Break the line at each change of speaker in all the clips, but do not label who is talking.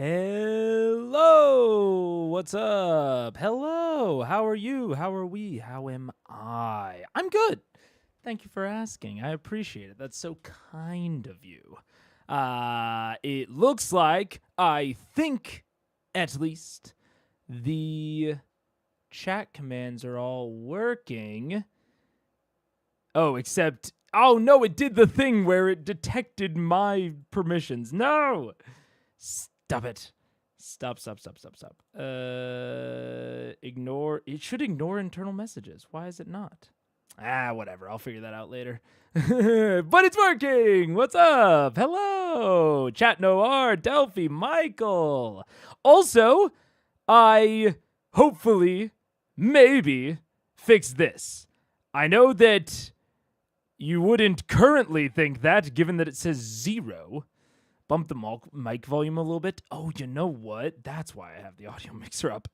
Hello, what's up? Hello, how are you? How are we? How am I? I'm good. Thank you for asking. I appreciate it. That's so kind of you. It looks like, I think, at least, the chat commands are all working. Oh, except, oh no, it did the thing where it detected my permissions. No! Stop it. Stop. Ignore. It should ignore internal messages. Why is it not? Whatever. I'll figure that out later. But it's working. What's up? Hello. Chat Noir, Delphi, Michael. Also, I hopefully, maybe, fix this. I know that you wouldn't currently think that, given that it says 0. Bump the mic volume a little bit. Oh, you know what? That's why I have the audio mixer up.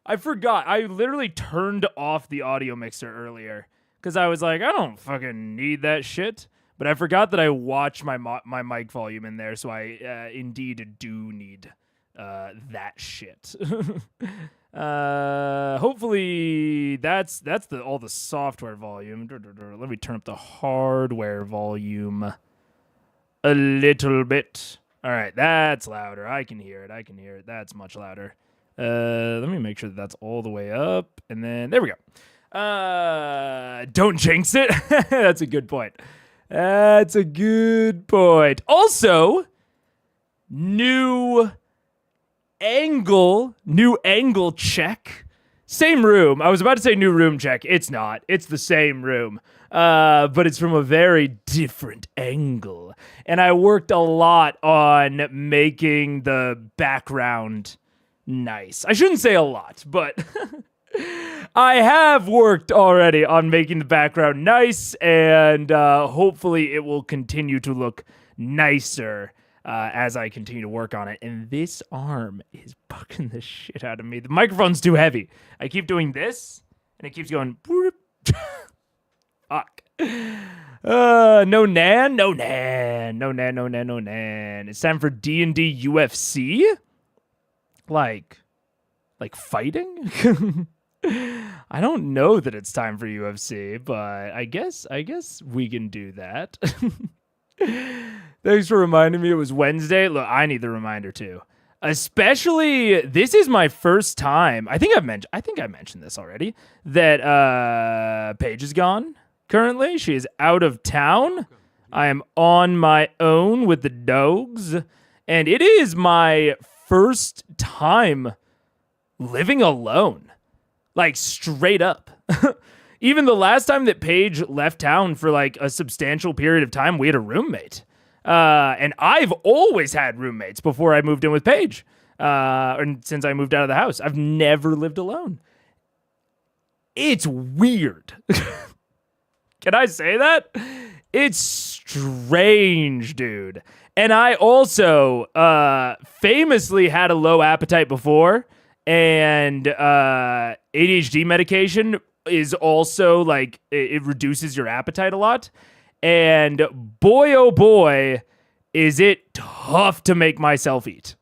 I forgot. I literally turned off the audio mixer earlier because I was like, I don't fucking need that shit. But I forgot that I watched my mic volume in there, so I indeed do need that shit. Hopefully that's all the software volume. Let me turn up the hardware volume a little bit. All right, that's louder. I can hear it. That's much louder. Let me make sure that's all the way up, and then there we go. Don't jinx it. That's a good point. Also, new angle check. Same room. I was about to say new room check. It's not. It's the same room. But it's from a very different angle. And I worked a lot on making the background nice. I shouldn't say a lot, but I have worked already on making the background nice, and hopefully it will continue to look nicer as I continue to work on it. And this arm is bugging the shit out of me. The microphone's too heavy. I keep doing this, and it keeps going... Fuck. No nan. It's time for D&D UFC? Like fighting? I don't know that it's time for UFC, but I guess we can do that. Thanks for reminding me it was Wednesday. Look, I need the reminder too. Especially, this is my first time. I think I mentioned this already, that Paige is gone. Currently, she is out of town. I am on my own with the dogs, and it is my first time living alone, like straight up. Even the last time that Paige left town for like a substantial period of time, we had a roommate. And I've always had roommates before I moved in with Paige. And since I moved out of the house, I've never lived alone. It's weird. Can I say that? It's strange, dude. And I also famously had a low appetite before, and ADHD medication is also like, it reduces your appetite a lot. And boy, oh boy, is it tough to make myself eat.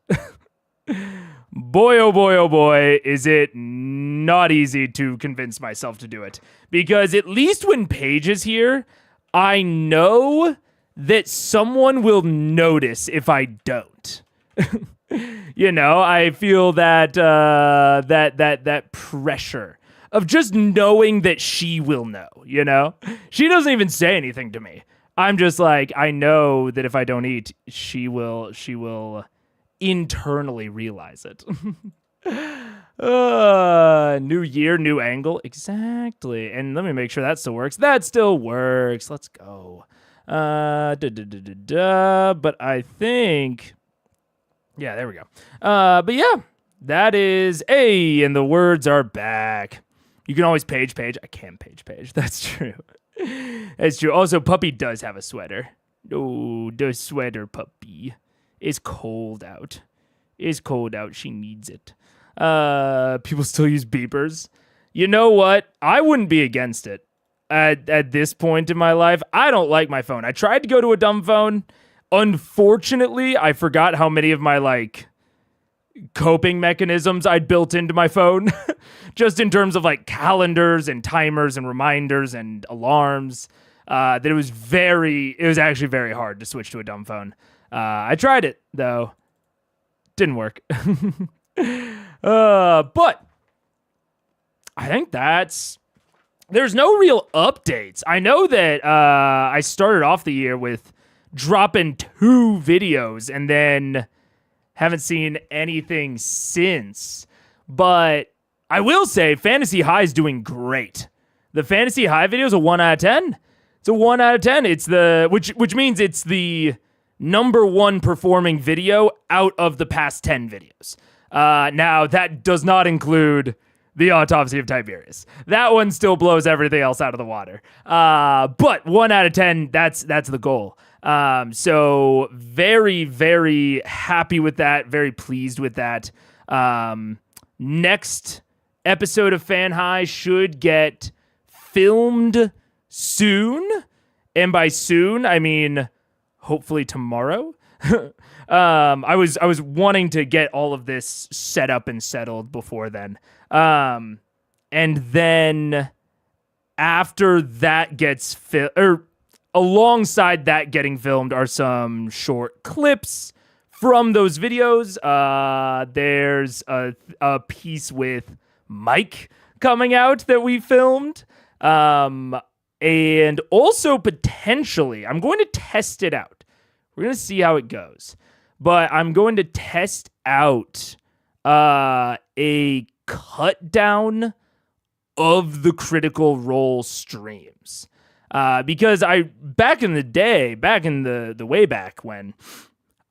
Boy, oh boy, is it not easy to convince myself to do it. Because at least when Paige is here, I know that someone will notice if I don't. You know, I feel that that pressure of just knowing that she will know, you know? She doesn't even say anything to me. I'm just like, I know that if I don't eat, she will internally realize it. New year, new angle. Exactly. And let me make sure that still works. That still works. Let's go. But I think... Yeah, there we go. But yeah, that is... Hey, and the words are back. You can always page. I can page. That's true. That's true. Also, Puppy does have a sweater. Oh, the sweater, Puppy. It's cold out. She needs it. People still use beepers. You know what? I wouldn't be against it. At this point in my life, I don't like my phone. I tried to go to a dumb phone. Unfortunately, I forgot how many of my coping mechanisms I'd built into my phone, just in terms of like calendars and timers and reminders and alarms, that it was actually very hard to switch to a dumb phone. I tried it though. Didn't work. But I think there's no real updates. I know that I started off the year with dropping 2 videos and then haven't seen anything since. But I will say Fantasy High is doing great. The Fantasy High video is a 1 out of 10. It's a 1 out of 10. It's which means it's the number 1 performing video out of the past 10 videos. Now that does not include the Autopsy of Tiberius. That one still blows everything else out of the water. But 1 out of 10, that's the goal. So very, very happy with that. Very pleased with that. Next episode of Fan High should get filmed soon. And by soon, I mean, hopefully tomorrow. I was wanting to get all of this set up and settled before then. And then after that gets alongside that getting filmed are some short clips from those videos. There's a piece with Mike coming out that we filmed. And also potentially, I'm going to test it out. We're going to see how it goes. But I'm going to test out a cut down of the Critical Role streams. Because back in the way back when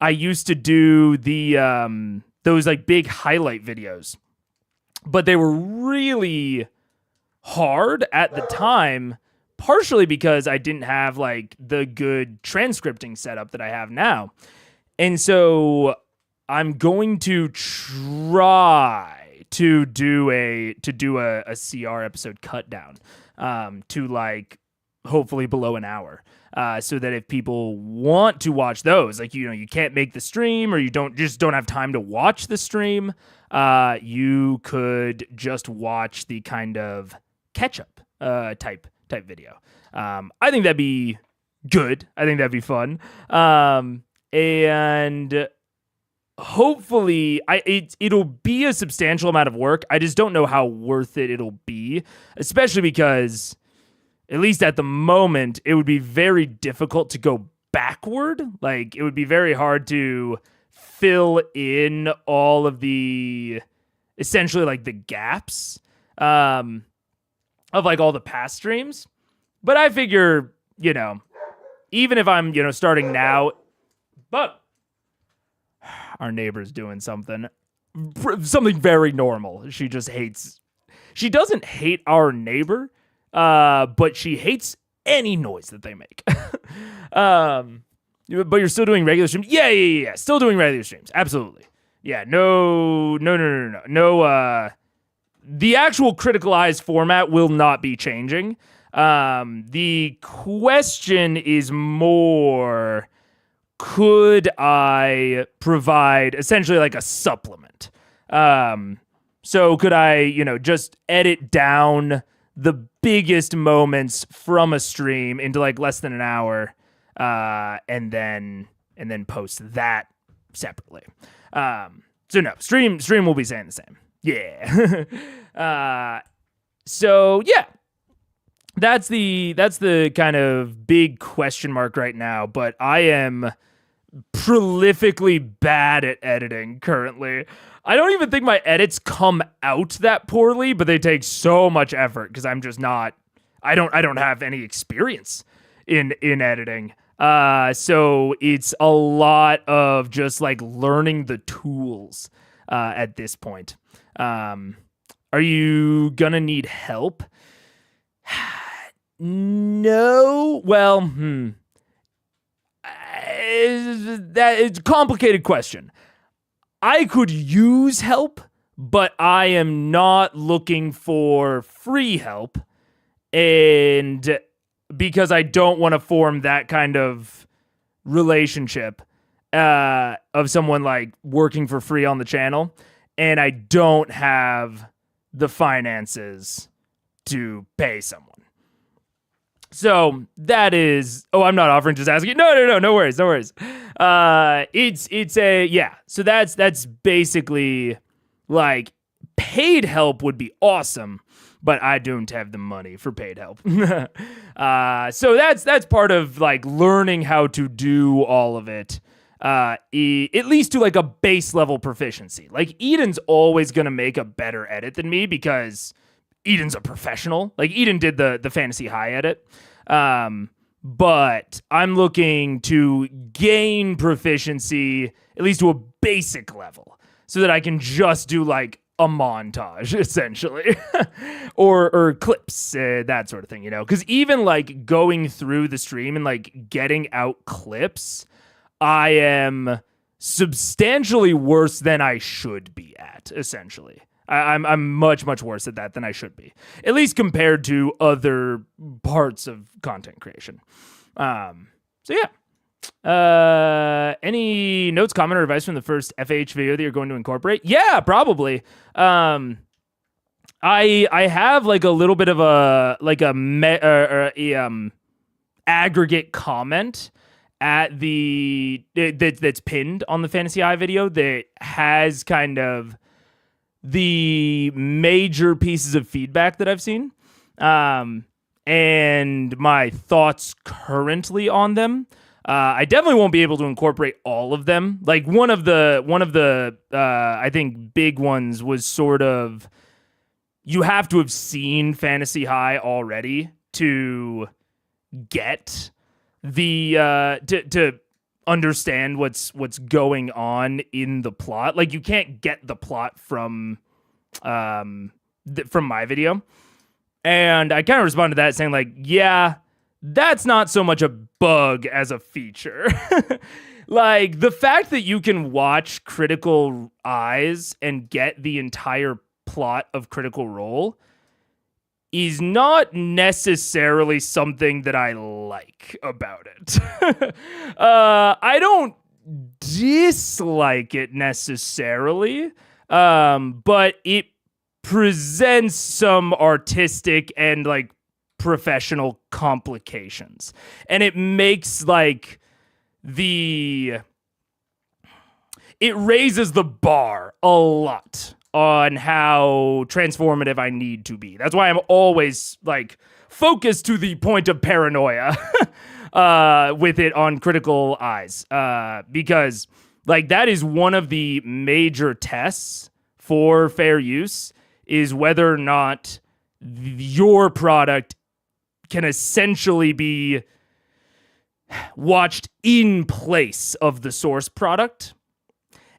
I used to do those like big highlight videos, but they were really hard at the time, partially because I didn't have like the good transcripting setup that I have now. And so I'm going to try to do a CR episode cut down to like hopefully below an hour, so that if people want to watch those, like, you know, you can't make the stream or you don't have time to watch the stream, you could just watch the kind of catch up type video. I think that'd be good. I think that'd be fun. And hopefully it'll be a substantial amount of work. I just don't know how worth it'll be, especially because, at least at the moment, it would be very difficult to go backward. Like, it would be very hard to fill in all of the, essentially, like, the gaps of, like, all the past streams. But I figure, you know, even if I'm, you know, starting now, but our neighbor's doing something very normal. She just she doesn't hate our neighbor, but she hates any noise that they make. But you're still doing regular streams? Yeah. Still doing regular streams. Absolutely. Yeah, no. The actual Critical Eyes format will not be changing. The question is more, could I provide essentially like a supplement? So could I, you know, just edit down the biggest moments from a stream into like less than an hour, and then post that separately. So no, stream will be saying the same. Yeah. So yeah, that's the kind of big question mark right now, but I am prolifically bad at editing currently. I don't even think my edits come out that poorly, but they take so much effort because I'm just not, I don't have any experience in editing. So it's a lot of just like learning the tools at this point. Are you gonna need help? No. Well, that is a complicated question. I could use help, but I am not looking for free help, and because I don't want to form that kind of relationship. of someone like working for free on the channel, and I don't have the finances to pay someone. So that is, I'm not offering, just asking. No worries. It's a, yeah. So that's basically like paid help would be awesome, but I don't have the money for paid help. So that's part of like learning how to do all of it. At least to like a base level proficiency. Like Eden's always going to make a better edit than me because Eden's a professional. Like Eden did the fantasy high edit. But I'm looking to gain proficiency at least to a basic level so that I can just do like a montage essentially or clips, that sort of thing, because even like going through the stream and like getting out clips, I am substantially worse than I should be at, essentially. I'm much worse at that than I should be, at least compared to other parts of content creation. So yeah. Any notes, comment, or advice from the first FH video that you're going to incorporate? Yeah, probably. I have like a little bit of a aggregate comment at that's pinned on the Fantasy High video that has kind of the major pieces of feedback that I've seen, and my thoughts currently on them. I definitely won't be able to incorporate all of them. Like one of the I think big ones was sort of, you have to have seen Fantasy High already to get the to understand what's going on in the plot. Like you can't get the plot from my video. And I kind of responded to that saying like, yeah, that's not so much a bug as a feature. Like the fact that you can watch Critical Eyes and get the entire plot of Critical Role is not necessarily something that I like about it. I don't dislike it necessarily, but it presents some artistic and like professional complications, and it makes like it raises the bar a lot on how transformative I need to be. That's why I'm always like focused to the point of paranoia with it on Critical Eyes, because like that is one of the major tests for fair use, is whether or not your product can essentially be watched in place of the source product.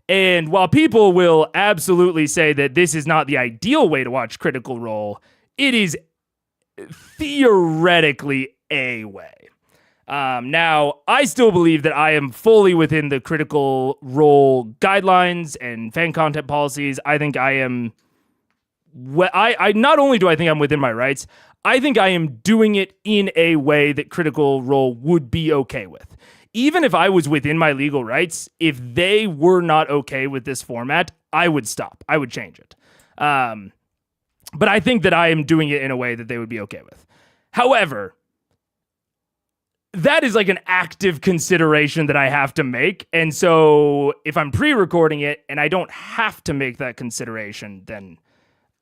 And while people will absolutely say that this is not the ideal way to watch Critical Role, it is theoretically a way. Now, I still believe that I am fully within the Critical Role guidelines and fan content policies. I think I am... I not only do I think I'm within my rights, I think I am doing it in a way that Critical Role would be okay with. Even if I was within my legal rights, if they were not okay with this format, I would stop. I would change it. But I think that I am doing it in a way that they would be okay with. However, that is like an active consideration that I have to make. And so if I'm pre-recording it and I don't have to make that consideration, then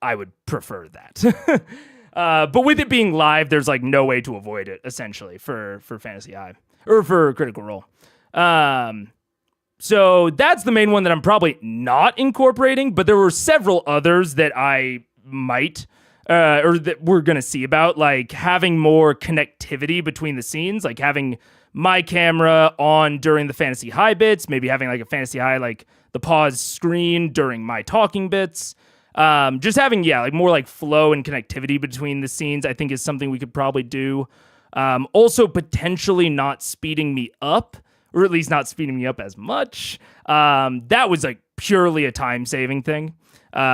I would prefer that. But with it being live, there's like no way to avoid it, essentially, for Fantasy High or for Critical Role. So that's the main one that I'm probably not incorporating, but there were several others that I might or that we're going to see about, like having more connectivity between the scenes, like having my camera on during the Fantasy High bits, maybe having like a Fantasy High, like the pause screen during my talking bits. Just having, like more like flow and connectivity between the scenes, I think is something we could probably do. Also potentially not speeding me up, or at least not speeding me up as much. That was like purely a time saving thing.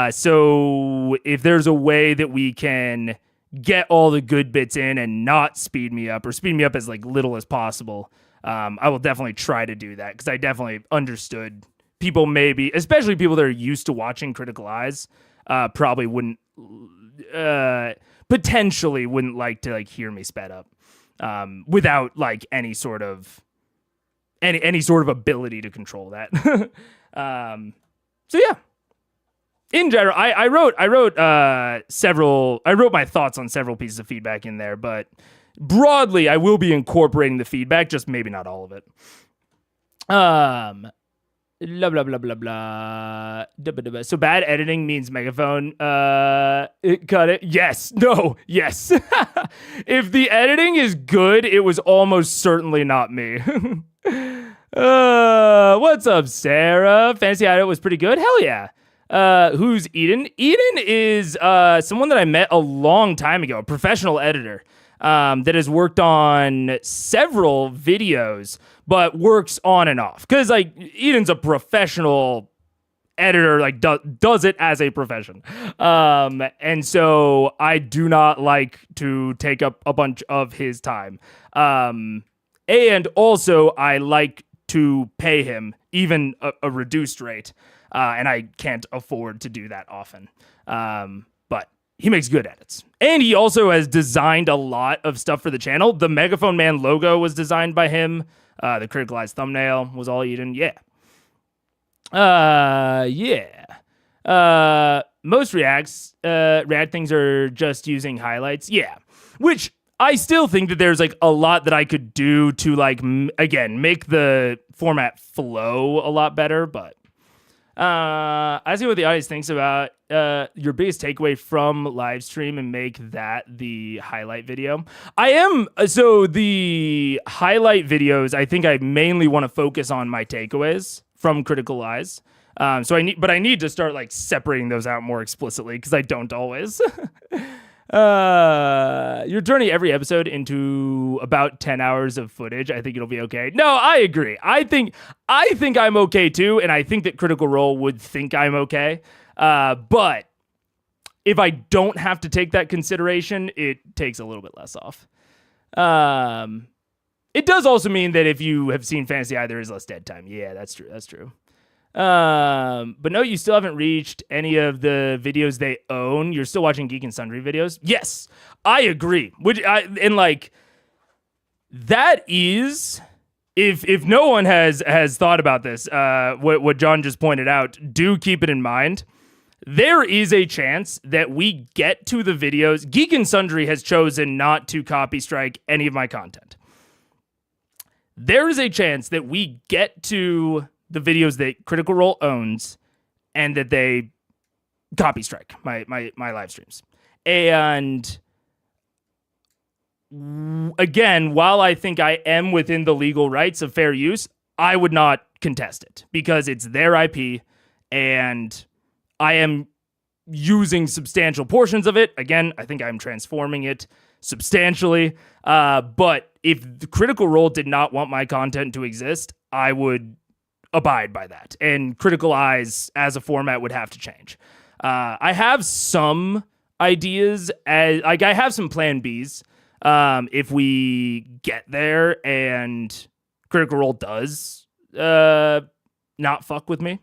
So if there's a way that we can get all the good bits in and not speed me up, or speed me up as like little as possible, I will definitely try to do that because I definitely understood people maybe, especially people that are used to watching Critical Eyes, probably wouldn't, potentially wouldn't like to like hear me sped up without like any sort of ability to control that. So yeah. In general, I wrote my thoughts on several pieces of feedback in there, but broadly, I will be incorporating the feedback, just maybe not all of it. Blah blah blah blah blah. So bad editing means megaphone. Cut it. Yes. No. Yes. If the editing is good, it was almost certainly not me. What's up, Sarah? Fantasy Hideout was pretty good. Hell yeah. Who's Eden? Eden is someone that I met a long time ago, a professional editor that has worked on several videos, but works on and off. Because like Eden's a professional editor, like does it as a profession. And so I do not like to take up a bunch of his time. And also I like to pay him even a reduced rate. And I can't afford to do that often. But he makes good edits. And he also has designed a lot of stuff for the channel. The Megaphone Man logo was designed by him. The Critical Eyes thumbnail was all Eden. Yeah. Most React things are just using highlights. Yeah. Which I still think that there's like a lot that I could do to like, again, make the format flow a lot better, but I see what the audience thinks about your biggest takeaway from live stream and make that the highlight video. So the highlight videos, I think I mainly want to focus on my takeaways from Critical Eyes. So I need to start like separating those out more explicitly because I don't always. You're turning every episode into about 10 hours of footage. I think it'll be okay. No, I agree. I think I'm okay too, and I think that Critical Role would think I'm okay. But if I don't have to take that consideration, it takes a little bit less off. It does also mean that if you have seen Fantasy Eye, there is less dead time. Yeah, that's true. That's true. But no, you still haven't reached any of the videos they own. You're still watching Geek and Sundry videos. Yes, I agree. That is, if no one has thought about this, what John just pointed out, do keep it in mind. There is a chance that we get to the videos. Geek and Sundry has chosen not to copy strike any of my content. There is a chance that we get to the videos that Critical Role owns and that they copy strike my live streams. And again, while I think I am within the legal rights of fair use, I would not contest it because it's their IP and I am using substantial portions of it. Again, I think I'm transforming it substantially. But if the Critical Role did not want my content to exist, I would abide by that. And Critical Eyes as a format would have to change. I have some ideas, I have some plan Bs. If we get there and Critical Role does not fuck with me.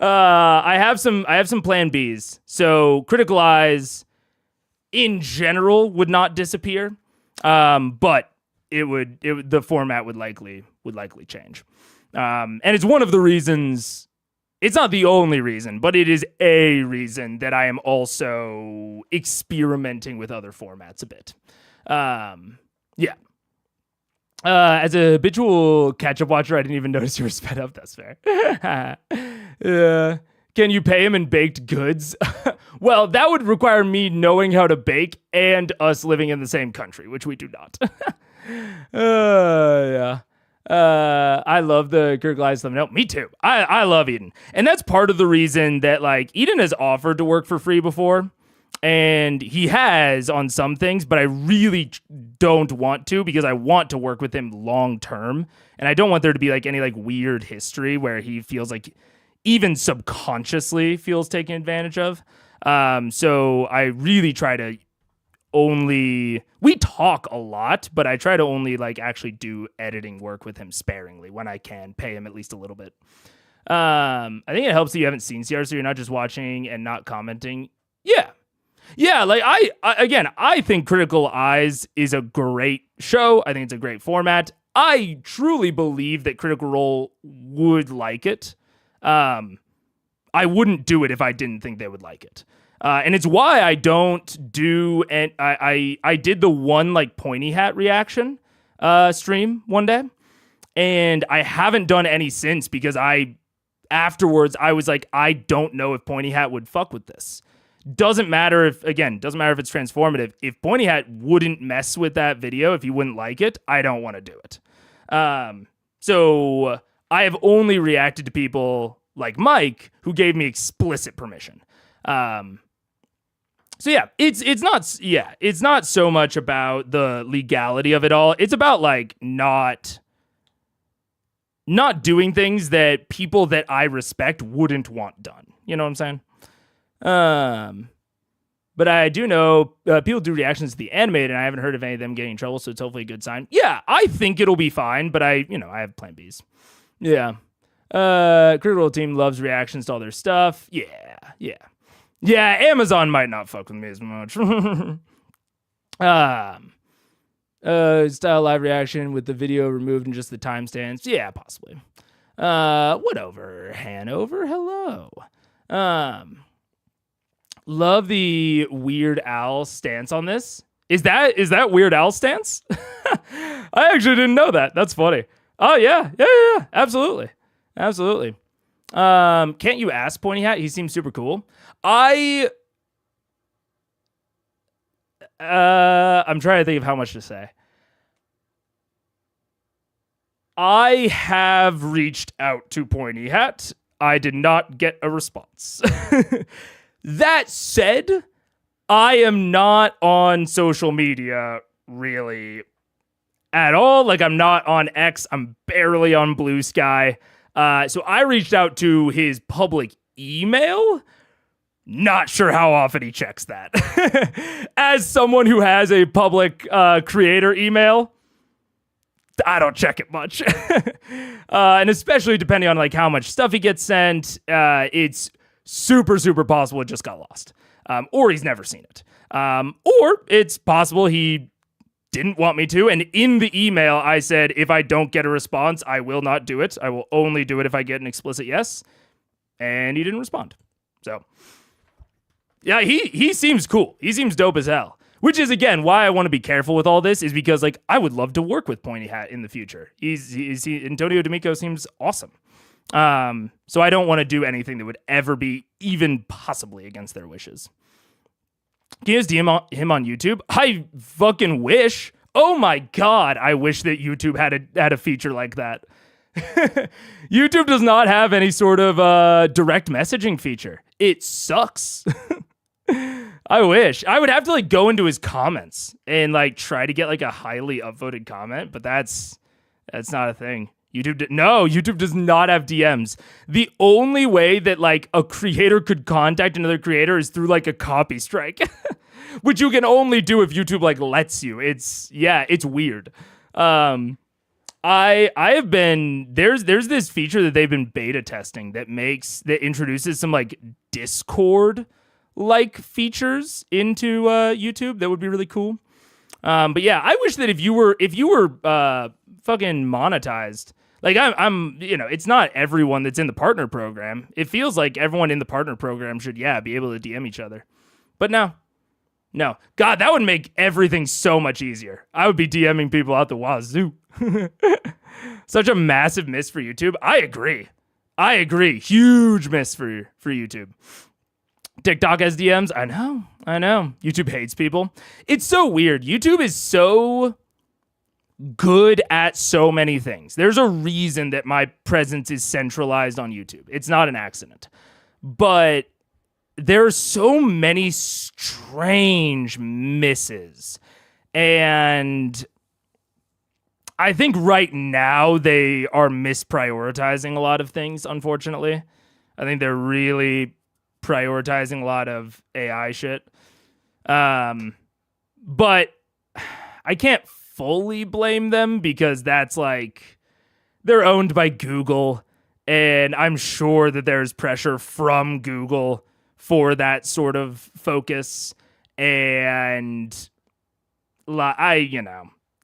I have some plan Bs. So Critical Eyes in general would not disappear. But the format would likely change. And it's one of the reasons, it's not the only reason, but it is a reason that I am also experimenting with other formats a bit. Yeah. As a habitual catch-up watcher, I didn't even notice you were sped up. That's fair. Can you pay him in baked goods? Well, that would require me knowing how to bake and us living in the same country, which we do not. Yeah. I love the Critical Eyes thumbnail. Me too. I love Eden. And that's part of the reason that like Eden has offered to work for free before. And he has on some things, but I really don't want to because I want to work with him long term. And I don't want there to be like any like weird history where he feels like even subconsciously feels taken advantage of. So I really try to we talk a lot, but I try to only like actually do editing work with him sparingly when I can pay him at least a little bit. I think it helps that you haven't seen CR, so you're not just watching and not commenting. Yeah, like I think Critical Eyes is a great show. I think it's a great format. I truly believe that Critical Role would like it. I wouldn't do it if I didn't think they would like it. And it's why I don't do, and I did the one like pointy hat reaction stream one day, and I haven't done any since because afterwards I was like, I don't know if pointy hat would fuck with this. Doesn't matter if it's transformative. If pointy hat wouldn't mess with that video, if he wouldn't like it, I don't want to do it. So I have only reacted to people like Mike who gave me explicit permission. So yeah, it's not so much about the legality of it all. It's about like not doing things that people that I respect wouldn't want done. You know what I'm saying? But I do know people do reactions to the animated, and I haven't heard of any of them getting in trouble, so it's hopefully a good sign. Yeah, I think it'll be fine, but I have plan Bs. Yeah. Critical Team loves reactions to all their stuff. Yeah, Amazon might not fuck with me as much. Style live reaction with the video removed and just the timestamps. Yeah, possibly. What over? Hanover, hello. Love the Weird Al stance on this. Is that Weird Al stance? I actually didn't know that. That's funny. Oh yeah. Absolutely. Can't you ask Pointy Hat? He seems super cool. I'm trying to think of how much to say. I have reached out to Pointy Hat. I did not get a response. That said, I am not on social media really at all. Like, I'm not on X. I'm barely on Blue Sky. So I reached out to his public email. Not sure how often he checks that. As someone who has a public creator email, I don't check it much. And especially depending on like how much stuff he gets sent, it's super possible it just got lost. Or he's never seen it. Or it's possible he didn't want me to. And in the email, I said, if I don't get a response, I will not do it. I will only do it if I get an explicit yes. And he didn't respond. So yeah, he seems cool. He seems dope as hell. Which is, again, why I want to be careful with all this, is because like I would love to work with Pointy Hat in the future. Antonio D'Amico seems awesome. So I don't want to do anything that would ever be even possibly against their wishes. Can you just DM him on YouTube? I fucking wish. Oh my God, I wish that YouTube had a feature like that. YouTube does not have any sort of direct messaging feature. It sucks. I wish. I would have to like go into his comments and like try to get like a highly upvoted comment, but that's not a thing. YouTube does not have DMs. The only way that like a creator could contact another creator is through like a copy strike, which you can only do if YouTube like lets you. It's weird. I have been there's this feature that they've been beta testing that introduces some like Discord like features into YouTube that would be really cool. But yeah, I wish that if you were fucking monetized, like I'm it's not everyone that's in the partner program. It feels like everyone in the partner program should be able to DM each other. But no. God, that would make everything so much easier. I would be DMing people out the wazoo. Such a massive miss for YouTube. I agree. Huge miss for YouTube. TikTok has DMs. I know. YouTube hates people. It's so weird. YouTube is so good at so many things. There's a reason that my presence is centralized on YouTube. It's not an accident. But there are so many strange misses. And I think right now they are misprioritizing a lot of things, unfortunately. I think they're really prioritizing a lot of AI shit. But I can't fully blame them because that's like, they're owned by Google, and I'm sure that there's pressure from Google for that sort of focus. And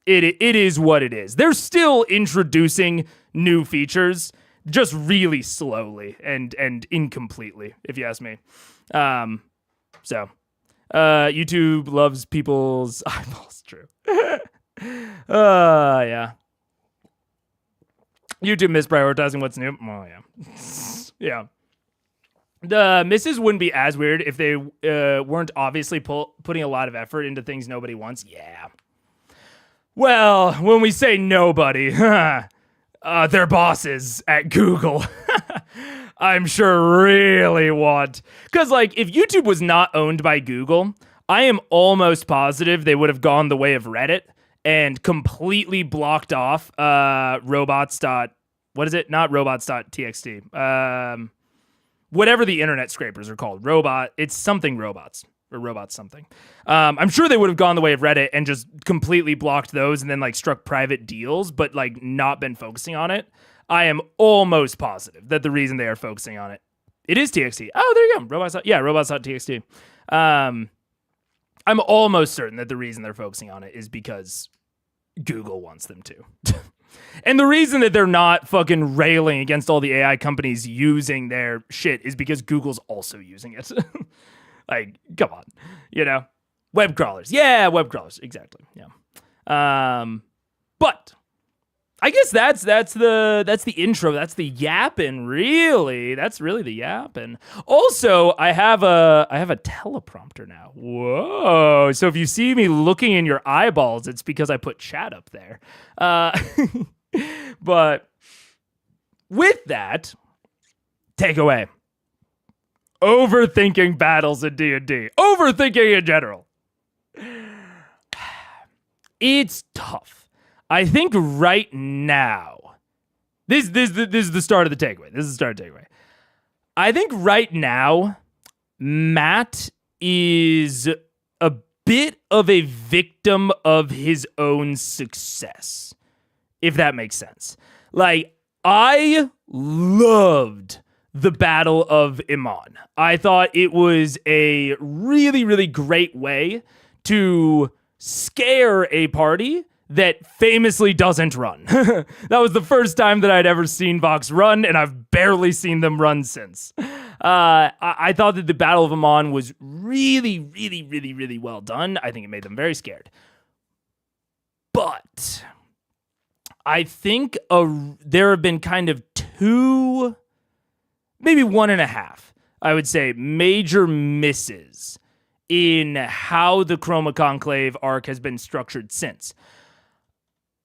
it is what it is. They're still introducing new features, just really slowly and incompletely, if you ask me. YouTube loves people's eyeballs. True. Yeah. YouTube misprioritizing what's new. Oh, yeah. Yeah. The misses wouldn't be as weird if they weren't obviously putting a lot of effort into things nobody wants. Yeah. Well, when we say nobody, their bosses at Google, I'm sure really want. Because, like, if YouTube was not owned by Google, I am almost positive they would have gone the way of Reddit and completely blocked off robots. What is it? Not robots.txt. Whatever the internet scrapers are called. It's something robots. Or robots something. I'm sure they would have gone the way of Reddit and just completely blocked those and then like struck private deals, but like not been focusing on it. I am almost positive that the reason they are focusing on it is TXT. Oh, there you go. Robots.txt. I'm almost certain that the reason they're focusing on it is because Google wants them to. And the reason that they're not fucking railing against all the AI companies using their shit is because Google's also using it. Like, come on, web crawlers. Yeah, web crawlers. Exactly. Yeah. But I guess that's the intro. That's the yapping. Really, that's really the yapping. Also, I have a teleprompter now. Whoa! So if you see me looking in your eyeballs, it's because I put chat up there. But with that, take away. Overthinking battles in D&D. Overthinking in general. It's tough. I think right now, this is the start of the takeaway. I think right now, Matt is a bit of a victim of his own success, if that makes sense. Like, I loved the Battle of Iman. I thought it was a really, really great way to scare a party that famously doesn't run. That was the first time that I'd ever seen Vox run, and I've barely seen them run since. I thought that the Battle of Iman was really, really, really, really well done. I think it made them very scared. But I think there have been kind of two, maybe 1.5, I would say, major misses in how the Chroma Conclave arc has been structured since.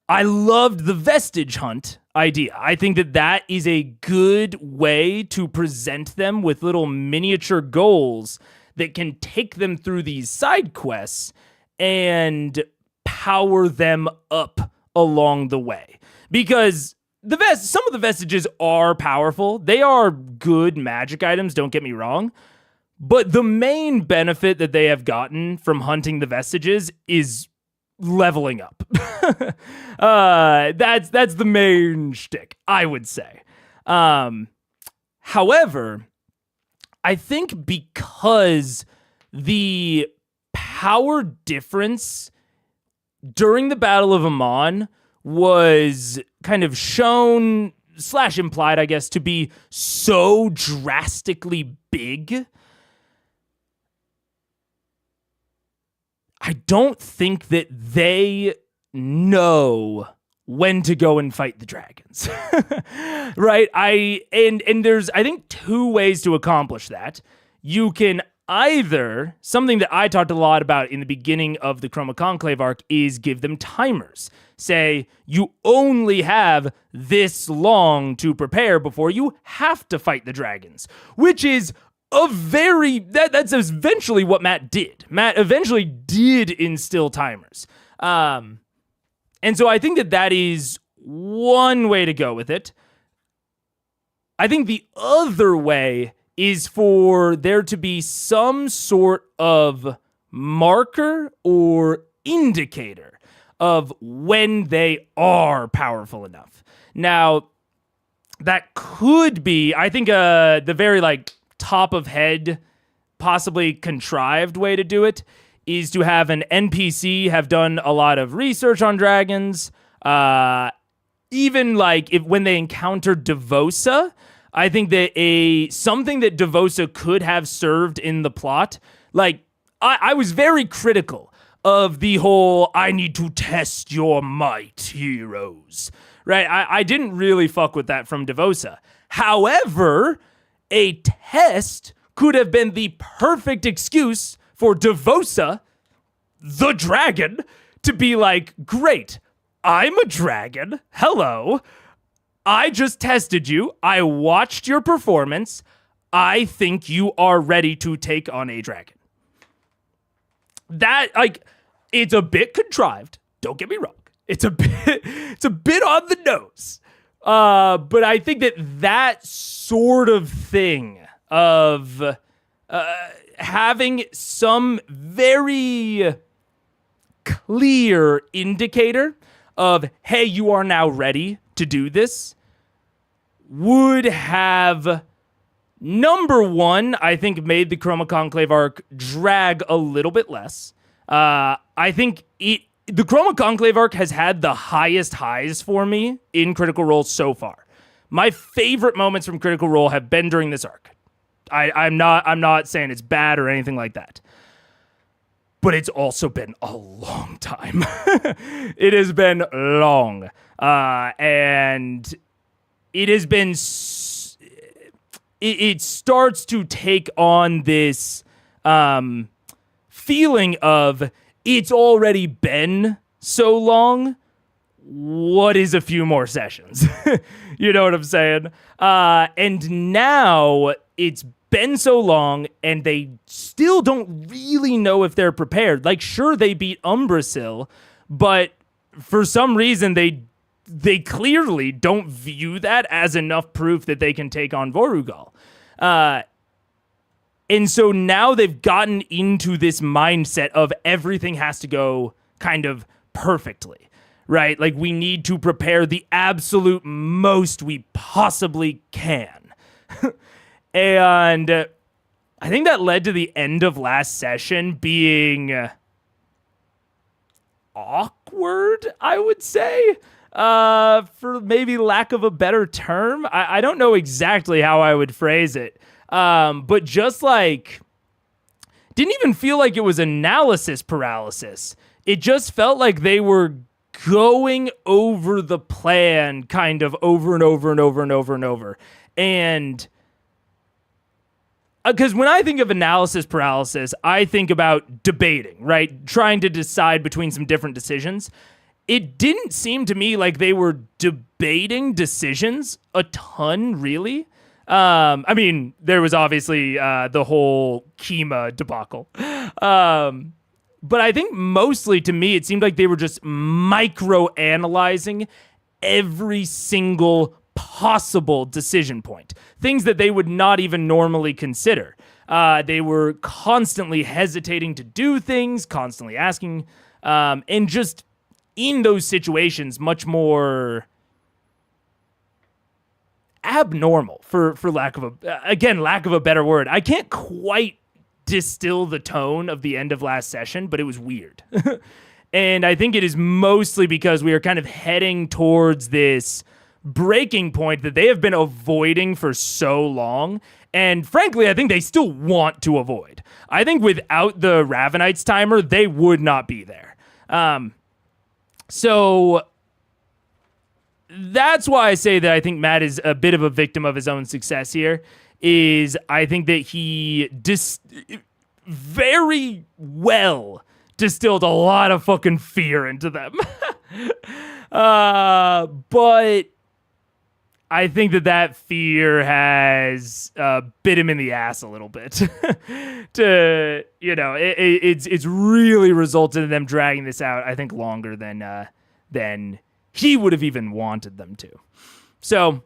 I loved the vestige hunt idea. I think that is a good way to present them with little miniature goals that can take them through these side quests and power them up along the way. Because some of the vestiges are powerful. They are good magic items, don't get me wrong. But the main benefit that they have gotten from hunting the vestiges is leveling up. That's the main shtick, I would say. However, I think because the power difference during the Battle of Amon was kind of shown / implied, I guess, to be so drastically big, I don't think that they know when to go and fight the dragons. Right? And there's, I think, 2 ways to accomplish that. You can either, something that I talked a lot about in the beginning of the Chroma Conclave arc, is give them timers. Say, you only have this long to prepare before you have to fight the dragons, which is that's eventually what Matt did. Matt eventually did instill timers. And so I think that is one way to go with it. I think the other way is for there to be some sort of marker or indicator of when they are powerful enough. Now, that could be, I think, the very like top of head, possibly contrived way to do it is to have an NPC have done a lot of research on dragons. Even like when they encounter Devosa, I think that something that Devosa could have served in the plot, like I was very critical of the whole I need to test your might, heroes. Right? I didn't really fuck with that from Devosa. However, a test could have been the perfect excuse for Devosa, the dragon, to be like, great, I'm a dragon. Hello. I just tested you. I watched your performance. I think you are ready to take on a dragon. That, like, it's a bit contrived. Don't get me wrong. It's a bit on the nose. But I think that sort of thing of having some very clear indicator of, hey, you are now ready to do this, would have, number one, I think made the Chroma Conclave arc drag a little bit less. I think the Chroma Conclave arc has had the highest highs for me in Critical Role so far. My favorite moments from Critical Role have been during this arc. I'm not saying it's bad or anything like that. But it's also been a long time. It has been long. And it has been... It starts to take on this feeling of, it's already been so long. What is a few more sessions? You know what I'm saying? And now it's been so long and they still don't really know if they're prepared. Like, sure, they beat Umbrasyl, but for some reason they clearly don't view that as enough proof that they can take on Vorugal. And so now they've gotten into this mindset of everything has to go kind of perfectly, right? Like, we need to prepare the absolute most we possibly can. And I think that led to the end of last session being awkward, I would say, for maybe lack of a better term. I don't know exactly how I would phrase it. But just like, didn't even feel like it was analysis paralysis. It just felt like they were going over the plan kind of over and over and over and over and over. And because when I think of analysis paralysis, I think about debating, right? Trying to decide between some different decisions. It didn't seem to me like they were debating decisions a ton, really. I mean, there was obviously the whole Kima debacle. But I think mostly to me, it seemed like they were just micro-analyzing every single possible decision point. Things that they would not even normally consider. They were constantly hesitating to do things, constantly asking, and just in those situations, much more abnormal, for lack of a better word. I can't quite distill the tone of the end of last session, but it was weird. And I think it is mostly because we are kind of heading towards this breaking point that they have been avoiding for so long. And frankly, I think they still want to avoid. I think without the Ravenites timer, they would not be there. So that's why I say that I think Matt is a bit of a victim of his own success here. Is I think that he very well distilled a lot of fucking fear into them. But I think that fear has bit him in the ass a little bit. It's really resulted in them dragging this out, I think, longer than he would have even wanted them to. So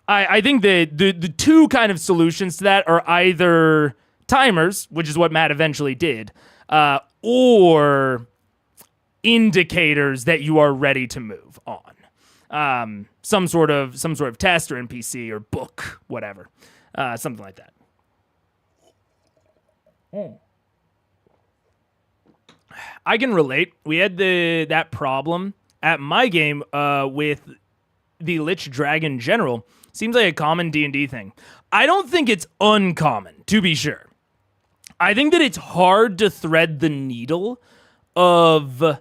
I think that the two kind of solutions to that are either timers, which is what Matt eventually did, or indicators that you are ready to move on. Some sort of test or NPC or book, whatever, something like that. I can relate. We had that problem at my game with the Lich Dragon General. Seems like a common D&D thing. I don't think it's uncommon, to be sure. I think that it's hard to thread the needle of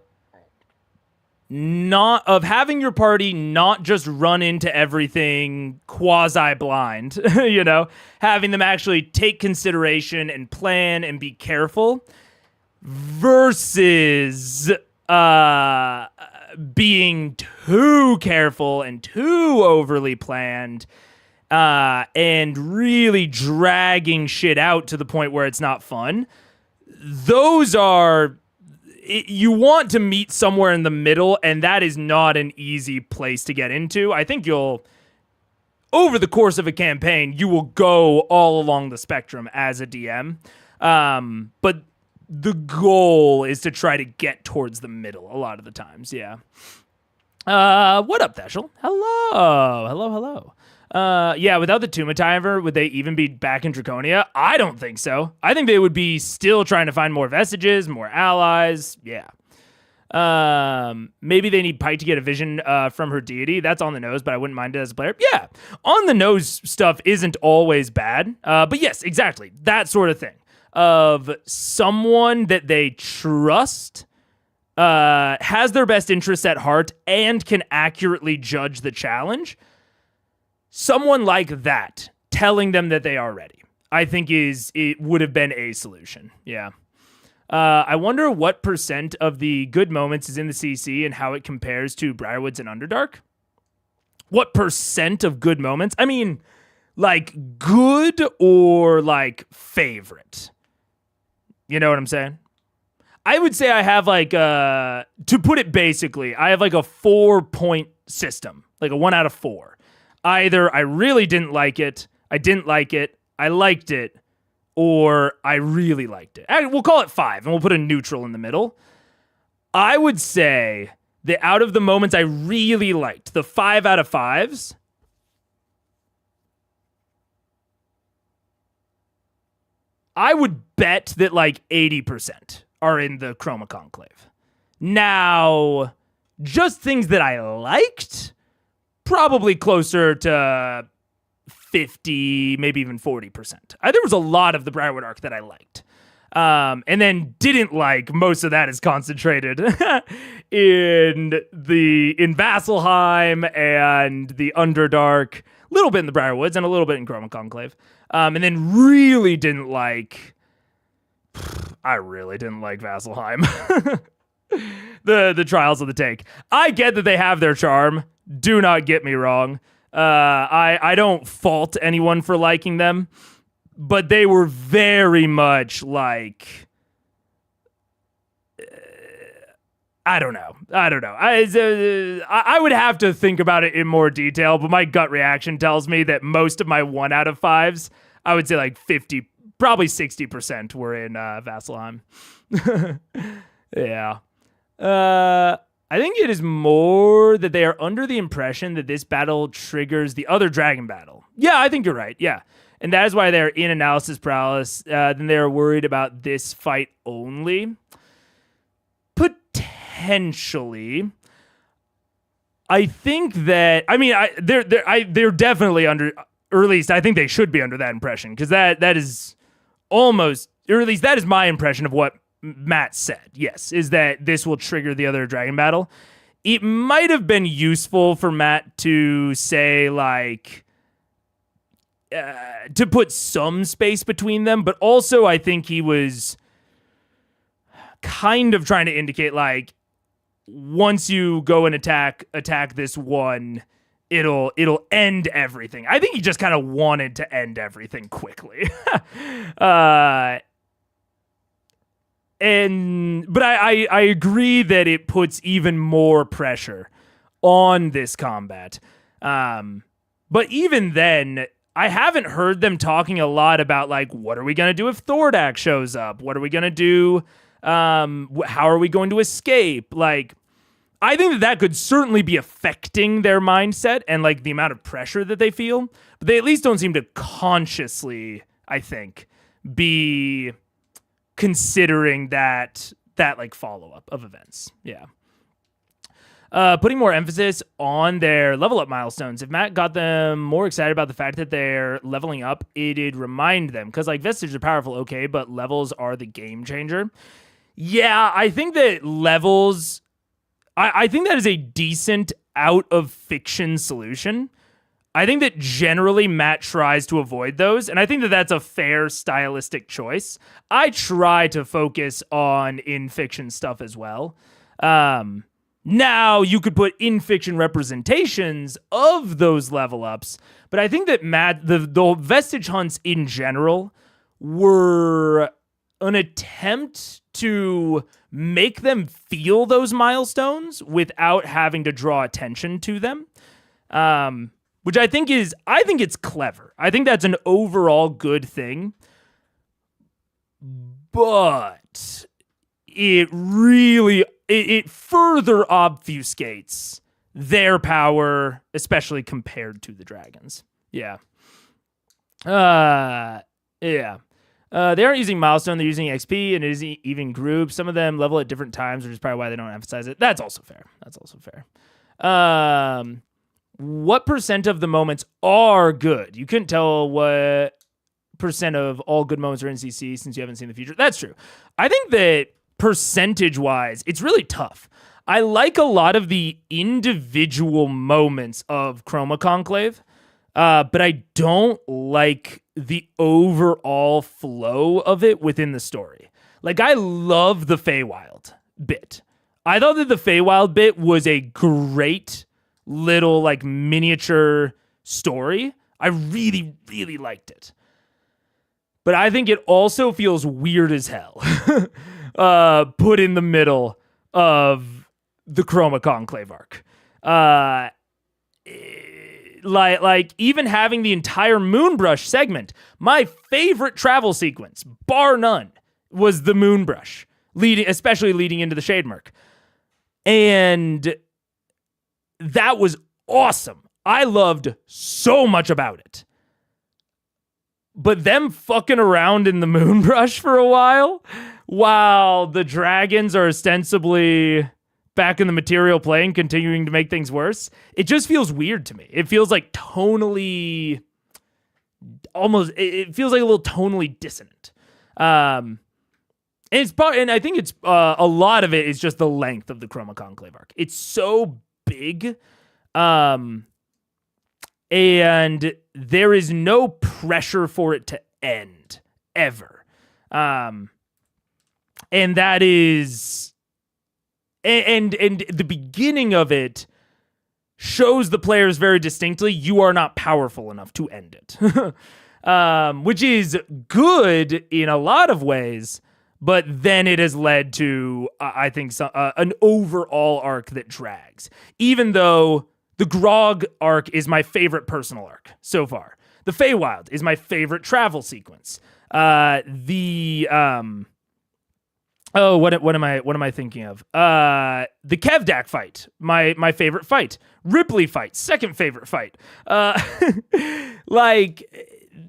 having your party not just run into everything quasi-blind, having them actually take consideration and plan and be careful versus being too careful and too overly planned and really dragging shit out to the point where it's not fun. Those are... You want to meet somewhere in the middle, and that is not an easy place to get into. I think over the course of a campaign, you will go all along the spectrum as a DM. But the goal is to try to get towards the middle a lot of the times, yeah. What up, Theshel? Hello. Yeah, without the Tumativer, would they even be back in Draconia? I don't think so. I think they would be still trying to find more vestiges, more allies. Yeah. Maybe they need Pike to get a vision from her deity. That's on the nose, but I wouldn't mind it as a player. Yeah, on the nose stuff isn't always bad. But yes, exactly. That sort of thing. Of someone that they trust, has their best interests at heart, and can accurately judge the challenge. Someone like that, telling them that they are ready, I think it would have been a solution. Yeah. I wonder what % of the good moments is in the CC and how it compares to Briarwoods and Underdark. What % of good moments? I mean, like good or like favorite? You know what I'm saying? I would say I have like, to put it basically, I have like a 4-point system, like a 1 out of 4. Either I really didn't like it, I didn't like it, I liked it, or I really liked it. We'll call it 5, and we'll put a neutral in the middle. I would say that out of the moments I really liked, the 5 out of 5s, I would bet that like 80% are in the Chroma Conclave. Now, just things that I liked... probably closer to 50, maybe even 40%. There was a lot of the Briarwood arc that I liked. And then didn't like, most of that is concentrated in Vasselheim and the Underdark, a little bit in the Briarwoods and a little bit in Chroma Conclave. And then really didn't like, I really didn't like Vasselheim. The Trials of the Take. I get that they have their charm. Do not get me wrong. I don't fault anyone for liking them, but they were very much like, I don't know. I would have to think about it in more detail, but my gut reaction tells me that most of my 1 out of 5s, I would say like 50, probably 60% were in Vasselheim. Yeah. I think it is more that they are under the impression that this battle triggers the other dragon battle. Yeah, I think you're right. Yeah. And that is why they're in analysis paralysis. Then they're worried about this fight only. Potentially. I think that, I mean, they're definitely under, or at least I think they should be under that impression, because that is almost, or at least that is my impression of what Matt said, yes, is that this will trigger the other dragon battle. It might have been useful for Matt to say, like, to put some space between them, but also I think he was kind of trying to indicate, like, once you go and attack this one, it'll end everything. I think he just kind of wanted to end everything quickly. But I agree that it puts even more pressure on this combat. But even then, I haven't heard them talking a lot about, like, what are we going to do if Thordak shows up? What are we going to do? How are we going to escape? Like, I think that could certainly be affecting their mindset and, like, the amount of pressure that they feel. But they at least don't seem to consciously, I think, be considering that like follow-up of events. Yeah. Putting more emphasis on their level up milestones. If Matt got them more excited about the fact that they're leveling up, it'd remind them. Because, like, Vestiges are powerful, okay, but levels are the game changer. Yeah, I think that levels... I think that is a decent out-of-fiction solution. I think that generally Matt tries to avoid those, and I think that that's a fair stylistic choice. I try to focus on in-fiction stuff as well. Now, you could put in-fiction representations of those level ups, but I think that the vestige hunts in general were an attempt to make them feel those milestones without having to draw attention to them. Which I think it's clever. I think that's an overall good thing. But it really, it further obfuscates their power, especially compared to the dragons. Yeah. Yeah. They aren't using milestone, they're using XP, and it is even groups. Some of them level at different times, which is probably why they don't emphasize it. That's also fair. What percent of the moments are good? You couldn't tell what percent of all good moments are in CC since you haven't seen the future. That's true. I think that percentage-wise, it's really tough. I like a lot of the individual moments of Chroma Conclave, but I don't like the overall flow of it within the story. Like, I love the Feywild bit. I thought that the Feywild bit was a great little, like, miniature story. I really, really liked it. But I think it also feels weird as hell put in the middle of the Chroma Conclave arc. Like even having the entire Moonbrush segment, my favorite travel sequence, bar none, was the Moonbrush, especially leading into the Shademerk. And that was awesome. I loved so much about it. But them fucking around in the Moonbrush for a while the dragons are ostensibly back in the material plane, continuing to make things worse, it just feels weird to me. It feels like tonally, it feels like a little tonally dissonant. And I think it's a lot of it is just the length of the Chroma Conclave arc. It's so big, and there is no pressure for it to end ever. And that is, and the beginning of it shows the players very distinctly, you are not powerful enough to end it. Which is good in a lot of ways, but then it has led to, I think, an overall arc that drags. Even though the Grog arc is my favorite personal arc so far. The Feywild is my favorite travel sequence. What am I thinking of? The Kevdak fight, my favorite fight. Ripley fight, second favorite fight. Like,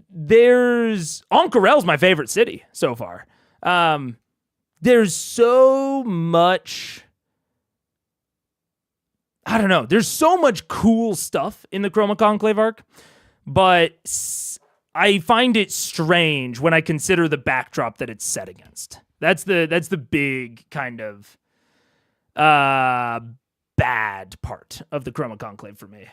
there's Ank'Harel's my favorite city so far. There's so much, I don't know. There's so much cool stuff in the Chroma Conclave arc, but I find it strange when I consider the backdrop that it's set against. That's the big kind of bad part of the Chroma Conclave for me.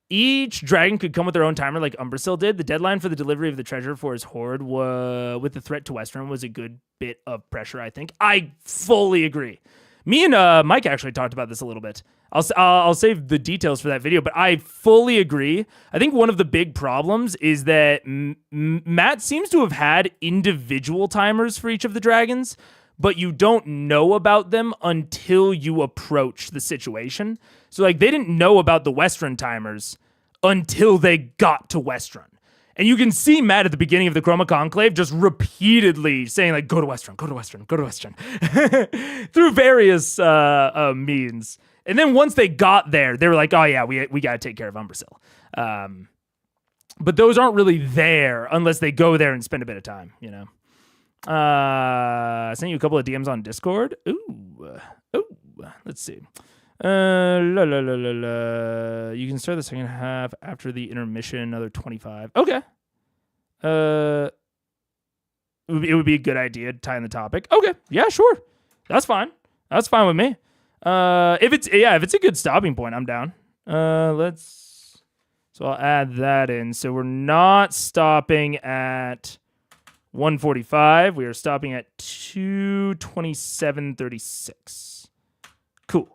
Each dragon could come with their own timer like Umbrasyl did. The deadline for the delivery of the treasure for his horde with the threat to Western was a good bit of pressure, I think. I fully agree. Me and Mike actually talked about this a little bit. I'll save the details for that video, but I fully agree. I think one of the big problems is that Matt seems to have had individual timers for each of the dragons, but you don't know about them until you approach the situation. So, like, they didn't know about the Western timers until they got to Westrun. And you can see Matt at the beginning of the Chroma Conclave just repeatedly saying, like, go to Westrun, go to Westrun, go to Westrun, through various means. And then once they got there, they were like, oh, yeah, we got to take care of Umbrasyl. But those aren't really there unless they go there and spend a bit of time, you know. I sent you a couple of DMs on Discord. Ooh, let's see. You can start the second half after the intermission, another 25. Okay. It would be a good idea to tie in the topic. Okay. Yeah, sure. That's fine. That's fine with me. If it's a good stopping point, I'm down. So I'll add that in. So we're not stopping at 145. We are stopping at 227.36. Cool.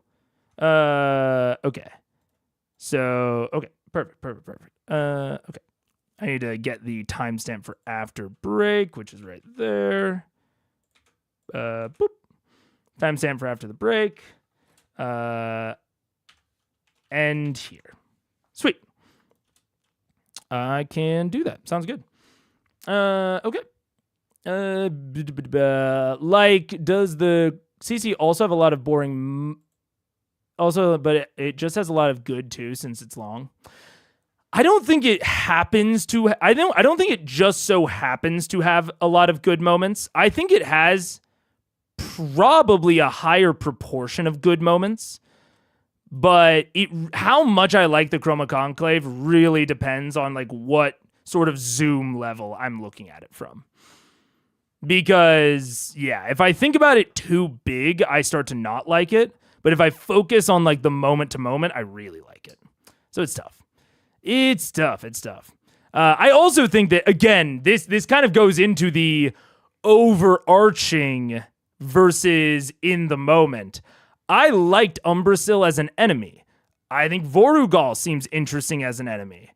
Okay. So, okay. Perfect. Okay. I need to get the timestamp for after break, which is right there. Boop. Timestamp for after the break. And here. Sweet. I can do that. Sounds good. Okay. Like, does the CC also have a lot of boring... but it just has a lot of good too, since it's long. I don't think it happens to... I don't think it just so happens to have a lot of good moments. I think it has probably a higher proportion of good moments. But how much I like the Chroma Conclave really depends on like what sort of zoom level I'm looking at it from. Because, yeah, if I think about it too big, I start to not like it. But if I focus on like the moment to moment, I really like it. So it's tough. It's tough. I also think that, again, this kind of goes into the overarching versus in the moment. I liked Umbrasyl as an enemy. I think Vorugal seems interesting as an enemy.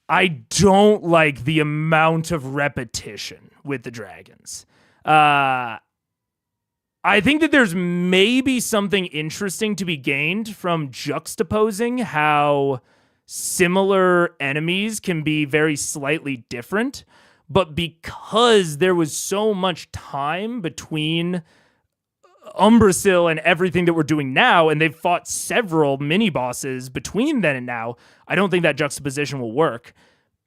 I don't like the amount of repetition with the dragons. I think that there's maybe something interesting to be gained from juxtaposing how similar enemies can be very slightly different. But because there was so much time between Umbrasyl and everything that we're doing now, and they've fought several mini-bosses between then and now, I don't think that juxtaposition will work.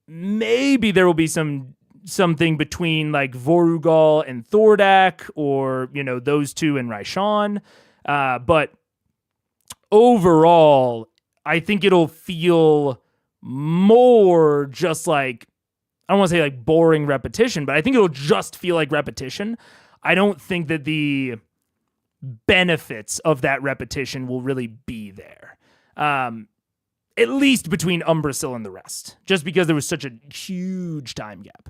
Maybe there will be something between like Vorugal and Thordak, or, you know, those two and Raishan. But overall, I think it'll feel more just like, I don't want to say like boring repetition, but I think it'll just feel like repetition. I don't think that the benefits of that repetition will really be there. At least between Umbrasyl and the rest, just because there was such a huge time gap.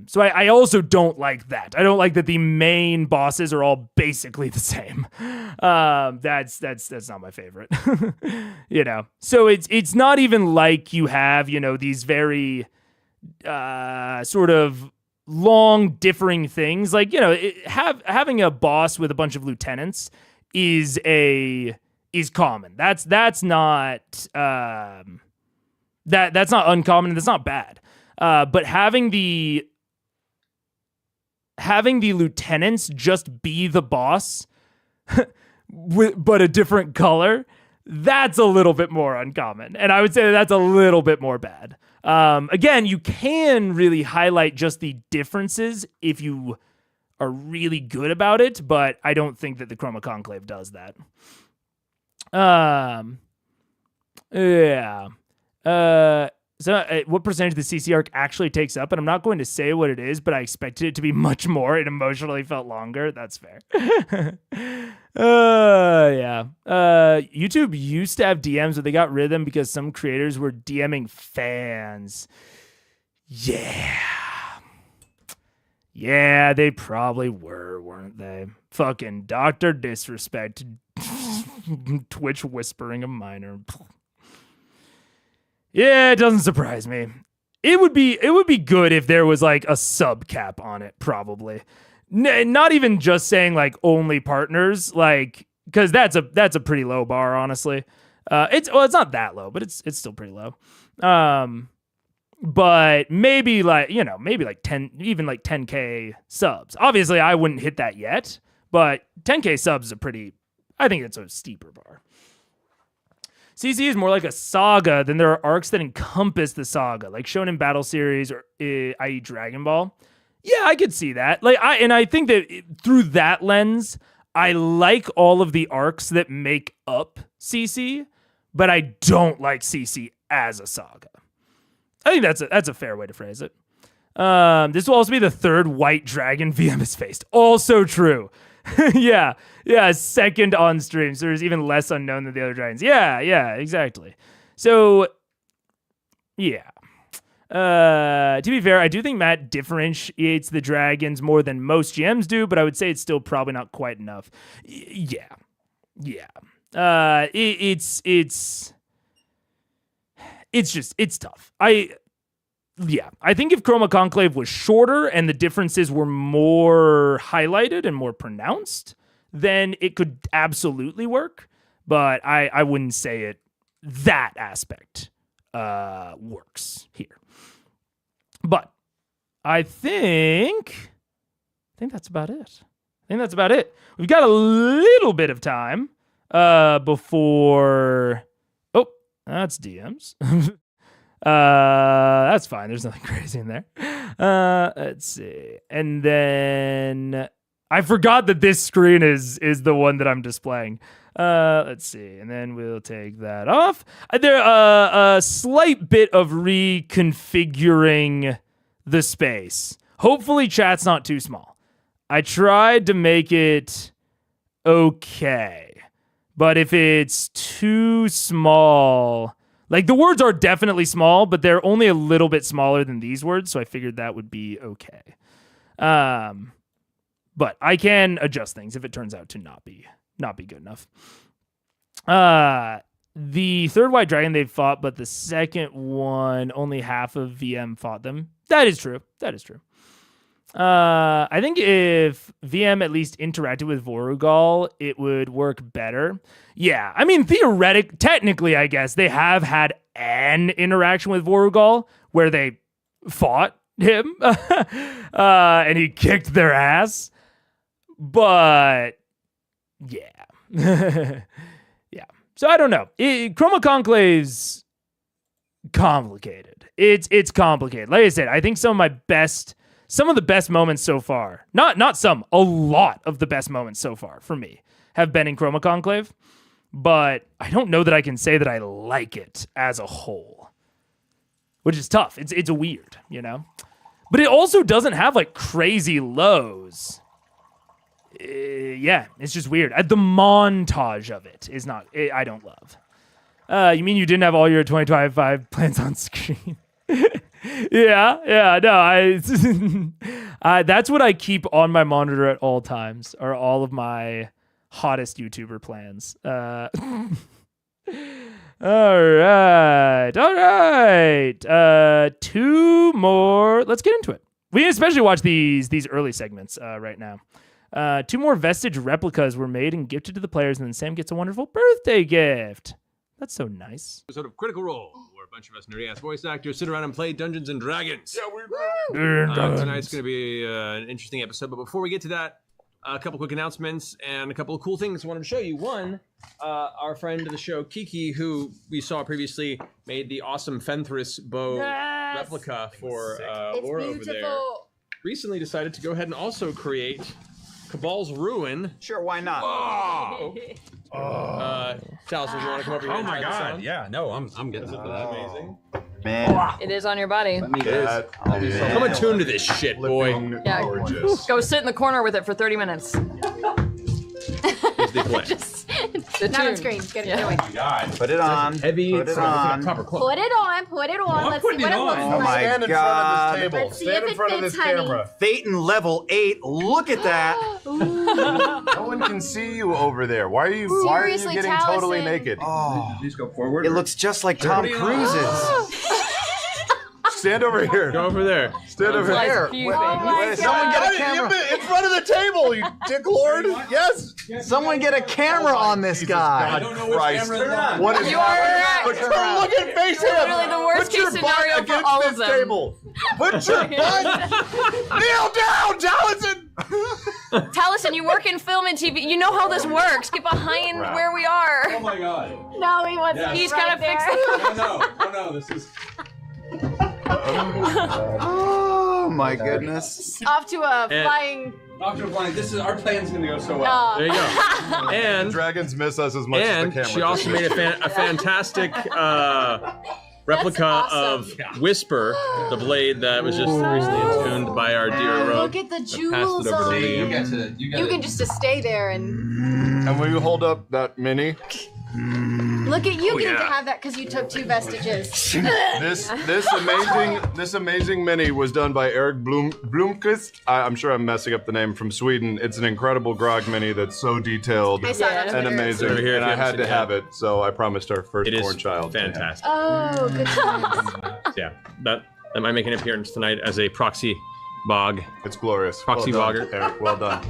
So I also don't like that. I don't like that the main bosses are all basically the same. That's not my favorite. You know, so it's not even like you have, you know, these very sort of long differing things. Like, you know, having a boss with a bunch of lieutenants is common. That's not that's not uncommon, and that's not bad. But having the lieutenants just be the boss, but a different color, that's a little bit more uncommon. And I would say that's a little bit more bad. Again, you can really highlight just the differences if you are really good about it, but I don't think that the Chroma Conclave does that. Yeah. So what percentage of the CC arc actually takes up? And I'm not going to say what it is, but I expected it to be much more. It emotionally felt longer. That's fair. Yeah. YouTube used to have DMs, but they got rid of them because some creators were DMing fans. Yeah. Yeah, they probably were, weren't they? Fucking Dr. Disrespect. Twitch whispering a minor. Yeah, it doesn't surprise me. It would be good if there was like a sub cap on it, probably. Not even just saying like only partners, like, because that's a pretty low bar, honestly. It's not that low, but it's still pretty low. But maybe like 10, even like 10K subs. Obviously, I wouldn't hit that yet, but 10K subs is I think it's a steeper bar. CC is more like a saga than there are arcs that encompass the saga, like Shonen Battle Series or i.e. Dragon Ball. Yeah, I could see that. I think that through that lens, I like all of the arcs that make up CC, but I don't like CC as a saga. I think that's a fair way to phrase it. This will also be the third white dragon VM has faced. Also true. yeah, second on stream, so there's even less unknown than the other dragons. Yeah, exactly. So, yeah. To be fair, I do think Matt differentiates the dragons more than most GMs do, but I would say it's still probably not quite enough. Yeah. It's tough. I think if Chroma Conclave was shorter and the differences were more highlighted and more pronounced, then it could absolutely work. But I wouldn't say that aspect works here. But I think that's about it. We've got a little bit of time before... Oh, that's DMs. That's fine. There's nothing crazy in there. Let's see. And then I forgot that this screen is the one that I'm displaying. Let's see. And then we'll take that off. There a slight bit of reconfiguring the space. Hopefully chat's not too small. I tried to make it okay. But if it's too small... Like, the words are definitely small, but they're only a little bit smaller than these words, so I figured that would be okay. But I can adjust things if it turns out to not be good enough. The third white dragon they've fought, but the second one, only half of VM fought them. That is true. I think if VM at least interacted with Vorugal, it would work better. Yeah, I mean, technically, I guess, they have had an interaction with Vorugal where they fought him and he kicked their ass. But, yeah. Yeah. So I don't know. Chroma Conclave's complicated. It's complicated. Like I said, I think some of the best moments so far, a lot of the best moments so far for me have been in Chroma Conclave, but I don't know that I can say that I like it as a whole, which is tough. It's weird, but it also doesn't have like crazy lows. Yeah, it's just weird. The montage of it is not, I don't love. You mean you didn't have all your 2025 plans on screen? Yeah, no, that's what I keep on my monitor at all times, are all of my hottest YouTuber plans. All right. Two more. Let's get into it. We especially watch these early segments right now. Two more Vestige replicas were made and gifted to the players, and then Sam gets a wonderful birthday gift. That's so nice.
Episode of Critical Role, where a bunch of us nerdy-ass voice actors sit around and play Dungeons and Dragons. Yeah, tonight's going to be an interesting episode, but before we get to that, a couple quick announcements and a couple of cool things I wanted to show you. One, our friend of the show, Kiki, who we saw previously, made the awesome Fenthris bow replica for Laura over there. Recently decided to go ahead and also create Cabal's Ruin.
Sure, why not?
Whoa! Chalice, you want to come over here?
Oh my god! Yeah, no, I'm getting into that.
Amazing.
Man.
It is on your body.
Let me guess.
Come attuned to this shit, boy.
Yeah, go sit in the corner with it for 30 minutes.
Just not on screen. Get it going.
Put it on.
Heavy.
Put it on.
Put it on. Put it on. Let's see what it looks
Oh
like.
my god.
Let's see if it fits, honey.
Phaeton level 8. Look at that.
No one can see you over there. Why are you
Seriously,
getting
Taliesin.
totally naked?
Oh,
Please go forward.
it looks just like Tom Cruise's.
stand over here.
Go over there.
Stand over
Flies
here.
pubing.
my
Someone
God.
get a camera.
In front of the table, you dick lord. Yes.
Someone get a camera on this guy.
I don't know which
Christ.
camera is on.
What is
You are
happening?
correct.
But look at face him.
Literally the worst
Put your
case
butt
scenario for
against
all
this
of them.
table. Put your butt. Kneel down, Taliesin.
Taliesin, you work in film and TV. You know how this works. Get behind
Crap.
where we are.
Oh my god.
No, he wants
Yeah.
to be
He's
right
gotta fix
there.
it.
Oh no, this is.
Oh my goodness.
Off to a
And-
flying.
Dr. Blind, this is our plan's gonna go so well.
There you go. And
Dragons miss us as much as the
and
camera.
she also made a fantastic replica
awesome.
of Whisper, the blade that was just recently attuned by our dear
Oh,
Rogue.
look at the
Passed
jewels
it over to
on
Liam.
it.
You
You can just stay there and
And will you hold up that mini?
look at you getting
yeah.
to have that because you took 2 vestiges.
This amazing mini was done by Eric Blomqvist. I'm sure I'm messing up the name, from Sweden. It's an incredible grog mini that's so detailed
I saw it on
and
Twitter.
amazing,
Over here, if
and
you
I had
haven't
to
seen it
have it, so I promised our
It
firstborn
is
child.
fantastic.
Oh, good times.
Yeah, that might make an appearance tonight as a proxy bog,
It's glorious.
Proxy
well done,
Bogger.
Eric, well done.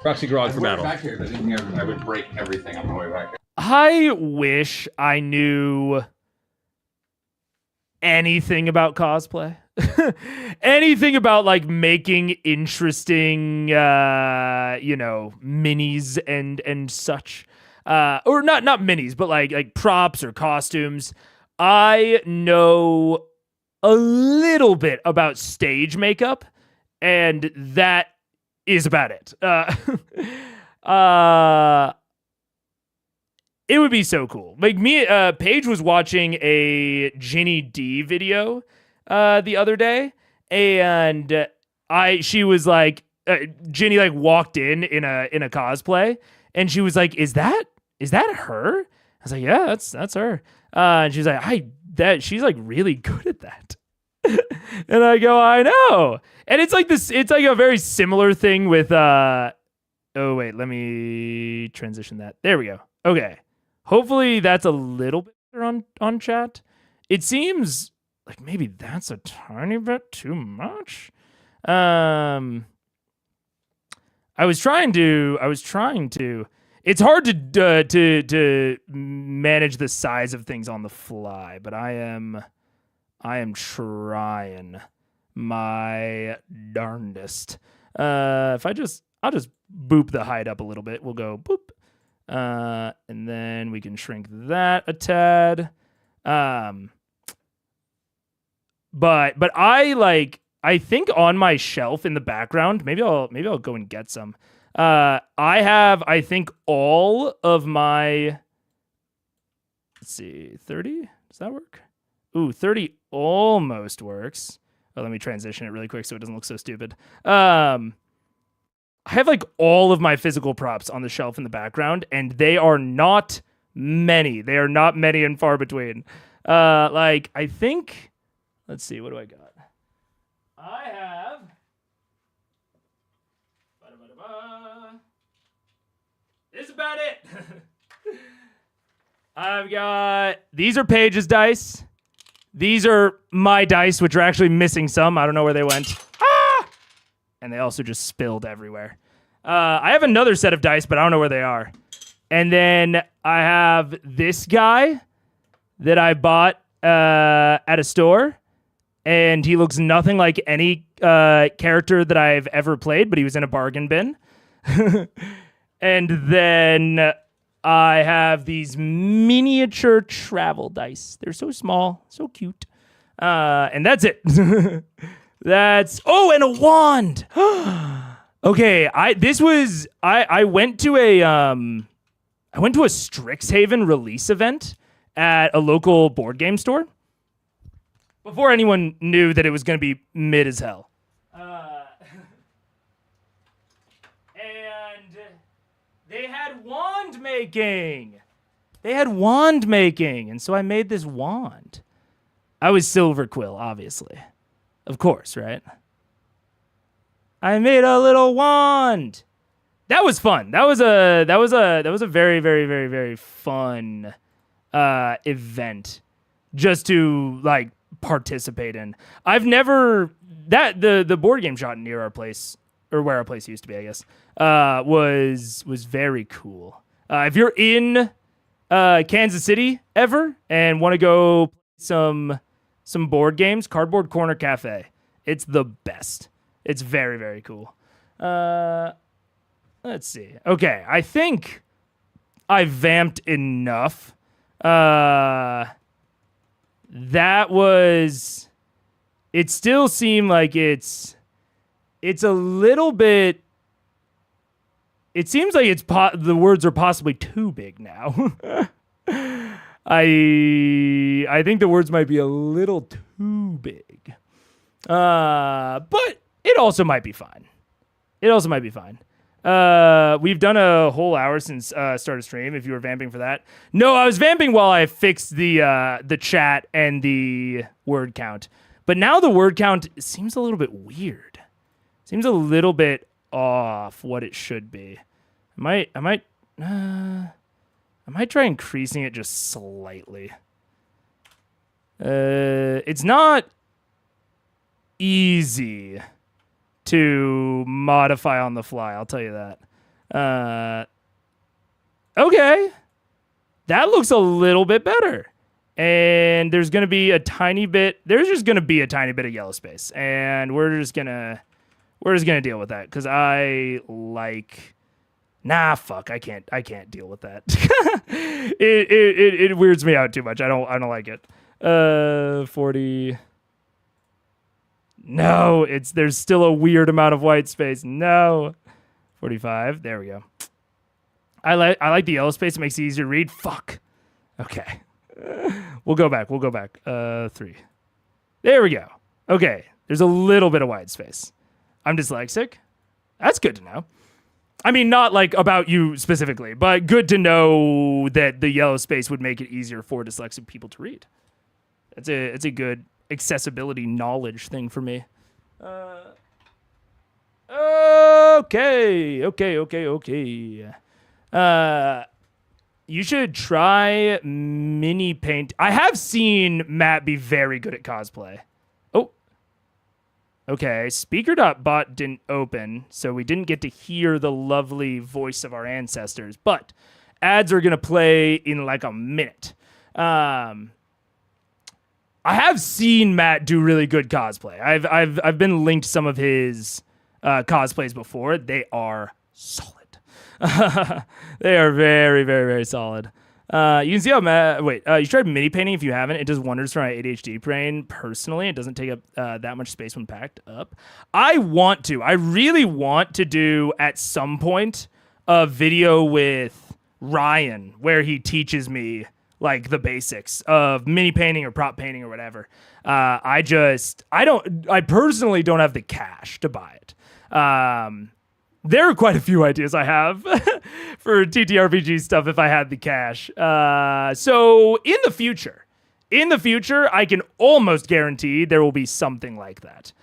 proxy grog for battle.
back here, but I didn't think I would break everything on the way back here.
I wish I knew anything about cosplay. Anything about like making interesting minis and such. Or not minis, but like props or costumes. I know a little bit about stage makeup, and that is about it. It would be so cool. Like Paige was watching a Ginny D video the other day, and she was like, Ginny like walked in a cosplay, and she was like, "Is that her?" I was like, "Yeah, that's her." And she was like, she's like really good at that." And I go, "I know." And it's like this. It's like a very similar thing with. Oh wait, let me transition that. There we go. Okay. Hopefully that's a little bit better on chat. It seems like maybe that's a tiny bit too much. I was trying to. It's hard to manage the size of things on the fly, but I am trying my darndest. I'll just boop the height up a little bit. We'll go boop. And then we can shrink that a tad. But I think on my shelf in the background, maybe I'll go and get some. I have, I think, all of my, let's see, 30? Does that work? Ooh, 30 almost works. Oh, let me transition it really quick so it doesn't look so stupid. I have like all of my physical props on the shelf in the background, and they are not many. They are not many and far between. I think, let's see, what do I got? I have. This is about it. I've got, these are Paige's dice. These are my dice, which are actually missing some. I don't know where they went. And they also just spilled everywhere. I have another set of dice, but I don't know where they are. And then I have this guy that I bought at a store, and he looks nothing like any character that I've ever played, but he was in a bargain bin. And then I have these miniature travel dice. They're so small, so cute. And that's it. And a wand. Okay, I went to a Strixhaven release event at a local board game store before anyone knew that it was going to be mid as hell. And they had wand making. And so I made this wand. I was Silver Quill, obviously. Of course, right? I made a little wand. That was fun. That was a very, very, very, very fun event. Just to like participate in. I've never the board game shot near our place, or where our place used to be, I guess, was very cool. If you're in Kansas City ever and want to go play some board games, Cardboard Corner Cafe. It's the best. It's very, very cool. Let's see. Okay, I think I vamped enough. That was... It still seemed like it's a little bit... It seems like the words are possibly too big now. I think the words might be a little too big. But it also might be fine. We've done a whole hour since start of stream, if you were vamping for that. No, I was vamping while I fixed the chat and the word count. But now the word count seems a little bit weird. Seems a little bit off what it should be. I might try increasing it just slightly. It's not easy to modify on the fly, I'll tell you that. Okay. That looks a little bit better. And there's just going to be a tiny bit of yellow space. And we're just going to deal with that because I like... Nah, fuck, I can't deal with that. It weirds me out too much. I don't like it. 40. No, there's still a weird amount of white space. No. 45. There we go. I like the yellow space. It makes it easier to read. Fuck. Okay. We'll go back. 3. There we go. Okay. There's a little bit of white space. I'm dyslexic. That's good to know. I mean, not like about you specifically, but good to know that the yellow space would make it easier for dyslexic people to read. It's a good accessibility knowledge thing for me. Okay. You should try mini paint. I have seen Matt be very good at cosplay. Oh. Okay, speaker.bot didn't open, so we didn't get to hear the lovely voice of our ancestors, but ads are going to play in like a minute. I have seen Matt do really good cosplay. I've been linked some of his cosplays before. They are solid. They are very, very, very solid. You can see how Matt... Wait, you tried mini painting if you haven't. It does wonders for my ADHD brain. Personally, it doesn't take up that much space when packed up. I really want to do, at some point, a video with Ryan where he teaches me, like, the basics of mini painting or prop painting or whatever. I personally don't have the cash to buy it. There are quite a few ideas I have for TTRPG stuff if I had the cash. So in the future, I can almost guarantee there will be something like that.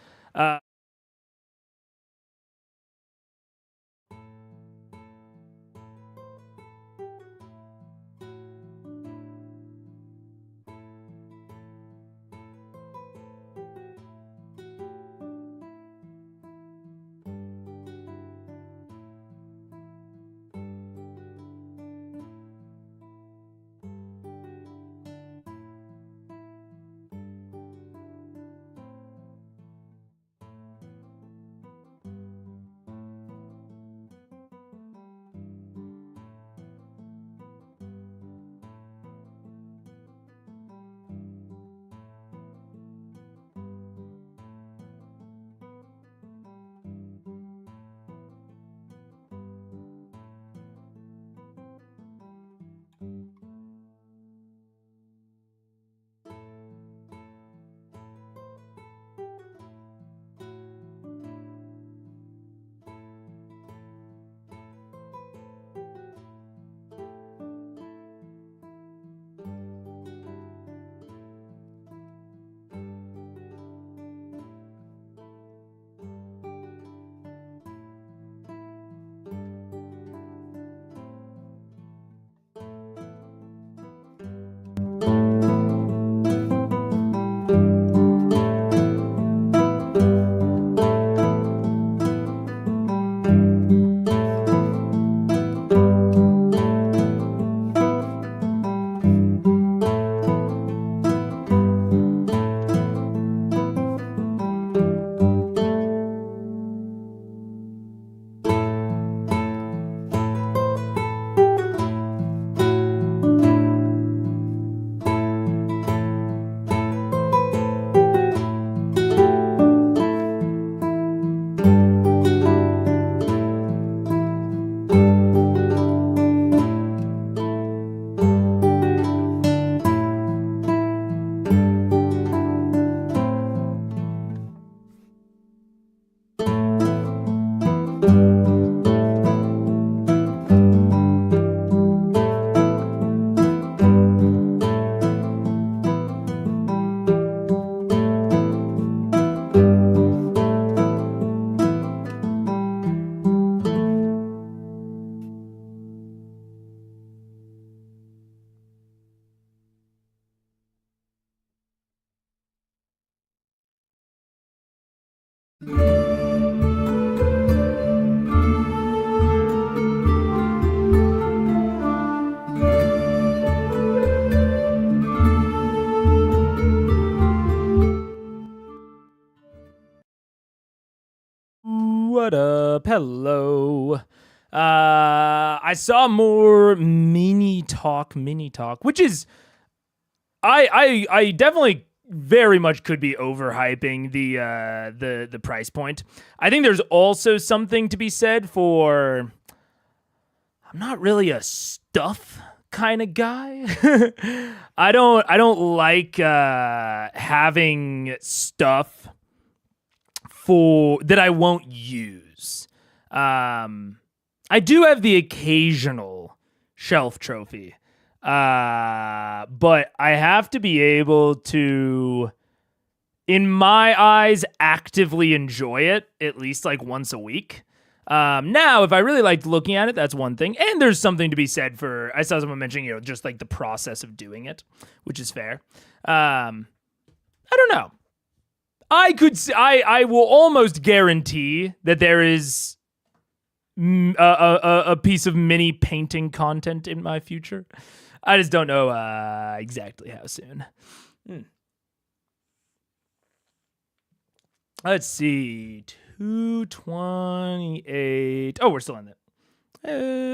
What up? Hello. I saw more mini talk, which is I definitely very much could be overhyping the price point. I think there's also something to be said for I'm not really a stuff kind of guy. I don't like having stuff for that I won't use. I do have the occasional shelf trophy, but I have to be able to, in my eyes, actively enjoy it at least like once a week. Now, if I really liked looking at it, that's one thing. And there's something to be said for, I saw someone mentioning, just like the process of doing it, which is fair. I don't know. I will almost guarantee that there is a piece of mini painting content in my future. I just don't know exactly how soon. Let's see. 228. Oh, we're still in it.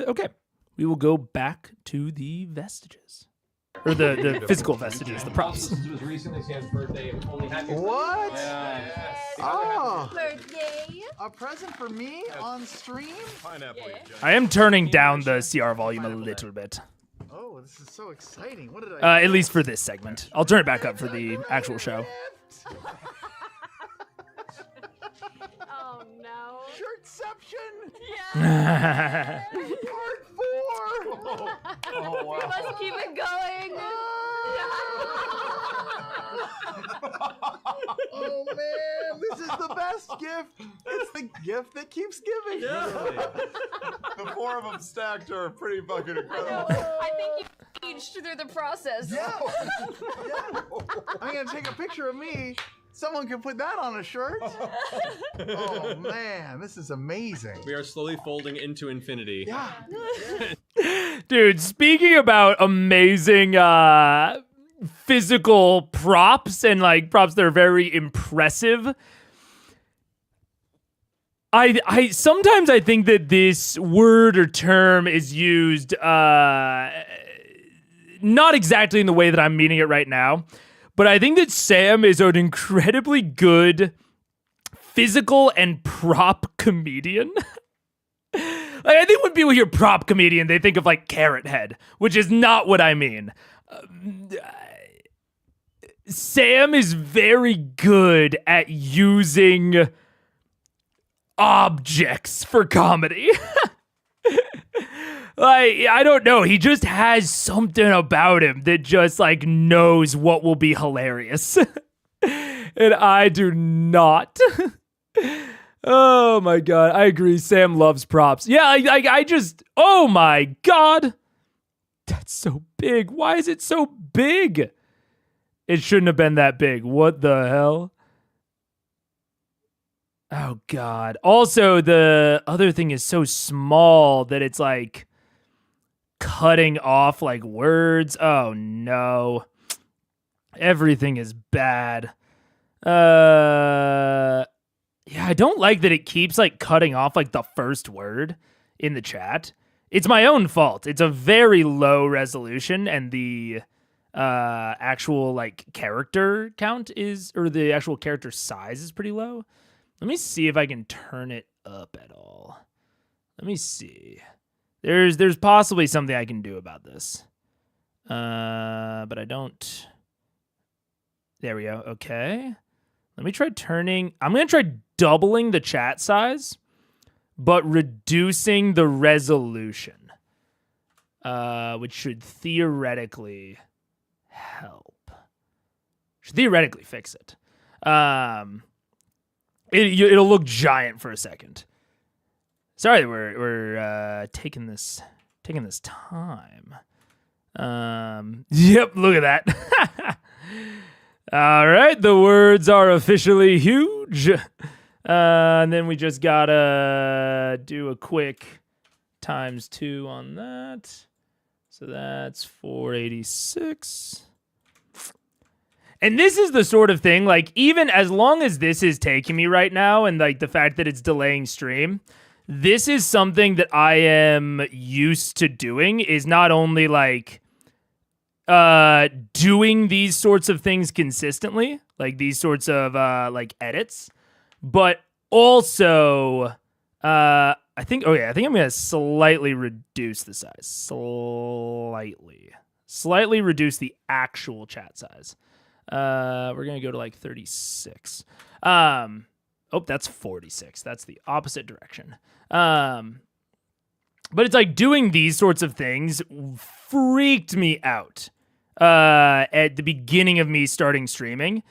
Okay. We will go back to the vestiges. Or the physical vestiges, the props.
It was recently Sam's birthday. Only happy
What?
Yes.
Oh,
Birthday.
a present for me on stream?
Pineapple.
I am turning down the CR volume a little bit.
Oh, this is so exciting. What did I
At least for this segment. I'll turn it back up for the actual show.
Oh no.
Shirtception!
Yeah.
Part 4!
Oh, wow.
Let's keep it going.
Oh man, this is the best gift. It's the gift that keeps giving.
The 4 of them stacked are pretty fucking incredible.
I think you aged through the process.
Yeah. I'm gonna take a picture of me. Someone can put that on a shirt. Oh man, this is amazing.
We are slowly folding into infinity.
Yeah.
Dude, speaking about amazing physical props and like props that are very impressive, I sometimes I think that this word or term is used not exactly in the way that I'm meaning it right now, but I think that Sam is an incredibly good physical and prop comedian. Like, I think when people hear prop comedian, they think of like Carrot Head, which is not what I mean. Sam is very good at using objects for comedy. Like, I don't know. He just has something about him that just like knows what will be hilarious. And I do not. Oh my God. I agree. Sam loves props. Yeah, I just, oh my God. That's so big. Why is it so big? It shouldn't have been that big. What the hell? Oh God. Also, the other thing is so small that it's like cutting off like words. Oh no. Everything is bad. Yeah, I don't like that it keeps like cutting off like the first word in the chat. It's my own fault. It's a very low resolution and the actual like character count is, or the actual character size is pretty low. Let me see if I can turn it up at all. Let me see. There's possibly something I can do about this. But I don't. There we go. Okay. Let me try turning. I'm going to try doubling the chat size, but reducing the resolution, which should theoretically help. Should theoretically fix it. It'll look giant for a second. Sorry, we're taking this time. Yep, look at that. All right, the words are officially huge. And then we just gotta do a quick ×2 on that. So that's 486. And this is the sort of thing, like, even as long as this is taking me right now and, like, the fact that it's delaying stream, this is something that I am used to doing, is not only, like, doing these sorts of things consistently, like these sorts of, like, edits, but also, I think I'm going to slightly reduce the size. Slightly reduce the actual chat size. We're going to go to like 36. That's 46. That's the opposite direction. But it's like doing these sorts of things freaked me out at the beginning of me starting streaming,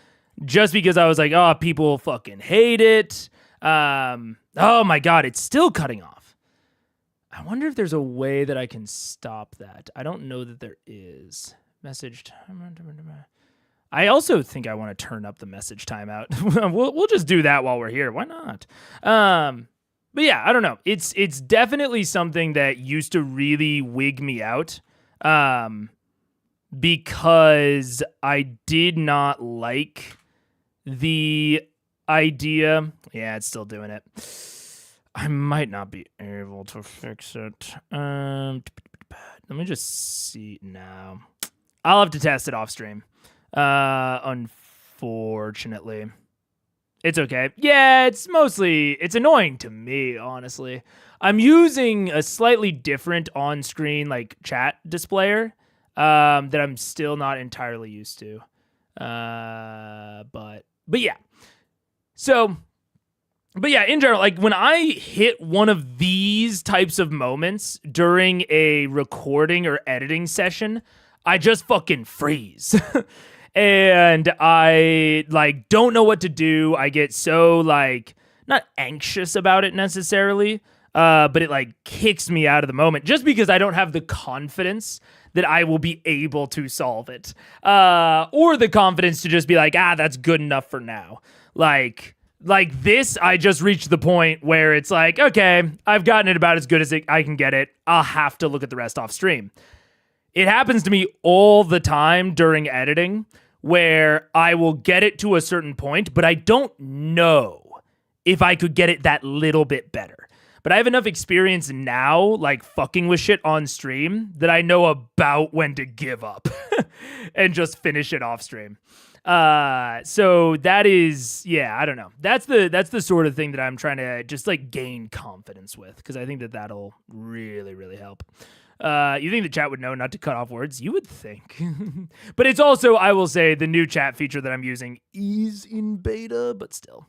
just because I was like, oh, people fucking hate it. Oh my God, it's still cutting off. I wonder if there's a way that I can stop that. I don't know that there is. Message time. I also think I want to turn up the message timeout. we'll just do that while we're here. Why not? But yeah, I don't know. It's definitely something that used to really wig me out, because I did not like the idea. Yeah, it's still doing it. I might not be able to fix it. Let me just see now. I'll have to test it off stream. Unfortunately. It's okay. Yeah, it's annoying to me, honestly. I'm using a slightly different on-screen, like, chat displayer, that I'm still not entirely used to. But yeah. So, but yeah, in general, like, when I hit one of these types of moments during a recording or editing session, I just fucking freeze. And I, like, don't know what to do. I get so, like, not anxious about it necessarily, but it, like, kicks me out of the moment just because I don't have the confidence that I will be able to solve it. Or the confidence to just be like, that's good enough for now. Like this, I just reached the point where it's like, okay, I've gotten it about as good as I can get it. I'll have to look at the rest off stream. It happens to me all the time during editing where I will get it to a certain point, but I don't know if I could get it that little bit better. But I have enough experience now, like, fucking with shit on stream, that I know about when to give up and just finish it off stream. So that is, yeah, I don't know. That's the sort of thing that I'm trying to just, like, gain confidence with, because I think that that'll really, really help. You think the chat would know not to cut off words? You would think. But it's also, I will say, the new chat feature that I'm using is in beta, but still.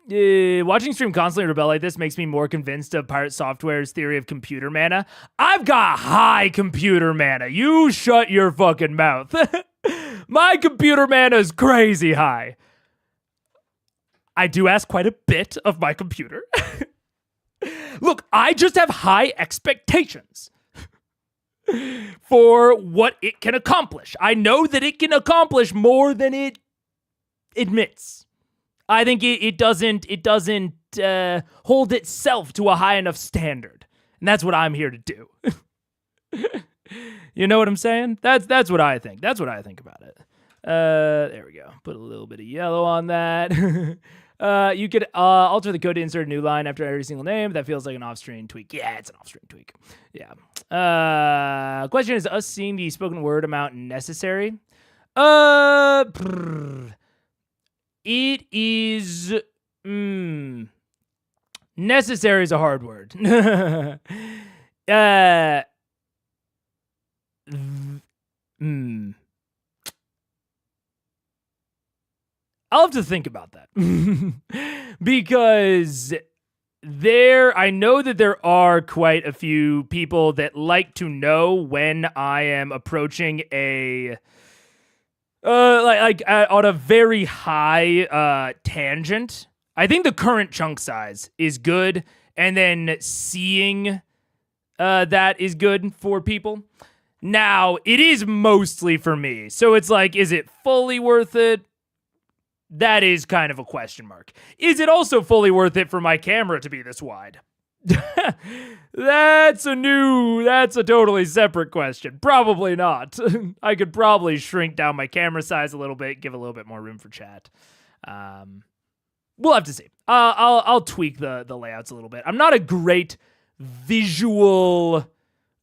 Watching stream constantly rebel like this makes me more convinced of Pirate Software's theory of computer mana. I've got high computer mana. You shut your fucking mouth. My computer mana is crazy high. I do ask quite a bit of my computer. Look, I just have high expectations for what it can accomplish. I know that it can accomplish more than it admits. I think it doesn't hold itself to a high enough standard, and that's what I'm here to do. You know what I'm saying? That's what I think. That's what I think about it. There we go. Put a little bit of yellow on that. You could alter the code to insert a new line after every single name. That feels like an off-screen tweak. Yeah, it's an off-screen tweak. Yeah. Question is us seeing the spoken word amount necessary? It is... necessary is a hard word. I'll have to think about that. Because I know that there are quite a few people that like to know when I am approaching a on a very high tangent. I think the current chunk size is good, and then seeing that is good for people. Now, it is mostly for me. So it's like, is it fully worth it? That is kind of a question mark. Is it also fully worth it for my camera to be this wide? That's a totally separate question. Probably not. I could probably shrink down my camera size a little bit, give a little bit more room for chat. We'll have to see. I'll tweak the layouts a little bit. I'm not a great visual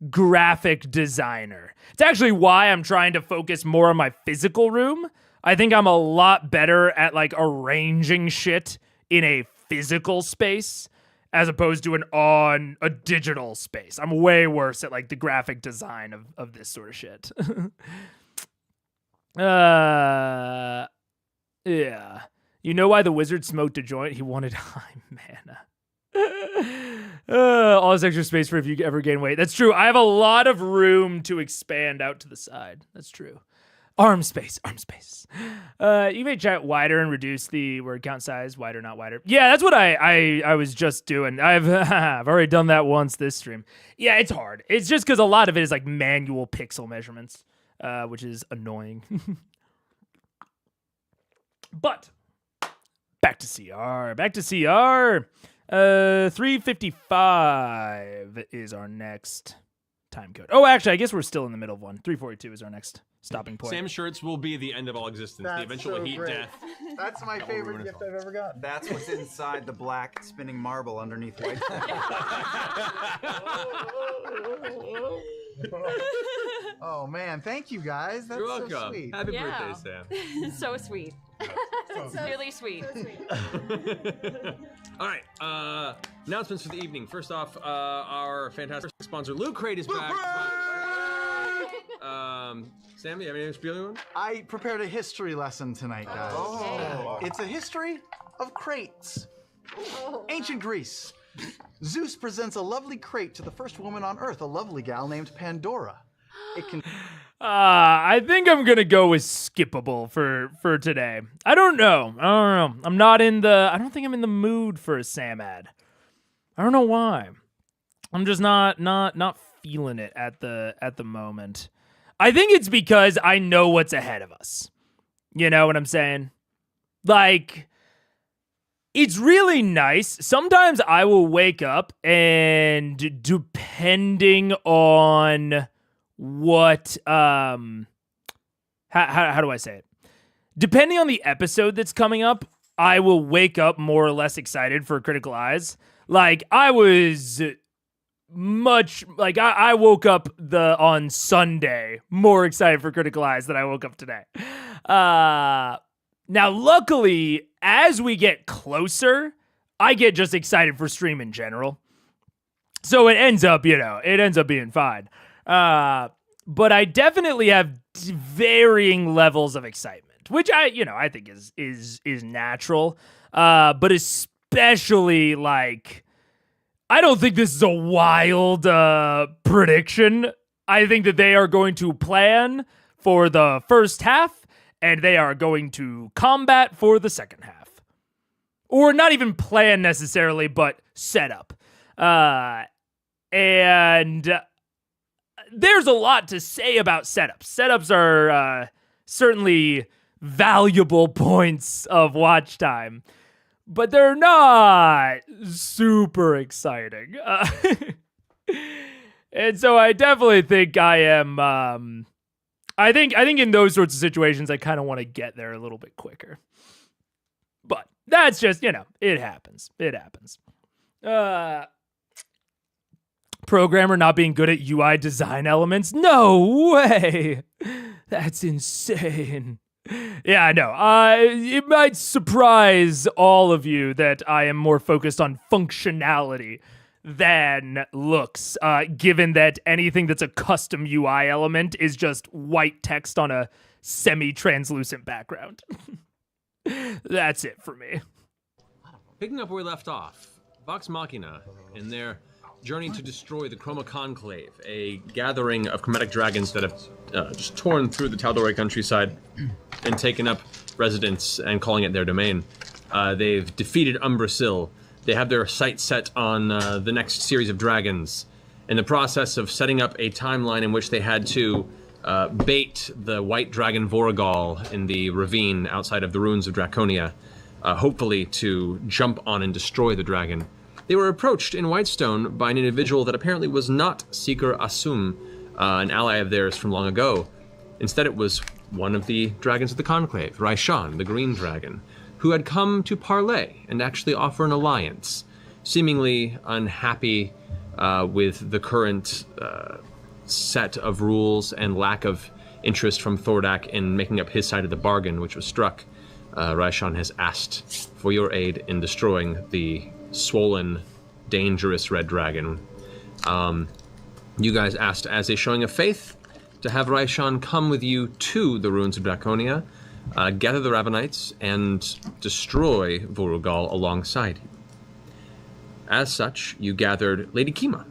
graphic designer. It's actually why I'm trying to focus more on my physical room. I think I'm a lot better at like arranging shit in a physical space as opposed to on a digital space. I'm way worse at like the graphic design of this sort of shit. Yeah. You know why the wizard smoked a joint? He wanted high mana. All this extra space for if you ever gain weight. That's true. I have a lot of room to expand out to the side. That's true. Arm space. You may chat wider and reduce the word count size. Wider, not wider. Yeah, that's what I was just doing. I've already done that once this stream. Yeah, it's hard. It's just because a lot of it is like manual pixel measurements, which is annoying. But back to CR. 355 is our next time code. Oh, actually, I guess we're still in the middle of one. 342 is our next stopping point.
Sam shirts will be the end of all existence.
That's
the eventual
so
heat
great.
death.
That's my favorite gift I've ever gotten.
That's what's inside the black spinning marble underneath white.
Oh man, thank you guys. That's
You're
so
welcome.
sweet.
Happy
Yeah.
birthday, Sam.
So sweet. Really sweet.
All right, announcements for the evening. First off, our fantastic sponsor, Loot Crate, is back. Sam, do you have anything to spiel on?
I prepared a history lesson tonight, guys.
Oh.
It's a history of crates. Ancient Greece. Zeus presents a lovely crate to the first woman on Earth, a lovely gal named Pandora. It can.
I think I'm gonna go with skippable for today. I don't know. I'm not in the. I don't think I'm in the mood for a Sam ad. I don't know why. I'm just not feeling it at the moment. I think it's because I know what's ahead of us. You know what I'm saying? Like, it's really nice. Sometimes I will wake up and depending on what how do I say it? Depending on the episode that's coming up, I will wake up more or less excited for Critical Eyes. Like I was I woke up on Sunday more excited for Critical Eyes than I woke up today. Now luckily, as we get closer, I get just excited for stream in general. So it ends up being fine. But I definitely have varying levels of excitement, which I think is natural. But especially like, I don't think this is a wild prediction. I think that they are going to plan for the first half and they are going to combat for the second half. Or not even plan necessarily, but set up. And there's a lot to say about setups. Setups are certainly valuable points of watch time, but they're not super exciting. And so I definitely think I am. I think in those sorts of situations, I kind of want to get there a little bit quicker. But that's just it happens. It happens. Programmer not being good at UI design elements? No way! That's insane. Yeah, I know. It might surprise all of you that I am more focused on functionality than looks, given that anything that's a custom UI element is just white text on a semi-translucent background. That's it for me.
Picking up where we left off, Vox Machina in their journey to destroy the Chroma Conclave, a gathering of chromatic dragons that have just torn through the Tal'Dorei countryside and taken up residence and calling it their domain. They've defeated Umbrasil. They have their sights set on the next series of dragons. In the process of setting up a timeline in which they had to bait the white dragon Voragal in the ravine outside of the ruins of Draconia, hopefully to jump on and destroy the dragon. They were approached in Whitestone by an individual that apparently was not Seeker Asum, an ally of theirs from long ago. Instead, it was one of the dragons of the Conclave, Raishan, the Green Dragon, who had come to parley and actually offer an alliance, seemingly unhappy with the current set of rules and lack of interest from Thordak in making up his side of the bargain, which was struck. Raishan has asked for your aid in destroying the swollen, dangerous red dragon. You guys asked as a showing of faith to have Raishan come with you to the ruins of Draconia, gather the Ravenites, and destroy Vorugal alongside you. As such, you gathered Lady Kima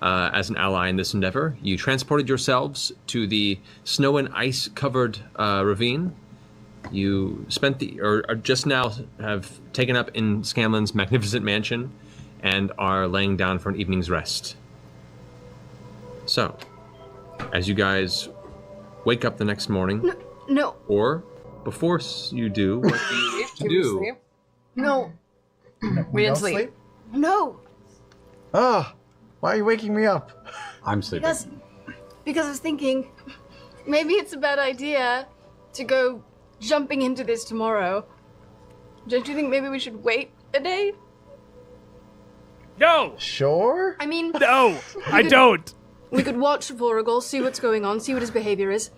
as an ally in this endeavor. You transported yourselves to the snow and ice-covered ravine. You spent or just now have taken up in Scanlan's magnificent mansion and are laying down for an evening's rest. So, as you guys wake up the next morning,
No.
or before you do, what do you wish to do?
No.
We didn't sleep.
No.
Ah, why are you waking me up?
I'm sleeping.
Because I was thinking, maybe it's a bad idea to go jumping into this tomorrow. Don't you think maybe we should wait a day?
No!
Sure.
I mean,
No! I don't!
we could watch Voragal, see what's going on, see what his behavior is.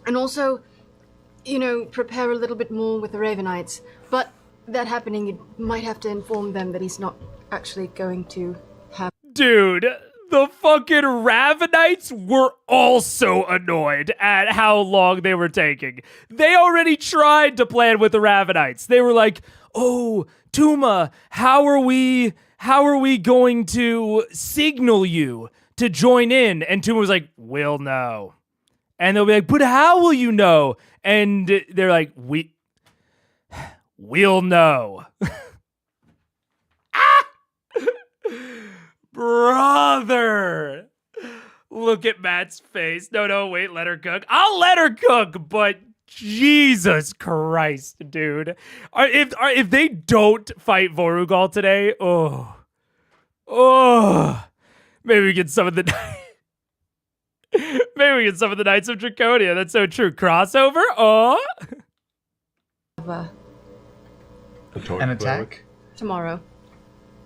And also, prepare a little bit more with the Ravenites. But that happening, you might have to inform them that he's not actually going to have...
Dude, the fucking Ravenites were also annoyed at how long they were taking. They already tried to plan with the Ravenites. They were like, oh, Tuma, how are we going to signal you to join in? And Tuma was like, we'll know. And they'll be like, but how will you know? And they're like, we'll know. Brother, look at Matt's face. No, wait, let her cook. I'll let her cook, but Jesus Christ, dude. If they don't fight Vorugal today, maybe we get some of the Knights of Draconia. That's so true. Crossover?
An attack?
Tomorrow.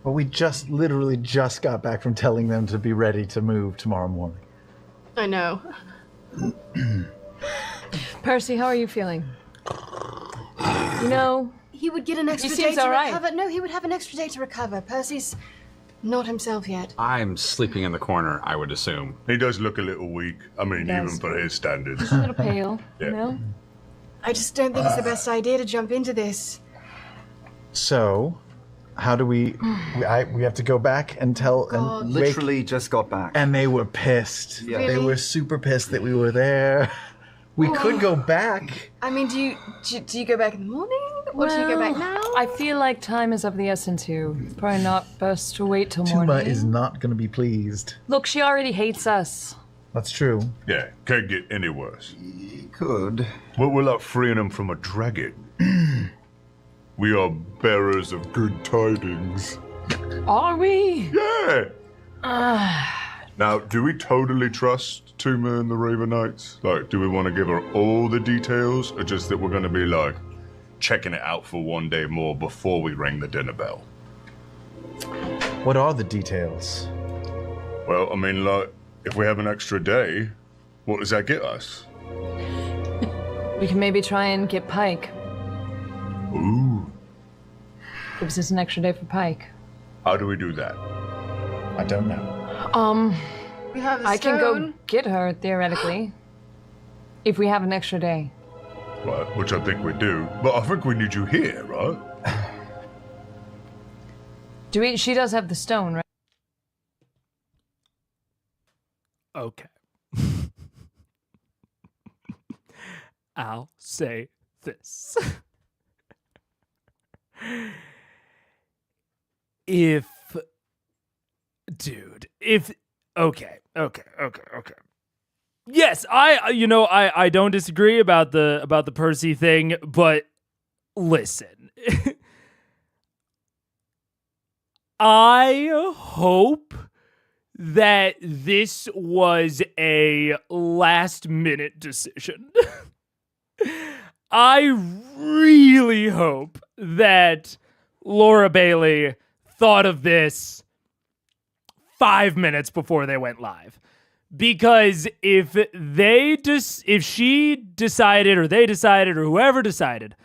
Well, we literally just got back from telling them to be ready to move tomorrow morning.
I know.
Percy, how are you feeling?
He would get an extra day
seems
to
all right.
recover. No, he would have an extra day to recover. Percy's not himself yet.
I'm sleeping in the corner, I would assume.
He does look a little weak. I mean,
does.
even for his standards.
A little pale,
Yeah.
I just don't think it's the best idea to jump into this.
So, how do we have to go back and tell and
Literally just got back.
and they were pissed.
Yeah.
They
Really?
were super pissed that we were there. We could go back.
I mean, do you go back in the morning? Or do you go back now?
I feel like time is of the essence here. It's probably not best to wait till morning.
Tuma is not going to be pleased.
Look, she already hates us.
That's true.
Yeah, can't get any worse.
Could.
But we're like freeing him from a dragon. We are bearers of good tidings.
Are we?
Yeah! Now, do we totally trust Tuma and the Ravenites? Like, do we want to give her all the details, or just that we're going to be, like, checking it out for one day more before we ring the dinner bell?
What are the details?
Well, I mean, like, if we have an extra day, what does that get us?
We can maybe try and get Pike.
Ooh.
Gives us an extra day for Pike.
How do we do that?
I don't know.
We have the
I can go
stone.
get her, theoretically. If we have an extra day.
Right, which I think we do. But I think we need you here, right?
She does have the stone, right?
Okay. I'll say this. Okay. Yes, I don't disagree about the Percy thing, but listen. I hope that this was a last-minute decision. I really hope that Laura Bailey thought of this 5 minutes before they went live. Because if she decided, or they decided, or whoever decided,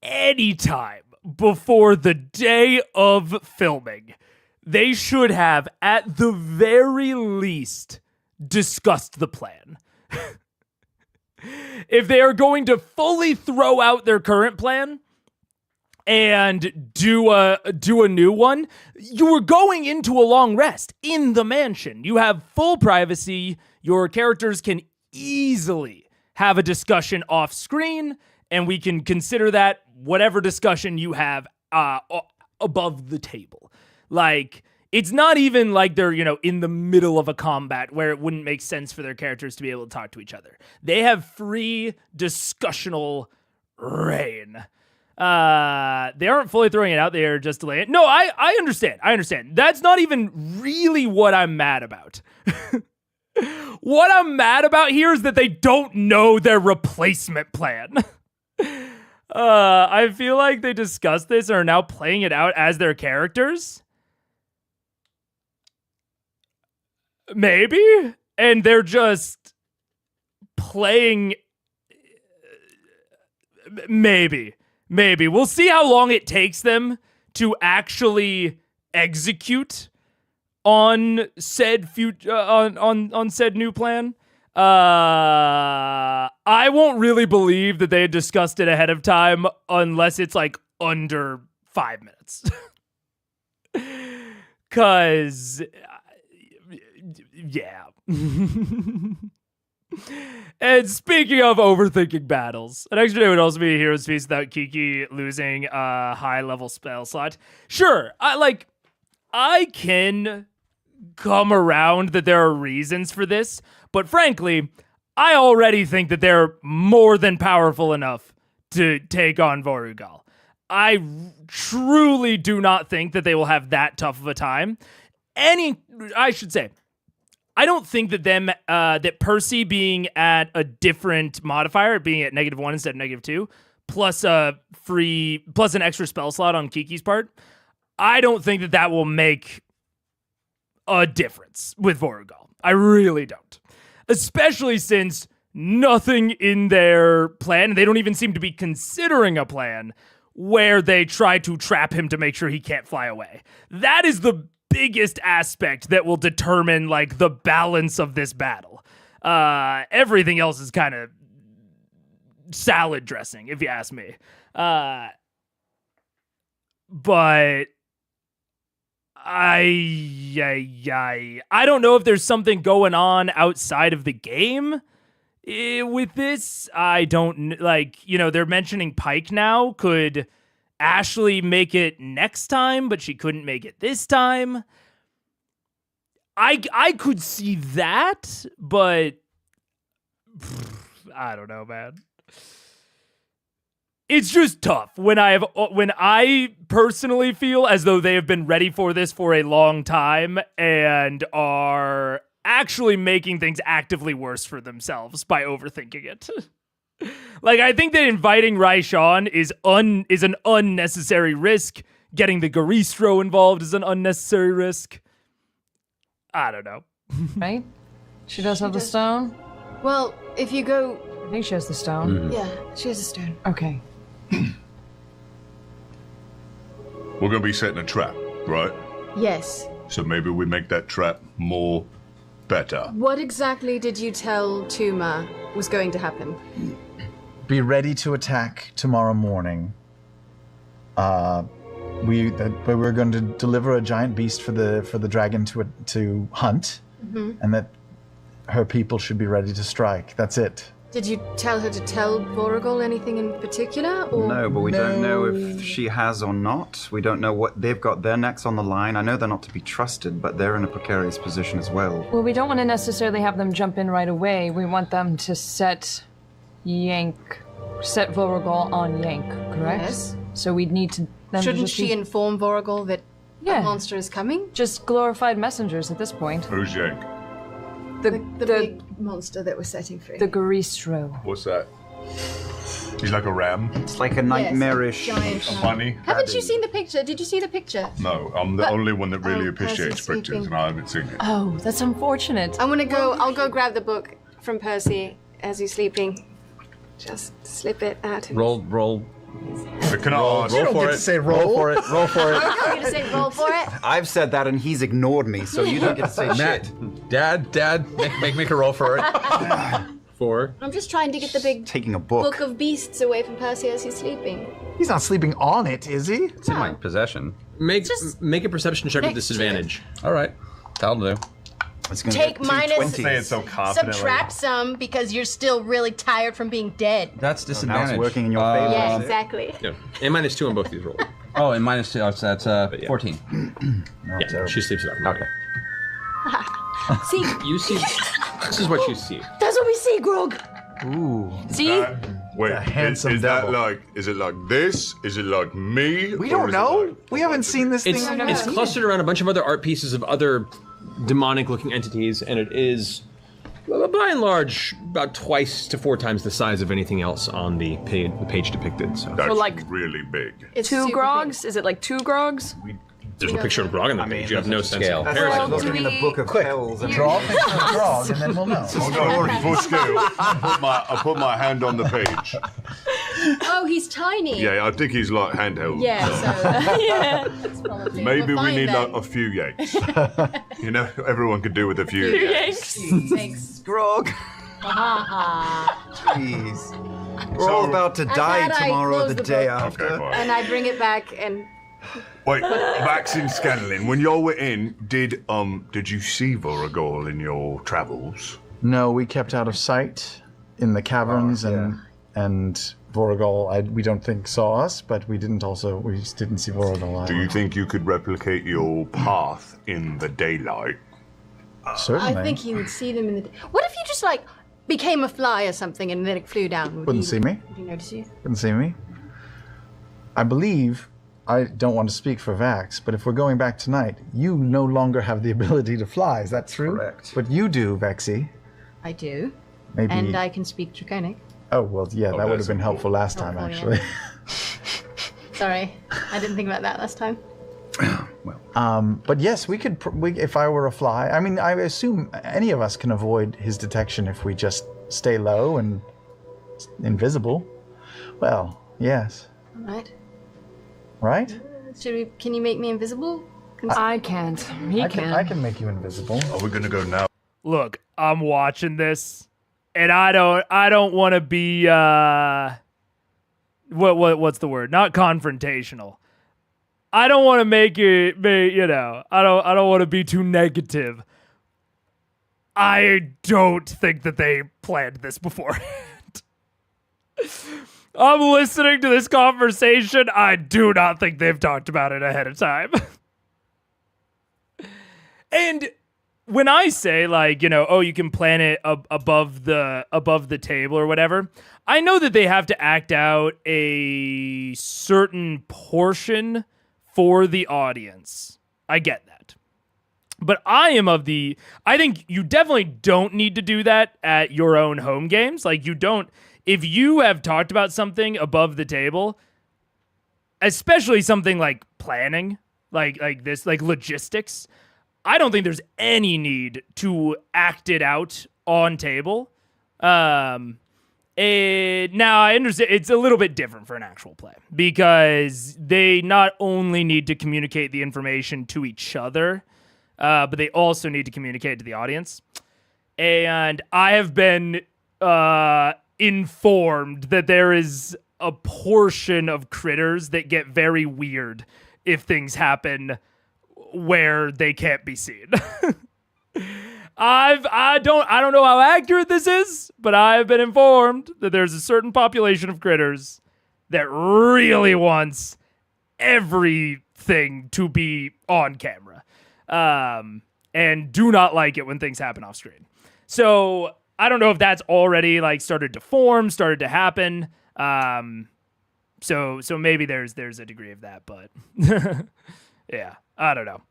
anytime before the day of filming, they should have, at the very least, discussed the plan. If they are going to fully throw out their current plan and do a new one, you are going into a long rest in the mansion. You have full privacy. Your characters can easily have a discussion off screen, and we can consider that whatever discussion you have above the table. Like, it's not even like they're, in the middle of a combat where it wouldn't make sense for their characters to be able to talk to each other. They have free discussional reign. They aren't fully throwing it out there just delaying it. No, I understand. That's not even really what I'm mad about. What I'm mad about here is that they don't know their replacement plan. I feel like they discussed this and are now playing it out as their characters. Maybe. And they're just playing. Maybe. We'll see how long it takes them to actually execute on said on said new plan. I won't really believe that they had discussed it ahead of time unless it's like under 5 minutes. 'Cause yeah. And speaking of overthinking battles, an extra day would also be a hero's feast without Kiki losing a high-level spell slot. Sure, I can come around that there are reasons for this, but frankly, I already think that they're more than powerful enough to take on Vorugal. I truly do not think that they will have that tough of a time. I don't think that that Percy being at a different modifier, being at -1 instead of -2, plus an extra spell slot on Kiki's part, I don't think that will make a difference with Vorugal. I really don't. Especially since nothing in their plan, they don't even seem to be considering a plan where they try to trap him to make sure he can't fly away. That is the biggest aspect that will determine like the balance of this battle. Everything else is kind of salad dressing, if you ask me. But I don't know if there's something going on outside of the game with this. I don't they're mentioning Pike now. Could Ashley make it next time, but she couldn't make it this time? I could see that, but I don't know, man. It's just tough when I personally feel as though they have been ready for this for a long time and are actually making things actively worse for themselves by overthinking it. Like, I think that inviting Raishan is an unnecessary risk. Getting the Garistro involved is an unnecessary risk. I don't know.
Right? She does have the stone?
Well, if you go...
I think she has the stone.
Mm-hmm.
Yeah, she has a stone.
Okay.
We're gonna be setting a trap, right?
Yes.
So maybe we make that trap more better.
What exactly did you tell Tuma was going to happen?
Be ready to attack tomorrow morning. We were going to deliver a giant beast for the dragon to hunt, and that her people should be ready to strike. That's it.
Did you tell her to tell Voragol anything in particular? Or?
No, but we don't know if she has or not. We don't know what they've got their necks on the line. I know they're not to be trusted, but they're in a precarious position as well.
Well, we don't want to necessarily have them jump in right away. We want them to set Voragol on Yank, correct?
Yes.
So we'd need to...
Shouldn't she inform Voragol that
Yeah.
a monster is coming?
Just glorified messengers at this point.
Who's Yank?
The big monster that we're setting free.
The Garistro.
What's that? He's like a ram.
It's like a nightmarish...
giant
A bunny.
Haven't you seen the picture? Did you see the picture?
No, I'm the only one that really
Percy's
appreciates pictures,
sleeping.
and I haven't seen it.
Oh, that's unfortunate.
I'll go grab the book from Percy as he's sleeping. Just slip it at him.
Roll.
Can I ask?
You don't get to say roll.
for it. Roll for it.
I'm going to say roll for it.
I've said that and he's ignored me, so you don't get to say shit.
Dad, make a roll for it. 4.
I'm just trying to get the big
Taking a book.
book of beasts away from Percy as he's sleeping.
He's not sleeping on it, is he?
It's in my possession.
Make a perception check with
next to it.
disadvantage.
All right. That'll do.
It's gonna
Take
get
minus-
220s.
Say it so confidently.
Subtract some because you're still really tired from being dead.
That's
Now
disadvantage.
it's working in your favor.
Yeah,
is it?
exactly.
Yeah. And -2 on both these rolls.
Oh, and -2, so that's 14.
Not terrible.
She sleeps it up.
Okay.
See,
You see, this is what you see.
that's what we see, Grog.
Ooh.
See?
Wait,
handsome
is that
devil.
like? Is it like this? Is it like me?
We
Or
don't
is it
know.
like-
We haven't seen this
It's
thing.
it's clustered around a bunch of other art pieces of other demonic-looking entities, and it is, by and large, about twice to 4 times the size of anything else on the page depicted. So
That's
like-
really big.
It's
Two
super
grogs? Is it like 2 grogs?
there's no picture of Grog on the page. You have no sense
scale.
of
That's
comparison.
like looking in the book of hells. And
Draw a picture of Grog, and then we'll know.
Hold on, for scale. I put my hand on the page.
Oh, he's tiny.
Yeah, I think he's like handheld.
Yeah, so
Yeah.
that's probably.
Maybe
we'll
we
find
need
then.
like a few yanks. You know, everyone could do with a few yanks.
Thanks.
Grog. Jeez. We're all about to die
that, I
tomorrow or
close
the
the
day
book.
after.
Okay, fine.
And I bring it back and
Wait, vaccine scanning. When y'all were in, did you see Voragol in your travels?
No, we kept out of sight in the caverns, and Voragol, we don't think saw us, but we just didn't see Voragol either.
Do you think you could replicate your path in the daylight?
Certainly.
I think he would see them in the. What if you just like became a fly or something and then it flew down?
Wouldn't see me.
Would he notice you?
Couldn't see me. I believe, I don't want to speak for Vax, but if we're going back tonight, you no longer have the ability to fly. Is that true?
Correct.
But you do, Vexy.
I do.
Maybe.
And I can speak Draconic.
Oh, well, yeah, that would have
that's
been helpful last time,
Helpful, yeah.
actually.
Sorry, I didn't think about that last time.
But yes, we could, if I were a fly, I mean, I assume any of us can avoid his detection if we just stay low and invisible. Well, yes.
All right.
Right?
Can you make me invisible?
I can't. He can.
I can make you invisible.
Are we gonna go now?
Look, I'm watching this, and I don't want to be what's the word? Not confrontational. I don't want to make it, I don't want to be too negative. I don't think that they planned this beforehand. I'm listening to this conversation. I do not think they've talked about it ahead of time. And when I say you can plan it above the table or whatever, I know that they have to act out a certain portion for the audience. I get that. But I think you definitely don't need to do that at your own home games. If you have talked about something above the table, especially something like planning, like this, like logistics, I don't think there's any need to act it out on table. Now I understand it's a little bit different for an actual play because they not only need to communicate the information to each other, but they also need to communicate to the audience. And I have been informed that there is a portion of critters that get very weird if things happen where they can't be seen. I don't know how accurate this is, but I've been informed that there's a certain population of critters that really wants everything to be on camera, and do not like it when things happen off screen. So I don't know if that's already like started to form, started to happen. So maybe there's a degree of that, but yeah, I don't know.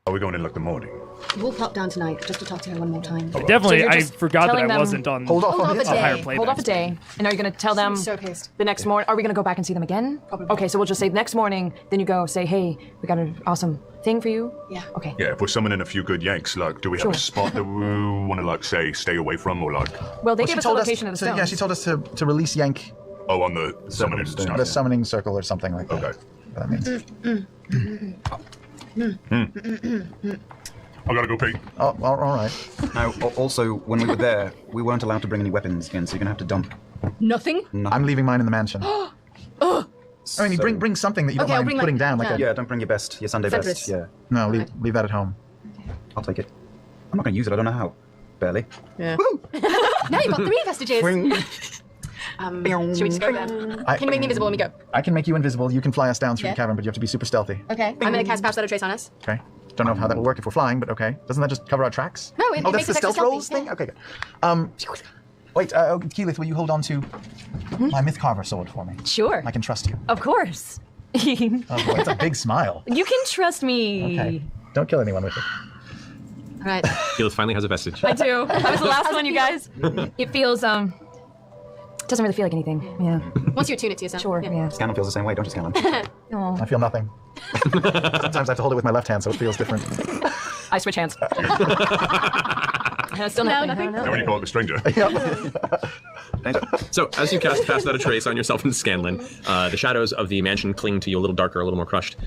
Are we going in like the morning?
We'll pop down tonight just to talk to her one more time.
Definitely,
So
I forgot that I
them-
wasn't on
Hold off on
a
it.
day.
higher play.
Hold off a day. And are you going to tell them
So pissed.
the next morning? Are we going to go back and see them again?
Probably.
Okay, so we'll just say next morning, then you go say, hey, we got an awesome thing for you.
Yeah.
Okay.
Yeah, if we're summoning a few good Yanks, like, do we have
Sure.
a spot that we want to, like, say, stay away from, or, like...
Well, they
Well,
gave us the location of the stones.
Yeah, she told us to release Yank,
Oh, on the summoning
the
stuff.
summoning circle or something like that.
Okay.
That means.
I gotta go pee.
Oh, all right.
Now, also, when we were there, we weren't allowed to bring any weapons in, so you're gonna have to dump.
Nothing?
I'm leaving mine in the mansion. I mean, you bring something that you don't
Okay, I'll
mind
bring
putting
my-
down, like
yeah.
a...
Yeah, don't bring your best, your Sunday
Feathers.
best. Yeah,
No, leave that at home.
I'll take it. I'm not gonna use it. I don't know how. Barely.
Yeah. Now you've got 3 vestiges.
Swing.
Should we just go then?
I-
Can you make me invisible when we go?
I can make you invisible. You can fly us down through
Yeah.
the cavern, but you have to be super stealthy.
Okay. I'm gonna cast Pass Without a Trace on us.
Okay. Don't know how that will work if we're flying, but okay. Doesn't that just cover our tracks?
No, it
oh,
makes
that's the
us extra
stealth rolls
stealthy,
thing? Okay, good. Wait, Keyleth, will you hold on to my Myth Carver sword for me?
Sure.
I can trust you.
Of course.
Oh, boy, it's a big smile.
You can trust me.
Okay. Don't kill anyone with it.
All right.
Keyleth finally has a vestige.
I do. That was the last one, you guys. It feels, doesn't really feel like anything. Yeah.
Once you attune it to yourself.
Sure, yeah.
Scanlan feels the same way, don't you, Scanlan?
Aw.
I feel nothing. Sometimes I have to hold it with my left hand, so it feels different.
I switch hands. Still nothing.
Now when you call it the stranger.
So, as you cast Pass Without a Trace on yourself and Scanlan, the shadows of the mansion cling to you a little darker, a little more crushed.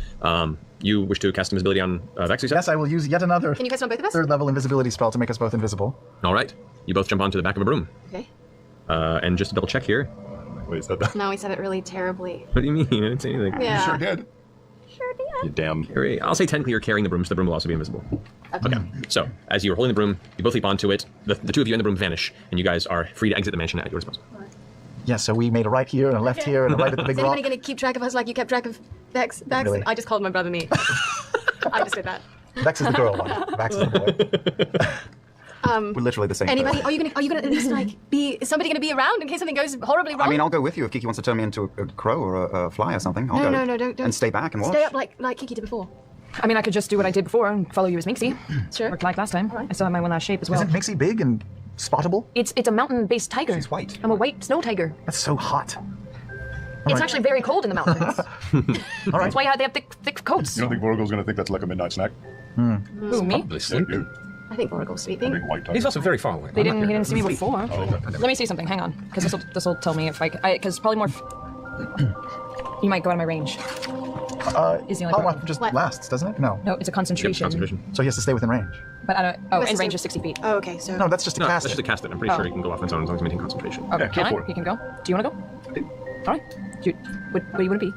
You wish to cast invisibility on Vex, you said?
Yes, I will use yet another
Can you cast on both of us?
3rd level invisibility spell to make us both invisible.
All right. You both jump onto the back of a broom.
Okay.
And just to double check here.
Wait, is that?
No, he said it really terribly.
What do you mean? I didn't say anything.
Yeah.
Sure did. You damn.
I'll say technically you're carrying the broom, so the broom will also be invisible. Okay. So, as you're holding the broom, you both leap onto it. The 2 of you in the broom vanish, and you guys are free to exit the mansion at your disposal.
Yeah, so we made a right here and a left here and a right at the big
Is
rock.
anybody going to keep track of us like you kept track of Vex?
Really?
I just called my brother me. I just did that.
Vex is the girl one. Vex is the boy.
We're literally the same.
Anybody?
person.
Are you gonna at least like be? Is somebody gonna be around in case something goes horribly wrong?
I mean, I'll go with you if Kiki wants to turn me into a crow or a fly or something. I'll go.
No, don't.
And stay back and watch.
Stay up like Kiki did before.
I mean, I could just do what I did before and follow you as Minxie.
Sure.
Worked like last time. I still have my one last shape as well.
Isn't Mixie big and spottable?
It's a mountain-based tiger.
She's white.
I'm a white snow tiger.
That's so hot.
It's actually very cold in the mountains.
All right.
That's why they have thick coats.
You don't think Vorgil's gonna think that's like a midnight snack?
Who, me?
Probably sleep.
You,
I think Voragle's sleeping.
big white tiger.
He's also very far away.
He didn't see me before.
Oh, okay.
Let me see something. Hang on, because this will tell me if because probably more. You might go out of my range. Is the only
How
problem.
long just
What?
lasts, doesn't it? No.
No, it's a concentration.
So he has to stay within range.
But I don't. Oh,
Wait,
and
so-
range is 60 feet.
Oh, okay. So
No, that's just to
No,
cast
that's
it.
just to cast it. I'm pretty
Oh.
sure he can go off on his own as long as he maintains concentration.
Okay,
Yeah,
can
go
I?
for it.
You can go. Do you want to go? All right. What do you want to be?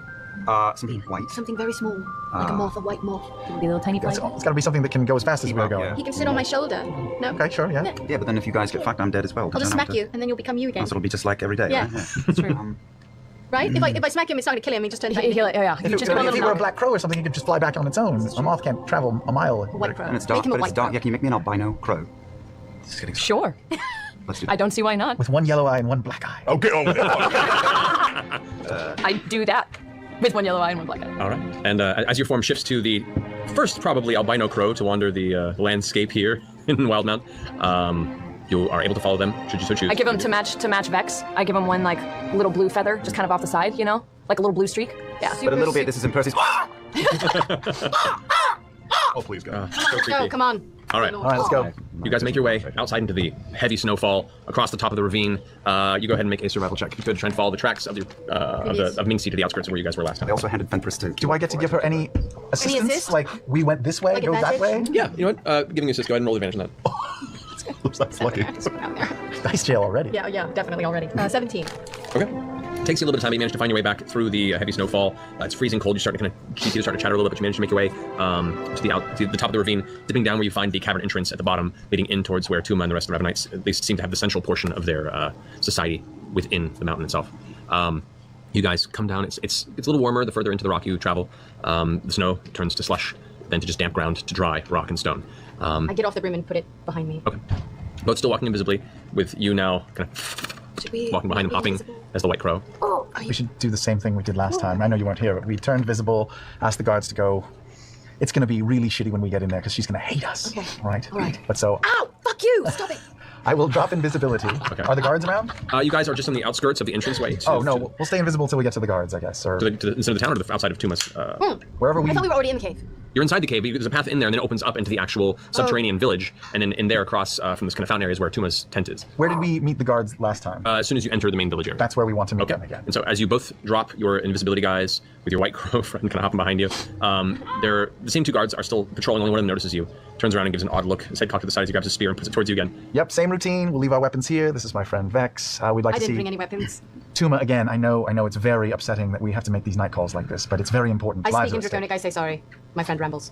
Something white.
something very small, like a moth, a white moth.
Be a little tiny fly.
It's got to be something that can go as fast as we're going.
Yeah.
He can sit on my shoulder. No.
Okay, sure, yeah.
Yeah, but then if you guys get fucked, I'm dead as well.
I'll just smack you, and then you'll become you again.
So it'll be just like every day.
Yeah.
Right?
That's true.
Right? If I smack him, it's not gonna kill him. He just turns
Yeah,
into
yeah.
If,
You just go a
if he
little
were a
knock.
black crow or something, he could just fly back on its own. A moth can't travel a mile.
white crow.
And it's
Make
dark,
him a
but
white
it's dark.
crow.
Yeah, can you make me an albino crow? Just kidding.
Sure.
Let's do
I
that.
don't see why not.
With one yellow eye and one black eye.
Oh, get on with it.
I do that with one yellow eye and one black eye.
All right. And as your form shifts to the first, probably albino crow to wander the landscape here in Wildmount, you are able to follow them should you so choose.
I give him to match Vex. I give him one like little blue feather, just kind of off the side, you know, like a little blue streak. Yeah.
But a little bit, this is in Percy's.
Oh, please, God.
So creepy.
Go, come on.
All right.
All right, let's go.
You guys make your way outside into the heavy snowfall across the top of the ravine. You go ahead and make a survival check. You could try and follow the tracks of the of Mingxi to the outskirts of where you guys were last time.
I also handed Fenris to.
Do I get to give her any assistance?
assist?
Like, we went this way,
Like
go that way?
advantage?
Yeah, you know what? Giving you assist. Go ahead and roll advantage on that.
That's lucky.
Just go down there.
Dice jail already.
Yeah, definitely already. 17.
Okay. Takes you a little bit of time, but you manage to find your way back through the heavy snowfall. It's freezing cold. You're starting to kind of, you start to chatter a little bit, but you manage to make your way to the top of the ravine, dipping down where you find the cavern entrance at the bottom, leading in towards where Tuma and the rest of the Ravenites at least seem to have the central portion of their society within the mountain itself. You guys come down. It's a little warmer the further into the rock you travel. The snow turns to slush, then to just damp ground, to dry rock and stone.
I get off the broom and put it behind me.
Okay. Both still walking invisibly, with you now kind of walking behind them, hopping as the White Crow.
Oh,
we should do the same thing we did last time. I know you weren't here, but we turned visible, asked the guards to go. It's going to be really shitty when we get in there because she's going to hate us.
Okay.
All right?
All right.
But so...
Ow! Fuck you! Stop it!
I will drop invisibility.
Okay.
Are the guards around?
You guys are just on the outskirts of the entranceway.
No, we'll stay invisible till we get to the guards, I guess. Or
instead of the town, or outside of Tumas.
Wherever we...
I thought we were already in the cave.
You're inside the cave, but there's a path in there, and then it opens up into the actual subterranean village, and then in there across from this kind of fountain area is where Tuma's tent is.
Where did we meet the guards last time?
As soon as you enter the main village area.
That's where we want to meet them again.
And so as you both drop your invisibility guys with your White Crow friend kind of hopping behind you, the same two guards are still patrolling. Only one of them notices you, turns around and gives an odd look, his head cocked to the side as he grabs his spear and puts it towards you again.
Yep, same routine. We'll leave our weapons here. This is my friend Vex. We'd like to see...
I didn't bring any weapons.
Tuma, again, I know it's very upsetting that we have to make these night calls like this, but it's very important.
I speak in Draconic, I say sorry. My friend rambles.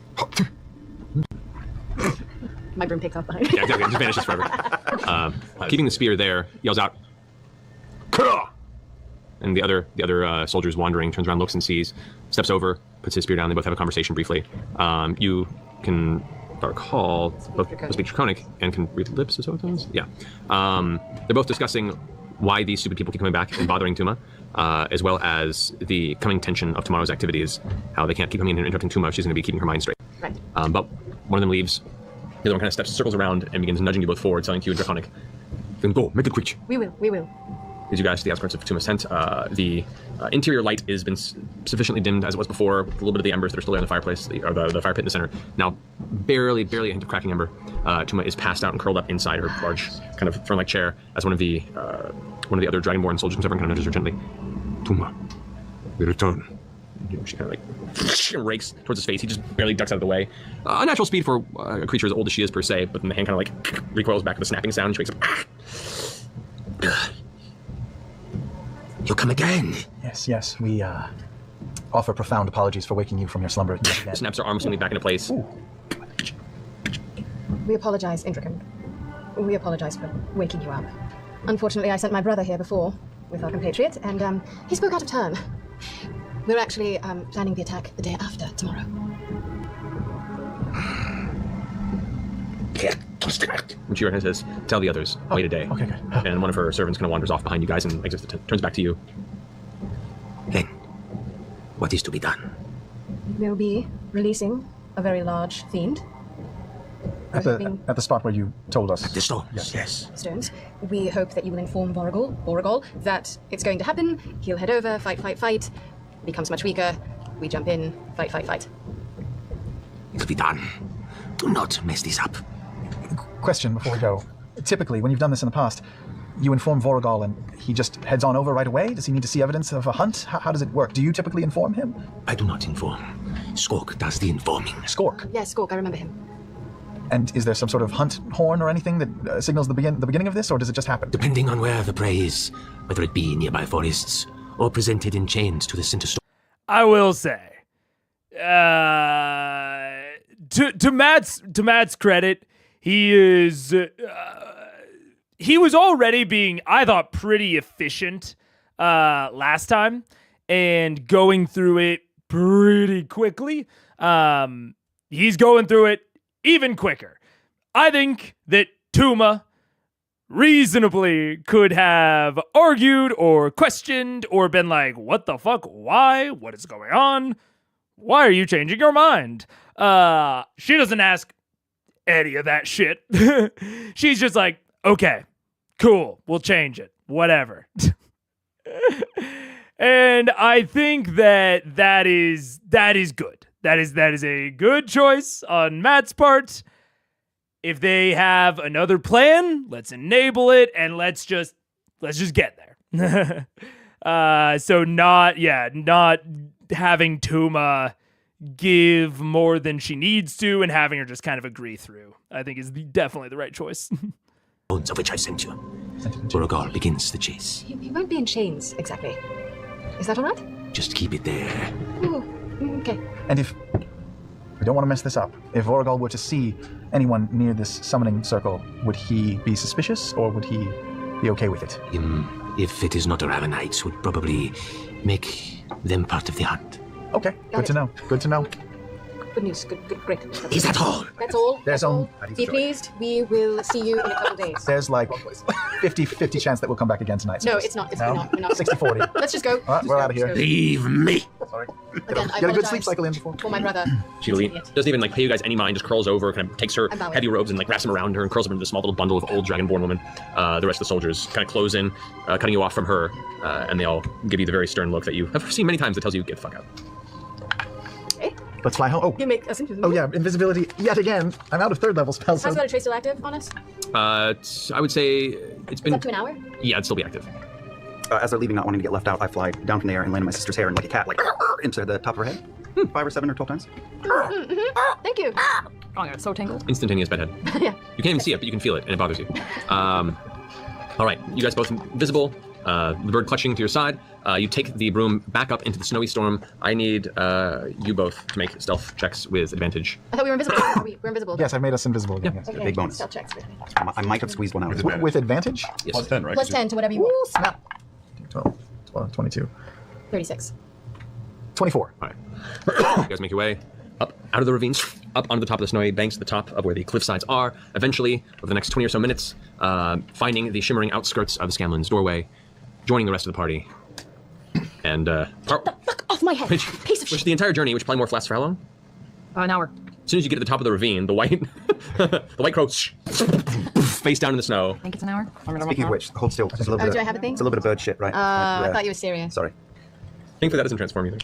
My broom picks up behind me.
Yeah, exactly. It just vanishes forever. Keeping the spear there, yells out, "Kah!" And the other soldiers wandering turns around, looks and sees, steps over, puts his spear down. They both have a conversation briefly. You can recall both speak Draconic and can read lips, is what it is? Yeah. They're both discussing why these stupid people keep coming back and bothering Tuma, as well as the coming tension of tomorrow's activities, how they can't keep coming in and interrupting Tuma. She's going to be keeping her mind straight.
Right.
But one of them leaves. The other one kind of circles around and begins nudging you both forward, telling you in Draconic, "Then go, make it quick."
We will.
As you guys to the outskirts of Tuma's tent, the interior light has been sufficiently dimmed as it was before, with a little bit of the embers that are still there in the fireplace, or the fire pit in the center. Now, barely a hint of cracking ember. Tuma is passed out and curled up inside her large, kind of throne-like chair, as one of the other Dragonborn soldiers comes over and kind of nudges her gently. "Tuma, we return." She kind of like rakes towards his face. He just barely ducks out of the way. Unnatural speed for a creature as old as she is per se, but then the hand kind of like recoils back with a snapping sound. She wakes up.
"You'll come again."
Yes. We offer profound apologies for waking you from your slumber.
Snaps her arm slowly back into place.
Ooh.
We apologize, Indrican. We apologize for waking you up. Unfortunately, I sent my brother here before with our compatriot, and he spoke out of turn. We're actually planning the attack the day after tomorrow.
When she says, "Tell the others, wait a day."
Okay, good.
And one of her servants kind of wanders off behind you guys and exits the tent, turns back to you.
"Then, what is to be done?"
We'll be releasing a very large fiend.
At the spot where you told us.
At the stones, yes.
Stones. We hope that you will inform Borogol, that it's going to happen. He'll head over, fight. Becomes much weaker. We jump in, fight.
It'll be done. Do not mess this up.
Question before we go. Typically, when you've done this in the past, you inform Vorogol and he just heads on over right away? Does he need to see evidence of a hunt? How does it work? Do you typically inform him?
I do not inform. Skork does the informing.
Skork?
Yes, Skork, I remember him.
And is there some sort of hunt horn or anything that signals the beginning of this, or does it just happen?
Depending on where the prey is, whether it be nearby forests or presented in chains to the center store.
I will say, to Matt's credit, he was already being, I thought, pretty efficient last time and going through it pretty quickly. He's going through it even quicker. I think that Tuma reasonably could have argued or questioned or been like, "What the fuck? Why? What is going on? Why are you changing your mind?" She doesn't ask any of that shit. She's just like, "Okay, cool, we'll change it, whatever." And I think that is good. That is a good choice on Matt's part. If they have another plan, let's enable it and let's just get there. So not having Tuma give more than she needs to and having her just kind of agree through, I think is definitely the right choice.
Of which I sent you. Borogol begins the chase.
He won't be in chains, exactly. Is that all right?
Just keep it there.
Ooh, okay.
And if we don't want to mess this up, if Voragol were to see anyone near this summoning circle, would he be suspicious or would he be okay with it?
If it is not a Ravenites, would probably make them part of the hunt.
Okay, good to know. Good to know.
Good news. Good, great.
Is that all?
That's all.
There's
all. Be pleased. We will see you in a couple days.
There's like 50-50 chance that we'll come back again tonight.
No, it's not.
No?
We're not.
60-40.
Let's just go.
All right, we're out of here.
Leave me.
Sorry.
Again, I
Get a good sleep
apologize
cycle in before.
for my brother.
She'll eat. Doesn't even like pay you guys any mind. Just curls over, kind of takes her
I'm bowing.
heavy robes and like wraps them around her and curls them into a small little bundle of old dragonborn woman. The rest of the soldiers kind of close in, cutting you off from her, and they all give you the very stern look that you have seen many times that tells you get the fuck out.
Let's fly home. Oh,
You make us invisible.
oh yeah, invisibility yet again. I'm out of third level spells.
How's
So
that a trace still active on us?
I would say it's been
Up to an hour?
Yeah, it'd still be active.
As they're leaving, not wanting to get left out, I fly down from the air and land on my sister's hair and like a cat, like into the top of her head. 5 or 7 or 12 times.
Thank you.
Oh, it's so tangled.
Instantaneous bedhead.
Yeah.
You can't even see it, but you can feel it, and it bothers you. All right, you guys both invisible. The bird clutching to your side. You take the broom back up into the snowy storm. I need you both to make stealth checks with advantage.
I thought we were invisible. We're invisible.
Yes, I've made us invisible again. Yes.
Okay.
Big bonus.
Stealth checks with me.
I might have squeezed one out.
With advantage?
Yes.
Plus 10, right?
Plus 10 to whatever you want.
Snap. 12, 22,
36.
24.
All right. You guys make your way up out of the ravines, up onto the top of the snowy banks, the top of where the cliff sides are. Eventually, over the next 20 or so minutes, finding the shimmering outskirts of the Scamlin's doorway, joining the rest of the party. And,
Fuck off my head. Piece of
which the entire journey, which Polymorph lasts for how long?
An hour.
As soon as you get to the top of the ravine, the white, the white crow face down in the snow.
I think it's an hour.
Speaking of which, hold still. It's a little
Oh,
bit
do
of,
I have a thing?
It's a little bit of bird shit, right?
I thought you were serious.
Sorry.
Thankfully, that doesn't transform either.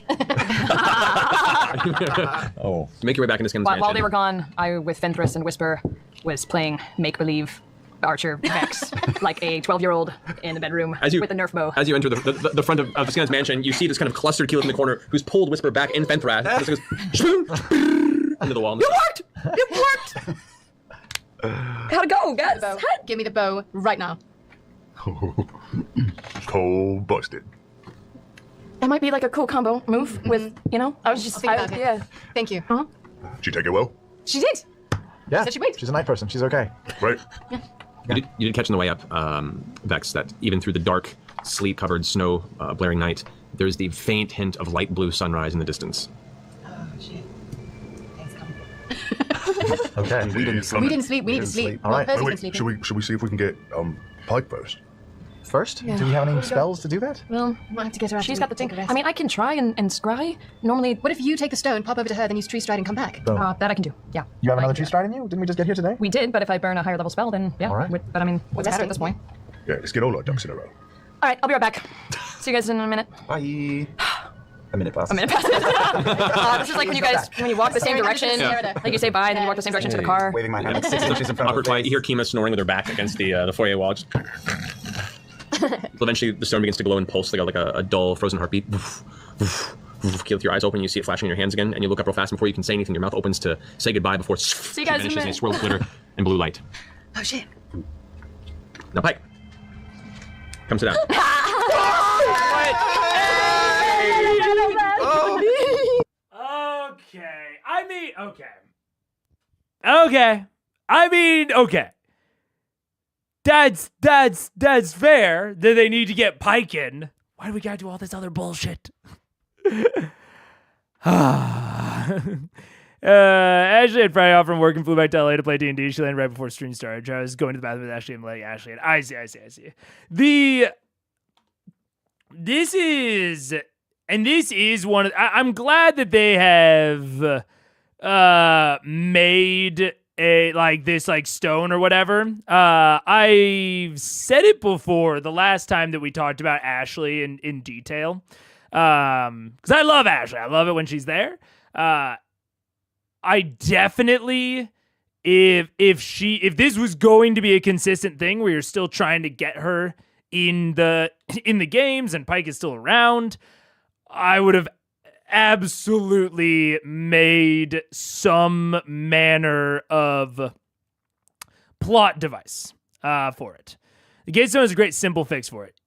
Oh.
Make your way back into Skim's mansion.
While they were gone, I, with Fenthras and Whisper, was playing make-believe Archer Vex, like a 12-year-old in the bedroom with a Nerf bow.
As you enter the front of the Skim's mansion, you see this kind of clustered Keyleth in the corner who's pulled Whisper back in Fenthras. And this goes into the wall.
It worked! It worked! How'd it go, guys?
Give me the bow right now.
Cold busted.
That might be like a cool combo move with, you know, I was just,
I'll think about it.
yeah.
Thank you.
Uh-huh.
Did you take it well?
She did.
Yeah,
Said she would.
she's a night person. She's okay.
Right.
You did catch on the way up, Vex, that even through the dark, sleet-covered, snow blaring night, there's the faint hint of light blue sunrise in the distance.
Oh, shit.
Okay.
We didn't
We didn't sleep. We need to sleep.
All right.
Percy's
Wait,
been sleeping.
should we see if we can get Pike first?
First?
Yeah.
Do we have any spells to do that?
Well,
Might have to get her out
she's
to
got the
take
thing.
a rest.
I mean, I can try and scry. Normally,
What if you take the stone, pop over to her, then use tree stride and come back?
Boom.
that I can do. Yeah.
You have another tree stride in you? Didn't we just get here today?
We did, but if I burn a higher level spell, then yeah.
All right.
But I mean, what's the matter at this point?
Yeah, let's get all our ducks in a row.
All right, I'll be right back. See you guys in a minute.
Bye. A minute passes.
A minute passes. This is like when you walk the same direction.
Yeah.
Like you say bye, and then you walk the same direction to the car.
Waving my hand like 6 inches in front of her
Awkward quiet.
face.
You hear Kima snoring with her back against the foyer wall. Just eventually, the stone begins to glow and pulse like a dull, frozen heartbeat. Keyleth, your eyes open, you see it flashing in your hands again, and you look up real fast. Before you can say anything, your mouth opens to say goodbye before
you guys in a
vanishes in a
minute.
swirl of glitter and blue light.
Oh, shit.
Now, Pike, come sit down.
Okay. I mean, okay. Okay. I mean, okay. That's fair that they need to get Pike in. Why do we gotta do all this other bullshit? Ashley and Friday off from work and flew back to LA to play D&D. She landed right before stream started. I was going to the bathroom with Ashley and like Ashley, and I see. This is one of, I'm glad that they have made a like this like stone or whatever. I've said it before the last time that we talked about Ashley in detail. Because I love Ashley. I love it when she's there. I definitely, if this was going to be a consistent thing where you're still trying to get her in the games and Pike is still around, I would have absolutely made some manner of plot device for it. The Gatestone is a great simple fix for it.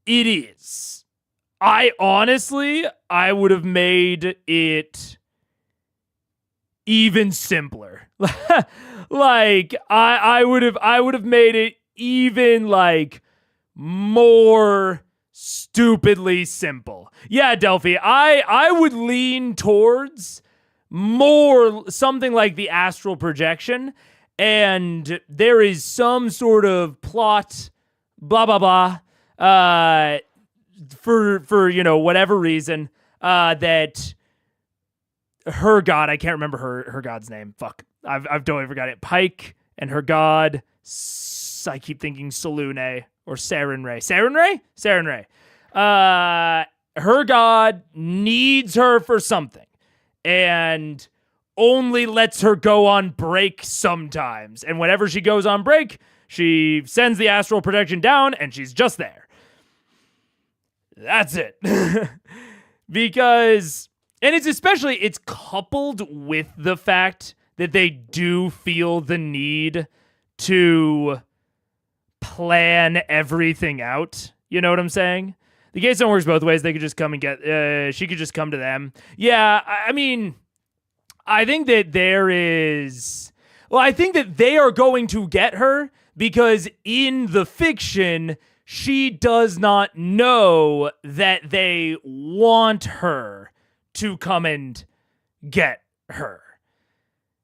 It is I would have made it even simpler. Like I would have made it even like more stupidly simple. Yeah, Delphi, I would lean towards more something like the astral projection, and there is some sort of plot, blah blah blah, for whatever reason, that her god, I can't remember her god's name. Fuck, I've totally forgot it. Pike and her god, I keep thinking Salune or Sarenrae. Sarenrae. Her god needs her for something, and only lets her go on break sometimes. And whenever she goes on break, she sends the astral projection down, and she's just there. That's it. Because, and it's coupled with the fact that they do feel the need to plan everything out. You know what I'm saying? The gates don't work both ways. They could just come and get, she could just come to them. Yeah, I mean, I think that I think that they are going to get her because in the fiction, she does not know that they want her to come and get her.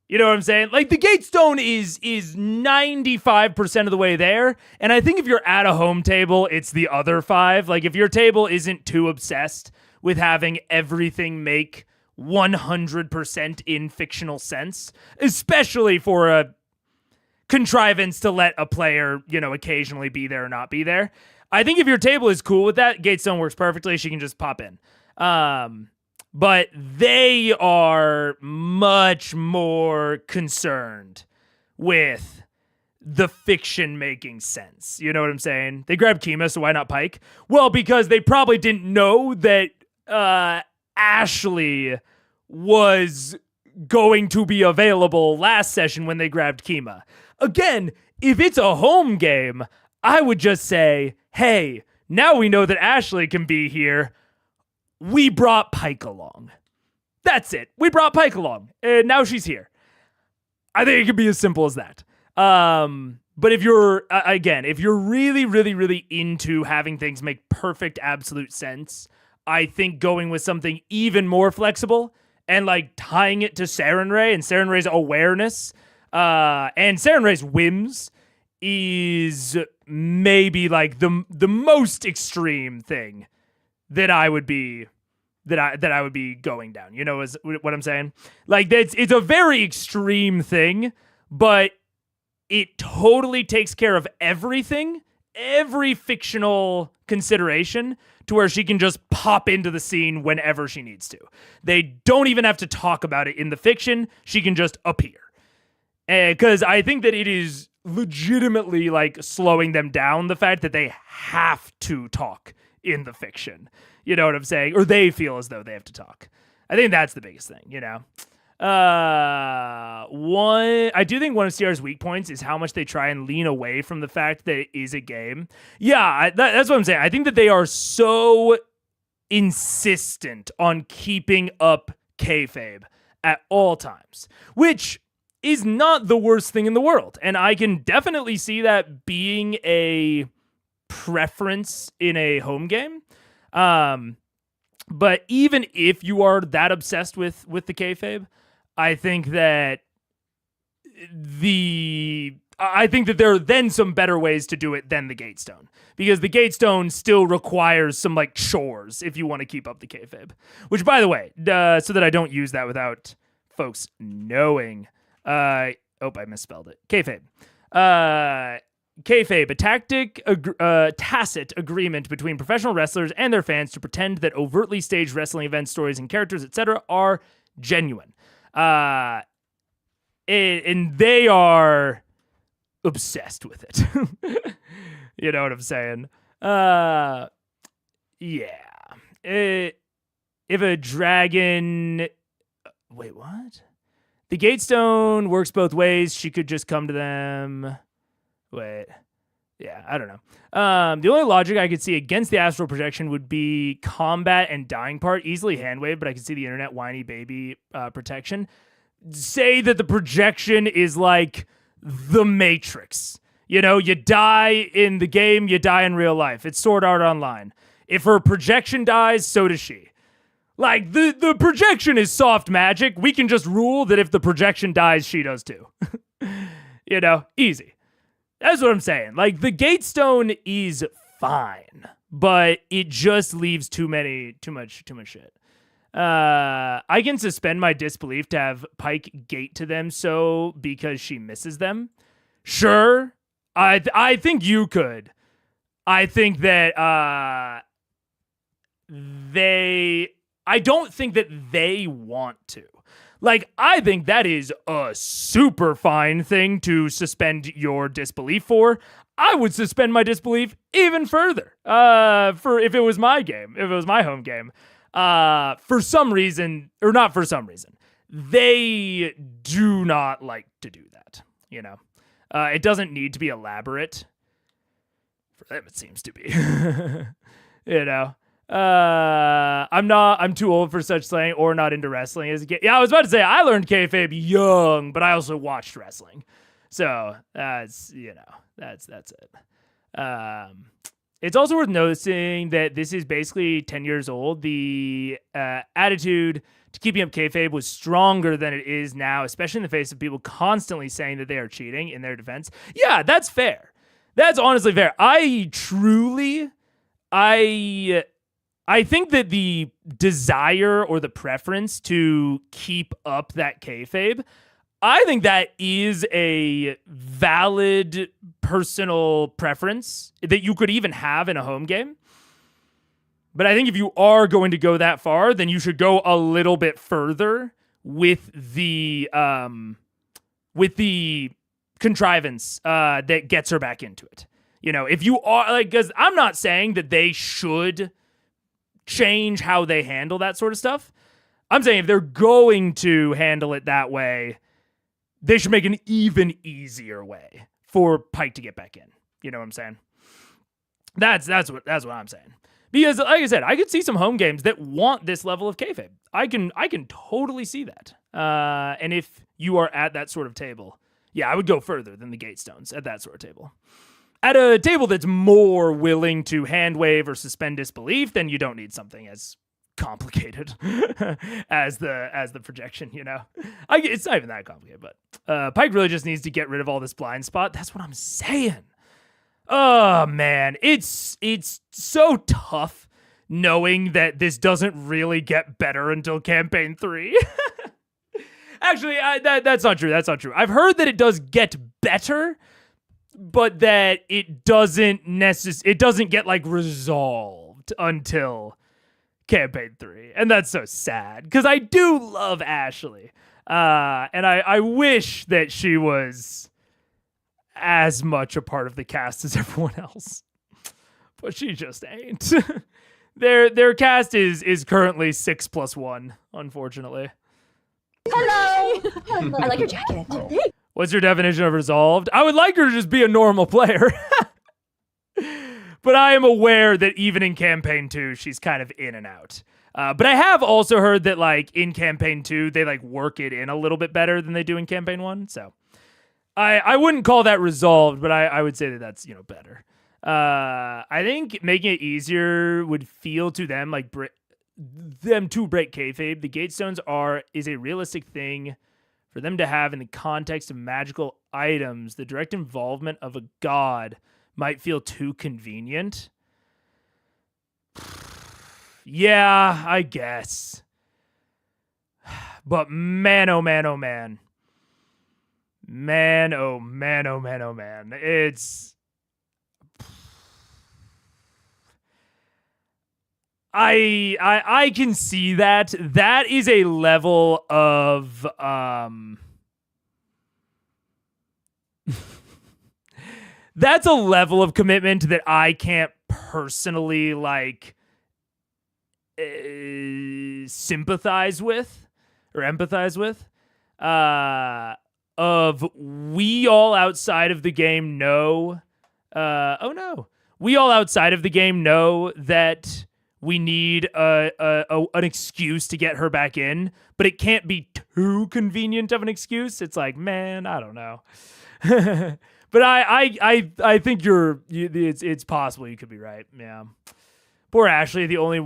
You know what I'm saying? Like, the Gatestone is 95% of the way there, and I think if you're at a home table, it's the other 5. Like, if your table isn't too obsessed with having everything make 100% in fictional sense, especially for a contrivance to let a player, occasionally be there or not be there. I think if your table is cool with that, Gatestone works perfectly. She can just pop in. But they are much more concerned with the fiction making sense. You know what I'm saying? They grabbed Kima, so why not Pike? Well, because they probably didn't know that Ashley was going to be available last session when they grabbed Kima. Again, if it's a home game, I would just say, hey, now we know that Ashley can be here. We brought Pike along. That's it. We brought Pike along, and now she's here. I think it could be as simple as that. But if you're, if you're really, really, really into having things make perfect, absolute sense, I think going with something even more flexible and like tying it to Sarenrae and Sarenrae's awareness and Sarenrae's whims is maybe like the most extreme thing that I would be going down. You know is what I'm saying? Like, it's a very extreme thing, but it totally takes care of everything, every fictional consideration, to where she can just pop into the scene whenever she needs to. They don't even have to talk about it in the fiction. She can just appear. Because I think that it is legitimately like slowing them down, the fact that they have to talk in the fiction. You know what I'm saying? Or they feel as though they have to talk. I think that's the biggest thing, I do think one of CR's weak points is how much they try and lean away from the fact that it is a game. Yeah, that's what I'm saying. I think that they are so insistent on keeping up kayfabe at all times, which is not the worst thing in the world. And I can definitely see that being a preference in a home game. But even if you are that obsessed with the kayfabe, I think that there are then some better ways to do it than the Gatestone, because the Gatestone still requires some like chores if you want to keep up the kayfabe. Which, by the way, so that I don't use that without folks knowing, I misspelled it. Kayfabe. Kayfabe, a tacit agreement between professional wrestlers and their fans to pretend that overtly staged wrestling events, stories, and characters, etc., are genuine. And they are obsessed with it. You know what I'm saying? Yeah. If a dragon... Wait, what? The Gatestone works both ways. She could just come to them. Wait. Yeah, I don't know. The only logic I could see against the astral projection would be combat and dying part, easily hand wave, but I can see the internet whiny baby protection. Say that the projection is like the Matrix. You know, you die in the game, you die in real life. It's Sword Art Online. If her projection dies, so does she. Like, the projection is soft magic. We can just rule that if the projection dies, she does too. You know, easy. That's what I'm saying. Like, the Gatestone is fine, but it just leaves too much shit. I can suspend my disbelief to have Pike gate to them so because she misses them. Sure. I think you could. I think that I don't think that they want to. Like, I think that is a super fine thing to suspend your disbelief for. I would suspend my disbelief even further. For if it was my game, if it was my home game. For some reason, or not for some reason, they do not like to do that. You know, it doesn't need to be elaborate. For them, it seems to be. You know. I'm too old for such slang or not into wrestling as a kid. Yeah, I was about to say I learned kayfabe young, but I also watched wrestling. So that's it. It's also worth noticing that this is basically 10 years old. The attitude to keeping up kayfabe was stronger than it is now, especially in the face of people constantly saying that they are cheating in their defense. Yeah, that's fair. That's honestly fair. I think that the desire or the preference to keep up that kayfabe, I think that is a valid personal preference that you could even have in a home game. But I think if you are going to go that far, then you should go a little bit further with the contrivance that gets her back into it. You know, if you are like, because I'm not saying that they should change how they handle that sort of stuff. I'm saying if they're going to handle it that way, they should make an even easier way for Pike to get back in. You know what I'm saying? That's what I'm saying. Because like I said, I could see some home games that want this level of kayfabe. I can totally see that. And if you are at that sort of table, yeah, I would go further than the Gatestones at that sort of table. At a table that's more willing to hand wave or suspend disbelief, then you don't need something as complicated as the projection, you know? It's not even that complicated, but Pike really just needs to get rid of all this blind spot. That's what I'm saying. Oh, man. It's so tough knowing that this doesn't really get better until Campaign 3. Actually, that's not true. That's not true. I've heard that it does get better, but that it doesn't get like resolved until Campaign 3. And that's so sad because I do love Ashley. And I wish that she was as much a part of the cast as everyone else. But she just ain't. Their cast is currently 6+1, unfortunately.
Hello! I like your jacket.
What's your definition of resolved? I would like her to just be a normal player. But I am aware that even in Campaign 2, she's kind of in and out. But I have also heard that like in Campaign 2, they like work it in a little bit better than they do in Campaign 1. So I wouldn't call that resolved, but I would say that that's, you know, better. I think making it easier would feel to them like them to break kayfabe. The Gatestones is a realistic thing for them to have in the context of magical items. The direct involvement of a god might feel too convenient. Yeah, I guess. But man, oh man, oh man. Man, oh man, oh man, oh man. It's... I can see that. That is a level of that's a level of commitment that I can't personally like sympathize with or empathize with. Of we all outside of the game know Oh no. We all outside of the game know that we need an excuse to get her back in, but it can't be too convenient of an excuse. It's like, man, I don't know. But I think it's possible you could be right. Yeah. Poor Ashley, the only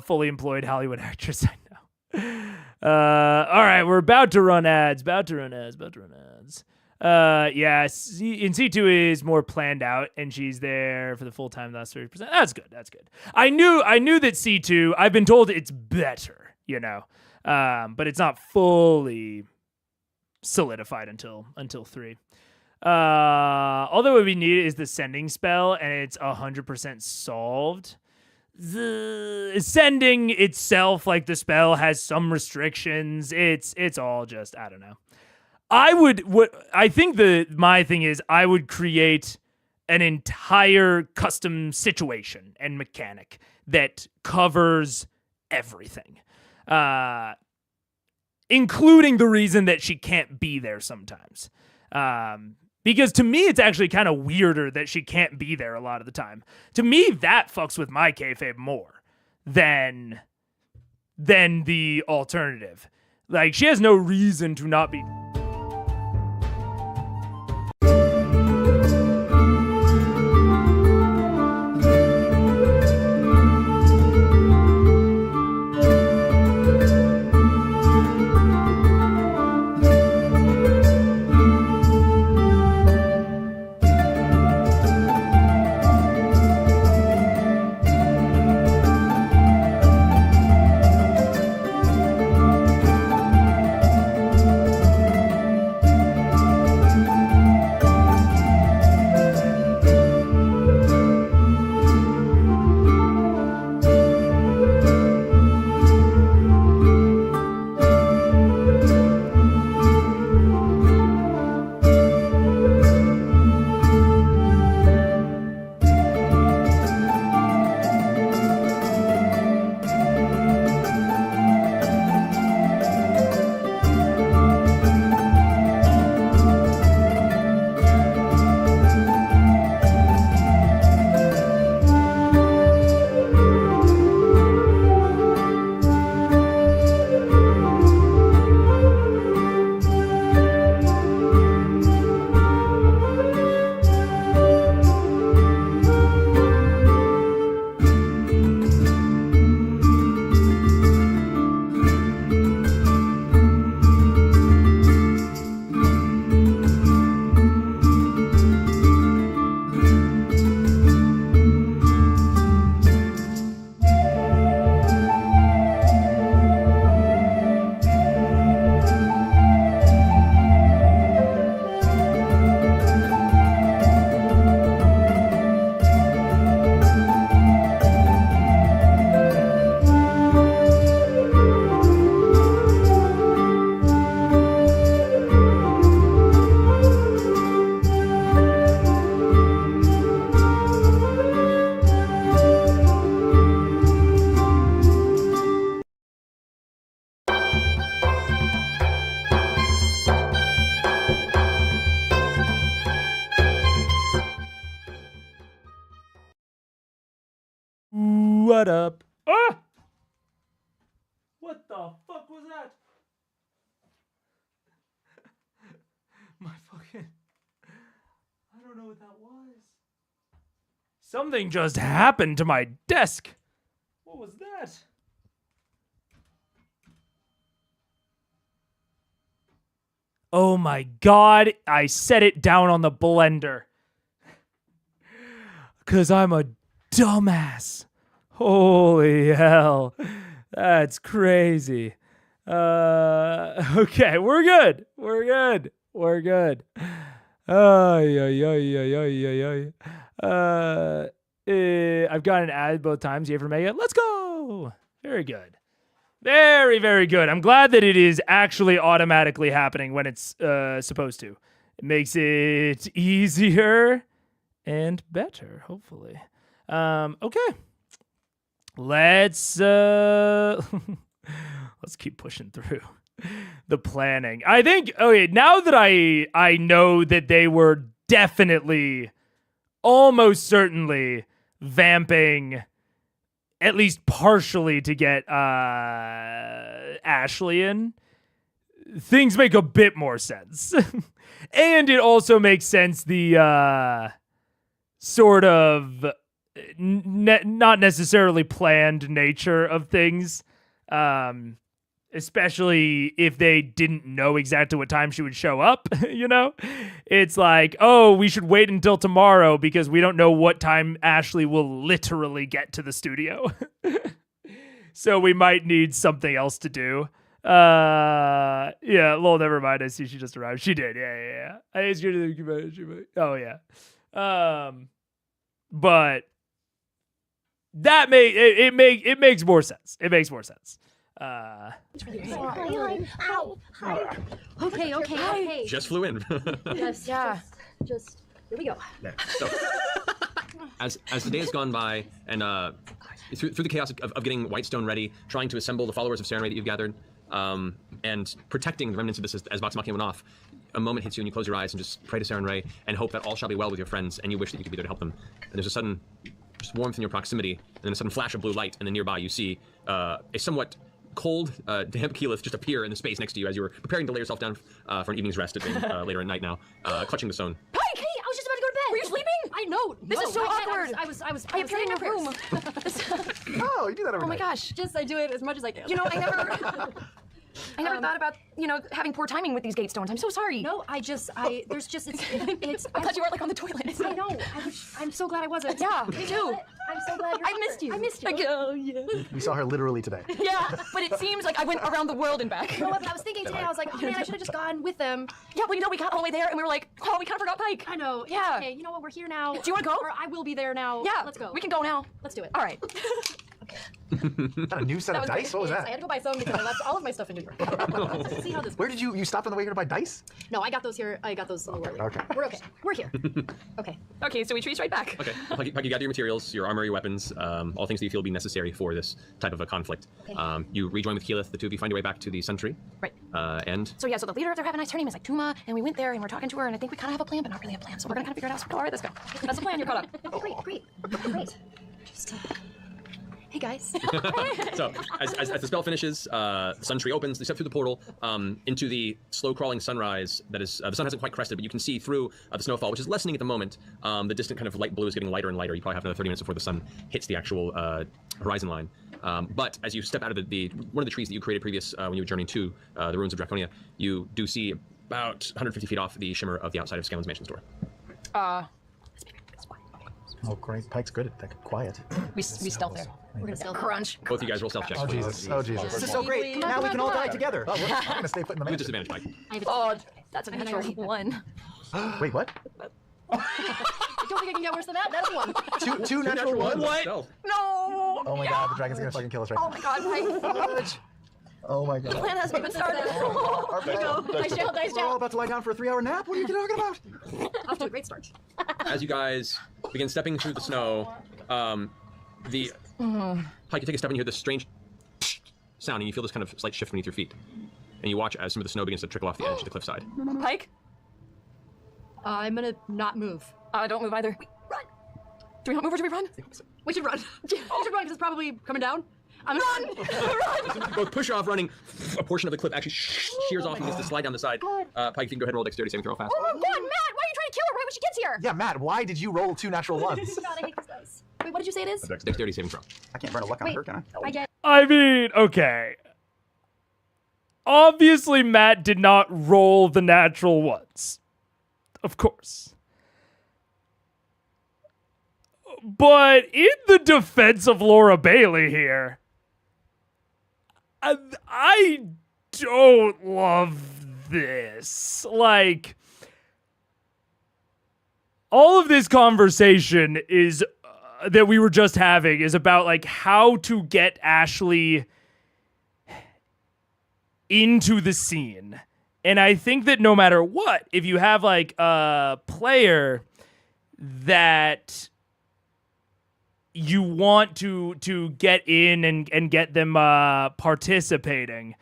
fully employed Hollywood actress I know. All right, we're about to run ads. Yeah, in C2 is more planned out, and she's there for the full time. That's 30%. That's good. I knew that C2. I've been told it's better, but it's not fully solidified until 3. Although what we need is the sending spell, and it's 100% solved. The sending itself, like the spell, has some restrictions. It's all just, I don't know. My thing is I would create an entire custom situation and mechanic that covers everything, including the reason that she can't be there sometimes. Because to me, it's actually kind of weirder that she can't be there a lot of the time. To me, that fucks with my kayfabe more than the alternative. Like, she has no reason to not be... What up? Ah! What the fuck was that? My fucking... I don't know what that was. Something just happened to my desk. What was that? Oh my god, I set it down on the blender. 'Cause I'm a dumbass. Holy hell. That's crazy. Okay, we're good. I've got an ad both times. You ever make it? Let's go. Very good. Very, very good. I'm glad that it is actually automatically happening when it's supposed to. It makes it easier and better, hopefully. Okay. Let's keep pushing through the planning. I think, okay, now that I know that they were definitely almost certainly vamping at least partially to get Ashley in, things make a bit more sense. And it also makes sense the sort of not necessarily planned nature of things, especially if they didn't know exactly what time she would show up. You know, it's like, oh, we should wait until tomorrow because we don't know what time Ashley will literally get to the studio. So we might need something else to do. Yeah, lol, never mind. I see she just arrived. She did. Yeah. I asked her to think about it. Oh yeah. But that makes more sense. It makes more sense.
Okay.
Just flew in.
Yes, yeah. Just here we go.
So, as the day has gone by, and through the chaos of getting Whitestone ready, trying to assemble the followers of Serenray that you've gathered, and protecting the remnants of this as Vox Machina went off, a moment hits you and you close your eyes and just pray to Serenray and hope that all shall be well with your friends, and you wish that you could be there to help them. And there's a sudden just warmth in your proximity, and then a sudden flash of blue light, and then nearby you see a somewhat cold, damp Keyleth just appear in the space next to you as you were preparing to lay yourself down for an evening's rest at being later at night now, clutching the stone.
Pike! Hey, I was just about to go to bed.
Were you sleeping?
I know.
This is so awkward.
I was
appeared in your room.
Oh, you do that every
Oh my
night.
gosh.
I do it as much as I can.
You know, I never thought about, having poor timing with these gate stones. I'm so sorry.
No, there's just, it's.
I'm glad you weren't like on the toilet.
I know. I'm so glad I wasn't.
Yeah, me too.
I'm so glad
I missed you.
I missed you.
Oh, yeah.
We saw her literally today.
Yeah, but it seems like I went around the world and back.
You know what? I was thinking today, I was like, oh man, I should have just gone with them.
Yeah, well, we got all the way there and we were like, oh, we kind of forgot Pike.
I know.
Yeah.
Okay, you know what? We're here now.
Do you want to go?
Or I will be there now.
Yeah.
Let's go.
We can go now.
Let's do it.
All right.
Got a new set of dice? What was
I
that?
had to go buy some because I left all of my stuff in New York. See how this.
Where did you stopped on the way here to buy dice?
No, I got those here. I got those a little earlier.
Okay.
We're okay. We're here. Okay.
Okay, so we trace right back.
Okay, Pike, you gather your materials, your armor, your weapons, all things that you feel will be necessary for this type of a conflict.
Okay.
You rejoin with Keyleth, the two of you find your way back to the Sun Tree.
Right.
And
So yeah, so the leader of their Have a Nice, her name is like Tuma, and we went there and we're talking to her, and I think we kind of have a plan, but not really a plan. So we're gonna kind of figure it out. So, all right, let's go. That's the plan. You're caught up.
Great. Just. Hey guys.
so as the spell finishes, the Sun Tree opens. They step through the portal into the slow crawling sunrise. That is, the sun hasn't quite crested, but you can see through the snowfall, which is lessening at the moment. The distant kind of light blue is getting lighter and lighter. You probably have another 30 minutes before the sun hits the actual horizon line. But as you step out of one of the trees that you created previous when you were journeying to the ruins of Draconia, you do see about 150 feet off the shimmer of the outside of Scanlan's Mansion's door.
Oh, great. Pike's good at that. Quiet.
We stealth there.
We're gonna stealth.
Crunch.
Both of you guys roll stealth checks.
Oh,
please.
Jesus. Oh, Jesus.
This is so great.
Now we can all die together. Oh, I'm going to stay put in the
With
mansion.
disadvantage, Pike.
I have
Oh, that's a natural one.
Wait, what?
I don't think I can get worse than that. That's one.
Two natural ones?
What?
No.
Oh my god, the dragon's going to fucking kill us right
Oh my God, Pike.
Oh my god.
The plan hasn't even started.
Our plan.
Dice down.
We're all about to lie down for a 3-hour nap? What are you talking about?
Off to a great start.
As you guys begin stepping through the snow, Pike, you take a step and you hear this strange sound, and you feel this kind of slight shift beneath your feet. And you watch as some of the snow begins to trickle off the edge of the cliffside.
Pike?
I'm gonna not move.
Don't move either. Run! Do we not move or do we run?
We should run. We should run because it's probably coming down. I'm
Run!
Both push off running. A portion of the cliff actually shears off and begins to slide down the side. Pike, you can go ahead and roll a dexterity saving throw fast.
Oh, God, Matt! Why are you trying to kill her right when she gets here?
Yeah, Matt, why did you roll 2 natural ones?
God, I hate these dice. Wait, what did you say it is?
Dexterity saving throw.
I can't burn a luck on her, can I?
I get.
I mean, okay. Obviously, Matt did not roll the natural ones. Of course. But in the defense of Laura Bailey here, I don't love this. Like, all of this conversation is that we were just having is about like how to get Ashley into the scene. And I think that no matter what, if you have like a player that you want to get in and get them participating,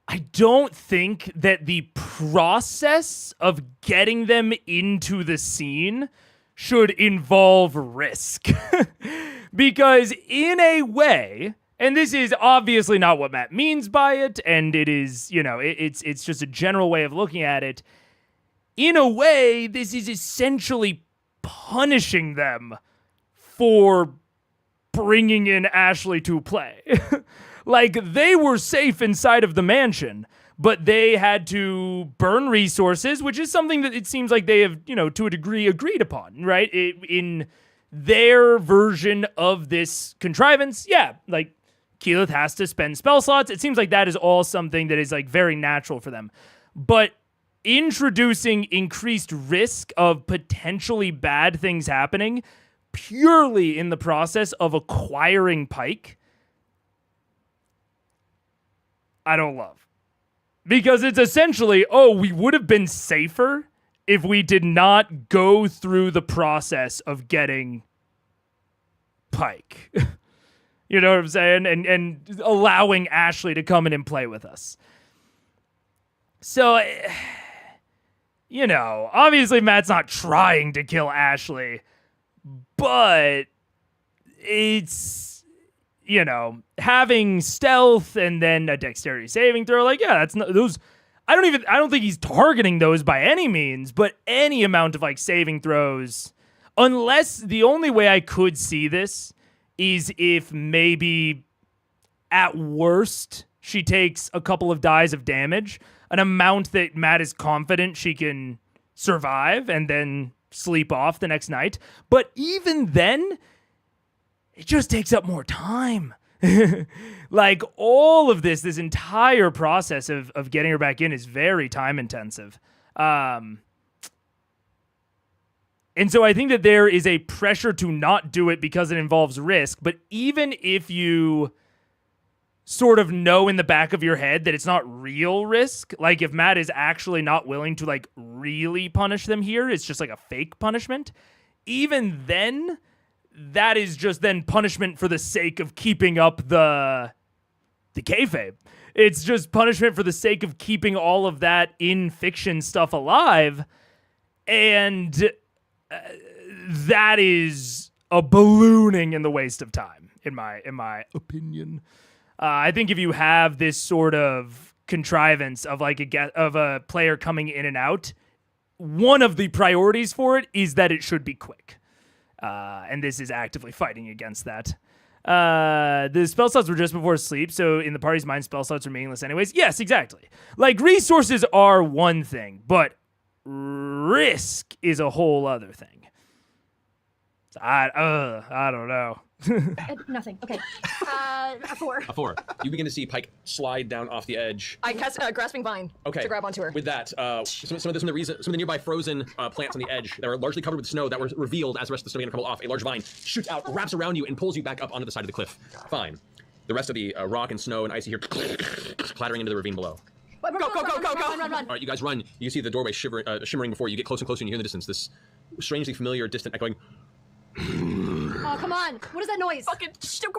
I don't think that the process of getting them into the scene should involve risk. Because in a way, and this is obviously not what Matt means by it, and it is, you know, it's just a general way of looking at it. In a way, this is essentially punishing them for bringing in Ashley to play. Like, they were safe inside of the mansion, but they had to burn resources, which is something that it seems like they have, you know, to a degree agreed upon, right? In their version of this contrivance, yeah, like, Keyleth has to spend spell slots. It seems like that is all something that is, like, very natural for them. But introducing increased risk of potentially bad things happening purely in the process of acquiring Pike, I don't love. Because it's essentially, oh, we would have been safer if we did not go through the process of getting Pike. You know what I'm saying? And allowing Ashley to come in and play with us. So, you know, obviously Matt's not trying to kill Ashley, but it's, you know, having stealth and then a dexterity saving throw, like, yeah, that's not those. I don't think he's targeting those by any means, but any amount of, like, saving throws, unless the only way I could see this is if maybe at worst she takes a couple of dies of damage, an amount that Matt is confident she can survive and then sleep off the next night. But even then, it just takes up more time. Like, all of this entire process of getting her back in is very time intensive. And so I think that there is a pressure to not do it because it involves risk. But even if you sort of know in the back of your head that it's not real risk, like if Matt is actually not willing to, like, really punish them here, it's just like a fake punishment, even then, that is just then punishment for the sake of keeping up the kayfabe. It's just punishment for the sake of keeping all of that in fiction stuff alive. And that is a ballooning in the waste of time, in my opinion. I think if you have this sort of contrivance of, like, a player coming in and out, one of the priorities for it is that it should be quick. And this is actively fighting against that. The spell slots were just before sleep, so in the party's mind, spell slots are meaningless anyways. Yes, exactly. Like, resources are one thing, but risk is a whole other thing. So I don't know.
Nothing. Okay. A 4.
A 4. You begin to see Pike slide down off the edge.
I cast Grasping Vine to grab onto her.
With that, some of the nearby frozen plants on the edge that are largely covered with snow that were revealed as the rest of the snow began to come off, a large vine shoots out, wraps around you, and pulls you back up onto the side of the cliff. Fine. The rest of the rock and snow and icy here clattering into the ravine below.
Go!
Run! All right, you guys run. You see the doorway shimmering before you. Get closer and closer, and you hear in the distance this strangely familiar, distant echoing.
Oh, come on. What is that noise? Fucking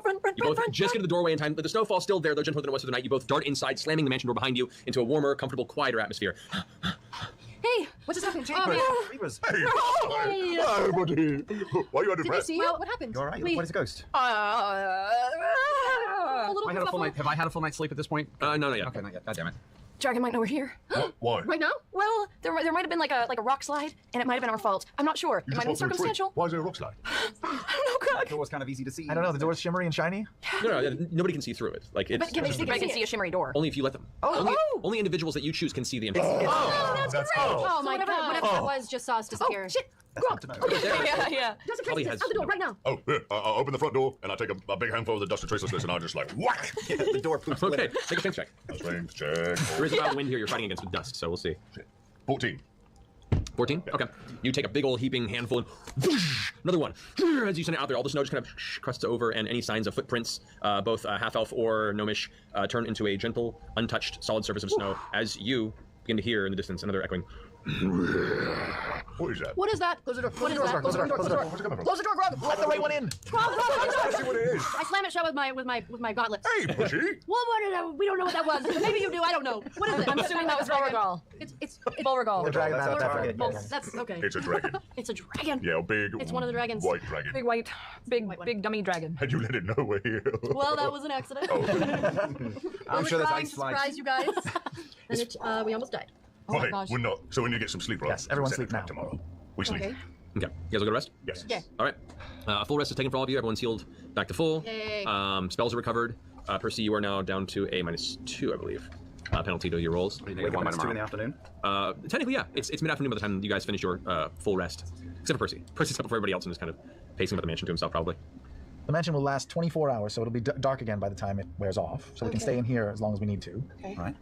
run.
You both just get to the doorway in time. The snowfall's still there, though gentler than it was for the night. You both dart inside, slamming the mansion door behind you into a warmer, comfortable, quieter atmosphere.
Hey, what's just happening?
Hey, buddy. Why are you under breath?
Did you see it? What happened?
You all right? What is a ghost?
A little bit of
Have I had a full night's sleep at this point?
No, not yet.
Okay, not yet. God damn it.
Dragon might know we're here.
Why?
Right now? Well, there might have been like a rock slide, and it might have been our fault. I'm not sure.
You
It might have been circumstantial.
Why is there a rock slide?
I don't know, Greg.
The door was kind of easy to see.
I don't know. The door's shimmery and shiny.
No, nobody can see through it. Like, it's
But can they see a shimmery door?
only if you let them. Only individuals that you choose can see the entrance.
That's great.
Oh my
whatever,
god.
whatever
Whatever it was just saw us disappear.
Oh, shit.
That's good to know.
Yeah. Doesn't
Probably
trace
has-
this. Out the door right now.
Oh, here. I open the front door and I take a big handful of the dust and tracelessness and I just like whack.
The door poops.
Okay, take a strength check.
A strength check.
There is a lot of wind here. You're fighting against with dust, so we'll see.
14.
14? Okay. You take a big old heaping handful and whoosh, another one. As you send it out there, all the snow just kind of crusts over, and any signs of footprints, both half-elf or gnomish, turn into a gentle, untouched, solid surface of snow as you begin to hear in the distance another echoing.
What is that?
What is that? Close the door. What is that? Close the door. Close the door.
Where's it coming from?
Close the door, Grog.
Let the right one in.
Grog,
Let's see what it is.
I slam it shut with my gauntlets.
Hey, Bushy.
Well, what is that? We don't know what that was. Maybe you do. I don't know. What is it?
I'm assuming that was Beauregard.
It's
Beauregard.
The dragon,
That's okay.
It's a dragon.
It's a dragon.
Yeah, a big.
It's one of the dragons.
White dragon.
Big white, big dummy dragon.
And you let it know we're here.
Well, that was an accident.
I'm sure there's
trying
ice
to
slides.
surprise you guys, and we almost died. Oh my
Right,
gosh.
we're not. So we need to get some sleep, right?
Yes, everyone
Set
sleep
the trap
now.
Tomorrow. We sleep.
Okay.
Okay. You guys will go to rest?
Yes.
Yeah.
All right. A full rest is taken for all of you. Everyone's healed back to full.
Yay.
Spells are recovered. Percy, you are now down to a -2, I believe. Penalty to your rolls.
Wait, -2 in the afternoon?
Technically, yeah. It's mid-afternoon by the time you guys finish your full rest. Except for Percy. Percy's up before everybody else and is kind of pacing about the mansion to himself, probably.
The mansion will last 24 hours, so it'll be dark again by the time it wears off. So we can stay in here as long as we need to.
Okay.
Right.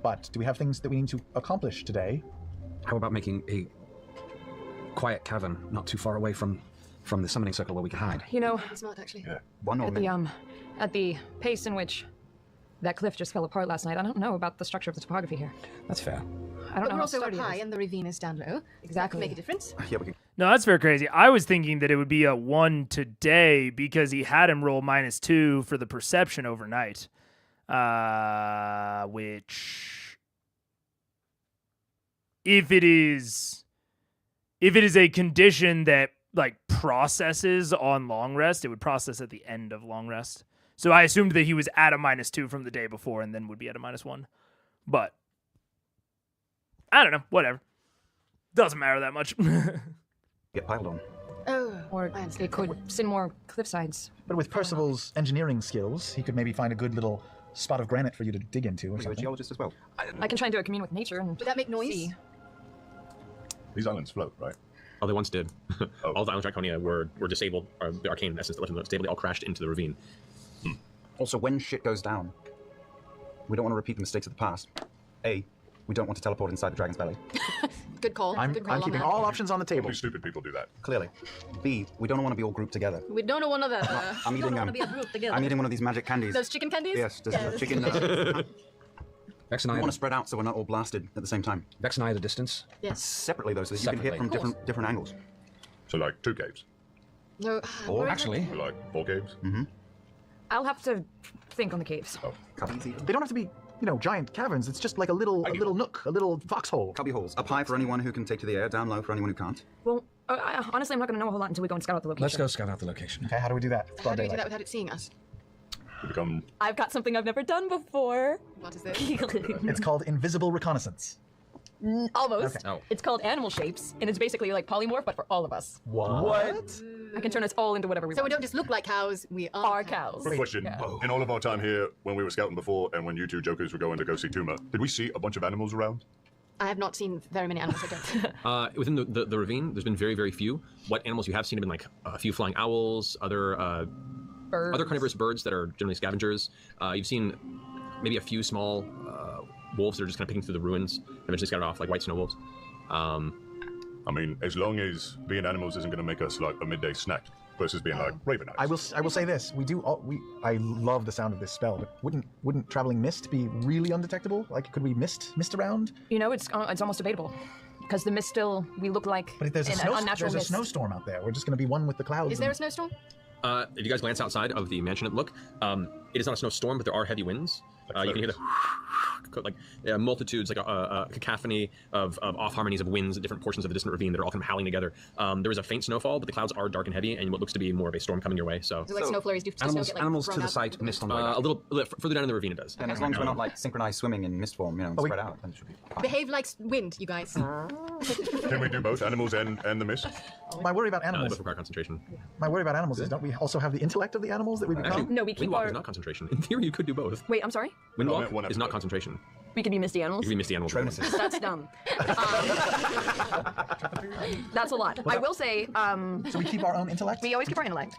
But do we have things that we need to accomplish today?
How about making a quiet cavern not too far away from the summoning circle where we can hide?
You know,
It's not actually.
Yeah.
One or
at the pace in which that cliff just fell apart last night, I don't know about the structure of the topography here.
That's fair.
I don't
But
know
we're
how
also up
sturdy it
high
is.
and the ravine is down low.
Exactly.
Make a difference.
Yeah, we can.
No, that's very crazy. I was thinking that it would be a 1 today because he had him roll -2 for the perception overnight, which if it is a condition that like processes on long rest, it would process at the end of long rest. So I assumed that he was at a -2 from the day before and then would be at a -1. But I don't know. Whatever. Doesn't matter that much.
Get piled on.
Oh,
Or it could send more cliff sides.
But with Percival's engineering skills, he could maybe find a good little spot of granite for you to dig into or
Are you a
something.
geologist as well?
I can try and do a commune with nature and
Would that make noise?
see.
These islands float, right?
Oh, they once did. All the islands of Draconia were disabled, or the arcane essence that left them disabled, they all crashed into the ravine.
Also, when shit goes down, we don't want to repeat the mistakes of the past. A, we don't want to teleport inside the dragon's belly.
Good call.
I'm
Good call on
keeping
that.
all options on the table.
Only stupid people do that.
Clearly. B, we don't want to be all grouped together.
We don't want to.
I'm
We
eating
don't want to be a group together.
I'm eating one of these magic candies.
Those chicken candies?
Yes, just
Yeah,
chicken.
Vex
We
and I
want to spread out so we're not all blasted at the same time.
Vex and I at a distance.
Yes.
Separately, though, so that you can hit
Separately.
from different angles.
So like 2 caves.
No.
Or
where is
actually,
Or like 4 caves.
I'll have to think on the caves.
They don't have to be, giant caverns. It's just like a little nook, a little foxhole.
Cubby holes. Up high for anyone who can take to the air, down low for anyone who can't.
Well, honestly, I'm not going to know a whole lot until we go and scout out the location.
let's go scout out the location.
Okay, how do we do that? It's
How
broad
do we do
daylight.
that without it seeing us?
We become.
I've got something I've never done before.
What is this?
It's called invisible reconnaissance.
Almost.
Okay.
Oh.
It's called animal shapes, and it's basically like polymorph, but for all of us.
What?
I can turn us all into whatever we
So we
want.
don't just look like cows, we are
Our cows.
Quick question. In all of our time here, when we were scouting before and when you two jokers were going to go see Tuma, did we see a bunch of animals around?
I have not seen very many animals. I don't.
Within the ravine, there's been very, very few. What animals you have seen have been like a few flying owls, other carnivorous birds that are generally scavengers. You've seen maybe a few small wolves that are just kind of picking through the ruins, eventually scattered off like white snow wolves.
I mean, as long as being animals isn't going to make us like a midday snack versus being like raven eyes.
I will say this: I love the sound of this spell, but wouldn't traveling mist be really undetectable? Like, could we mist around?
You know, it's almost debatable. Because the mist still, we look like
But if there's
an unnatural
there's a
mist.
snowstorm out there. We're just going to be one with the clouds.
Is there a snowstorm?
If you guys glance outside of the mansion and look, it is not a snowstorm, but there are heavy winds. You can hear the like multitudes, like a cacophony of off harmonies of winds at different portions of the distant ravine that are all kind of howling together. There is a faint snowfall, but the clouds are dark and heavy, and what looks to be more of a storm coming your way. So,
Is it like snow flurries? Do
Animals,
snow get, like,
animals
thrown
to the
out?
site, mist on the way
a
back.
little further down in the ravine, it does.
And as long as we're not like synchronized swimming in mist form, and spread out, then it should be fine.
Behave like wind, you guys.
Can we do both animals and the mist?
My worry about
They
animals.
both require concentration.
My worry about animals is, don't we also have the intellect of the animals that we become?
Actually,
No, we keep
Windwalk
our-
is not concentration. In theory, you could do both.
Wait, I'm sorry?
Windwalk
one
is not
episode.
concentration.
We could be misty
You
animals?
can be misty animals.
Tronuses.
That's dumb. That's a lot. I will say,
So we keep our own intellect.
we always keep our intellect.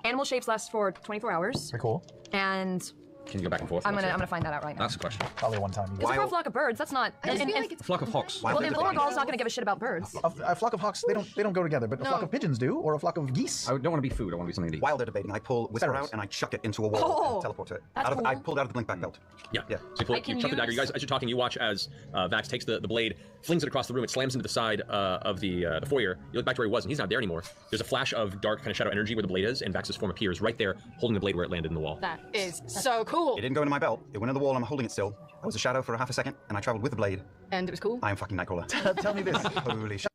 Animal shapes last for 24 hours.
Very cool.
And
Can you go back and forth?
I'm gonna find that out right now.
That's the question.
Probably one time.
It's a flock of birds. That's not.
I feel like
A flock of hawks.
Well, and Vorgol's not gonna give a shit about birds.
A flock of hawks, they don't go together, but a flock of pigeons do, or a flock of geese.
I don't want to be food. I want to be something to eat.
While they're debating, I pull Whisper
Sparrows.
out and I chuck it into a wall
Oh,
and teleport to it.
that's cool.
I pulled out of the blink back belt.
Yeah.
Yeah.
So you, you chuck the dagger. You guys, as you're talking, you watch as Vax takes the blade, flings it across the room. It slams into the side of the foyer. You look back to where he was, and he's not there anymore. There's a flash of dark kind of shadow energy where the blade is, and Vax's form appears right there, holding the blade where it landed in the wall.
That is so cool.
It didn't go into my belt. It went in the wall and I'm holding it still. I was a shadow for a half a second, and I traveled with the blade.
And it was cool.
I am fucking Nightcrawler.
Tell me this.
Holy shit.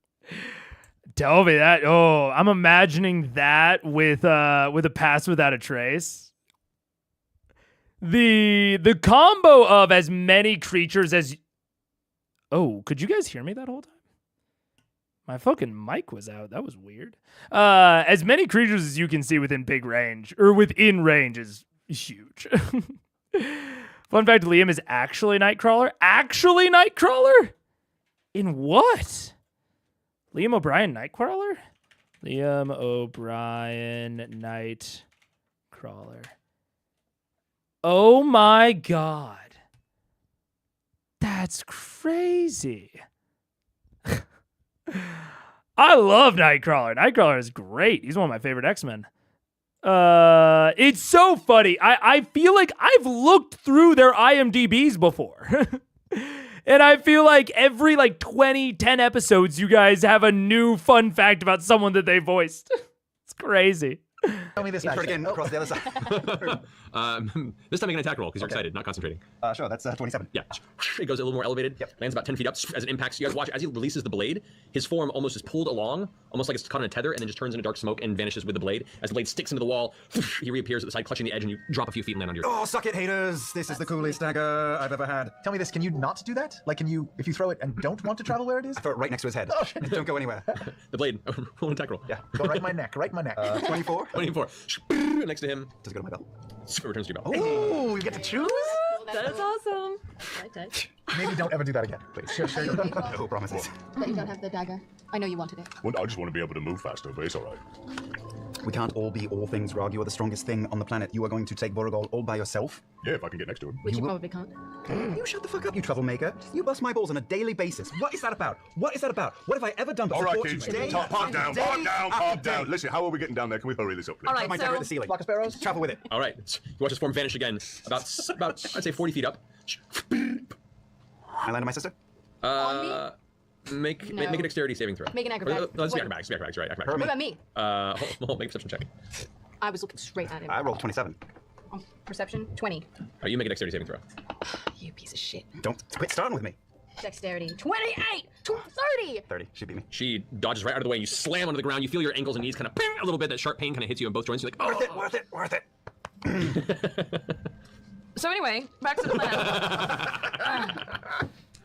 Tell me that. Oh, I'm imagining that with a pass without a trace. The combo of as many creatures as. Oh, could you guys hear me that whole time? My fucking mic was out. That was weird. As many creatures as you can see within big range or within range is huge. Fun fact: Liam is actually Nightcrawler. Actually Nightcrawler? In what? Liam O'Brien Nightcrawler? Liam O'Brien Nightcrawler. Oh my god. That's crazy. I love Nightcrawler. Nightcrawler is great. He's one of my favorite X-Men. It's so funny. I feel like I've looked through their IMDb's before. And I feel like every 10 episodes, you guys have a new fun fact about someone that they voiced. It's crazy.
Tell me this
Try
next.
it again across the other side.
This time make an attack roll because you're excited, not concentrating.
Sure, that's 27.
Yeah, it goes a little more elevated, lands about 10 feet up as it impacts. You guys watch as he releases the blade, his form almost is pulled along, almost like it's caught in a tether, and then just turns into dark smoke and vanishes with the blade. As the blade sticks into the wall, he reappears at the side, clutching the edge, and you drop a few feet and land on your...
Oh, suck it, haters! This is the coolest dagger I've ever had.
Tell me this, can you not do that? Like, can you, if you throw it and don't want to travel where it is?
I throw it right next to his head.
Oh, shit.
Don't go anywhere.
The blade, roll an attack roll.
Yeah.
Go right in my neck, right in my neck.
24.
24. Next to him.
Does it go to my belt?
Returns to your belt.
Oh, you get to choose?
That is awesome.
Maybe don't ever do that again, please. Sure.
No promises.
But you don't have the dagger. I know you wanted it.
Well, I just want to be able to move faster, but it's all right.
We can't all be all things, Rog. You are the strongest thing on the planet. You are going to take Voragol all by yourself?
Yeah, if I can get next to him.
Which you probably can't.
You shut the fuck up, you troublemaker. You bust my balls on a daily basis. What is that about? What is that about? What have I ever done to
All right,
support
kids,
you?
calm down, calm down. Listen, how are we getting down there? Can we hurry this up, please?
All right,
My dagger at the
so
ceiling.
Flock of sparrows?
Travel with it.
All right, you watch his form vanish again, about I'd say 40 feet up.
I land on my sister.
Make a dexterity saving throw.
Make an acrobatic.
Let's be
What?
acrobatics, right? Acrobatics.
What about me?
Make a perception check.
I was looking straight at him.
I rolled 27.
Perception, 20.
All right, you make a dexterity saving throw.
You piece of shit.
Don't quit starting with me.
Dexterity, 28! 30!
30. She beat me.
She dodges right out of the way, and you slam onto the ground. You feel your ankles and knees kind of a little bit. That sharp pain kind of hits you in both joints. You're like, oh.
Worth it.
So anyway, back to the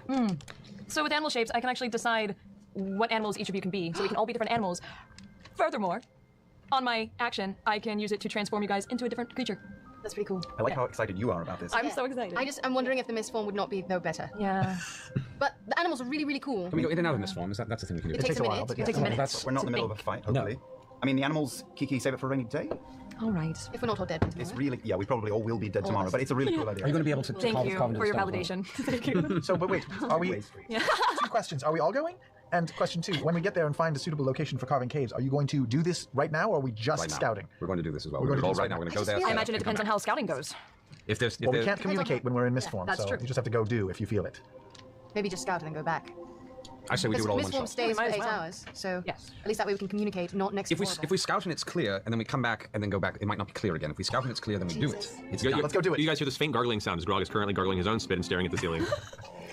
plan. So with animal shapes, I can actually decide what animals each of you can be, so we can all be different animals. Furthermore, on my action, I can use it to transform you guys into a different creature.
That's pretty cool.
I like how excited you are about this.
I'm so excited.
I'm wondering if the mist form would not be no better.
Yeah.
But the animals are really, really cool.
Can we go in and out of this form? That's the thing we can do.
It takes a
while,
minute.
but
It takes a
yeah.
minute.
We're not in the middle of a fight, hopefully. I mean, the animals, Kiki, save it for a rainy day.
All right.
If we're not all dead.
It's really, yeah, we probably all will be dead tomorrow, but it's a really cool idea.
Are you going to be able to
Thank
carve
you
carve into
for
the
your
stone as well?
validation. Thank you.
So, but wait, are we...
Yeah.
2 questions. Are we all going? And question 2, when we get there and find a suitable location for carving caves, are you going to do this right now, or are we just
Right now.
scouting?
We're going to do this as well.
We're
We're
going
going
to
to
do
go
this
right now.
right
We're going to go there.
I imagine it depends on how scouting goes.
If there's,
Well, we can't communicate when we're in mist form,
that's
so
true.
you just have to go do if you feel it.
Maybe just scout and then go back.
I say we do
Because
it all in
mist
one
form
shot.
stays for
might as
8
well.
hours, so
Yes.
at least that way we can communicate, not next to
If we scout and it's clear, and then we come back and then go back, it might not be clear again. If we scout and it's clear, then we do it. It's done.
Let's go do it.
You guys hear this faint gargling sound as Grog is currently gargling his own spit and staring at the ceiling.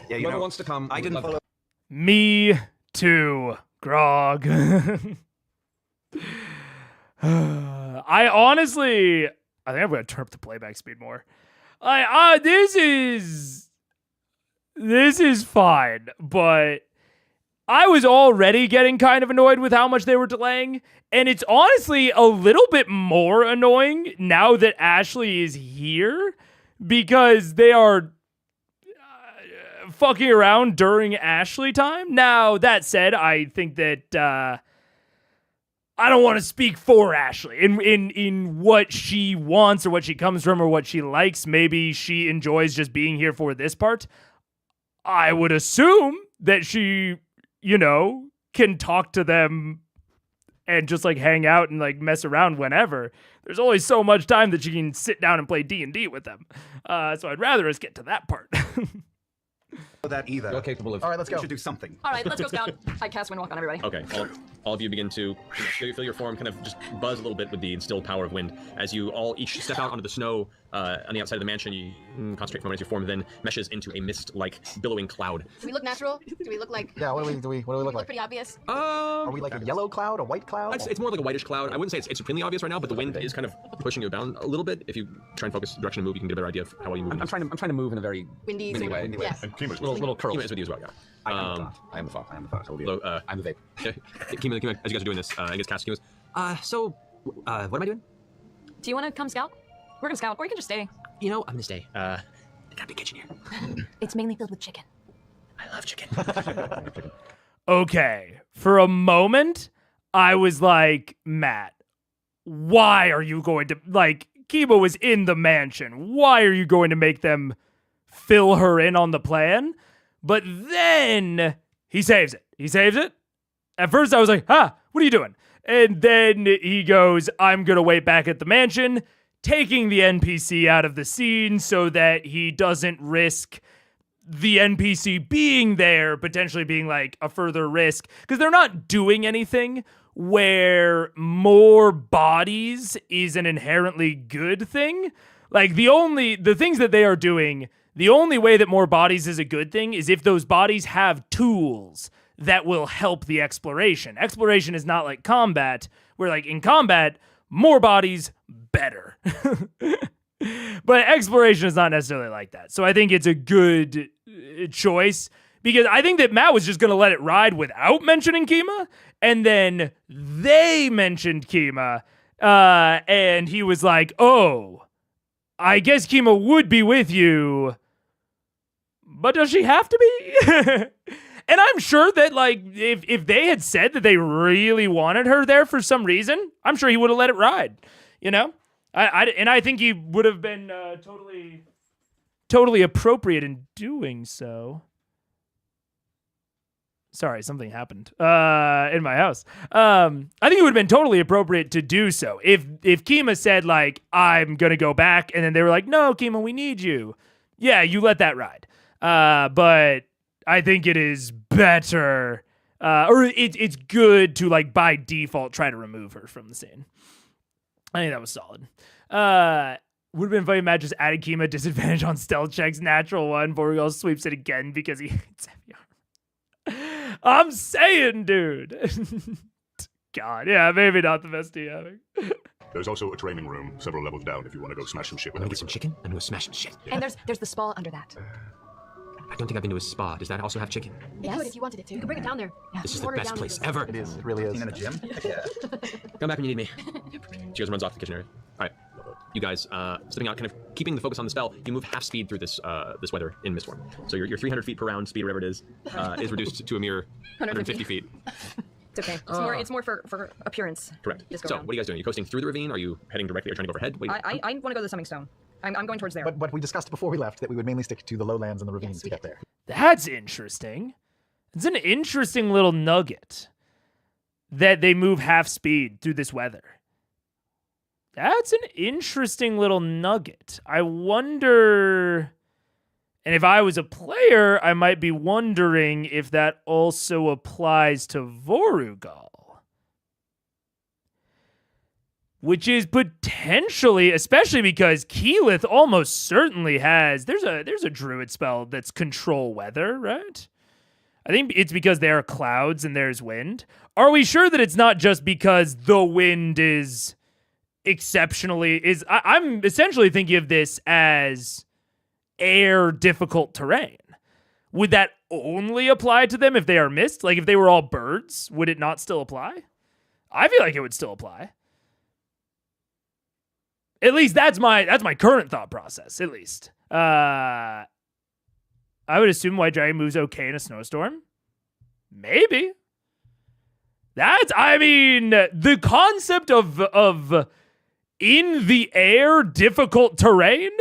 Yeah, you
Whoever
know,
wants to come,
I
we'd
didn't
love
follow.
Me too, Grog. I honestly, I think I'm gonna turn up the playback speed more. This is fine, but I was already getting kind of annoyed with how much they were delaying, and it's honestly a little bit more annoying now that Ashley is here because they are fucking around during Ashley time. Now, that said, I think that I don't want to speak for Ashley in what she wants or what she comes from or what she likes. Maybe she enjoys just being here for this part. I would assume that she, can talk to them and just like hang out and like mess around whenever. There's only so much time that she can sit down and play D&D with them. So I'd rather us get to that part.
That either.
You're capable of.
All right, let's go.
We should do something.
All right, let's go, Scout. I cast Windwalk on everybody.
Okay, all of you begin to feel your form kind of just buzz a little bit with the instilled power of wind. As you all each step out onto the snow on the outside of the mansion, you concentrate for a moment as your form then meshes into a mist-like billowing cloud.
Do we look natural? Do we look like?
Yeah. What do we look like?
Pretty obvious.
Are we like a yellow cloud, a white cloud?
It's more like a whitish cloud. I wouldn't say it's supremely obvious right now, but the wind is kind of pushing you down a little bit. If you try and focus the direction of move, you can get a better idea of how well you move.
I'm trying to move in a very
Windy
way.
Yes.
And Kima's
Little curls.
Kima is with you as well, yeah.
I am the thought. I'm the vape.
Yeah, Kima, as you guys are doing this, I guess cast Kima's. So, what am I doing?
Do you want to come scout? We're gonna scout, or you can just stay.
I'm gonna stay. They got a big kitchen here.
It's mainly filled with chicken.
I love chicken.
Okay. For a moment, I was like, Matt, why are you going to, like, Kima was in the mansion. Why are you going to make them fill her in on the plan? But then he saves it. He saves it. At first I was like, what are you doing? And then he goes, I'm going to wait back at the mansion, taking the NPC out of the scene so that he doesn't risk the NPC being there, potentially being like a further risk. Because they're not doing anything where more bodies is an inherently good thing. Like the things that they are doing, the only way that more bodies is a good thing is if those bodies have tools that will help the exploration. Exploration is not like combat, where like in combat, more bodies, better. But exploration is not necessarily like that. So I think it's a good choice because I think that Matt was just going to let it ride without mentioning Kima. And then they mentioned Kima. And he was like, oh, I guess Kima would be with you. But does she have to be? And I'm sure that, like, if they had said that they really wanted her there for some reason, I'm sure he would have let it ride, And I think he would have been totally appropriate in doing so. Sorry, something happened in my house. I think it would have been totally appropriate to do so. If Kima said, like, I'm going to go back, and then they were like, no, Kima, we need you. Yeah, you let that ride. But I think it is better, or it's good to, like, by default, try to remove her from the scene. I think that was solid. Would have been funny, Matt just added Kima disadvantage on stealth checks, natural one. Borgal sweeps it again because he hates heavy armor. I'm saying, dude. God, yeah, maybe not the best DMing.
There's also a training room several levels down if you want to go smash some shit with
Want to get some chicken? I'm gonna smash some shit.
And there's the spa under that.
I don't think I've been to a spa. Does that also have chicken?
Yes. If you wanted it to. You could bring it down there. Yeah.
This is the best place ever.
It is. It really is.
In a gym? Yeah.
Come back when you need me.
She goes and runs off to the kitchen area. All right, you guys, stepping out, kind of keeping the focus on the spell. You move half speed through this weather in mist form. So your 300 feet per round speed, whatever it is reduced to a mere 150 feet.
It's okay. It's more for appearance.
Correct. So what are you guys doing? Are you coasting through the ravine? Are you heading directly or trying to go overhead?
I want to go to the Summing Stone. I'm going towards there.
But we discussed before we left that we would mainly stick to the lowlands and the ravines to get there.
That's interesting. It's an interesting little nugget that they move half speed through this weather. That's an interesting little nugget. I wonder, and if I was a player, I might be wondering if that also applies to Vorugal. Which is potentially, especially because Keyleth almost certainly has, there's a druid spell that's control weather, right? I think it's because there are clouds and there's wind. Are we sure that it's not just because the wind is I'm essentially thinking of this as air difficult terrain. Would that only apply to them if they are mist? Like if they were all birds, would it not still apply? I feel like it would still apply. At least that's my current thought process, at least. I would assume White Dragon moves okay in a snowstorm. Maybe. I mean, the concept of in the air difficult terrain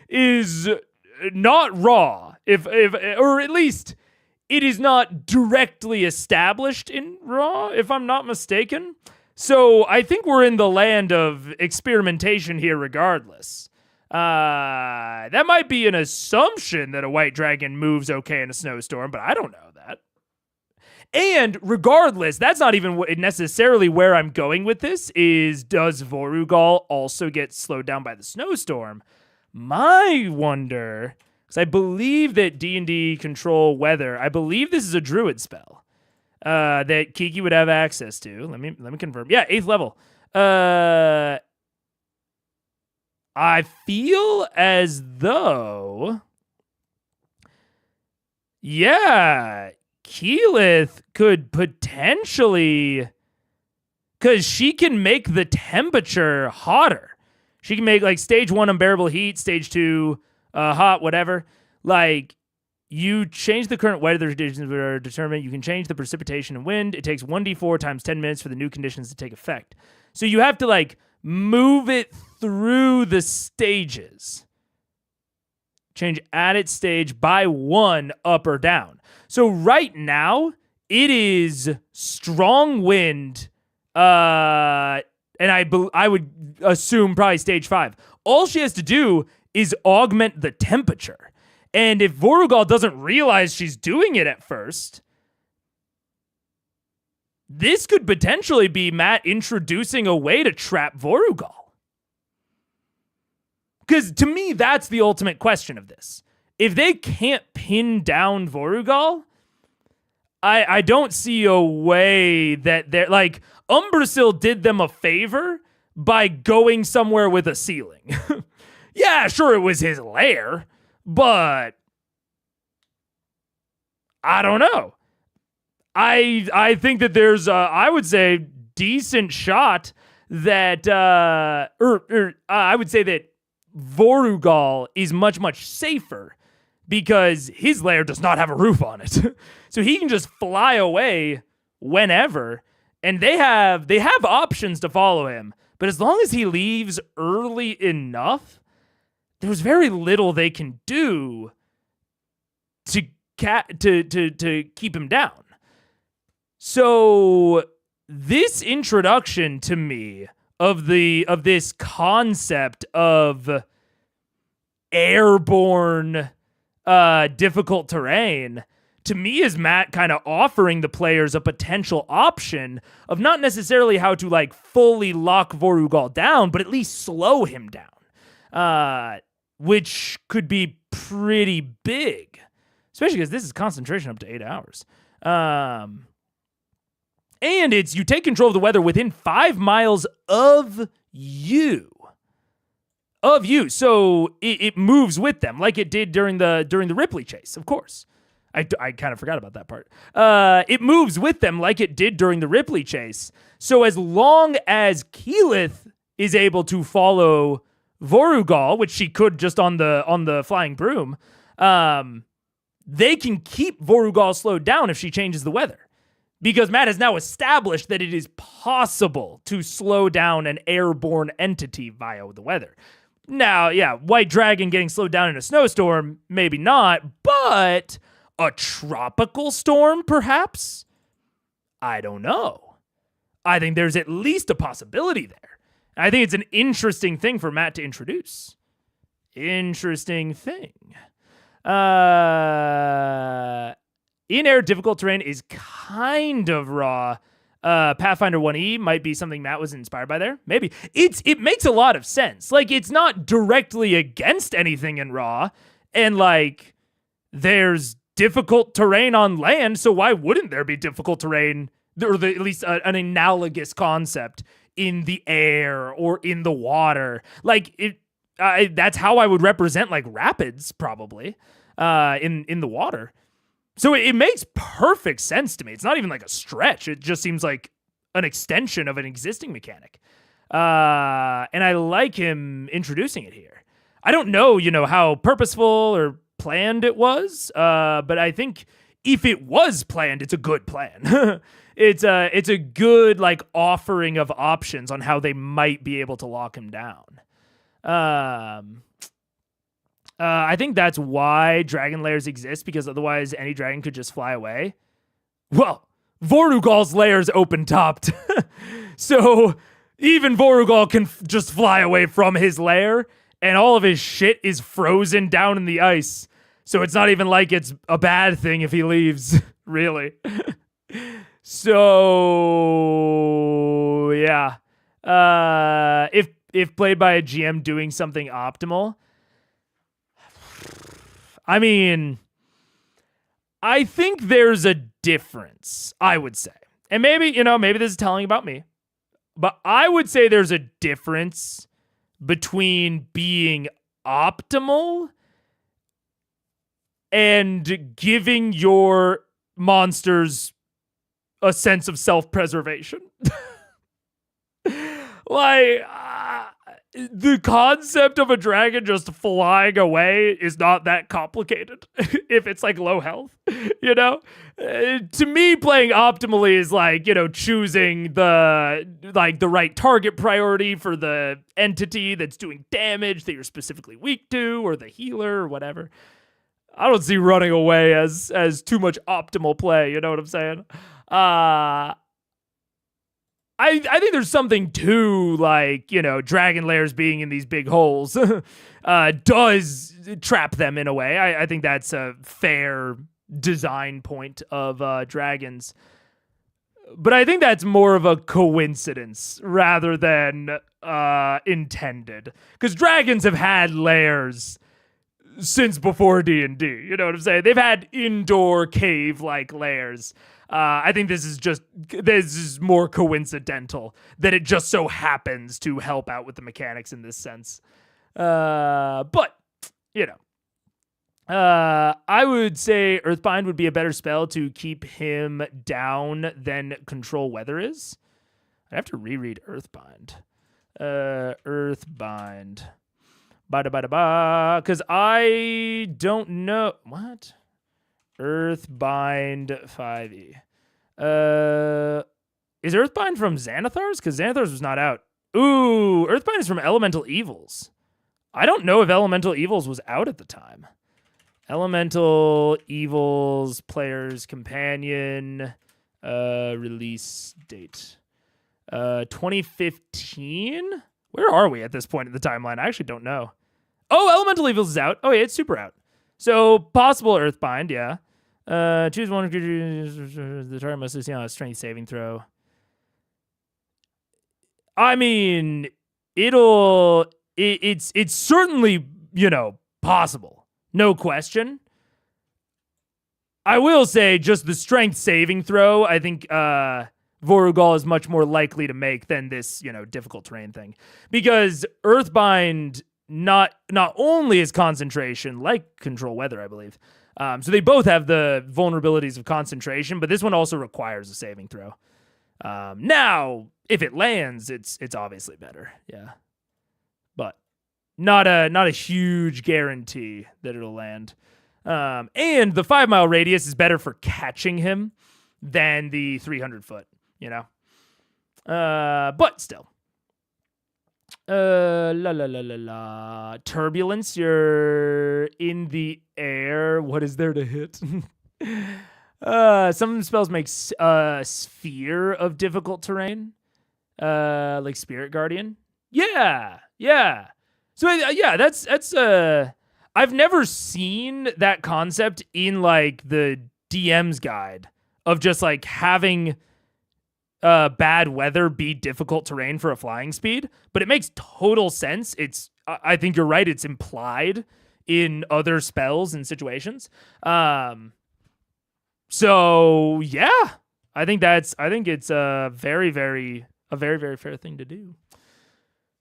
is not raw. If or at least it is not directly established in raw, if I'm not mistaken. So I think we're in the land of experimentation here regardless. That might be an assumption that a white dragon moves okay in a snowstorm, but I don't know that. And regardless, that's not even necessarily where I'm going with this, is does Vorugal also get slowed down by the snowstorm? My wonder, because I believe that D&D control weather, I believe this is a druid spell that Kiki would have access to. Let me confirm. Yeah, 8th level. I feel as though, yeah, Keyleth could potentially, because she can make the temperature hotter. She can make like stage 1 unbearable heat, stage 2 hot, whatever. Like, you change the current weather conditions that are determined. You can change the precipitation and wind. It takes 1d4 times 10 minutes for the new conditions to take effect. So you have to like move it through the stages. Change at its stage by 1 up or down. So right now, it is strong wind, and I would assume probably stage 5. All she has to do is augment the temperature. And if Vorugal doesn't realize she's doing it at first, this could potentially be Matt introducing a way to trap Vorugal. Because to me, that's the ultimate question of this. If they can't pin down Vorugal, I don't see a way that they're like, Umbrasyl did them a favor by going somewhere with a ceiling. Yeah, sure, it was his lair, but I don't know. I think that there's I would say decent shot that I would say that Vorugal is much safer because his lair does not have a roof on it. So he can just fly away whenever, and they have options to follow him. But as long as he leaves early enough, there's very little they can do to keep him down. So this introduction to me of this concept of airborne difficult terrain, to me, is Matt kind of offering the players a potential option of not necessarily how to like fully lock Vorugal down, but at least slow him down, which could be pretty big, especially because this is concentration up to 8 hours. And it's you take control of the weather within 5 miles of you. So it moves with them like it did during the Ripley chase, of course. I kind of forgot about that part. It moves with them like it did during the Ripley chase. So as long as Keyleth is able to follow Vorugal, which she could just on the flying broom, they can keep Vorugal slowed down if she changes the weather. Because Matt has now established that it is possible to slow down an airborne entity via the weather. Now, yeah, White Dragon getting slowed down in a snowstorm, maybe not, but a tropical storm, perhaps? I don't know. I think there's at least a possibility there. I think it's an interesting thing for Matt to introduce. Interesting thing. In-air difficult terrain is kind of raw. Pathfinder 1E might be something Matt was inspired by there. Maybe. It makes a lot of sense. Like, it's not directly against anything in raw. And, like, there's difficult terrain on land, so why wouldn't there be difficult terrain, or at least an analogous concept in the air or in the water? Like, that's how I would represent, like, rapids, probably, in the water. So it makes perfect sense to me. It's not even like a stretch. It just seems like an extension of an existing mechanic. And I like him introducing it here. I don't know, how purposeful or planned it was, but I think if it was planned, it's a good plan. It's a good like offering of options on how they might be able to lock him down. I think that's why dragon lairs exist, because otherwise any dragon could just fly away. Well, Vorugal's lair is open topped. So even Vorugal can just fly away from his lair, and all of his shit is frozen down in the ice. So it's not even like it's a bad thing if he leaves, really. So yeah. If played by a GM doing something optimal, I mean, I think there's a difference, I would say. And maybe this is telling about me, but I would say there's a difference between being optimal and giving your monsters a sense of self-preservation. Like, the concept of a dragon just flying away is not that complicated if it's like low health, you know? To me, playing optimally is like, choosing the right target priority for the entity that's doing damage that you're specifically weak to, or the healer or whatever. I don't see running away as too much optimal play, you know what I'm saying? I think there's something to, like, dragon lairs being in these big holes does trap them in a way. I think that's a fair design point of dragons. But I think that's more of a coincidence rather than intended. Because dragons have had lairs since before D&D, you know what I'm saying? They've had indoor cave-like lairs. I think this is more coincidental that it just so happens to help out with the mechanics in this sense. But, I would say Earthbind would be a better spell to keep him down than Control Weather is. I'd have to reread Earthbind. Earthbind. Because I don't know. What? Earthbind 5e. Is Earthbind from Xanathar's? Because Xanathar's was not out. Ooh, Earthbind is from Elemental Evils. I don't know if Elemental Evils was out at the time. Elemental Evils Player's Companion release date. 2015? Where are we at this point in the timeline? I actually don't know. Oh, Elemental Evils is out. Oh, yeah, it's super out. So, possible Earthbind, yeah. Choose one creature. The target must succeed on a strength saving throw. I mean, it's certainly, possible. No question. I will say just the strength saving throw, I think Vorugal is much more likely to make than this, difficult terrain thing. Because Earthbind not only is concentration, like Control Weather, I believe. So they both have the vulnerabilities of concentration, but this one also requires a saving throw. Now, if it lands, it's obviously better, yeah. But not a huge guarantee that it'll land. And the 5 mile radius is better for catching him than the 300 foot, But still. Turbulence, you're in the air. What is there to hit? Some spells make a sphere of difficult terrain. Like Spirit Guardian. Yeah. So that's I've never seen that concept in like the DM's guide of just like having bad weather be difficult terrain for a flying speed, but it makes total sense. I think you're right. It's implied in other spells and situations. So yeah, I think it's a very, very fair thing to do.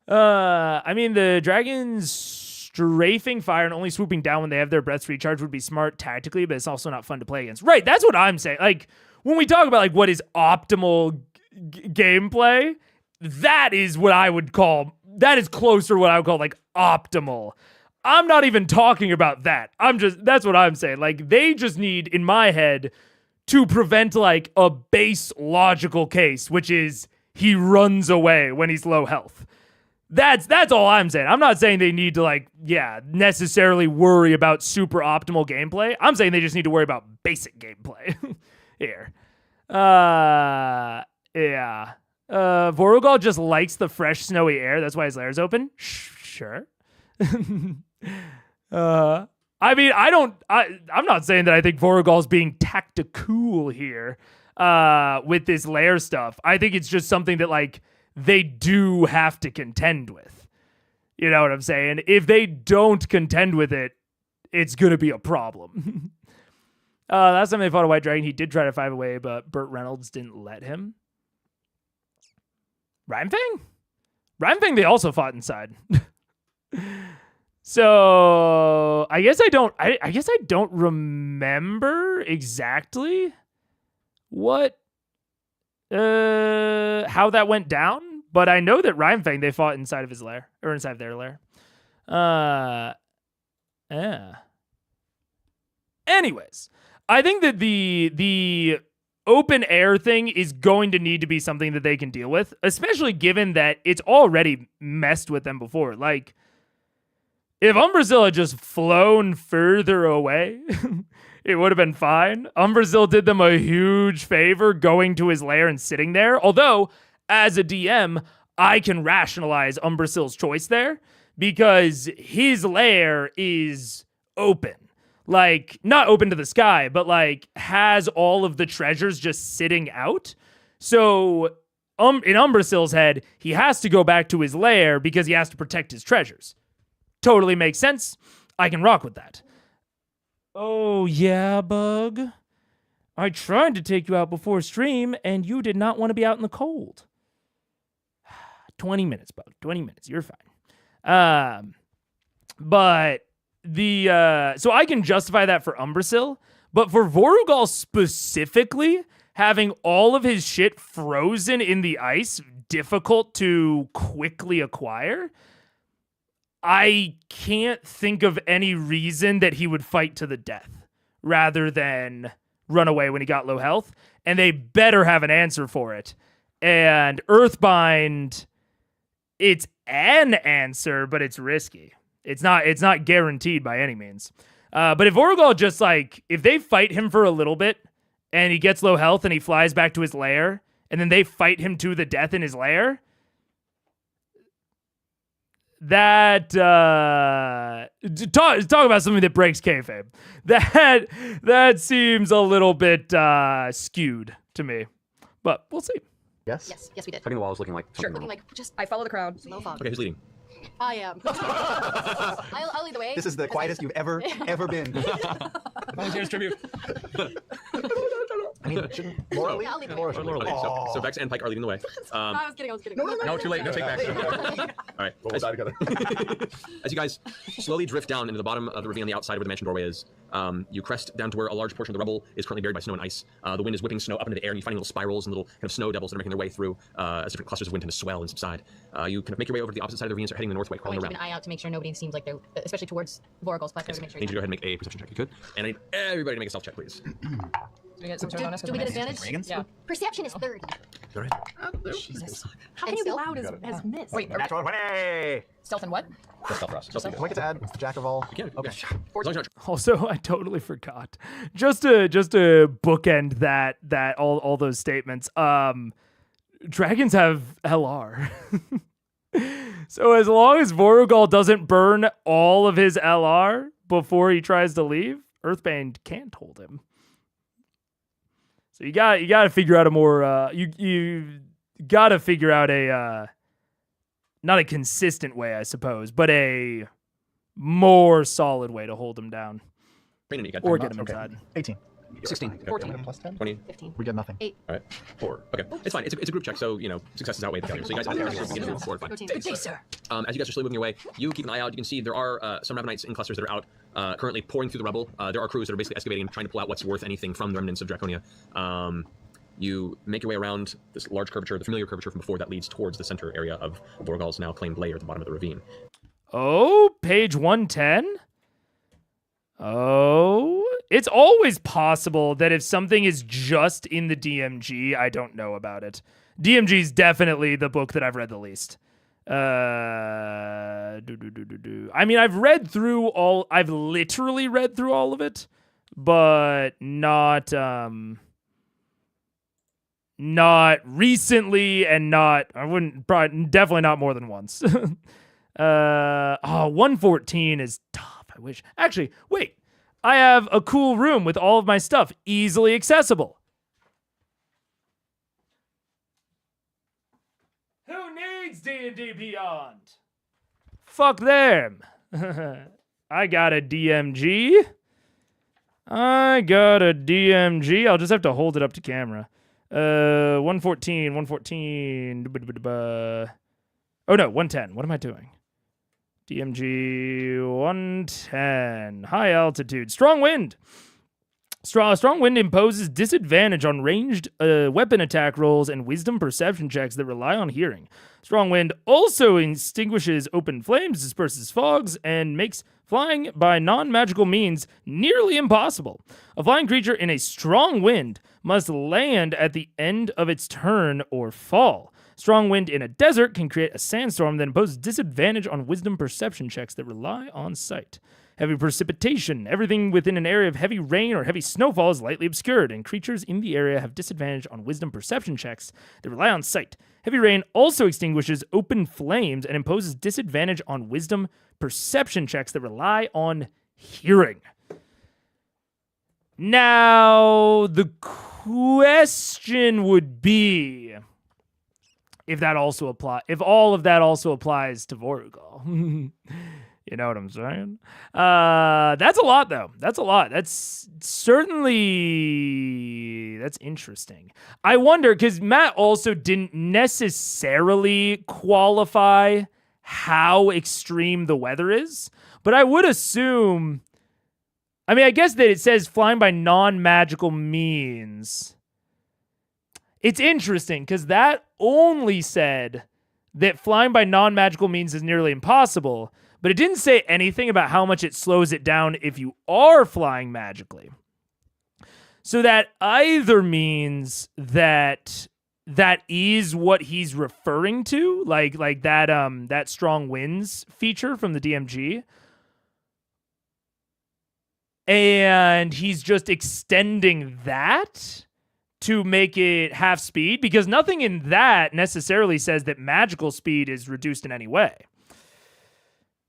I mean, the dragons strafing fire and only swooping down when they have their breaths recharged would be smart tactically, but it's also not fun to play against. Right, that's what I'm saying. Like, when we talk about like what is optimal gameplay, that is closer to what I would call like optimal. I'm not even talking about that. That's what I'm saying. Like, they just need, in my head, to prevent like a base logical case, which is he runs away when he's low health. That's all I'm saying. I'm not saying they need to like, necessarily worry about super optimal gameplay. I'm saying they just need to worry about basic gameplay here. Vorugal just likes the fresh, snowy air. That's why his lair's open. Sure. I mean, I'm not saying that I think Vorugal's being tactical here with this lair stuff. I think it's just something that, like, they do have to contend with. You know what I'm saying? If they don't contend with it, it's going to be a problem. Last time they fought a white dragon, he did try to 5 away, but Burt Reynolds didn't let him. Rhymefang they also fought inside. So I guess I don't remember exactly what how that went down, but I know that Rhymefang they fought inside of his lair or inside of their lair. Anyways, I think that the open air thing is going to need to be something that they can deal with, especially given that it's already messed with them before. Like, if Umbrasil had just flown further away, it would have been fine. Umbrasil did them a huge favor going to his lair and sitting there. Although, as a DM, I can rationalize Umbrasil's choice there because his lair is open. Like, not open to the sky, but like has all of the treasures just sitting out. So in Umbrasil's head, he has to go back to his lair because he has to protect his treasures. Totally makes sense. I can rock with that. Oh, yeah, Bug. I tried to take you out before stream, and you did not want to be out in the cold. 20 minutes, Bug. 20 minutes. You're fine. But so I can justify that for Umbrasil, but for Vorugal specifically, having all of his shit frozen in the ice, difficult to quickly acquire, I can't think of any reason that he would fight to the death rather than run away when he got low health. And they better have an answer for it. And Earthbind, it's an answer, but it's risky. It's not guaranteed by any means. But if Vorugal just like, if they fight him for a little bit and he gets low health and he flies back to his lair and then they fight him to the death in his lair, that talk about something that breaks kayfabe. That seems a little bit skewed to me, but we'll see.
Yes,
we did.
Hugging the wall is looking like
Sure, looking like just
I follow the crowd.
no fog.
Okay, who's leading?
I am. I'll lead the way.
This is the quietest you've ever been.
Volunteers tribute.
I mean, shouldn't Laura lead?
I'll lead the way.
Laura should lead. Okay, so Vex and Pike are leading the way.
I was kidding.
No, too late. No take back. All right.
We'll die together.
As you guys slowly drift down into the bottom of the ravine on the outside where the mansion doorway is, you crest down to where a large portion of the rubble is currently buried by snow and ice. The wind is whipping snow up into the air, and you're finding little spirals and little kind of snow devils that are making their way through as different clusters of wind tend to swell and subside. You kind of make your way over to the opposite side of the ravine and start heading the north way,
I'm
crawling
gonna keep
around.
an eye out to make sure nobody seems like they're, especially towards Vorugal's plateau, to make sure
I need you to go ahead and make a perception check. You could. And I need everybody to make a self check, please.
Do we get some sort of bonus?
do we get advantage?
Yeah.
Perception is 30.
All right.
Jesus.
How can you be loud as miss? Wait,
Natural 20!
stealth and what?
Stealth for us.
Can we get to add Jack of all?
Yeah,
Okay.
as long as you're not
Also, I totally forgot. Just to bookend that all those statements. Dragons have LR. So as long as Vorugal doesn't burn all of his LR before he tries to leave, Earthbane can't hold him. So you got to figure out a more you got to figure out a not a consistent way, I suppose, but a more solid way to hold him down or get him inside.
18.
16.
14.
Plus 10?
20.
15.
We get nothing.
8.
All right. 4. Okay. It's fine. It's a group check, so, successes outweigh the failure. So you guys begin to move forward fine.
Good day, sir.
As you guys are slowly moving your way, you keep an eye out. You can see there are some Ravenites in clusters that are out currently pouring through the rubble. There are crews that are basically excavating and trying to pull out what's worth anything from the remnants of Draconia. You make your way around this large curvature, the familiar curvature from before that leads towards the center area of Vorugal's now claimed lair at the bottom of the ravine.
Oh, page 110? Oh, it's always possible that if something is just in the DMG, I don't know about it. DMG is definitely the book that I've read the least. I mean, I've literally read through all of it, but not recently, and definitely not more than once. 114 is tough. I wish. Actually, wait. I have a cool room with all of my stuff easily accessible. Who needs D&D Beyond? Fuck them. I got a DMG. I'll just have to hold it up to camera. 114. Oh no, 110. What am I doing? DMG 110. High altitude. Strong wind. Strong wind imposes disadvantage on ranged weapon attack rolls and wisdom perception checks that rely on hearing. Strong wind also extinguishes open flames, disperses fogs, and makes flying by non-magical means nearly impossible. A flying creature in a strong wind must land at the end of its turn or fall. Strong wind in a desert can create a sandstorm that imposes disadvantage on wisdom perception checks that rely on sight. Heavy precipitation. Everything within an area of heavy rain or heavy snowfall is lightly obscured, and creatures in the area have disadvantage on wisdom perception checks that rely on sight. Heavy rain also extinguishes open flames and imposes disadvantage on wisdom perception checks that rely on hearing. Now, the question would be if all of that also applies to Vorugol. You know what I'm saying? That's a lot, though. That's a lot. That's interesting. I wonder, because Matt also didn't necessarily qualify how extreme the weather is, but I would assume, I guess that it says flying by non-magical means. It's interesting, because that only said that flying by non-magical means is nearly impossible, but it didn't say anything about how much it slows it down if you are flying magically. So that either means that is what he's referring to, like that strong winds feature from the DMG, and he's just extending that to make it half speed, because nothing in that necessarily says that magical speed is reduced in any way.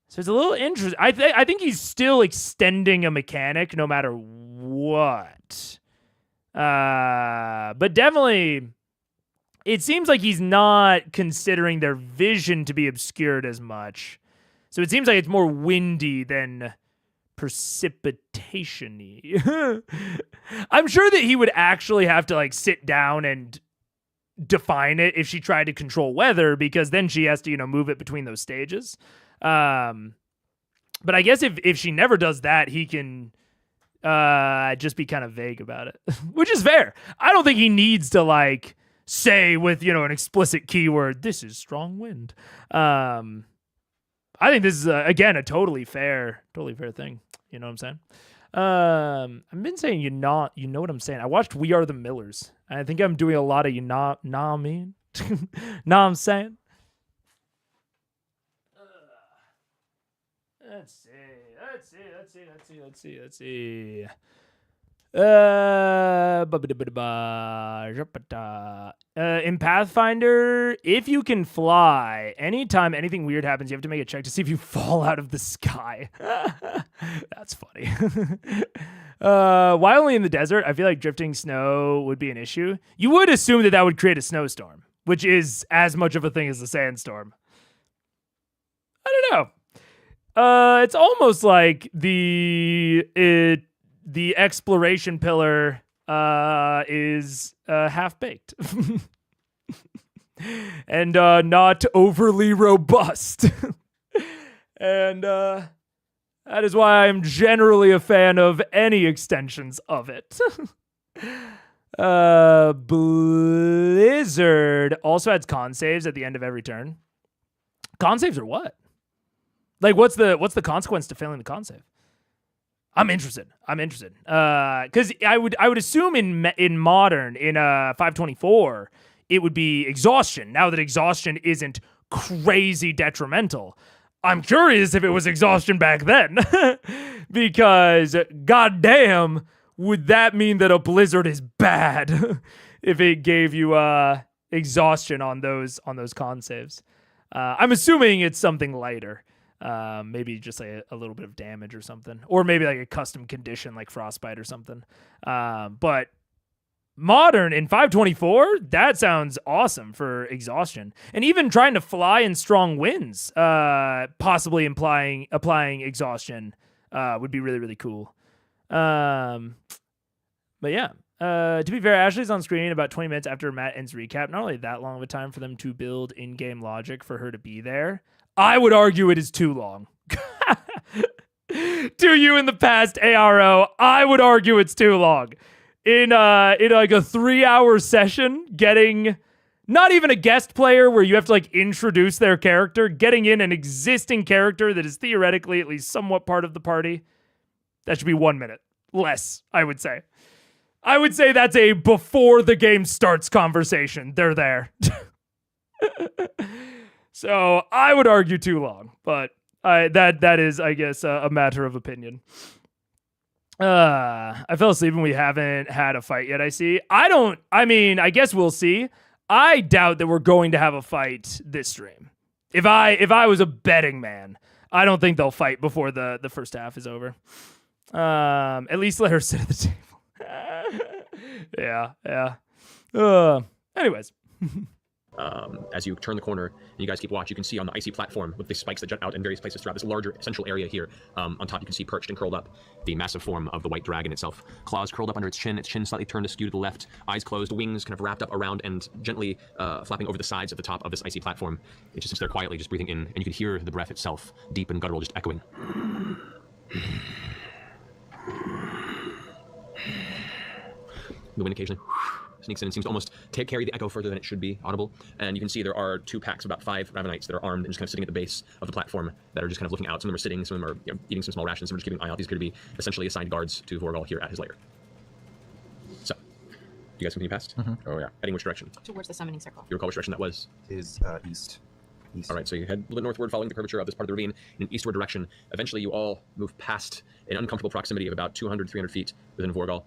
So it's a little interesting. I think he's still extending a mechanic no matter what. But definitely, it seems like he's not considering their vision to be obscured as much. So it seems like it's more windy than precipitation-y. I'm sure that he would actually have to sit down and define it if she tried to control weather, because then she has to, move it between those stages. But I guess if she never does that, he can just be kind of vague about it, which is fair. I don't think he needs to say with, an explicit keyword, this is strong wind. I think this is, again, a totally fair thing. You know what I'm saying? I've been saying you know what I'm saying. I watched We Are the Millers. I think I'm doing a lot of nah mean. Nah I'm saying? Let's see. In Pathfinder, if you can fly, anytime anything weird happens, you have to make a check to see if you fall out of the sky. That's funny. Why only in the desert? I feel like drifting snow would be an issue. You would assume that would create a snowstorm, which is as much of a thing as a sandstorm. I don't know. It's almost like the exploration pillar is half-baked and not overly robust. And that is why I'm generally a fan of any extensions of it. Blizzard also adds con saves at the end of every turn. Con saves are what? Like, what's the consequence to failing the con save? I'm interested. Because I would assume in modern, in 524, it would be exhaustion. Now that exhaustion isn't crazy detrimental, I'm curious if it was exhaustion back then. Because goddamn, would that mean that a blizzard is bad if it gave you exhaustion on those con saves? I'm assuming it's something lighter. Maybe just like a little bit of damage or something, or maybe like a custom condition like frostbite or something. But modern in 524, that sounds awesome for exhaustion, and even trying to fly in strong winds, possibly applying exhaustion, would be really, really cool. But yeah. To be fair, Ashley's on screen about 20 minutes after Matt ends recap. Not really that long of a time for them to build in-game logic for her to be there. I would argue it is too long. To you in the past, ARO, I would argue it's too long. In like a 3-hour session, getting not even a guest player where you have to like introduce their character, getting in an existing character that is theoretically at least somewhat part of the party, that should be 1 minute. Less, I would say. I would say that's a before the game starts conversation. They're there. So I would argue too long, but that is, I guess, a matter of opinion. I fell asleep and we haven't had a fight yet, I see. I guess we'll see. I doubt that we're going to have a fight this stream. If I was a betting man, I don't think they'll fight before the first half is over. At least let her sit at the table. Yeah. Anyways.
As you turn the corner and you guys keep watch, you can see on the icy platform with the spikes that jut out in various places throughout this larger central area here. On top, you can see perched and curled up the massive form of the white dragon itself. Claws curled up under its chin slightly turned askew to the left, eyes closed, wings kind of wrapped up around and gently flapping over the sides of the top of this icy platform. It just sits there quietly, just breathing in, and you can hear the breath itself, deep and guttural, just echoing. The wind occasionally sneaks in and seems to almost carry the echo further than it should be audible. And you can see there are 2 packs of about 5 Ravenites that are armed and just kind of sitting at the base of the platform that are just kind of looking out. Some of them are sitting, some of them are eating some small rations, some are just keeping an eye out. These appear to be essentially assigned guards to Vorgal here at his lair. So, you guys continue past?
Mm-hmm.
Oh yeah. Heading which direction?
Towards the summoning circle.
You recall which direction that was?
Is east.
All right, so you head a little northward, following the curvature of this part of the ravine in an eastward direction. Eventually, you all move past an uncomfortable proximity of about 200, 300 feet within Vorgal.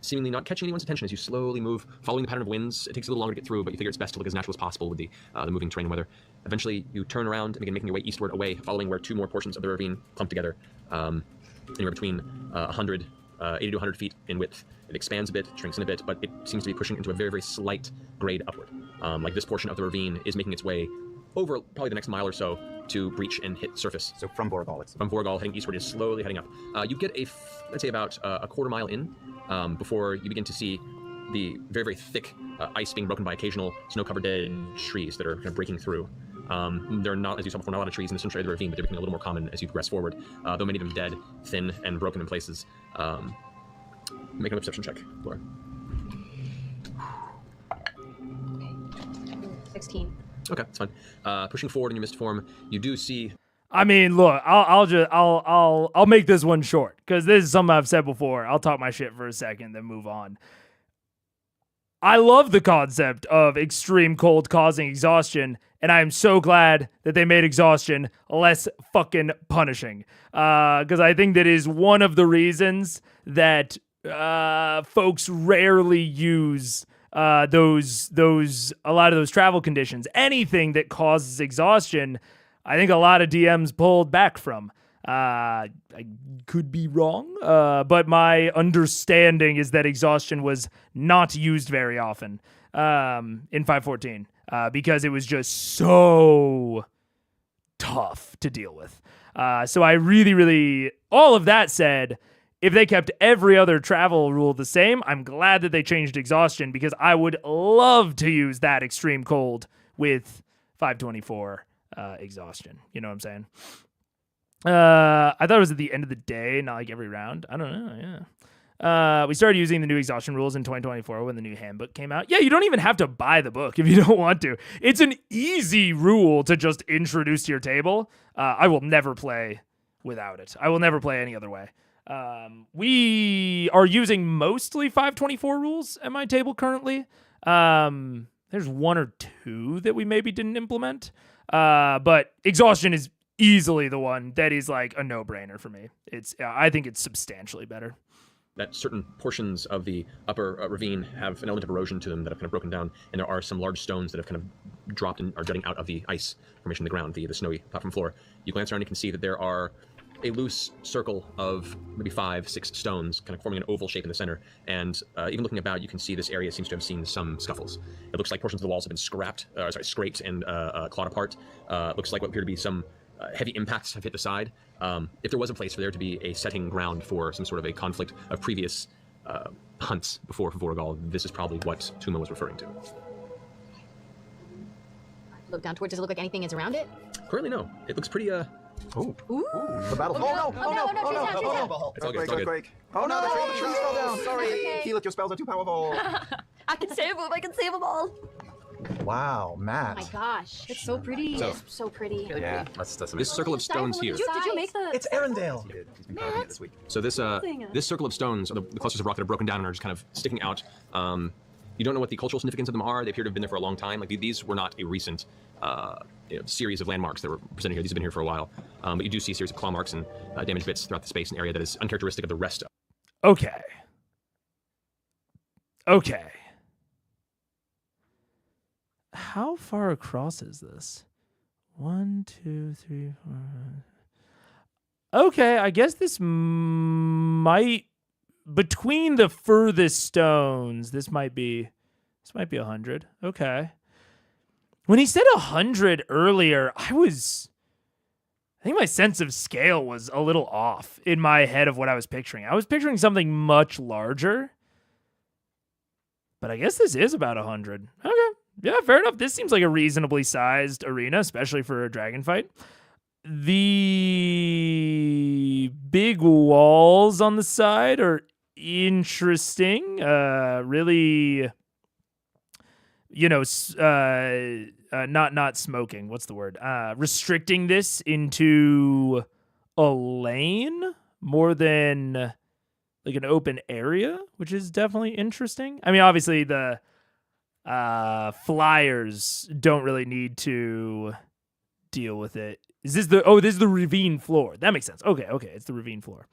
Seemingly not catching anyone's attention as you slowly move, following the pattern of winds. It takes a little longer to get through, but you figure it's best to look as natural as possible with the moving terrain and weather. Eventually, you turn around and begin making your way eastward away, following where 2 more portions of the ravine clump together, anywhere between 80 to 100 feet in width. It expands a bit, shrinks in a bit, but it seems to be pushing into a very, very slight grade upward. Like this portion of the ravine is making its way over probably the next mile or so to breach and hit surface.
So from Vorgal,
From Vorgal, heading eastward, is slowly heading up. You get let's say about a quarter mile in before you begin to see the very, very thick ice being broken by occasional snow-covered dead trees that are kind of breaking through. There are not, as you saw before, not a lot of trees in the central area of the ravine, but they're becoming a little more common as you progress forward, though many of them dead, thin, and broken in places. Make a perception check, Laura.
16.
Okay, that's fine. Pushing forward in your mist form, you do see.
I mean, look, I'll make this one short because this is something I've said before. I'll talk my shit for a second, then move on. I love the concept of extreme cold causing exhaustion, and I am so glad that they made exhaustion less fucking punishing. Because I think that is one of the reasons that folks rarely use a lot of those travel conditions. Anything that causes exhaustion, I think a lot of DMs pulled back from. I could be wrong, but my understanding is that exhaustion was not used very often in 514 because it was just so tough to deal with. So I really, all of that said, if they kept every other travel rule the same, I'm glad that they changed exhaustion because I would love to use that extreme cold with 524 exhaustion. You know what I'm saying? I thought it was at the end of the day, not like every round. I don't know. We started using the new exhaustion rules in 2024 when the new handbook came out. Yeah, you don't even have to buy the book if you don't want to. It's an easy rule to just introduce to your table. I will never play without it. I will never play any other way. We are using mostly 524 rules at my table currently. There's one or two that we maybe didn't implement. But exhaustion is easily the one that is like a no-brainer for me. I think it's substantially better.
That certain portions of the upper ravine have an element of erosion to them that have kind of broken down, and there are some large stones that have kind of dropped and are jutting out of the ice formation in the ground, the snowy platform floor. You glance around and you can see that there are a loose circle of maybe 5-6 stones kind of forming an oval shape in the center, and even looking about, you can see this area seems to have seen some scuffles. It looks like portions of the walls have been scraped and clawed apart. Looks like what appear to be some heavy impacts have hit the side. If there was a place for there to be a setting ground for some sort of a conflict of previous hunts before Vorgal, this is probably what Tuma was referring to.
Look down towards. Does it look like anything is around it?
Currently, no. It looks pretty.
Ooh. The battle.
Oh no!
It's all good. It's all good.
Oh no! The trees fell down. Sorry.
Okay.
Heal, your spells are too powerful.
I can save them. I can save them all.
Wow, Matt.
Oh my gosh, it's so pretty.
So-
It's so pretty.
Yeah.
This circle of stones here.
Did you make the?
It's Arendelle.
He's been carving it this week.
So this circle of stones, or the clusters of rock that are broken down and are just kind of sticking out. You don't know what the cultural significance of them are. They appear to have been there for a long time. Like these were not a recent series of landmarks that were presented here. These have been here for a while. But you do see a series of claw marks and damaged bits throughout the space and area that is uncharacteristic of the rest of.
Okay. How far across is this? 1, 2, 3, 4. Okay, I guess this might, between the furthest stones, this might be 100. Okay. When he said 100 earlier, I think my sense of scale was a little off in my head of what I was picturing. I was picturing something much larger. But I guess this is about 100. Okay. Yeah, fair enough. This seems like a reasonably sized arena, especially for a dragon fight. The big walls on the side are interesting. Really, not smoking. What's the word? Restricting this into a lane more than like an open area, which is definitely interesting. I mean, obviously the flyers don't really need to deal with it. Is this this is the ravine floor. That makes sense. Okay, it's the ravine floor.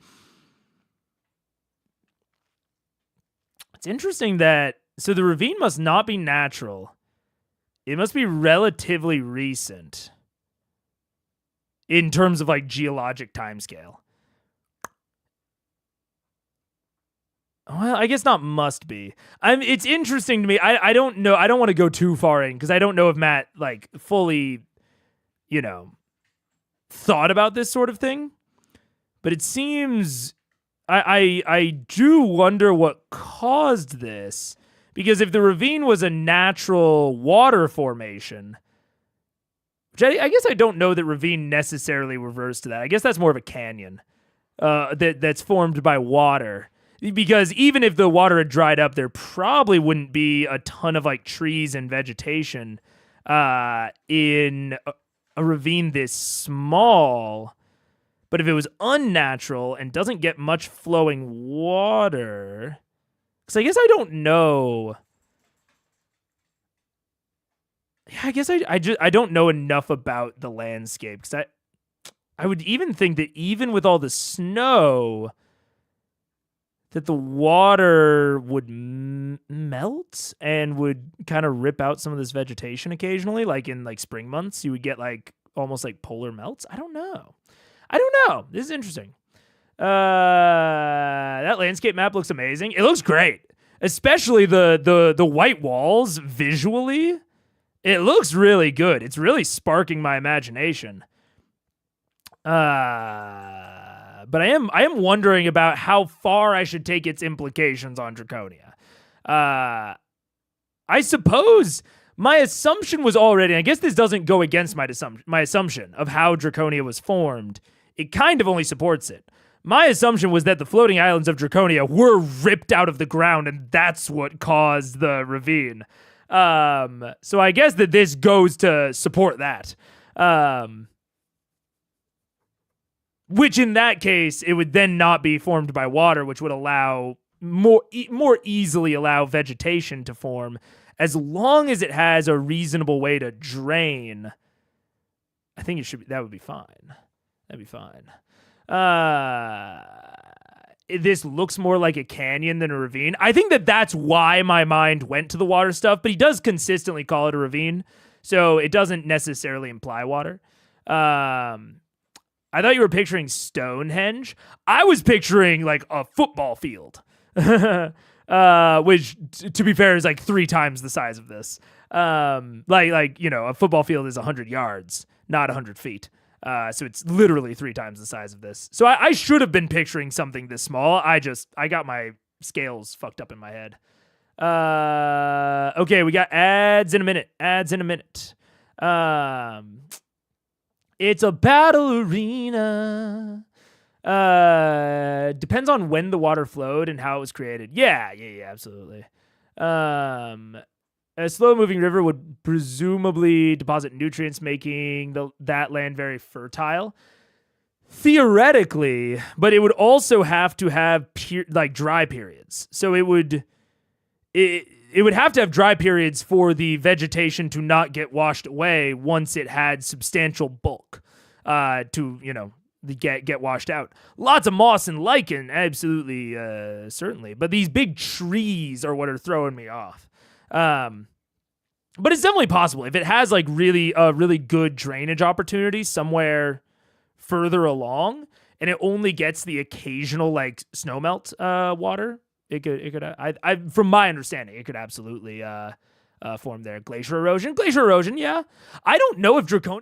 It's interesting that, so the ravine must not be natural. It must be relatively recent in terms of like geologic timescale. Well, I guess not must be. It's interesting to me. I don't know. I don't want to go too far in because I don't know if Matt like fully, thought about this sort of thing. But it seems I do wonder what caused this, because if the ravine was a natural water formation, which I guess I don't know that ravine necessarily refers to that. I guess that's more of a canyon that's formed by water. Because even if the water had dried up, there probably wouldn't be a ton of like trees and vegetation in a ravine this small. But if it was unnatural and doesn't get much flowing water, because I guess I don't know. Yeah, I guess I don't know enough about the landscape, because I would even think that even with all the snow, that the water would melt and would kind of rip out some of this vegetation occasionally. Like in like spring months, you would get like almost like polar melts. I don't know. This is interesting. That landscape map looks amazing. It looks great, especially the white walls visually. It looks really good. It's really sparking my imagination. But I am wondering about how far I should take its implications on Draconia. I suppose my assumption was already, and I guess this doesn't go against my assumption of how Draconia was formed. It kind of only supports it. My assumption was that the floating islands of Draconia were ripped out of the ground, and that's what caused the ravine. So I guess that this goes to support that. Which in that case, it would then not be formed by water, which would allow more easily allow vegetation to form, as long as it has a reasonable way to drain. I think that would be fine. That'd be fine. This looks more like a canyon than a ravine. I think that that's why my mind went to the water stuff, but he does consistently call it a ravine, so it doesn't necessarily imply water. I thought you were picturing Stonehenge. I was picturing like a football field, which, to be fair, is like 3 times the size of this. Like a football field is 100 yards, not 100 feet. So it's literally 3 times the size of this. So I should have been picturing something this small. I got my scales fucked up in my head. Okay, we got ads in a minute. It's a battle arena. Depends on when the water flowed and how it was created. Yeah, absolutely. A slow-moving river would presumably deposit nutrients, making that land very fertile. Theoretically, but it would also have to have dry periods. So it would have to have dry periods for the vegetation to not get washed away once it had substantial bulk to get washed out. Lots of moss and lichen, absolutely, certainly. But these big trees are what are throwing me off. But it's definitely possible if it has like really good drainage opportunity somewhere further along, and it only gets the occasional like snowmelt water. It could. From my understanding, it could absolutely form there. Glacier erosion. Yeah, I don't know if Draconia.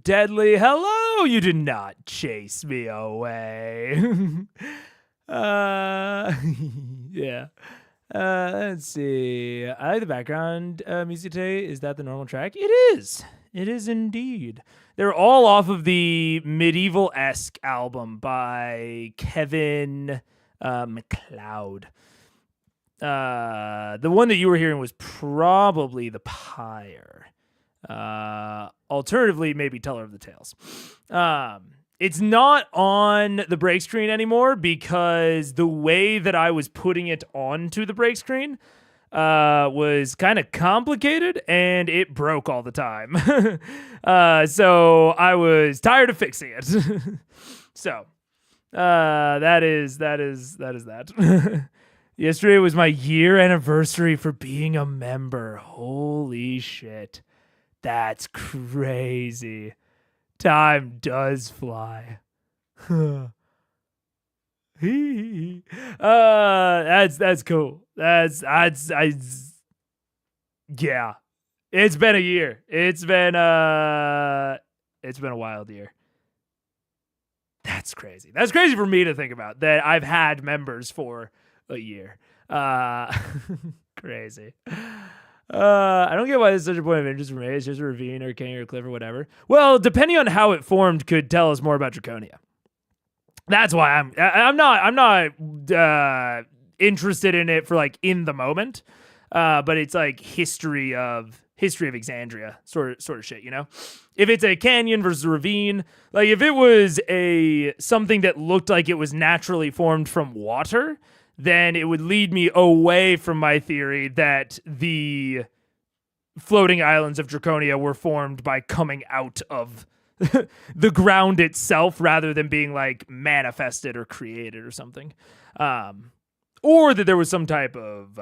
deadly. Hello, you did not chase me away. Yeah. Let's see. I like the background music today. Is that the normal track? It is. It is indeed. They're all off of the Medieval-esque album by Kevin MacLeod. The one that you were hearing was probably The Pyre. Alternatively, maybe Teller of the Tales. It's not on the break screen anymore because the way that I was putting it onto the break screen was kind of complicated and it broke all the time. So I was tired of fixing it. So that is that. Yesterday was my year anniversary for being a member. Holy shit. That's crazy. Time does fly. That's cool. Yeah. It's been a year. It's been a wild year. That's crazy. That's crazy for me to think about that I've had members for a year. Crazy. I don't get why this is such a point of interest for me. It's just a ravine or canyon or cliff or whatever. Well, depending on how it formed could tell us more about Draconia. That's why I'm not interested in it for like in the moment. But it's like history of Exandria sort of shit, you know? If it's a canyon versus a ravine, like if it was something that looked like it was naturally formed from water, then it would lead me away from my theory that the floating islands of Draconia were formed by coming out of the ground itself rather than being like manifested or created or something. Or that there was some type of,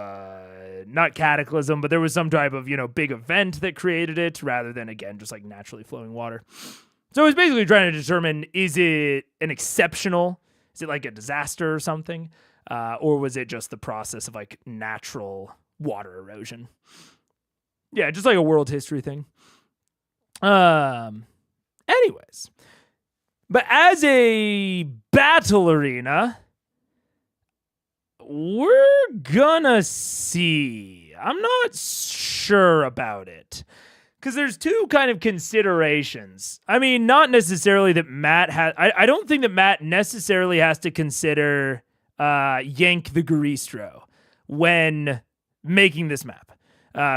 not cataclysm, but there was some type of, big event that created it rather than, again, just like naturally flowing water. So it was basically trying to determine, is it an exceptional, is it like a disaster or something? Or was it just the process of like natural water erosion? Yeah, just like a world history thing. Anyways, but as a battle arena, we're gonna see. I'm not sure about it. Because there's two kind of considerations. I mean, not necessarily that Matt has... I don't think that Matt necessarily has to consider Yank the Garistro when making this map.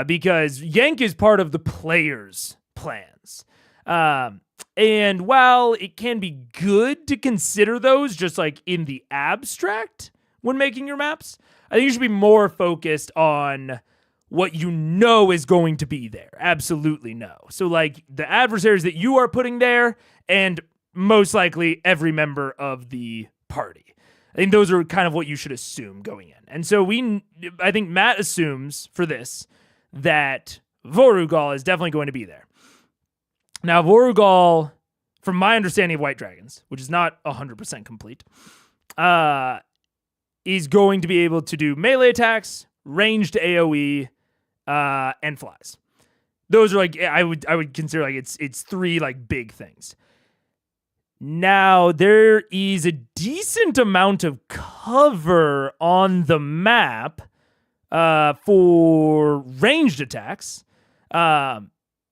Because Yank is part of the players' plans. And while it can be good to consider those just like in the abstract when making your maps, I think you should be more focused on what you know is going to be there. Absolutely no. So like the adversaries that you are putting there and most likely every member of the party. I think those are kind of what you should assume going in. And so I think Matt assumes for this that Vorugal is definitely going to be there. Now, Vorugal, from my understanding of White Dragons, which is not 100% complete, is going to be able to do melee attacks, ranged AoE, and flies. Those are like, I would consider like it's three like big things. Now, there is a decent amount of cover on the map for ranged attacks.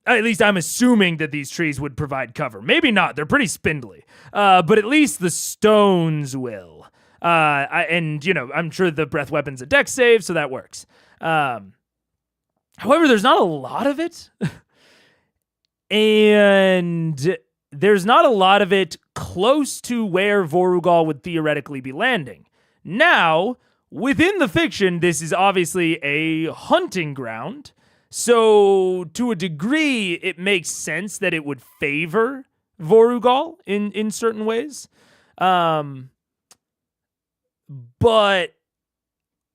At least I'm assuming that these trees would provide cover. Maybe not. They're pretty spindly. But at least the stones will. I'm sure the breath weapon's a dex save, so that works. However, there's not a lot of it. And there's not a lot of it close to where Vorugal would theoretically be landing. Now, within the fiction, this is obviously a hunting ground. So, to a degree, it makes sense that it would favor Vorugal in certain ways. But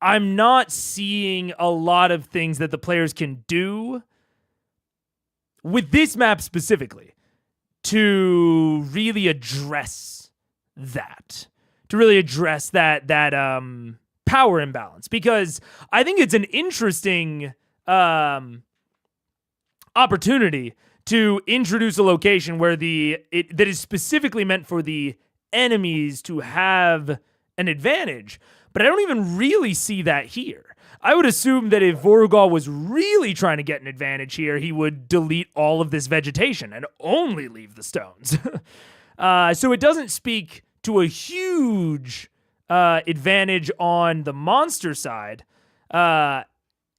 I'm not seeing a lot of things that the players can do with this map specifically to really address that. To really address that power imbalance. Because I think it's an interesting opportunity to introduce a location where that is specifically meant for the enemies to have an advantage. But I don't even really see that here. I would assume that if Vorugal was really trying to get an advantage here, he would delete all of this vegetation and only leave the stones. So it doesn't speak to a huge advantage on the monster side. And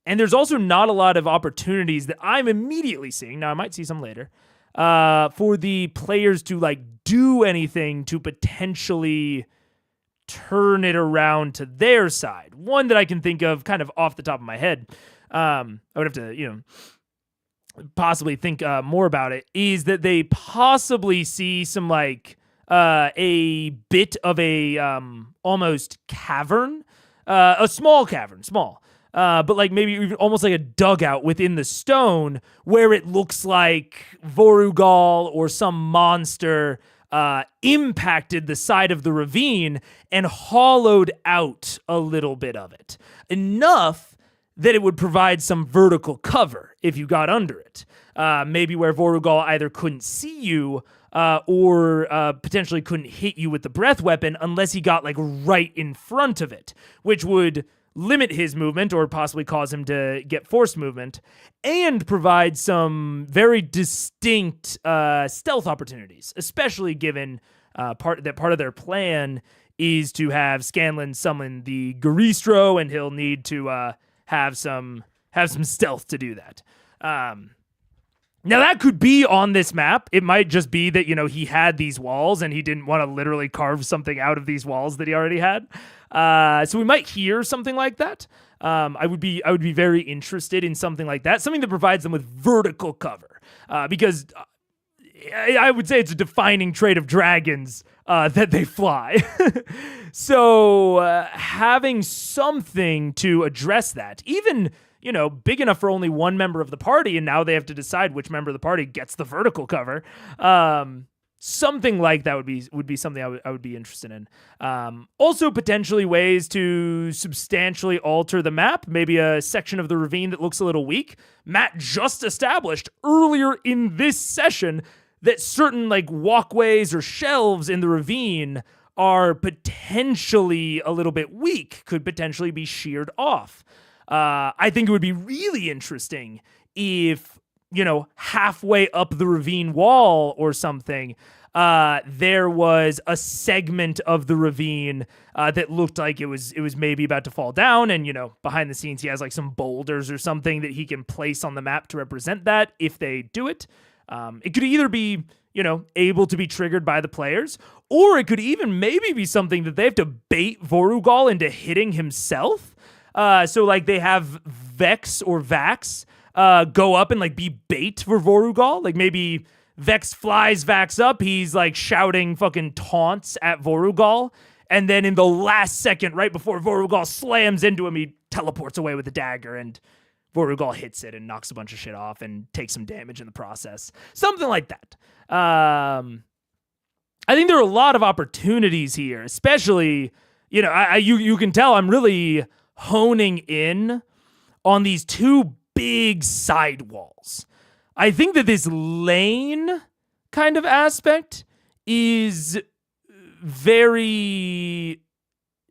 there's also not a lot of opportunities that I'm immediately seeing. Now, I might see some later. For the players to like do anything to potentially turn it around to their side. One that I can think of kind of off the top of my head, I would have to, possibly think more about it, is that they possibly see some like a bit of a almost cavern, a small cavern, but like maybe even almost like a dugout within the stone where it looks like Vorugal or some monster impacted the side of the ravine and hollowed out a little bit of it. Enough that it would provide some vertical cover if you got under it. Maybe where Vorugal either couldn't see you or potentially couldn't hit you with the breath weapon unless he got like right in front of it, which would limit his movement or possibly cause him to get forced movement and provide some very distinct stealth opportunities, especially given part of their plan is to have Scanlan summon the Garistro, and he'll need to have some stealth to do that. Now, that could be on this map. It might just be that, he had these walls and he didn't want to literally carve something out of these walls that he already had. So we might hear something like that. I would be very interested in something like that, something that provides them with vertical cover, because I would say it's a defining trait of dragons that they fly. So having something to address that, even big enough for only one member of the party, and now they have to decide which member of the party gets the vertical cover. Something like that would be something I would be interested in. Also, potentially ways to substantially alter the map. Maybe a section of the ravine that looks a little weak. Matt just established earlier in this session that certain like walkways or shelves in the ravine are potentially a little bit weak, could potentially be sheared off. I think it would be really interesting if, halfway up the ravine wall or something, there was a segment of the ravine that looked like it was maybe about to fall down, and behind the scenes he has like some boulders or something that he can place on the map to represent that if they do it. It could either be able to be triggered by the players, or it could even maybe be something that they have to bait Vorugal into hitting himself. So like they have Vex or Vax go up and like be bait for Vorugal. Like maybe Vex flies Vax up, he's like shouting fucking taunts at Vorugal, and then in the last second, right before Vorugal slams into him, he teleports away with a dagger, and Vorugal hits it and knocks a bunch of shit off and takes some damage in the process. Something like that. I think there are a lot of opportunities here, especially, you can tell I'm really honing in on these two big side walls. I think that this lane kind of aspect is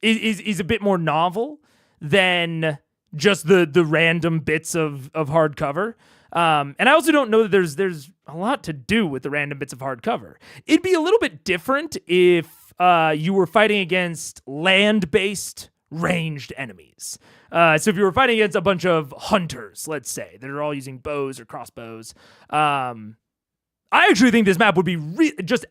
is a bit more novel than just the random bits of hard cover. And I also don't know that there's a lot to do with the random bits of hard cover. It'd be a little bit different if you were fighting against land-based ranged enemies. So if you were fighting against a bunch of hunters, let's say, that are all using bows or crossbows, I actually think this map would be just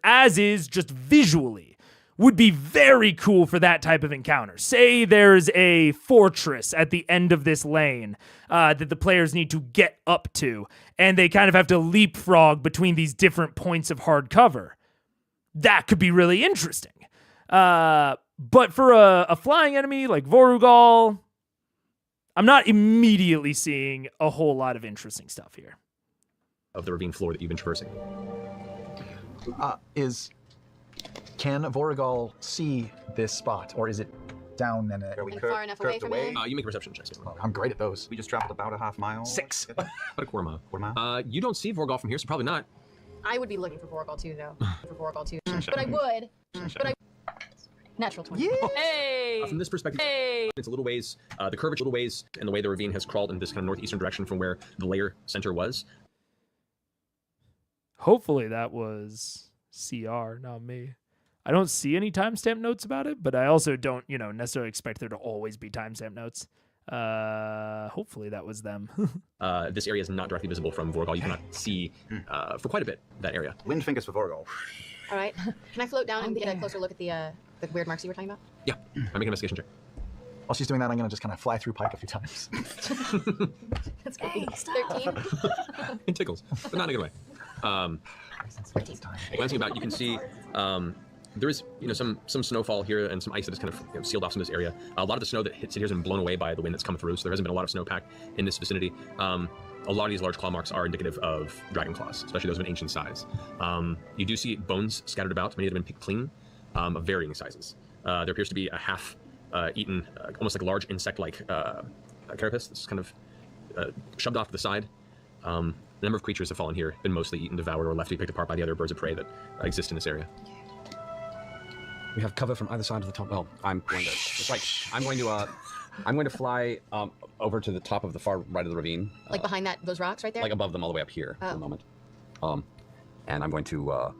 visually, would be very cool for that type of encounter. Say there's a fortress at the end of this lane that the players need to get up to, and they kind of have to leapfrog between these different points of hard cover. That could be really interesting. But for a flying enemy like Vorugal, I'm not immediately seeing a whole lot of interesting stuff here.
Of the ravine floor that you've been traversing.
Can Vorugal see this spot, or is it
down and
far enough away from him?
You make perception checks.
I'm great at those.
We just traveled about a half mile.
6. About a quarter mile. You don't see Vorgal from here, so probably not.
I would be looking for Vorgal too, though. But I would. Natural 20.
Oh,
Hey!
From this perspective, it's a little ways, the curvature, little ways, and the way the ravine has crawled in this kind of northeastern direction from where the layer center was.
Hopefully that was CR, not me. I don't see any timestamp notes about it, but I also don't, necessarily expect there to always be timestamp notes. Hopefully that was them.
This area is not directly visible from Vorgal. You cannot see for quite a bit that area.
Wind fingers for Vorgal.
All right. Can I float down and get a closer look at the weird marks you were talking about?
Yeah. I make an investigation check.
While she's doing that, I'm going to just kind of fly through Pike a few times.
That's great. 13.
It tickles, but not in a good way. Glancing about, you can see there is, some snowfall here and some ice that is kind of sealed off in this area. A lot of the snow that hits it here has been blown away by the wind that's come through, so there hasn't been a lot of snowpack in this vicinity. A lot of these large claw marks are indicative of dragon claws, especially those of an ancient size. You do see bones scattered about. Many of them have been picked clean, of varying sizes. There appears to be a half-eaten, almost like a large insect-like carapace that's kind of shoved off to the side. The number of creatures have fallen here, been mostly eaten, devoured, or left to be picked apart by the other birds of prey that exist in this area.
We have cover from either side of the top. Well, I'm going to. It's like I'm going to fly over to the top of the far right of the ravine.
Like behind those rocks right there?
Like above them, all the way up here for the moment. And I'm going to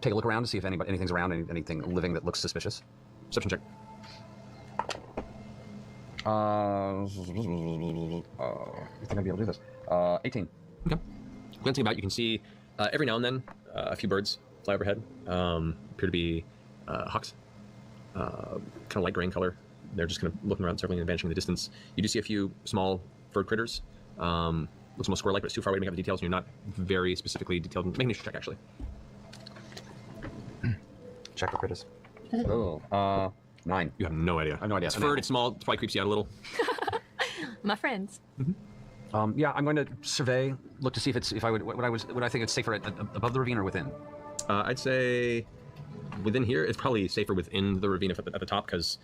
take a look around to see if anything's around, anything living that looks suspicious.
Perception check.
I think I'd be able to do this. 18.
Okay. Glancing about, you can see every now and then a few birds fly overhead. Appear to be hawks, kind of light gray in color. They're just kind of looking around, circling and vanishing in the distance. You do see a few small furred critters. Looks almost squirrel-like, but it's too far away to make out the details, and you're not very specifically detailed. Make a nature check, actually.
Check for critters.
Oh, 9.
You have no idea.
I have no idea.
It's furred, it's small, it probably creeps you out a little.
My friends.
Yeah, I'm going to survey, look to see if I would think it's safer above the ravine or within.
I'd say within here, it's probably safer within the ravine at the top, because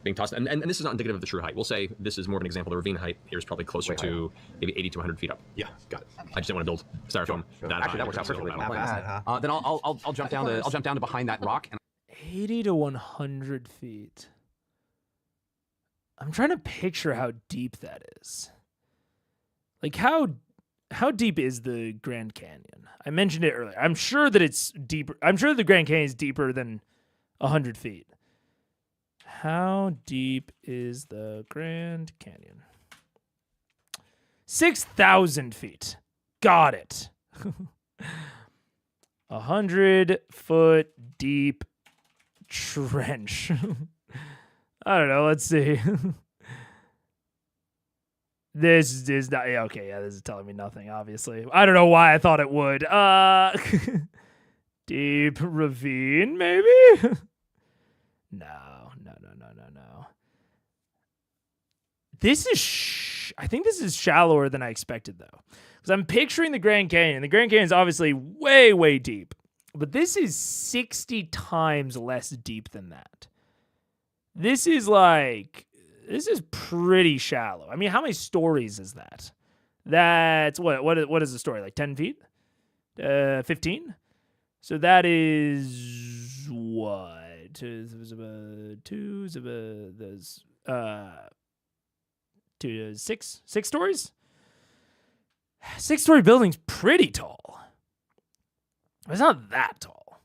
being tossed, and this is not indicative of the true height. We'll say this is more of an example. The ravine height here is probably closer to maybe 80 to 100 feet up.
Yeah, got it.
I just didn't want to build styrofoam that high.
Actually, that works out perfectly. Then I'll jump down to behind that rock.
80 to 100 feet. I'm trying to picture how deep that is. Like, how deep is the Grand Canyon? I mentioned it earlier. I'm sure that it's deeper. I'm sure the Grand Canyon is deeper than 100 feet. How deep is the Grand Canyon? 6,000 feet. Got it. 100-foot deep trench. I don't know. Let's see. This is not okay. Yeah, this is telling me nothing. Obviously, I don't know why I thought it would. Deep ravine, maybe. No. This is. I think this is shallower than I expected, though, because I'm picturing the Grand Canyon. The Grand Canyon is obviously way, way deep, but this is 60 times less deep than that. This is pretty shallow. I mean, how many stories is that? That's what is the story? Like 10 feet? 15? So that is what? Six stories? 6-story building's pretty tall. It's not that tall.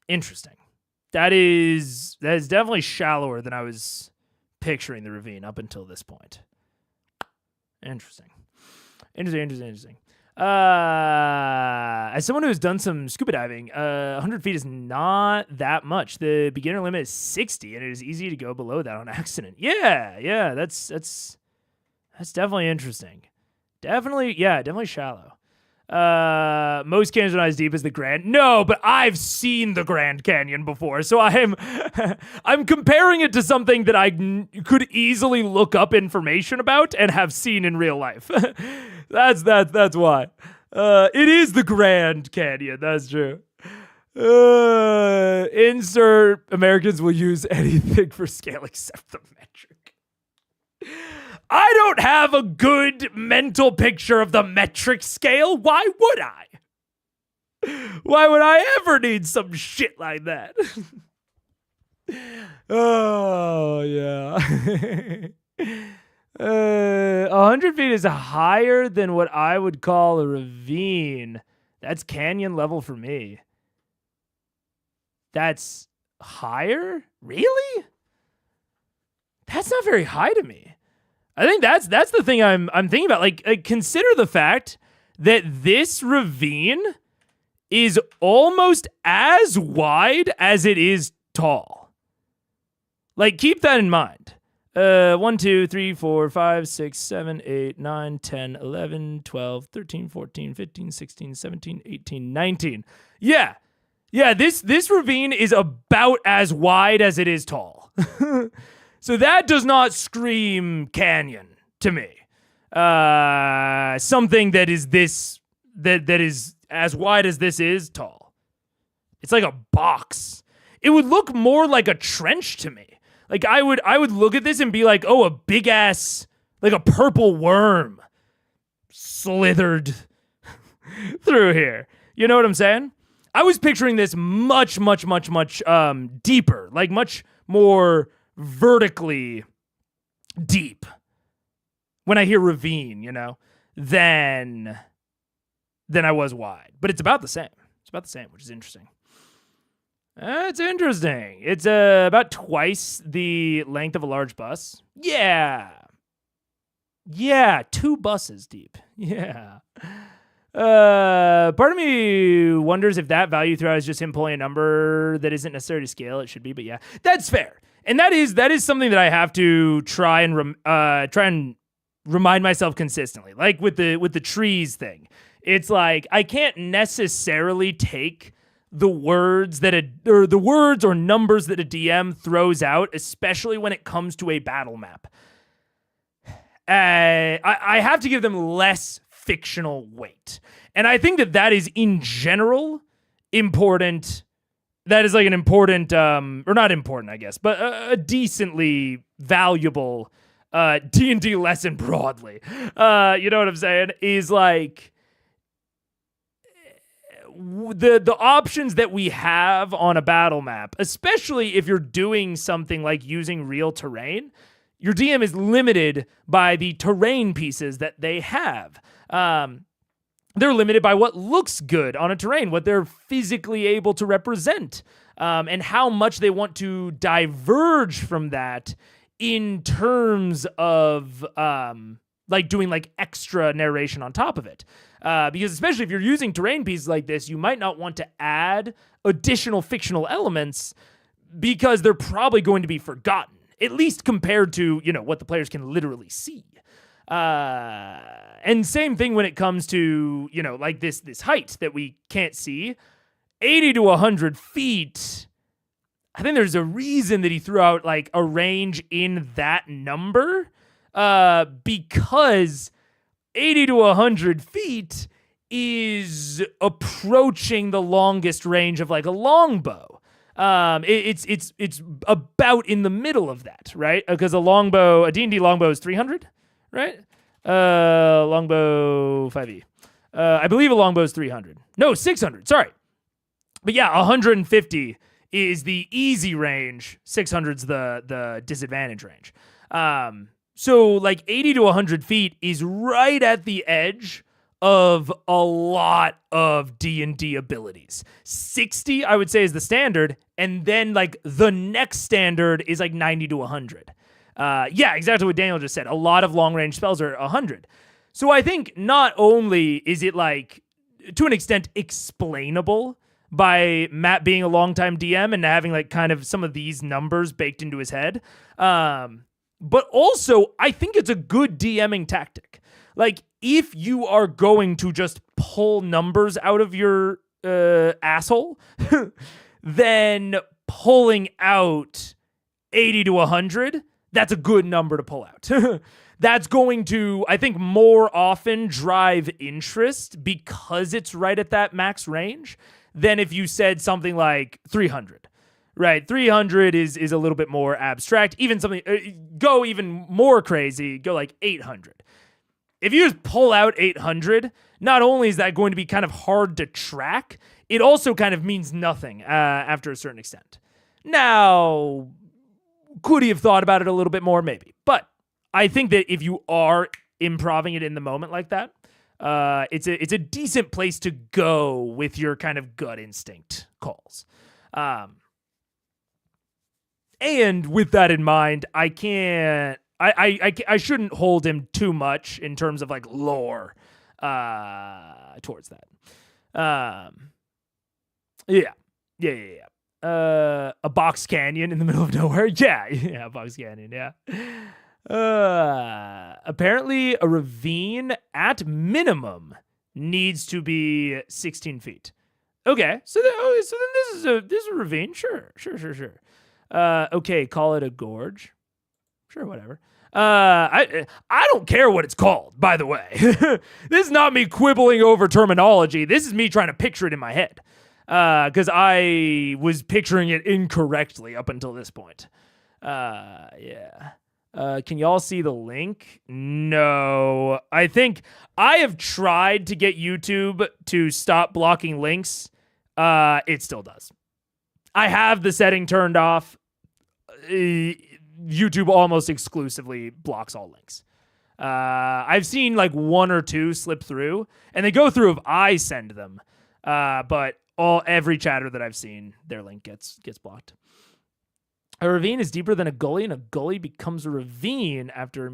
Interesting. That is definitely shallower than I was picturing the ravine up until this point. Interesting. As someone who has done some scuba diving, 100 feet is not that much. The beginner limit is 60, and it is easy to go below that on accident. Yeah, that's definitely interesting. Definitely shallow. Most canyons are not as deep as the Grand. No, but I've seen the Grand Canyon before, so I'm comparing it to something that I could easily look up information about and have seen in real life. That's why. It is the Grand Canyon. That's true. Insert Americans will use anything for scale except the metric. I don't have a good mental picture of the metric scale. Why would I? Why would I ever need some shit like that? Oh, yeah. 100 feet is higher than what I would call a ravine. That's canyon level for me. That's higher? Really? That's not very high to me. I think that's the thing I'm thinking about. Like, consider the fact that this ravine is almost as wide as it is tall. Like, keep that in mind. 1, 2, 3, 4, 5, 6, 7, 8, 9, 10, 11, 12, 13, 14, 15, 16, 17, 18, 19. Yeah, this ravine is about as wide as it is tall. So that does not scream canyon to me. Something that is that is as wide as this is tall. It's like a box. It would look more like a trench to me. Like I would look at this and be like, oh, a big ass, like a purple worm slithered through here. You know what I'm saying? I was picturing this much deeper, like much more vertically deep when I hear ravine, you know, than I was wide. But it's about the same. It's about the same, which is interesting. It's interesting. It's about twice the length of a large bus. Yeah, 2 buses deep. Yeah. Part of me wonders if that value throughout is just him pulling a number that isn't necessary to scale. It should be, but yeah, that's fair. And that is something that I have to try and remind myself consistently. Like with the trees thing, it's like I can't necessarily take the words or numbers that a DM throws out, especially when it comes to a battle map. I have to give them less fictional weight. And I think that is in general important. That is like an important, or not important, I guess, but a decently valuable D&D lesson broadly. You know what I'm saying? Is like the options that we have on a battle map, especially if you're doing something like using real terrain, your DM is limited by the terrain pieces that they have. They're limited by what looks good on a terrain, what they're physically able to represent, and how much they want to diverge from that in terms of like doing like extra narration on top of it. Because especially if you're using terrain pieces like this, you might not want to add additional fictional elements because they're probably going to be forgotten, at least compared to, you know, what the players can literally see. And same thing when it comes to, you know, like this height that we can't see. 80 to 100 feet. I think there's a reason that he threw out like a range in that number, because 80 to 100 feet is approaching the longest range of like a longbow. It's about in the middle of that, right? Because a D&D longbow is 300, right? Longbow 5e. I believe a longbow is 300. No, 600. Sorry. But yeah, 150 is the easy range. 600's the disadvantage range. So like 80 to 100 feet is right at the edge of a lot of D&D abilities. 60, I would say, is the standard. And then like the next standard is like 90 to 100. Yeah, exactly what Daniel just said. A lot of long-range spells are 100. So I think not only is it like, to an extent, explainable by Matt being a longtime DM and having like kind of some of these numbers baked into his head, but also I think it's a good DMing tactic. Like if you are going to just pull numbers out of your asshole, then pulling out 80 to 100, that's a good number to pull out. That's going to, I think, more often drive interest because it's right at that max range than if you said something like 300. Right, 300 is a little bit more abstract. Even something, go even more crazy, go like 800. If you just pull out 800, not only is that going to be kind of hard to track, it also kind of means nothing after a certain extent. Now, could he have thought about it a little bit more? Maybe. But I think that if you are improving it in the moment like that, it's a decent place to go with your kind of gut instinct calls. And with that in mind, I shouldn't hold him too much in terms of like lore towards that. Yeah. A box canyon in the middle of nowhere. Yeah, box canyon. Yeah. Apparently, a ravine at minimum needs to be 16 feet. Okay, so then this is a ravine. Sure. Okay, call it a gorge. Sure, whatever. I don't care what it's called, by the way. This is not me quibbling over terminology. This is me trying to picture it in my head. Because I was picturing it incorrectly up until this point. Yeah. Can y'all see the link? No. I think I have tried to get YouTube to stop blocking links. It still does. I have the setting turned off. YouTube almost exclusively blocks all links. I've seen like one or two slip through, and they go through if I send them. But every chatter that I've seen, their link gets blocked. A ravine is deeper than a gully, and a gully becomes a ravine after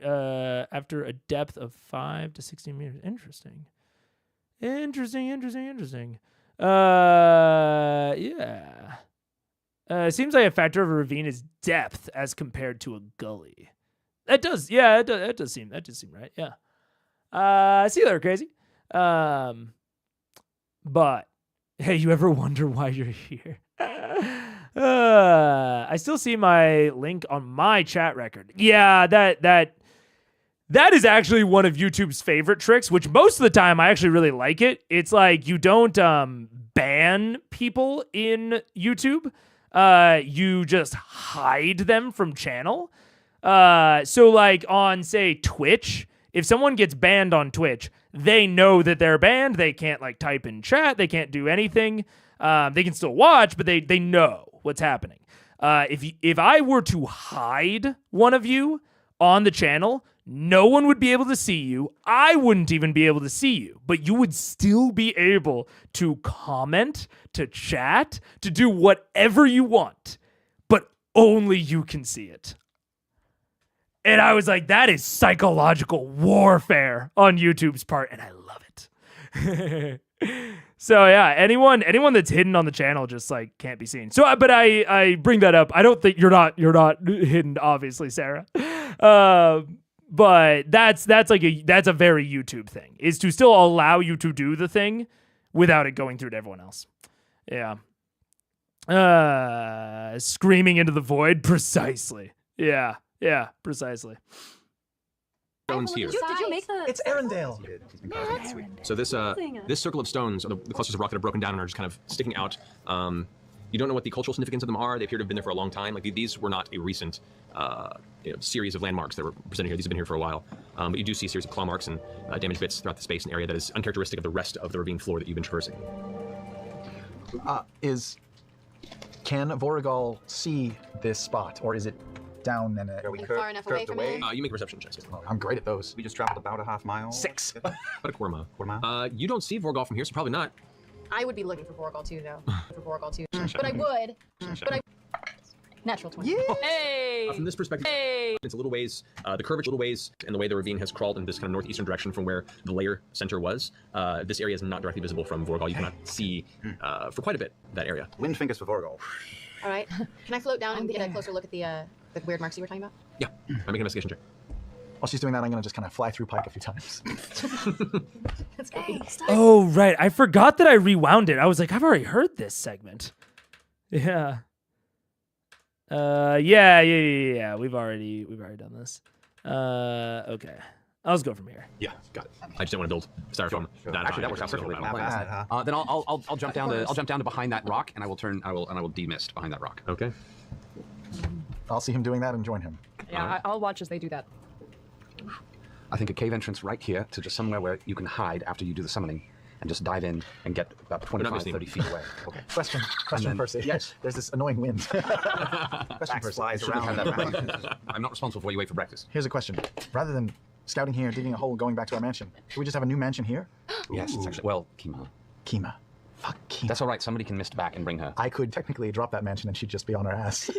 a depth of 5 to 16 meters. Interesting. Yeah. It seems like a factor of a ravine is depth as compared to a gully. That does seem right. Yeah. See you later, crazy. But hey, you ever wonder why you're here? I still see my link on my chat record. Yeah, that is actually one of YouTube's favorite tricks, which most of the time I actually really like it. It's like you don't ban people in YouTube. You just hide them from channel. So like on, say, Twitch, if someone gets banned on Twitch, they know that they're banned. They can't like type in chat. They can't do anything. They can still watch, but they know what's happening. If I were to hide one of you on the channel, no one would be able to see you. I wouldn't even be able to see you, but you would still be able to comment, to chat, to do whatever you want, but only you can see it. And I was like, that is psychological warfare on YouTube's part, and I love it. So yeah, anyone that's hidden on the channel just like can't be seen. So, but I bring that up. I don't think you're not hidden, obviously, Sarah. But that's a very YouTube thing, is to still allow you to do the thing without it going through to everyone else. Yeah. Screaming into the void, precisely. Yeah, precisely.
Stones here.
Did you make the?
It's Arendelle.
So this circle of stones, the clusters of rock that have broken down and are just kind of sticking out. You don't know what the cultural significance of them are. They appear to have been there for a long time. Like these were not a recent series of landmarks that were presented here. These have been here for a while. But you do see a series of claw marks and damaged bits throughout the space and area that is uncharacteristic of the rest of the ravine floor that you've been traversing.
Can Voragol see this spot, or is it down and
far enough away from it?
You make a perception checks.
I'm great at those.
We just traveled about a half mile.
6.
About a quarter mile. You don't see Voragol from here, so probably not.
I would be looking for Voragol too, though. But I would. Natural 20.
Yeah.
Hey!
From this perspective, it's a little ways, the curvature, little ways, and the way the ravine has crawled in this kind of northeastern direction from where the layer center was. This area is not directly visible from Voragol. You cannot see for quite a bit that area.
Wind fingers for Voragol.
All right. Can I float down and get a closer look at the weird marks you were talking about?
Yeah. I make an investigation check.
While she's doing that, I'm going to just kind of fly through Pike a few times.
That's great.
Oh, right. I forgot that I rewound it. I was like, I've already heard this segment. Yeah. Yeah. We've already done this. Okay. Let's go from here.
Yeah, got it. I just didn't want to build styrofoam.
Actually, that works out perfectly. Then I'll jump down to behind that rock, and I will demist behind that rock.
Okay.
I'll see him doing that and join him.
Yeah, I'll watch as they do that.
I think a cave entrance right here to just somewhere where you can hide after you do the summoning, and just dive in and get about 25, 30 feet away. Okay.
Question,
then,
Percy.
Yes.
There's this annoying wind.
Question, Percy. I'm not responsible for what you ate for breakfast.
Here's a question. Rather than scouting here, digging a hole, going back to our mansion, should we just have a new mansion here?
Yes, it's actually, well,
Kima. Fuck Kima.
That's all right. Somebody can mist back and bring her.
I could technically drop that mansion and she'd just be on her ass.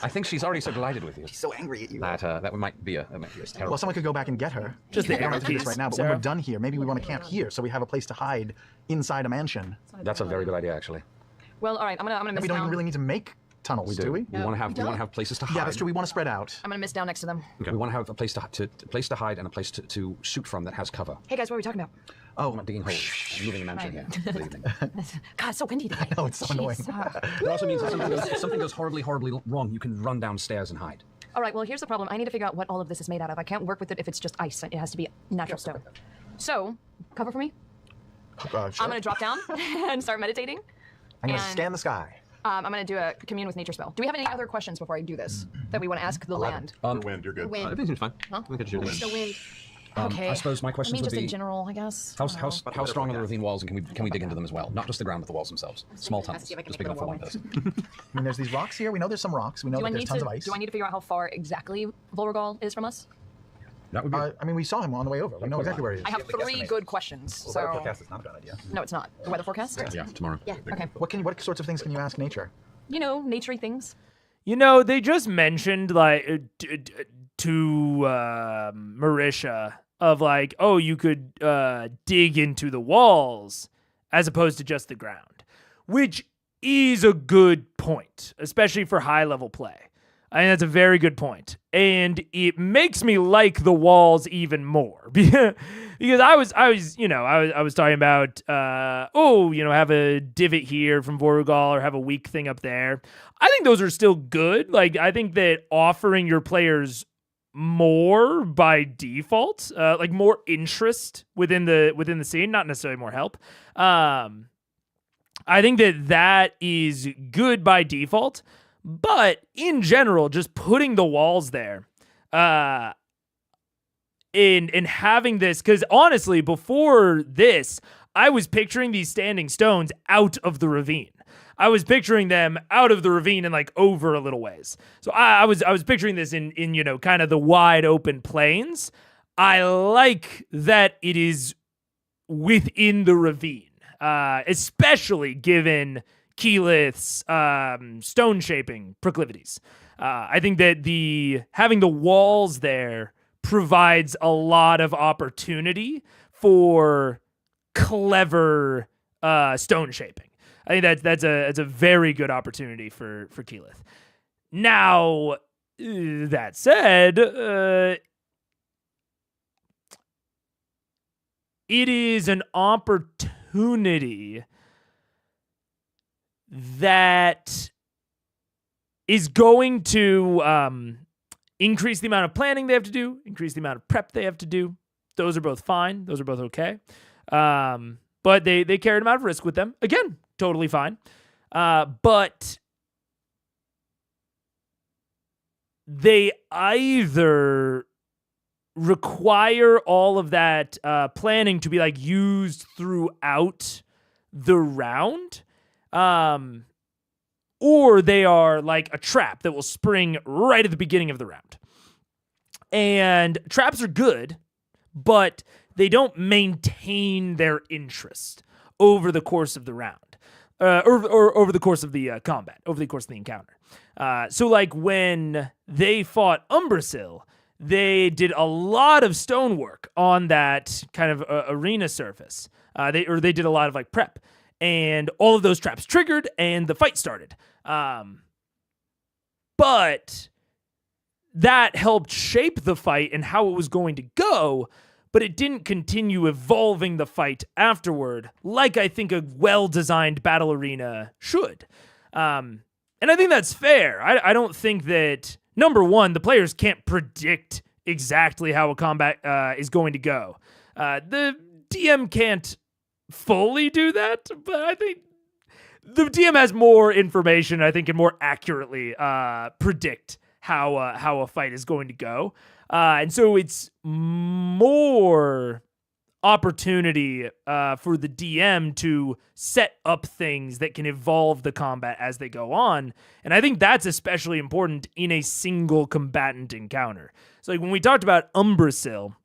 I think she's already so delighted with you.
She's so angry at you.
That might be a terrible.
Well, someone could go back and get her.
Just
we
the
don't have to do this
piece,
right now, but
Sarah.
when we're done here, maybe we want to camp here so we have a place to hide inside a mansion.
That's a very good idea, actually.
Well, all right, I'm gonna
And
miss
we don't
down.
even really need to make tunnels, do we?
We want to have places to hide.
Yeah, that's true. We want to spread out.
I'm gonna miss down next to them.
Okay. We want to have a place to hide and a place to shoot from that has cover.
Hey guys, what are we talking about?
Oh, I'm digging holes. I'm moving a mansion here. for the evening.
God, it's so windy today.
I know, it's so annoying.
It also means if something goes horribly wrong, you can run downstairs and hide.
All right, well, here's the problem. I need to figure out what all of this is made out of. I can't work with it if it's just ice. It has to be natural stone. So, cover for me.
Sure.
I'm going to drop down and start meditating.
I'm going to scan the sky.
I'm going to do a commune with nature spell. Do we have any other questions before I do this that we want to ask the land?
Wind, you're good.
Wind.
Everything seems fine.
Huh?
We could do
It's
this.
the wind. Okay.
I suppose my questions
I mean,
would
just
be
in general, I guess.
how strong are the ravine walls, and can we dig into them as well? Not just the ground, but the walls themselves. Small tunnels,
see if I can
just
make
big
a
enough for
little
one person.
I mean, there's these rocks here. We know there's some rocks. We know that there's tons of ice.
Do I need to figure out how far exactly Volregal is from us?
That would be.
I mean, we saw him on the way over. We know exactly where he is.
I have 3 good questions.
Well,
so
weather forecast is not a bad idea.
No, it's not. The weather forecast?
Yeah, tomorrow.
Yeah. Okay.
What sorts of things can you ask nature?
You know, naturey things.
You know, they just mentioned like to Marisha of like, oh, you could dig into the walls as opposed to just the ground, which is a good point, especially for high level play. I think that's a very good point. And it makes me like the walls even more because I was talking about, have a divot here from Vorugal or have a weak thing up there. I think those are still good. Like, I think that offering your players more by default, like more interest within the scene, not necessarily more help. I think that is good by default. But in general, just putting the walls there, and having this, because honestly, before this, I was picturing these standing stones out of the ravine. I was picturing them out of the ravine and like over a little ways. So I was picturing this in kind of the wide open plains. I like that it is within the ravine, especially given Keyleth's stone shaping proclivities. I think that having the walls there provides a lot of opportunity for clever stone shaping. I think that's a very good opportunity for Keyleth. Now, that said, it is an opportunity that is going to increase the amount of planning they have to do, increase the amount of prep they have to do. Those are both fine. Those are both okay. But they carry an amount of risk with them. Again, totally fine. But they either require all of that planning to be like used throughout the round, or they are like a trap that will spring right at the beginning of the round. And traps are good, but they don't maintain their interest over the course of the round, or over the course of the combat, over the course of the encounter. So like when they fought Umbrasil, they did a lot of stonework on that kind of arena surface. They did a lot of like prep. And all of those traps triggered, and the fight started. But that helped shape the fight and how it was going to go, but it didn't continue evolving the fight afterward, like I think a well-designed battle arena should. And I think that's fair. I don't think that, number one, the players can't predict exactly how a combat is going to go. The DM can't fully do that, but I think the DM has more information, I think, can more accurately predict how a fight is going to go. And so it's more opportunity for the DM to set up things that can evolve the combat as they go on. And I think that's especially important in a single combatant encounter. So like when we talked about Umbrasyl,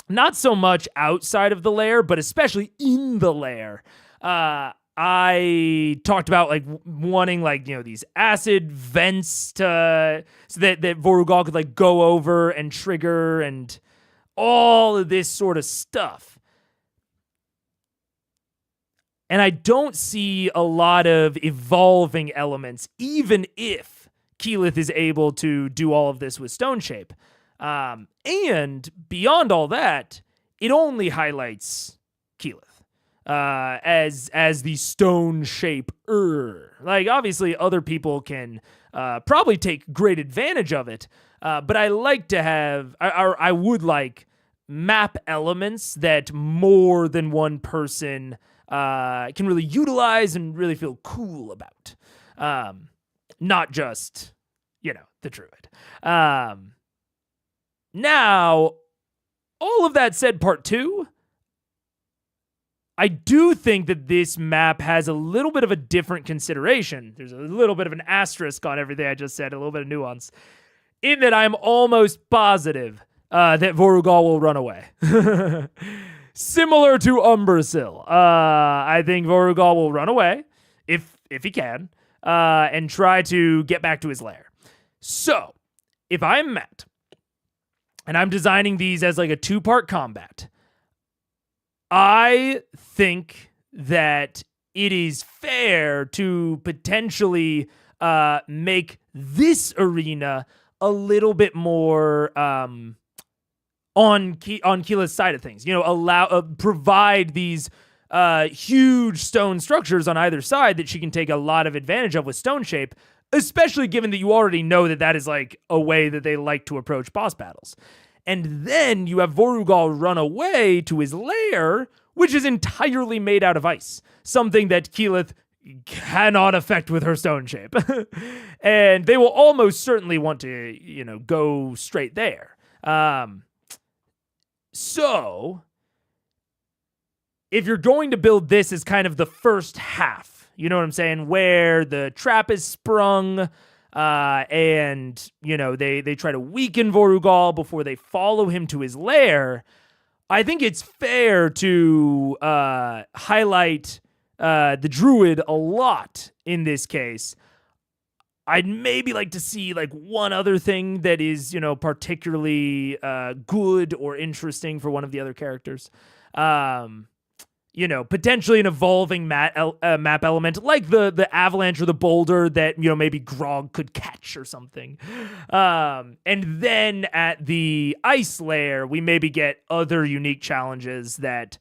not so much outside of the lair, but especially in the lair, I talked about like wanting like, you know, these acid vents to so that Vorugal could like go over and trigger and all of this sort of stuff. And I don't see a lot of evolving elements, even if Keyleth is able to do all of this with Stone Shape. And beyond all that, it only highlights Keyleth as the Stone Shaper. Like, obviously, other people can probably take great advantage of it, but I like to have, I would like map elements that more than one person can really utilize and really feel cool about. Not just, you know, the druid. Now, all of that said, part 2, I do think that this map has a little bit of a different consideration. There's a little bit of an asterisk on everything I just said, a little bit of nuance, in that I'm almost positive that Vorugal will run away. Similar to Umbrasyl. I think Vorugal will run away, if he can, and try to get back to his lair. So, if I'm Matt, and I'm designing these as like a 2-part combat, I think that it is fair to potentially make this arena a little bit more on Keyleth's side of things. You know, provide these huge stone structures on either side that she can take a lot of advantage of with Stone Shape, especially given that you already know that that is like a way that they like to approach boss battles. And then you have Vorugal run away to his lair, which is entirely made out of ice, something that Keyleth cannot affect with her Stone Shape. And they will almost certainly want to, you know, go straight there. So, if you're going to build this as kind of the first half, you know what I'm saying, where the trap is sprung, and, you know, they try to weaken Vorugal before they follow him to his lair, I think it's fair to highlight the druid a lot in this case. I'd maybe like to see like one other thing that is, you know, particularly good or interesting for one of the other characters. You know, potentially an evolving map element, like the avalanche or the boulder that, you know, maybe Grog could catch or something. And then at the ice layer, we maybe get other unique challenges that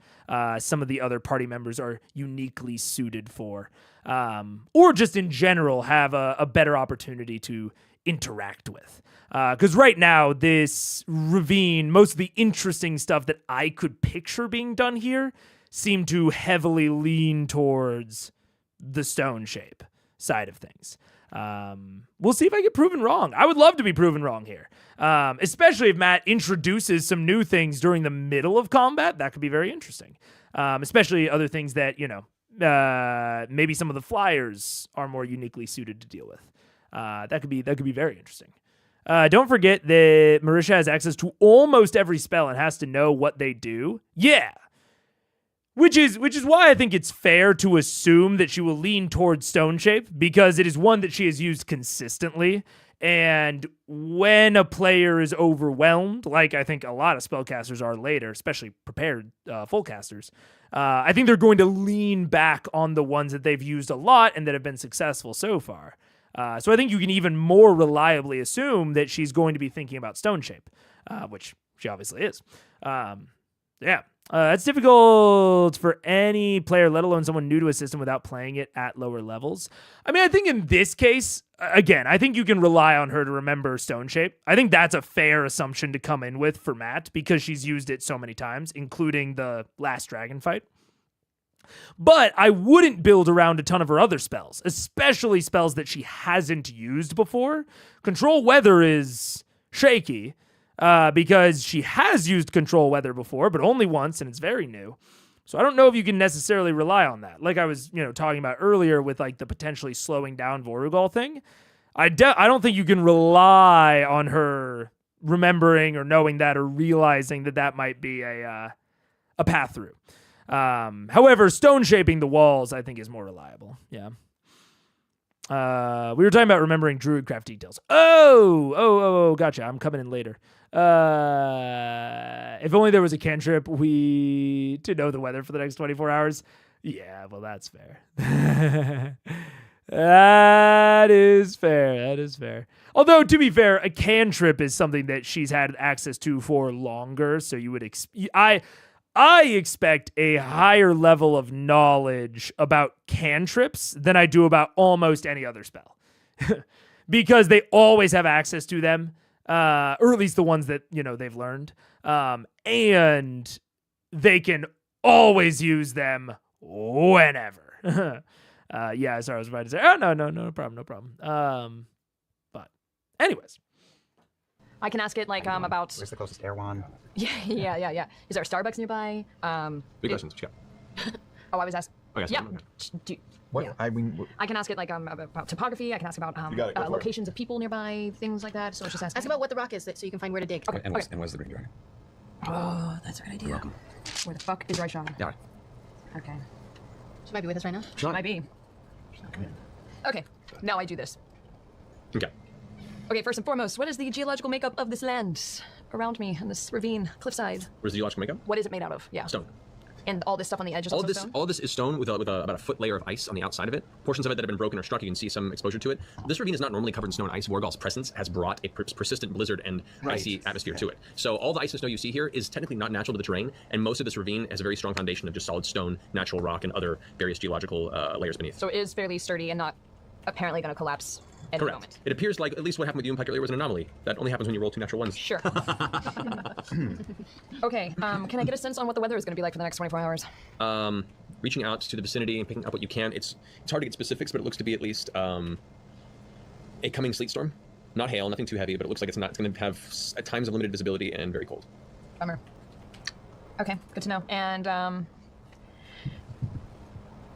some of the other party members are uniquely suited for. Or just in general have a better opportunity to interact with. Because right now, this ravine, most of the interesting stuff that I could picture being done here seem to heavily lean towards the Stone Shape side of things. We'll see if I get proven wrong. I would love to be proven wrong here. Especially if Matt introduces some new things during the middle of combat. That could be very interesting. Especially other things that, you know, maybe some of the flyers are more uniquely suited to deal with. That could be very interesting. Don't forget that Marisha has access to almost every spell and has to know what they do. Yeah. Which is why I think it's fair to assume that she will lean towards Stone Shape, because it is one that she has used consistently. And when a player is overwhelmed, like I think a lot of spellcasters are later, especially prepared full casters, I think they're going to lean back on the ones that they've used a lot and that have been successful so far. So I think you can even more reliably assume that she's going to be thinking about Stone Shape, which she obviously is. Yeah. That's difficult for any player, let alone someone new to a system without playing it at lower levels. I mean, I think in this case, again, I think you can rely on her to remember Stone Shape. I think that's a fair assumption to come in with for Matt because she's used it so many times, including the last dragon fight. But I wouldn't build around a ton of her other spells, especially spells that she hasn't used before. Control Weather is shaky. Because she has used Control Weather before, but only once, and it's very new. So I don't know if you can necessarily rely on that. Like I was, talking about earlier with like the potentially slowing down Vorugal thing. I don't think you can rely on her remembering or knowing that or realizing that might be a path through. However, stone shaping the walls I think is more reliable. Yeah. We were talking about remembering Druidcraft details. Oh, gotcha. I'm coming in later. If only there was a cantrip to know the weather for the next 24 hours. Yeah, well, that's fair. That is fair. Although, to be fair, a cantrip is something that she's had access to for longer, so you would I expect a higher level of knowledge about cantrips than I do about almost any other spell. Because they always have access to them, or at least the ones that, they've learned. And they can always use them whenever. Yeah, sorry, I was about to say, no problem. But anyways.
I can ask it about.
Where's the closest air wand?
Yeah. Is there a Starbucks nearby?
Big questions. Yeah.
Oh, I was asking.
Okay,
yeah.
What?
Yeah.
I mean,
I can ask it about topography. I can ask about locations of people nearby, things like that. So let's just ask.
Ask about what the rock is, so you can find where to dig.
Okay.
And where's the green dragon?
Oh, that's a good idea. Where the fuck is Raishan?
Yeah.
Okay.
She might be with us right now.
She might be. Okay. Now I do this.
Okay.
Okay, first and foremost, what is the geological makeup of this land around me and this ravine, cliffside?
Where's the geological makeup?
What is it made out of? Yeah.
Stone.
And all this stuff on the edge is
All
also
this,
stone?
all this is stone with about a foot layer of ice on the outside of it. Portions of it that have been broken or struck, you can see some exposure to it. This ravine is not normally covered in snow and ice. Vorgal's presence has brought a persistent blizzard and icy atmosphere to it. So all the ice and snow you see here is technically not natural to the terrain, and most of this ravine has a very strong foundation of just solid stone, natural rock, and other various geological layers beneath.
So it is fairly sturdy and not apparently going to collapse at any moment.
It appears like at least what happened with you in Pike earlier was an anomaly. That only happens when you roll 2 natural ones.
Sure. Okay, can I get a sense on what the weather is going to be like for the next 24 hours?
Reaching out to the vicinity and picking up what you can. It's hard to get specifics, but it looks to be at least a coming sleet storm. Not hail, nothing too heavy, but it looks like it's going to have at times of limited visibility and very cold.
Bummer. Okay, good to know. And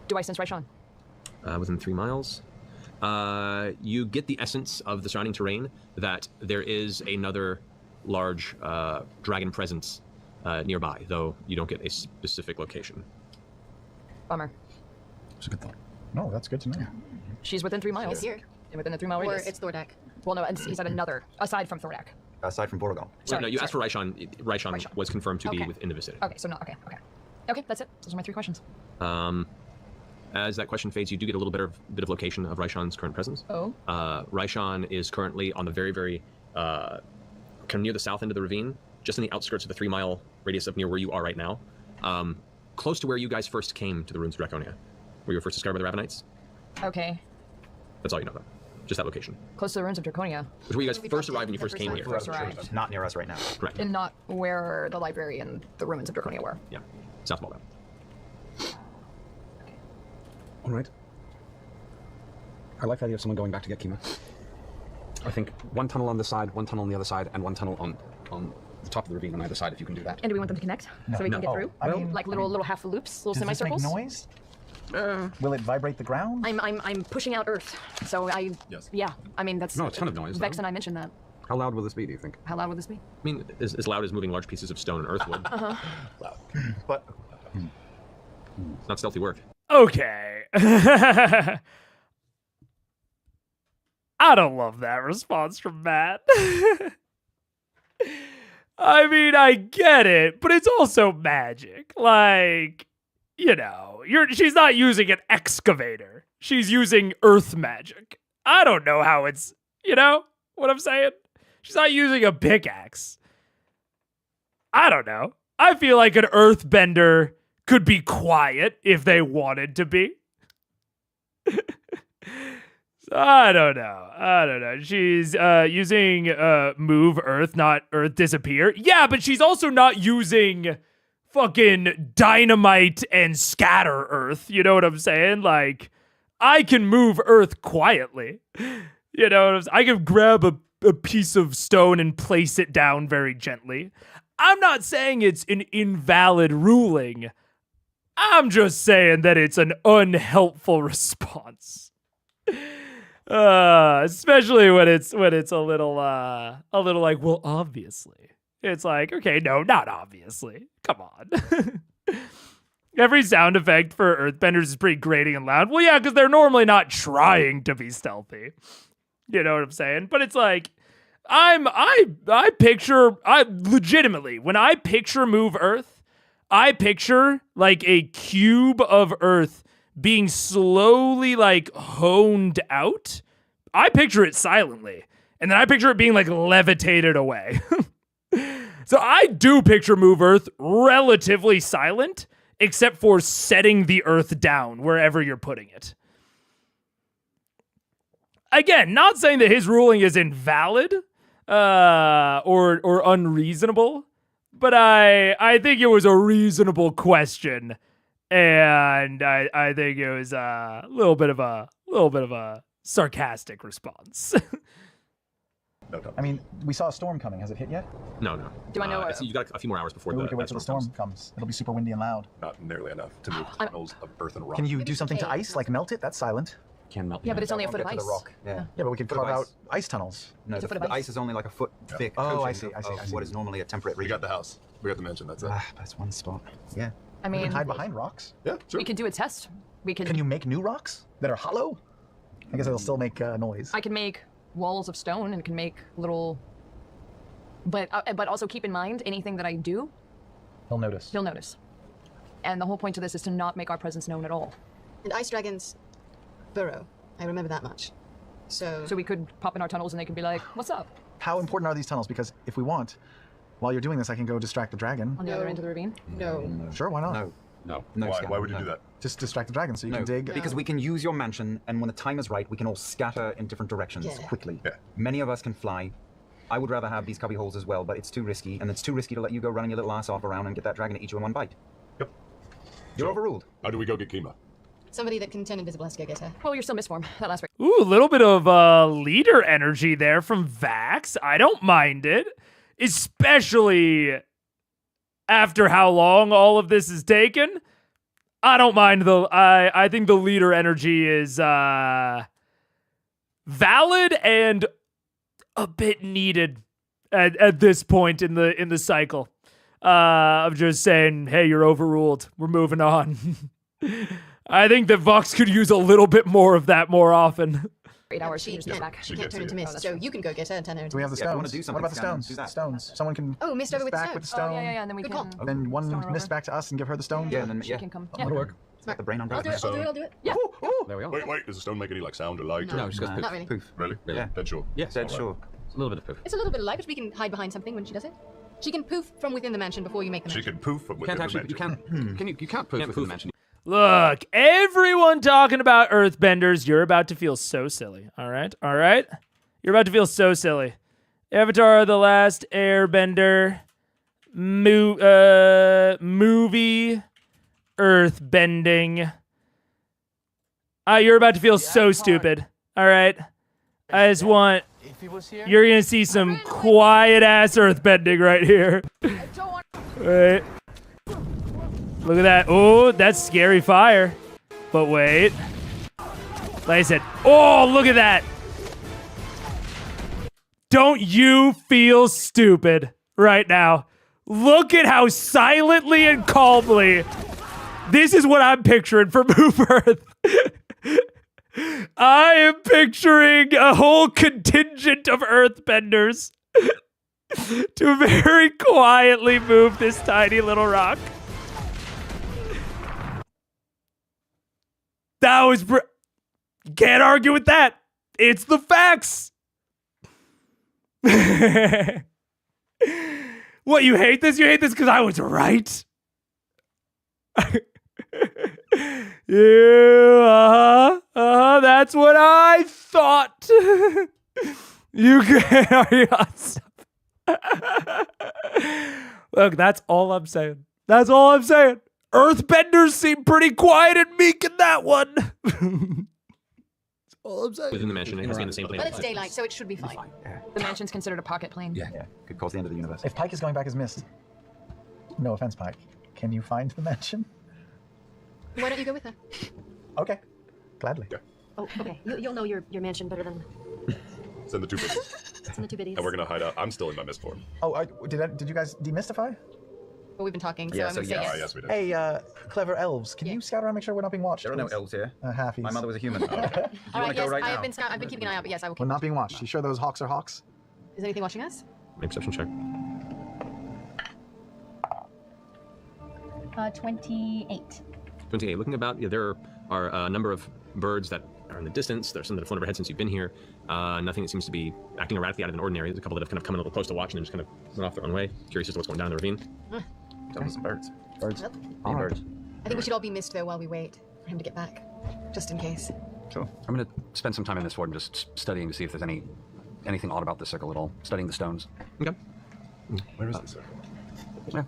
do I sense Raishan?
Within 3 miles. You get the essence of the surrounding terrain that there is another large dragon presence nearby, though you don't get a specific location.
Bummer.
That's a good thought. No, that's good to know.
She's within 3 miles.
She's here.
And within the 3 mile
Or
radius.
it's Thordak.
Well, no, he said another, aside from Thordak.
Aside from Vorgal.
So, no, you asked for Raishan. Raishan was confirmed to be
Okay.
within the vicinity.
Okay, so no, okay. Okay, that's it. Those are my 3 questions.
As that question fades, you do get a little bit of location of Raishan's current presence.
Oh.
Raishan is currently on the very kind of near the south end of the ravine, just in the outskirts of the 3 mile radius of near where you are right now. Close to where you guys first came to the ruins of Draconia, where you were first discovered by the Ravenites.
Okay.
That's all you know about. Just that location.
Close to the ruins of Draconia.
Which is where you guys first arrived when you first came here.
First arrived.
Not near us right now.
Correct.
And not where the library and the ruins of Draconia were.
Yeah. South Maldown.
All right. I like the idea of someone going back to get Kima. I think 1 tunnel on this side, 1 tunnel on the other side, and 1 tunnel on the top of the ravine on either side, if you can do that.
And do we want them to connect so we can get through?
I mean,
like little half loops, little
does this make
semicircles.
noise? Will it vibrate the ground?
I'm pushing out Earth, so yeah. I mean that's
No, a ton of noise,
Vex
though.
and I mentioned that.
How loud will this be, do you think?
How loud would this be?
I mean, as loud as moving large pieces of stone and earth would.
Loud. But
It's not stealthy work.
Okay. I don't love that response from Matt. I mean, I get it, but it's also magic. Like, she's not using an excavator. She's using earth magic. I don't know how it's, what I'm saying? She's not using a pickaxe. I don't know. I feel like an earthbender could be quiet if they wanted to be. I don't know. She's using move earth, not earth disappear. Yeah, but she's also not using fucking dynamite and scatter earth. You know what I'm saying? Like, I can move earth quietly. You know what I'm saying? I can grab a piece of stone and place it down very gently. I'm not saying it's an invalid ruling. I'm just saying that it's an unhelpful response. Especially when it's a little like, well, obviously. It's like, okay, no, not obviously. Come on. Every sound effect for earthbenders is pretty grating and loud. Well, yeah, because they're normally not trying to be stealthy. You know what I'm saying? But it's like, I legitimately, when I picture move earth, I picture like a cube of earth being slowly like honed out. I picture it silently. And then I picture it being like levitated away. So I do picture move earth relatively silent, except for setting the earth down wherever you're putting it. Again, not saying that his ruling is invalid or unreasonable, but I think it was a reasonable question, and I think it was a little bit of a sarcastic response.
I mean, we saw a storm coming. Has it hit yet?
No.
Do I know
I see you got a few more hours before
Maybe we
the
can wait till the storm comes. It'll be super windy and loud.
Not nearly enough to move tunnels of earth and rock.
Can you do something to ice, like melt it? That's silent.
Can melt.
Yeah, but it's only a foot of ice.
Yeah.
Yeah, but we could carve out ice tunnels.
No, the ice is only like a foot thick.
Oh, I
coating
see.
of what is normally a temperate
We
region.
got the house. We got the mansion. That's it.
That's one spot. Yeah.
I
We
mean,
can hide behind rocks.
Yeah, sure.
we could do a test. We could.
Can you make new rocks that are hollow? I guess it'll still make noise.
I can make walls of stone and can make little. But also keep in mind, anything that I do,
He'll notice.
he'll notice. And the whole point of this is to not make our presence known at all.
And ice dragons burrow. I remember that much. So
we could pop in our tunnels and they could be like, "What's up?"
How important are these tunnels? Because if we want, while you're doing this, I can go distract the dragon.
On the other end of the ravine.
No.
Sure, why not?
No.
Why would you do that?
Just distract the dragon so you can dig.
Because we can use your mansion, and when the time is right, we can all scatter in different directions quickly.
Yeah.
Many of us can fly. I would rather have these cubby holes as well, but it's too risky, and it's too risky to let you go running your little ass off around and get that dragon to eat you in one bite.
Yep.
You're overruled.
How do we go get Kima?
somebody that can turn invisible has to go get her.
Well, you're still misform. That last.
Ooh, a little bit of leader energy there from Vax. I don't mind it, especially after how long all of this is taken. I don't mind the. I think the leader energy is valid and a bit needed at this point in the cycle. Of just saying, hey, you're overruled. We're moving on. I think that Vox could use a little bit more of that more often.
8 hours. She gets back.
She can't turn into mist, so you can go get her and turn her into
Do we have the
mist.
stones?
if you wanna do something,
What about the
Scanlan,
stones?
do that.
Stones. Someone can
Oh, mist over with the
back
stone.
with the stone.
Yeah, and then we
Good
can.
call.
Then one
Stone
mist
over.
back to us and give her the stone.
Yeah, and then
She can come.
that'll work.
Smart.
The brain on
I'll do it. I'll do it.
Yeah.
There we go.
Wait, does the stone make any like sound or light?
No, just goes poof.
Not really.
Poof.
Really?
Yeah.
Dead sure.
Yes,
Dead
All right.
sure.
It's a little bit of poof.
It's a little bit of light, but we can hide behind something when she does it. She can poof from within the mansion before you make the
She
mansion.
can poof from
You can't
within
actually.
the mansion.
You can't poof within the mansion.
Look, everyone talking about earthbenders, you're about to feel so silly. All right? You're about to feel so silly. Avatar: The Last Airbender movie earthbending. You're about to feel so stupid. All right? I just want... You're going to see some quiet-ass earthbending right here. Right. Look at that. Oh, that's scary fire. But wait. Like I said, oh, look at that. Don't you feel stupid right now? Look at how silently and calmly. This is what I'm picturing for Move Earth. I am picturing a whole contingent of earthbenders to very quietly move this tiny little rock. That was... Can't argue with that. It's the facts. What, you hate this? You hate this because I was right? Yeah, that's what I thought. You can. Look, that's all I'm saying. That's all I'm saying. Earthbenders seem pretty quiet and meek in that one. That's all I'm saying.
Within the mansion, it has been the same plane.
But it's daylight, so it should be fine.
The mansion's considered a pocket plane.
Yeah. Could cause the end of the universe.
If Pike is going back as Mist, no offense, Pike, can you find the mansion?
Why don't you go with her?
Okay, gladly.
Oh, okay. You'll know your mansion better than...
Send the two biddies.
Send the two biddies.
And we're gonna hide out. I'm still in my mist form.
Oh, did you guys demystify?
Well, we've been talking, so
Yeah,
I'm going to say yes.
Yes, we did.
Hey, clever elves, can you scout around, make sure we're not being watched?
There are no
please?
elves here.
Halfies.
My mother was a human.
All right, yes, I've been keeping an eye out, but yes, I will keep
We're not being watched. You sure those hawks are hawks?
Is anything watching us?
Make perception check.
28.
28. Looking about, yeah, there are a number of birds that are in the distance. There's some that have flown overhead since you've been here. Nothing that seems to be acting erratically out of the ordinary. There's a couple that have kind of come in a little close to watch and then just kind of went off their own way. Curious as to what's going down in the ravine.
Some birds.
Birds.
Yep.
Birds.
I think we should all be missed, though, while we wait for him to get back. Just in case.
Sure.
I'm going to spend some time in this fort and just studying to see if there's anything odd about this circle at all. Studying the stones.
Okay.
Where is the circle?
Yeah.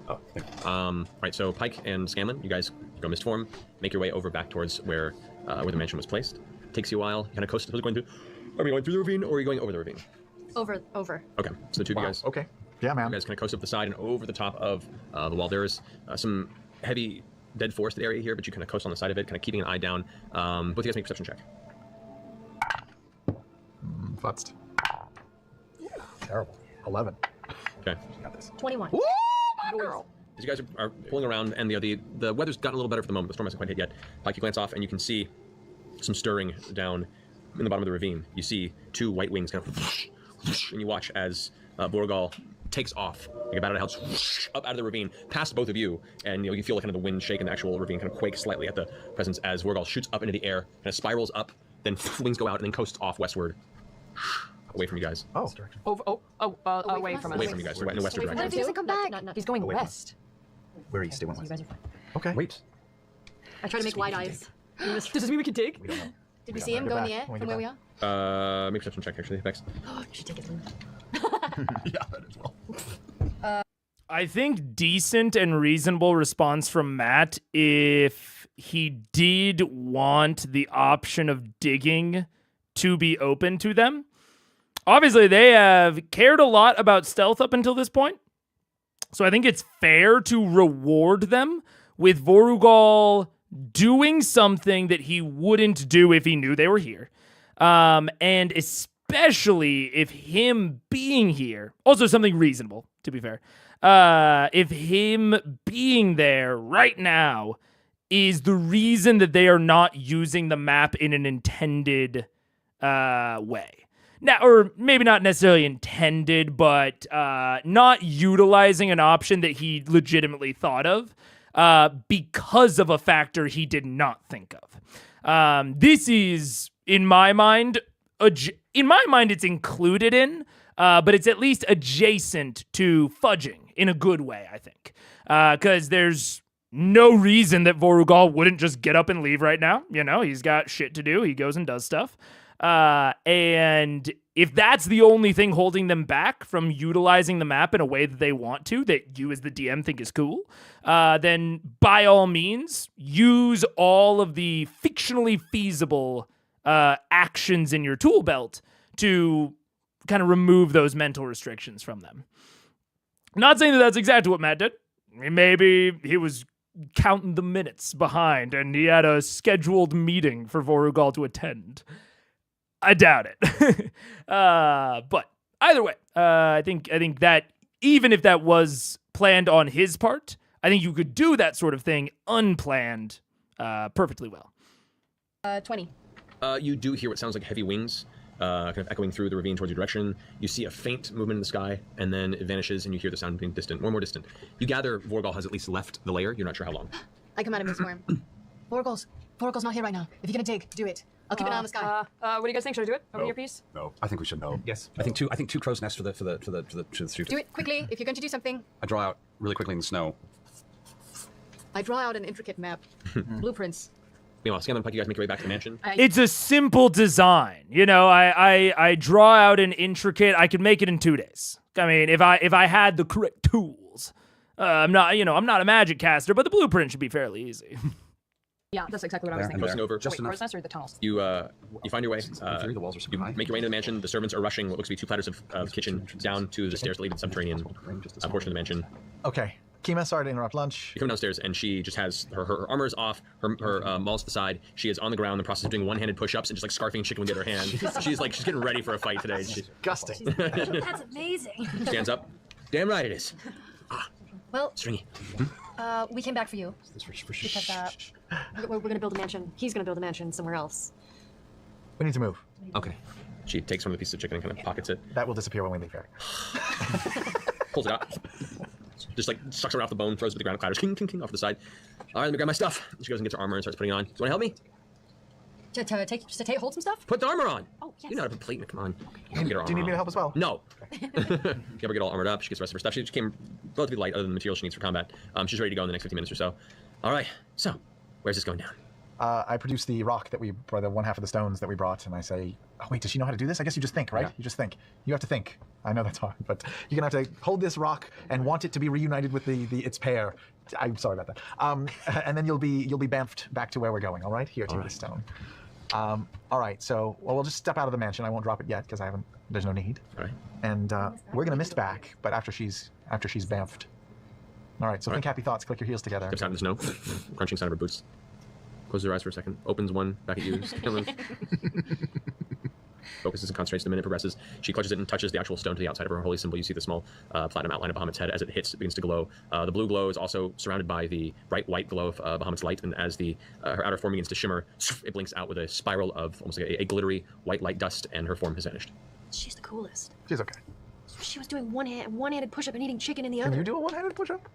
Oh, thank you.
Right, so Pike and Scanlan, you guys go mist form, make your way over back towards where the mansion was placed. Takes you a while. You kind of coast. Are we going through the ravine or are you going over the ravine?
Over.
Okay, so the two of you guys.
Okay. Yeah, man.
You guys kind of coast up the side and over the top of the wall. There's some heavy dead forested area here, but you kind of coast on the side of it, kind of keeping an eye down. Both of you guys make a perception check.
Futzed. Terrible. 11.
Okay.
Got this.
21.
Woo, my girl! As you guys are pulling around, and the weather's gotten a little better for the moment. The storm hasn't quite hit yet. Pike, you glance off, and you can see some stirring down in the bottom of the ravine. You see two white wings kind of whoosh, whoosh, and you watch as Vorgal takes off like a bat out of hell, whoosh, up out of the ravine, past both of you, and you feel like kind of the wind shake and the actual ravine kind of quake slightly at the presence as Vorgal shoots up into the air, kind of spirals up, then wings go out, and then coasts off westward, away from you guys.
Oh.
Away from us.
Away from you guys, in a western
What if
direction.
he doesn't come back?
He's going
Away from
west.
Where east? They went
You
west.
guys are fine.
Okay.
Wait.
I try to make wide eyes.
Does this mean we can dig?
We don't know.
Did we see him go in the air
When we
from
get
where we are?
Make a perception check, actually, Vex.
Oh, should take it.
Yeah, that as well.
I think decent and reasonable response from Matt if he did want the option of digging to be open to them. Obviously, they have cared a lot about stealth up until this point. So I think it's fair to reward them with Vorugal doing something that he wouldn't do if he knew they were here. And especially if him being here, also something reasonable, to be fair. If him being there right now is the reason that they are not using the map in an intended way. Now, or maybe not necessarily intended, but not utilizing an option that he legitimately thought of because of a factor he did not think of. This is, in my mind, it's included in, but it's at least adjacent to fudging in a good way, I think. Because there's no reason that Vorugal wouldn't just get up and leave right now. You know, he's got shit to do. He goes and does stuff. And if that's the only thing holding them back from utilizing the map in a way that they want to, that you as the DM think is cool, then by all means, use all of the fictionally feasible actions in your tool belt to kind of remove those mental restrictions from them. Not saying that that's exactly what Matt did. Maybe he was counting the minutes behind and he had a scheduled meeting for Vorugal to attend. I doubt it. But either way, I think that even if that was planned on his part, I think you could do that sort of thing unplanned perfectly well.
20.
You do hear what sounds like heavy wings kind of echoing through the ravine towards your direction. You see a faint movement in the sky, and then it vanishes, and you hear the sound being distant, more and more distant. You gather Vorgal has at least left the lair. You're not sure how long.
I come out of his form. Vorgal's Vorgal's not here right now. If you're gonna dig, do it. I'll keep an eye on the sky.
What do you guys think? Should I do it? Over
No.
your piece?
No, I think we should know.
Yes.
I think two crow's nests for the shoot.
Do it quickly. If you're going to do something,
I draw out really quickly in the snow.
I draw out an intricate map. Blueprints.
Meanwhile, Scanlan Pike, you guys make your way back to the mansion.
It's a simple design. You know, I draw out an intricate. I could make it in 2 days. I mean, if I had the correct tools. I'm not a magic caster, but the blueprint should be fairly easy.
Yeah, that's exactly what I was thinking.
Crossing over.
Wait, crow's nest or the tunnels?
You find your way.
The walls are super
you
high.
make your way into the mansion. The servants are rushing what looks to be 2 platters of kitchen down to the stairs that lead to the subterranean portion of the mansion.
Okay. Kima, sorry to interrupt lunch.
You come downstairs and she just has her armor is off, her maul's to the side. She is on the ground in the process of doing one-handed push-ups and just like scarfing chicken with the other hand. she's getting ready for a fight today.
Disgusting.
That's amazing.
Stands up. Damn right it is.
Well,
Stringy.
we came back for you. Because we're gonna build a mansion. He's gonna build a mansion somewhere else.
We need to move.
Okay. She takes one of the pieces of chicken and kind of pockets it.
That will disappear when we leave here.
Pulls it out. Just like sucks her off the bone, throws it to the ground, clatters, king, king, king, off the side. All right, let me grab my stuff. She goes and gets her armor and starts putting it on. Do you want to help me?
Hold some stuff?
Put the armor on.
Oh, yes.
You know how to put plate in it. Come on.
Do you need me to help as well?
No. You have her get all armored up. She gets the rest of her stuff. She came relatively light other than the material she needs for combat. She's ready to go in the next 15 minutes or so. All right. So, where's this going down?
I produce the rock that the one half of the stones that we brought, and I say, oh, wait, does she know how to do this? I guess you just think, right? Yeah. You just think. You have to think. I know that's hard, but you're going to have to hold this rock and want it to be reunited with its pair. I'm sorry about that. And then you'll be bamfed back to where we're going, all right? Here, take this stone. All right, so, we'll just step out of the mansion. I won't drop it yet, because there's no need.
All right.
And we're going to mist back, but after she's bamfed. All right, so think happy thoughts, click your heels together.
Steps out in the snow, crunching sound of her boots. Closes her eyes for a second, opens one back at you. Focuses and concentrates. The minute progresses. She clutches it and touches the actual stone to the outside of her holy symbol. You see the small platinum outline of Bahamut's head. As it hits, it begins to glow. The blue glow is also surrounded by the bright white glow of Bahamut's light. And as her outer form begins to shimmer, it blinks out with a spiral of almost like a glittery white light dust, and her form has vanished.
She's the coolest.
She's okay.
She was doing one-handed push-up and eating chicken in the other.
Can you do a one-handed push-up?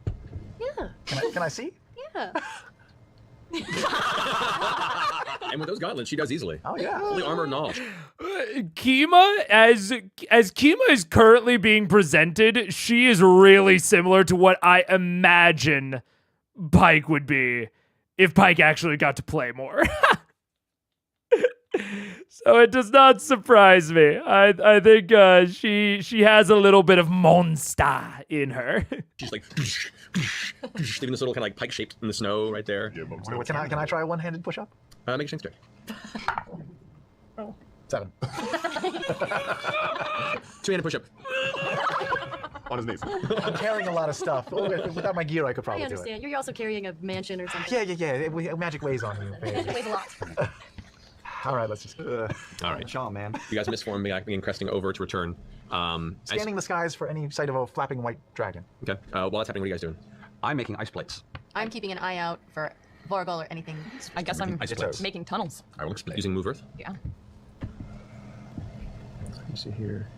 Yeah.
Can I see?
Yeah.
And with those gauntlets, she does easily.
Oh yeah.
Fully armored and all.
Kima, as Kima is currently being presented, she is really similar to what I imagine Pike would be if Pike actually got to play more. So it does not surprise me. I think she has a little bit of monster in her.
She's like leaving this little kind of like pike shaped in the snow right there.
Wait, can I try a one-handed push-up?
Make a strength check.
7.
Two-handed push-up.
On his knees.
I'm carrying a lot of stuff. Without my gear, I could
I
probably do it.
understand. You're also carrying a mansion or something.
Yeah. Magic weighs on you.
It weighs a lot.
All right, let's just.
All right,
Shaw, man.
You guys misform, begin cresting over to return.
Scanning the skies for any sight of a flapping white dragon.
Okay. While that's happening, what are you guys doing?
I'm making ice plates.
I'm keeping an eye out for Vorgal or anything.
I guess I'm
Ice plates.
making tunnels.
I will explain. Using Move Earth?
Yeah.
Let me see here.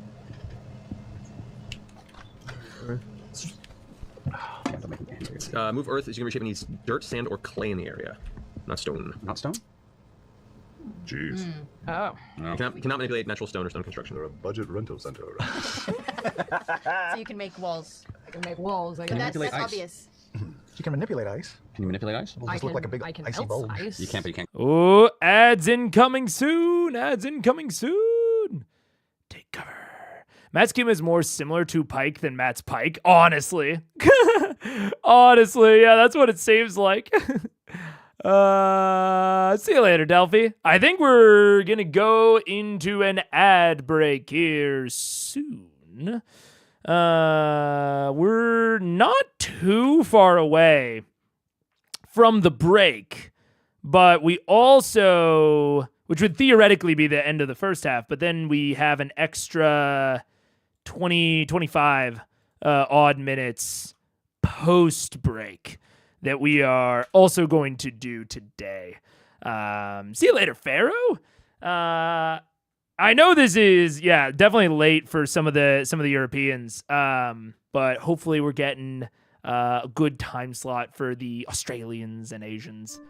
Move Earth is going to reshape any dirt, sand, or clay in the area. Not stone.
Not stone?
Jeez.
Oh.
No.
You cannot manipulate natural stone or stone construction.
They're a budget rental center.
So you can make walls.
I can make walls. I can
That's
manipulate ice.
obvious.
You can manipulate ice.
Can you manipulate ice?
It'll just look like a big
I can
icy
melt
bulge.
ice.
You can't, but you can't.
Oh, ads incoming soon. Ads incoming soon. Take cover. Matt's Kima is more similar to Pike than Matt's Pike, honestly. Honestly, yeah, that's what it seems like. See you later, Delphi. I think we're gonna go into an ad break here soon. We're not too far away from the break, but we also, which would theoretically be the end of the first half, but then we have an extra 25 odd minutes post break that we are also going to do today. See you later, Pharaoh. I know this is definitely late for some of the Europeans, but hopefully we're getting a good time slot for the Australians and Asians.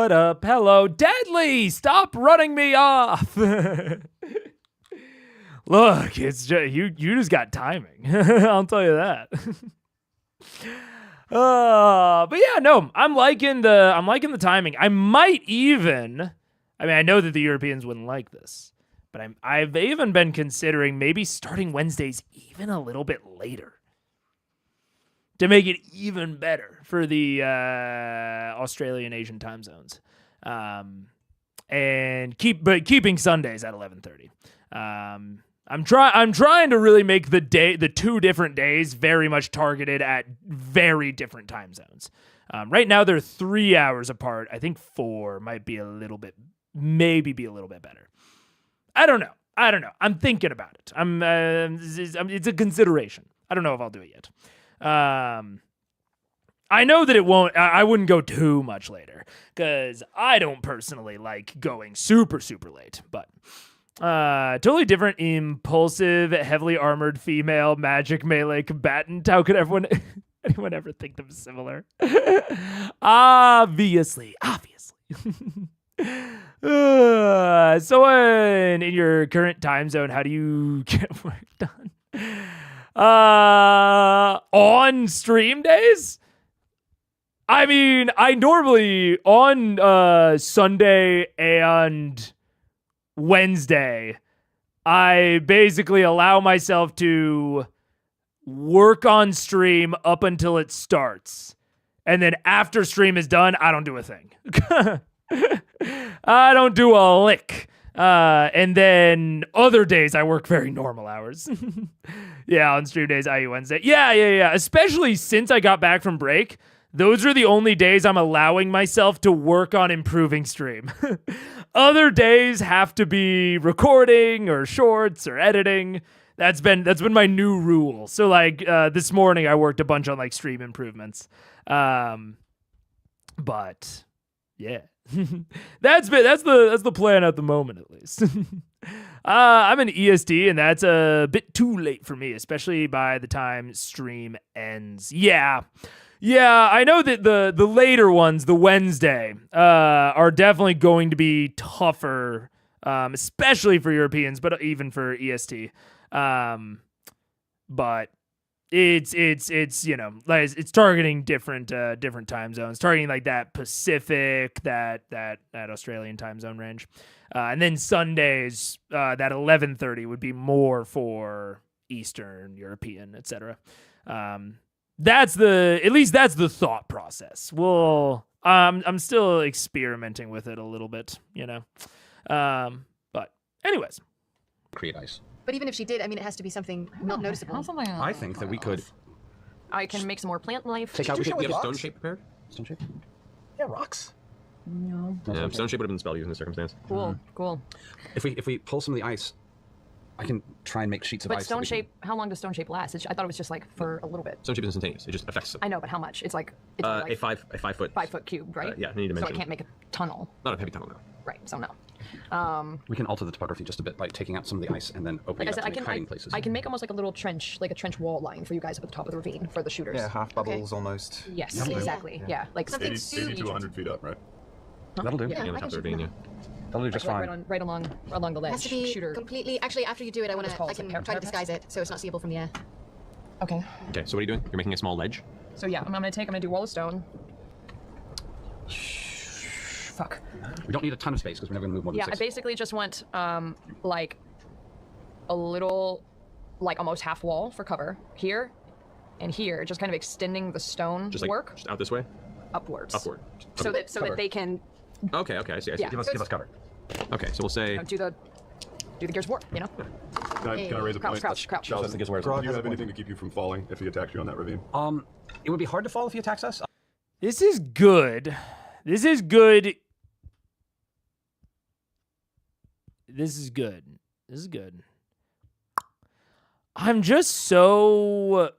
What up? Hello. Deadly! Stop running me off! Look, it's just, you just got timing. I'll tell you that. But yeah, no, I'm liking the timing. I might even, I mean, I know that the Europeans wouldn't like this, but I've even been considering maybe starting Wednesdays even a little bit later to make it even better for the Australian Asian time zones, and keeping Sundays at 11:30. I'm trying to really make the 2 different days very much targeted at very different time zones. Right now they're 3 hours apart. I think 4 might be a little bit better. I don't know. I'm thinking about it. It's a consideration. I don't know if I'll do it yet. I know that it won't. I wouldn't go too much later because I don't personally like going super, super late, but. Totally different, impulsive, heavily armored female magic melee combatant. How could anyone ever think them similar? Obviously. So in your current time zone, how do you get work done? On stream days? I mean, I normally on Sunday and Wednesday, I basically allow myself to work on stream up until it starts. And then after stream is done, I don't do a thing. I don't do a lick. And then other days I work very normal hours. Yeah, on stream days, i.e. Wednesday. Yeah. Especially since I got back from break. Those are the only days I'm allowing myself to work on improving stream. Other days have to be recording or shorts or editing. That's been my new rule. So like this morning I worked a bunch on like stream improvements. But yeah. that's the plan at the moment at least. I'm an EST and that's a bit too late for me, especially by the time stream ends. Yeah, I know that the later ones, the Wednesday, are definitely going to be tougher, especially for Europeans, but even for EST. But it's like it's targeting different time zones, targeting like that Pacific, that Australian time zone range, and then Sundays that 11:30 would be more for Eastern European, etc. That's the thought process. Well, I'm still experimenting with it a little bit, but anyways.
Create ice.
But even if she did, I mean, it has to be something not noticeable.
I think that we could.
I can make some more plant life.
Take out.
Do you have stone shape prepared?
Stone shape?
Yeah, rocks.
No.
Yeah, stone shape would have been spell used in this circumstance.
Cool.
If we pull some of the ice, I can try and make sheets of ice.
But stone shape, how long does stone shape last? I thought it was just like for a little bit.
Stone shape is instantaneous. It just affects.
I know, but how much? It's like
a 5 foot.
5 foot cube, right?
Yeah, any dimension.
So I can't make a tunnel.
Not a heavy tunnel, no.
Right. So no.
We can alter the topography just a bit by taking out some of the ice and then opening
like
it up to make hiding places.
I can make almost like a little trench, like a trench wall line for you guys up at the top of the ravine for the shooters.
Yeah, half bubbles almost.
Yes,
Yep.
exactly. Yeah, like
80 to 100 feet up, right?
That'll do.
Yeah,
on the top of the ravine, yeah.
That'll do just
like
fine.
right along the ledge.
It has to be
shooter.
completely. Actually, after you do it, I
What
can try to disguise it so it's not seeable from the air.
Okay.
Okay, so what are you doing? You're making a small ledge?
So yeah, I'm gonna do wall of stone. Fuck.
We don't need a ton of space because we're never gonna move more than
Yeah,
6.
I basically just want like a little, like almost half wall for cover here and here, just kind of extending the stone
Just like
work
just out this way?
upwards.
Upward.
So that they can
Okay, I see.
Yeah.
Give us cover.
Okay, so we'll say
do the Gears of War,
Can I raise a point?
Crouch.
Charles,
That's the Gears of War.
do you have anything to keep you from falling if he attacks you on that ravine?
It would be hard to fall if he attacks us.
This is good. This is good. I'm just so...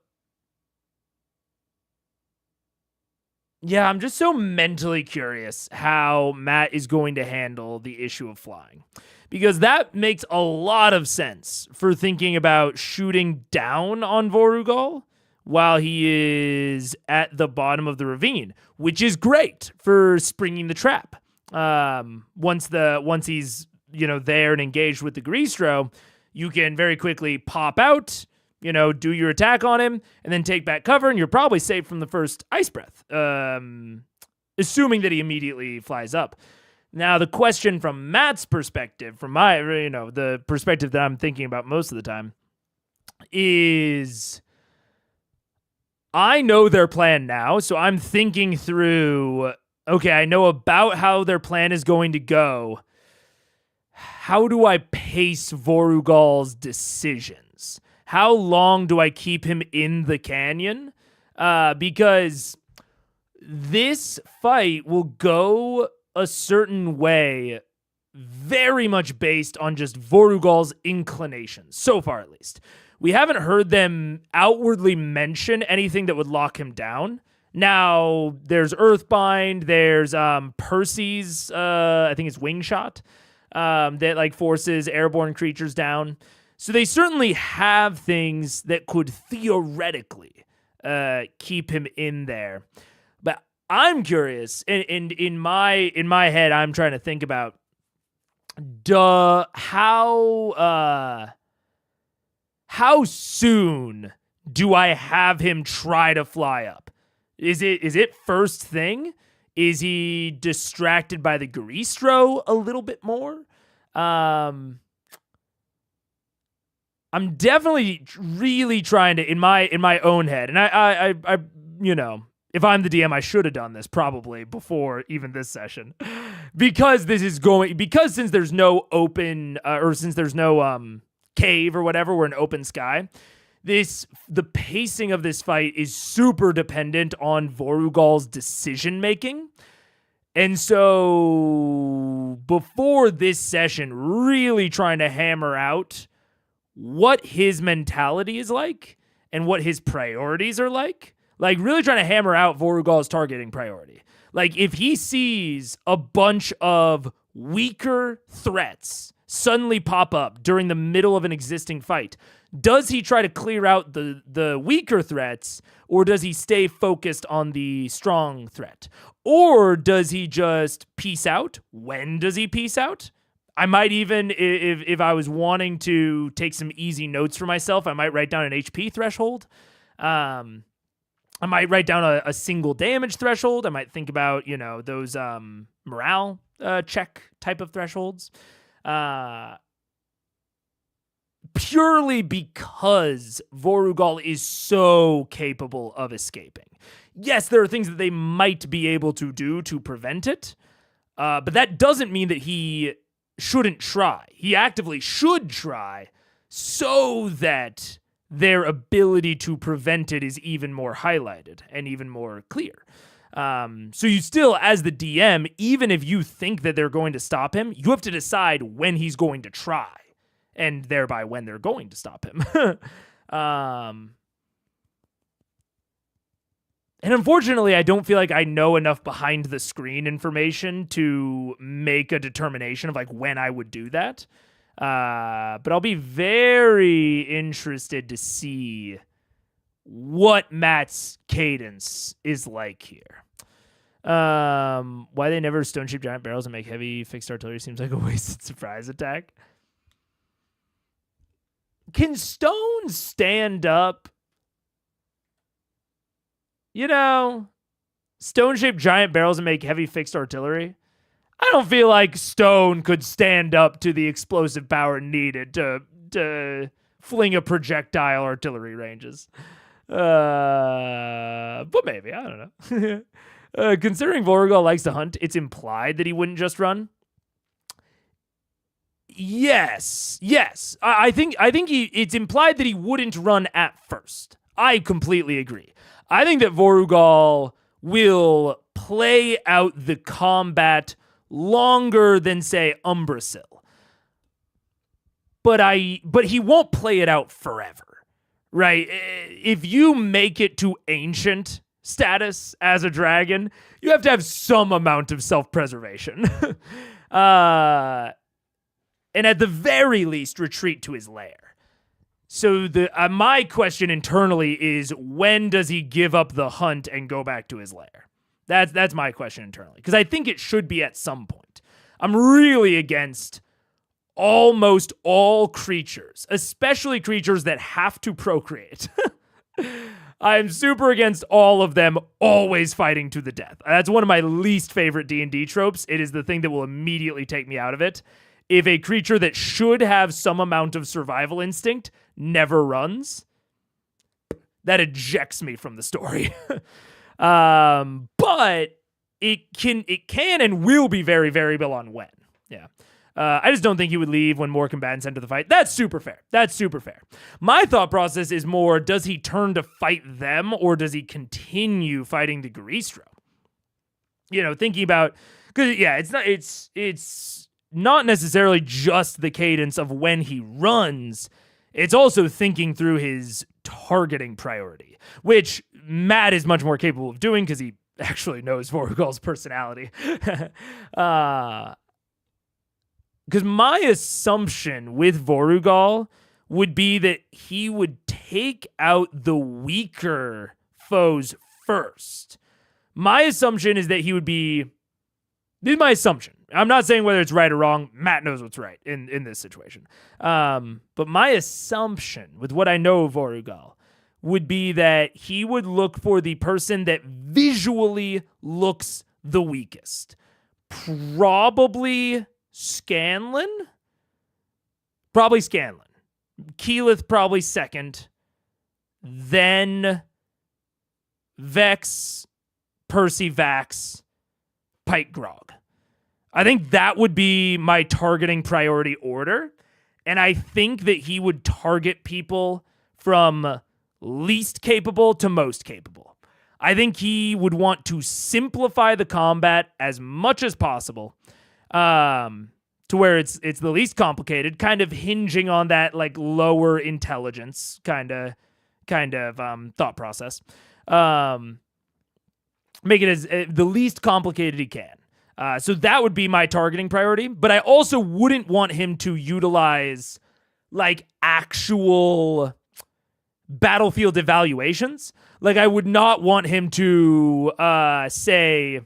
Yeah, I'm just so mentally curious how Matt is going to handle the issue of flying. Because that makes a lot of sense for thinking about shooting down on Vorugal while he is at the bottom of the ravine, which is great for springing the trap. Once he's there and engaged with the Greastro, you can very quickly pop out, do your attack on him, and then take back cover, and you're probably safe from the first Ice Breath, assuming that he immediately flies up. Now, the question from Matt's perspective, from my, the perspective that I'm thinking about most of the time, is I know their plan now, so I'm thinking through, okay, I know about how their plan is going to go. How do I pace Vorugal's decisions? How long do I keep him in the canyon? Because this fight will go a certain way very much based on just Vorugal's inclinations, so far at least. We haven't heard them outwardly mention anything that would lock him down. Now, there's Earthbind, there's Percy's, I think it's Wing Shot, that forces airborne creatures down. So they certainly have things that could theoretically keep him in there. But I'm curious, and in my head, I'm trying to think about how soon do I have him try to fly up? Is it first thing? Is he distracted by the Greastro a little bit more? I'm definitely really trying to in my own head, and I if I'm the DM, I should have done this probably before even this session, because since there's no open or since there's no cave or whatever, we're in open sky. The pacing of this fight is super dependent on Vorugal's decision making. And so before this session, really trying to hammer out what his mentality is like and what his priorities are like really trying to hammer out Vorugal's targeting priority. If he sees a bunch of weaker threats suddenly pop up during the middle of an existing fight, does he try to clear out the weaker threats, or does he stay focused on the strong threat? Or does he just peace out? When does he peace out? I might even, if I was wanting to take some easy notes for myself, I might write down an HP threshold. I might write down a single damage threshold. I might think about, those morale check type of thresholds. Purely because Vorugal is so capable of escaping. Yes, there are things that they might be able to do to prevent it, but that doesn't mean that he shouldn't try. He actively should try so that their ability to prevent it is even more highlighted and even more clear. So you still, as the DM, even if you think that they're going to stop him, you have to decide when he's going to try, and thereby when they're going to stop him. And unfortunately, I don't feel like I know enough behind the screen information to make a determination of when I would do that. But I'll be very interested to see what Matt's cadence is like here. Why they never stone-shaped giant barrels and make heavy fixed artillery seems like a wasted surprise attack. Can stone stand up? Stone-shaped giant barrels and make heavy fixed artillery. I don't feel like stone could stand up to the explosive power needed to fling a projectile artillery ranges. But maybe, I don't know. Considering Vorugal likes to hunt, it's implied that he wouldn't just run. Yes. I think it's implied that he wouldn't run at first. I completely agree. I think that Vorugal will play out the combat longer than, say, Umbrasyl. But he won't play it out forever, right? If you make it to ancient status as a dragon, you have to have some amount of self-preservation. And at the very least, retreat to his lair. So my question internally is, when does he give up the hunt and go back to his lair? That's my question internally, because I think it should be at some point. I'm really against almost all creatures, especially creatures that have to procreate. I'm super against all of them always fighting to the death. That's one of my least favorite D&D tropes. It is the thing that will immediately take me out of it. If a creature that should have some amount of survival instinct never runs, that ejects me from the story. But it can and will be very variable on when. Yeah. I just don't think he would leave when more combatants enter the fight. That's super fair. My thought process is more, does he turn to fight them or does he continue fighting the Garistro? Thinking about, because it's not necessarily just the cadence of when he runs. It's also thinking through his targeting priority, which Matt is much more capable of doing because he actually knows Vorugal's personality. Because my assumption with Vorugal would be that he would take out the weaker foes first. My assumption is that he would be... This is my assumption. I'm not saying whether it's right or wrong. Matt knows what's right in this situation. But my assumption with what I know of Vorugal would be that he would look for the person that visually looks the weakest. Probably Scanlan? Probably Scanlan. Keyleth probably second. Then Vex, Percy Vax, Pike Grog. I think that would be my targeting priority order. And I think that he would target people from least capable to most capable. I think he would want to simplify the combat as much as possible. To where it's the least complicated, kind of hinging on that like lower intelligence kind of thought process. Make it as the least complicated he can. So that would be my targeting priority. But I also wouldn't want him to utilize like actual battlefield evaluations. Like I would not want him to say,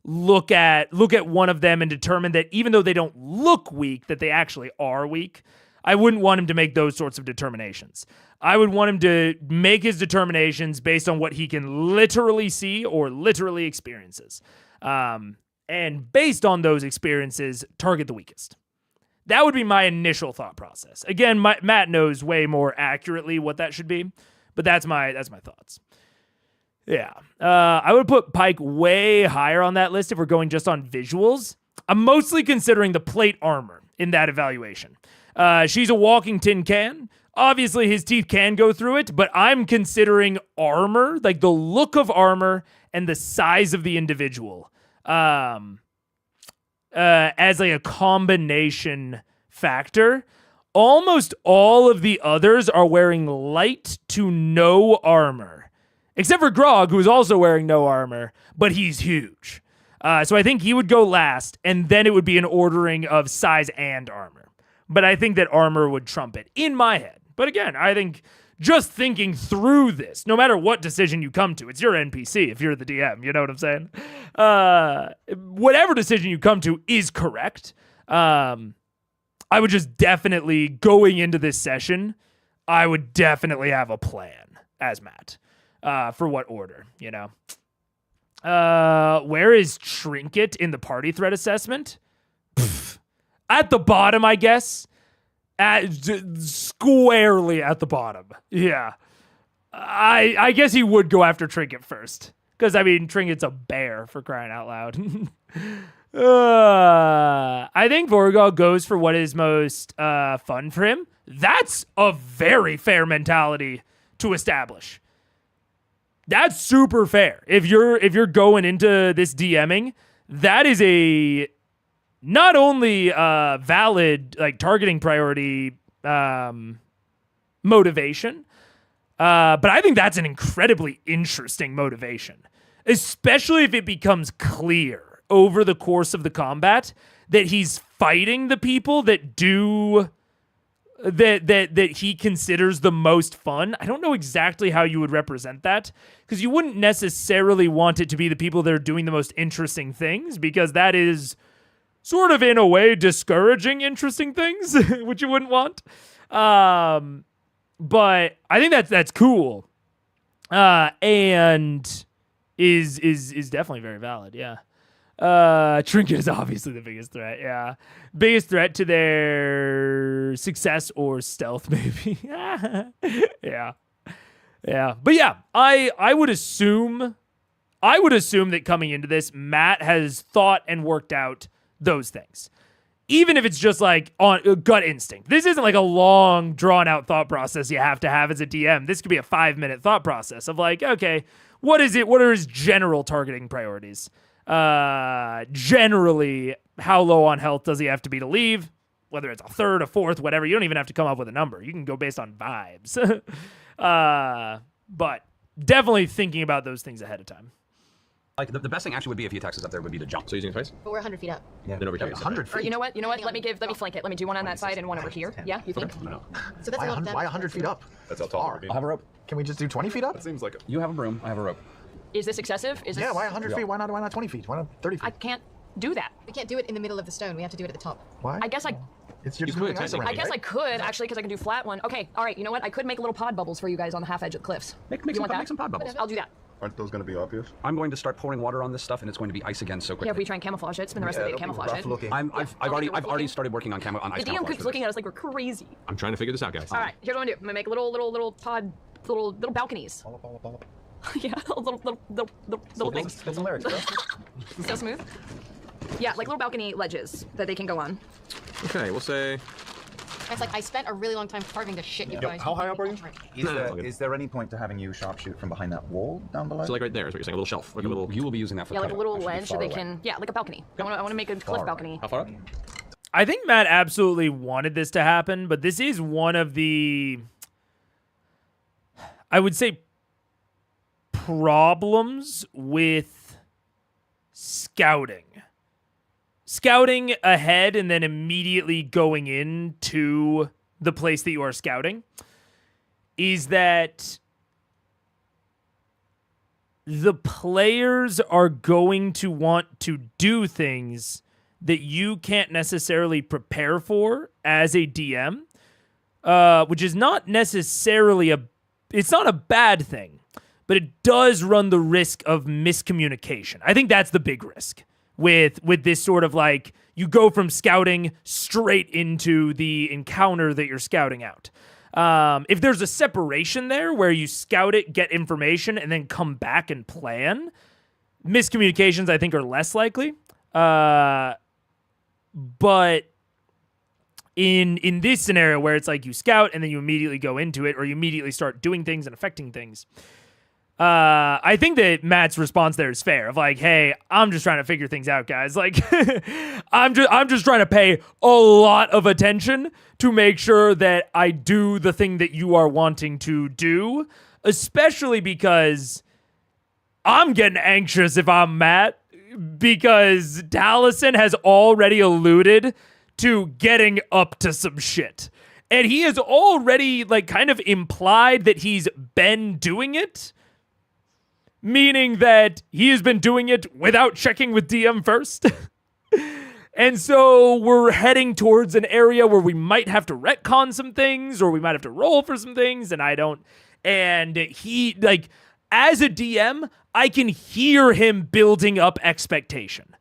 look at one of them and determine that even though they don't look weak, that they actually are weak. I wouldn't want him to make those sorts of determinations. I would want him to make his determinations based on what he can literally see or literally experiences. And based on those experiences, target the weakest. That would be my initial thought process. Again, Matt knows way more accurately what that should be, but that's my thoughts. Yeah. I would put Pike way higher on that list if we're going just on visuals. I'm mostly considering the plate armor in that evaluation. She's a walking tin can. Obviously, his teeth can go through it, but I'm considering armor, like the look of armor and the size of the individual, as like a combination factor. Almost all of the others are wearing light to no armor. Except for Grog, who is also wearing no armor, but he's huge. So I think he would go last, and then it would be an ordering of size and armor. But I think that armor would trump it in my head. But again, I think just thinking through this, no matter what decision you come to, it's your NPC if you're the DM, you know what I'm saying? Whatever decision you come to is correct. I would just definitely, going into this session, I would definitely have a plan as Matt. For what order, you know? Where is Trinket in the party threat assessment? At the bottom, I guess. Squarely at the bottom. Yeah. I guess he would go after Trinket first. Because, I mean, Trinket's a bear, for crying out loud. I think Vorugal goes for what is most fun for him. That's a very fair mentality to establish. That's super fair. If you're going into this DMing, that is a not only valid like targeting priority motivation, but I think that's an incredibly interesting motivation, especially if it becomes clear over the course of the combat that he's fighting the people that do that he considers the most fun. I don't know exactly how you would represent that, because you wouldn't necessarily want it to be the people that are doing the most interesting things, because that is sort of in a way discouraging interesting things, which you wouldn't want. But I think that's cool, and is definitely very valid. Yeah. Trinket is obviously the biggest threat. Yeah. Biggest threat to their success or stealth, maybe. Yeah. Yeah. But yeah, I would assume that coming into this, Matt has thought and worked out those things. Even if it's just like on gut instinct. This isn't like a long, drawn out thought process you have to have as a DM. This could be a 5-minute thought process of like, okay, what is it? What are his general targeting priorities? Generally, how low on health does he have to be to leave? Whether it's a third, a fourth, whatever. You don't even have to come up with a number. You can go based on vibes. But definitely thinking about those things ahead of time.
Like, the best thing actually would be if he attacks us up there would be to jump.
So using his face?
But we're 100 feet up.
Yeah.
Then over here.
100 feet.
Or you know what? Let me flank it. Let me do one on that side and one over here. Yeah, you think?
No.
So that's a lot of damage.
Why 100 feet up?
That's how tall it
I'll have a rope.
Can we just do 20 feet up?
It seems like
You have a broom, I have a rope.
Is this excessive? Is this...
Yeah, why 100 feet? Why not 20 feet? Why not 30 feet?
I can't do that.
We can't do it in the middle of the stone. We have to do it at the top.
Why?
I guess I
It's just
You
moving
could,
ice
technically.
around,
I guess
right?
I could, actually, because I can do flat one. Okay, all right, you know what? I could make little pod bubbles for you guys on the half edge of the cliffs.
Make
You want that?
some pod bubbles.
I'll do that.
Aren't those going to be obvious?
I'm going to start pouring water on this stuff, and it's going to be ice again so quickly.
Yeah, if we try and camouflage it, spend the rest of the day to camouflage it.
Looking.
I've already started working on
The
ice
DM
camouflage
keeps
for
looking
this.
at us like we're crazy.
I'm trying to figure this out, guys.
All right, here's what I'm gonna do. I'm gonna make little pod, little balconies. Yeah, little things.
Get some lyrics, bro.
So smooth. Yeah, like little balcony ledges that they can go on.
Okay, we'll say...
It's like, I spent a really long time carving this shit, you guys.
How high up are you?
Is there any point to having you sharpshoot from behind that wall down below?
So like right there is what you're saying, a little shelf. Like a little...
You will be using that for
Yeah, like a little
Actually,
ledge so
far
they
away.
can, yeah, like a balcony. I want to make a cliff balcony.
How far up?
I think Matt absolutely wanted this to happen, but this is one of the, I would say, problems with scouting. Scouting ahead and then immediately going into the place that you are scouting is that the players are going to want to do things that you can't necessarily prepare for as a DM, which is not necessarily it's not a bad thing, but it does run the risk of miscommunication. I think that's the big risk with this sort of like, you go from scouting straight into the encounter that you're scouting out. If there's a separation there where you scout it, get information, and then come back and plan, miscommunications I think are less likely. But in this scenario where it's like you scout and then you immediately go into it, or you immediately start doing things and affecting things, I think that Matt's response there is fair. Of like, hey, I'm just trying to figure things out, guys. Like, I'm just trying to pay a lot of attention to make sure that I do the thing that you are wanting to do, especially because I'm getting anxious if I'm Matt, because Taliesin has already alluded to getting up to some shit. And he has already like kind of implied that he's been doing it, meaning that he has been doing it without checking with DM first. And so we're heading towards an area where we might have to retcon some things, or we might have to roll for some things, and he, like, as a DM, I can hear him building up expectation.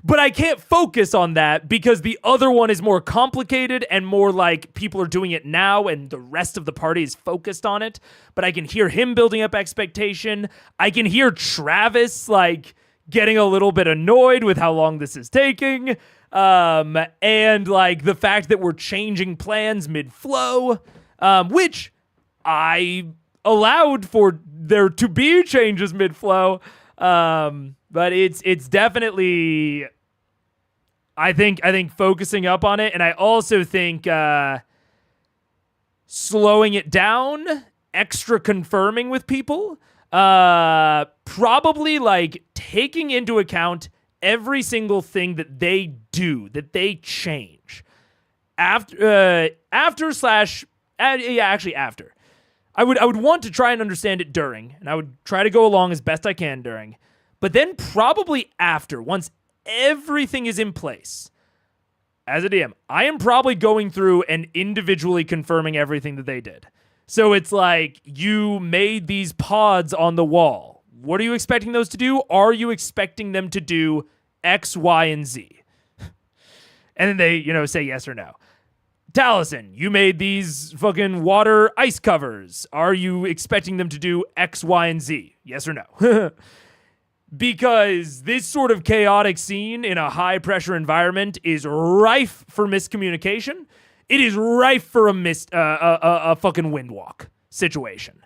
But I can't focus on that because the other one is more complicated and more like people are doing it now and the rest of the party is focused on it. But I can hear him building up expectation. I can hear Travis like getting a little bit annoyed with how long this is taking. And like the fact that we're changing plans mid-flow, which I allowed for there to be changes mid-flow. But it's definitely, I think focusing up on it. And I also think, slowing it down, extra confirming with people, probably like taking into account every single thing that they do, that they change. after. I would want to try and understand it during, and I would try to go along as best I can during. But then probably after, once everything is in place, as a DM, I am probably going through and individually confirming everything that they did. So it's like, you made these pods on the wall. What are you expecting those to do? Are you expecting them to do X, Y, and Z? And then they, say yes or no. Taliesin, you made these fucking water ice covers. Are you expecting them to do X, Y, and Z? Yes or no? Because this sort of chaotic scene in a high-pressure environment is rife for miscommunication. It is rife for a fucking windwalk situation.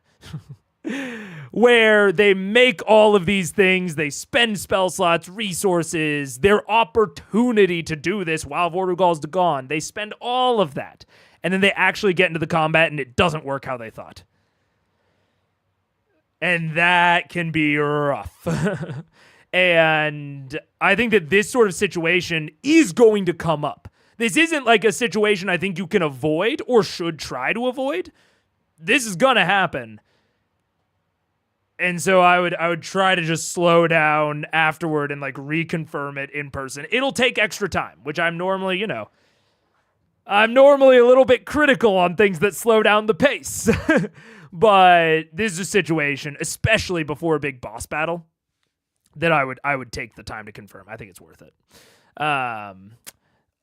Where they make all of these things, they spend spell slots, resources, their opportunity to do this while Vortigall's gone. They spend all of that. And then they actually get into the combat and it doesn't work how they thought. And that can be rough. And I think that this sort of situation is going to come up. This isn't like a situation I think you can avoid or should try to avoid. This is going to happen. And so I would try to just slow down afterward and like reconfirm it in person. It'll take extra time, which I'm normally, I'm normally a little bit critical on things that slow down the pace. But this is a situation, especially before a big boss battle, that I would take the time to confirm. I think it's worth it.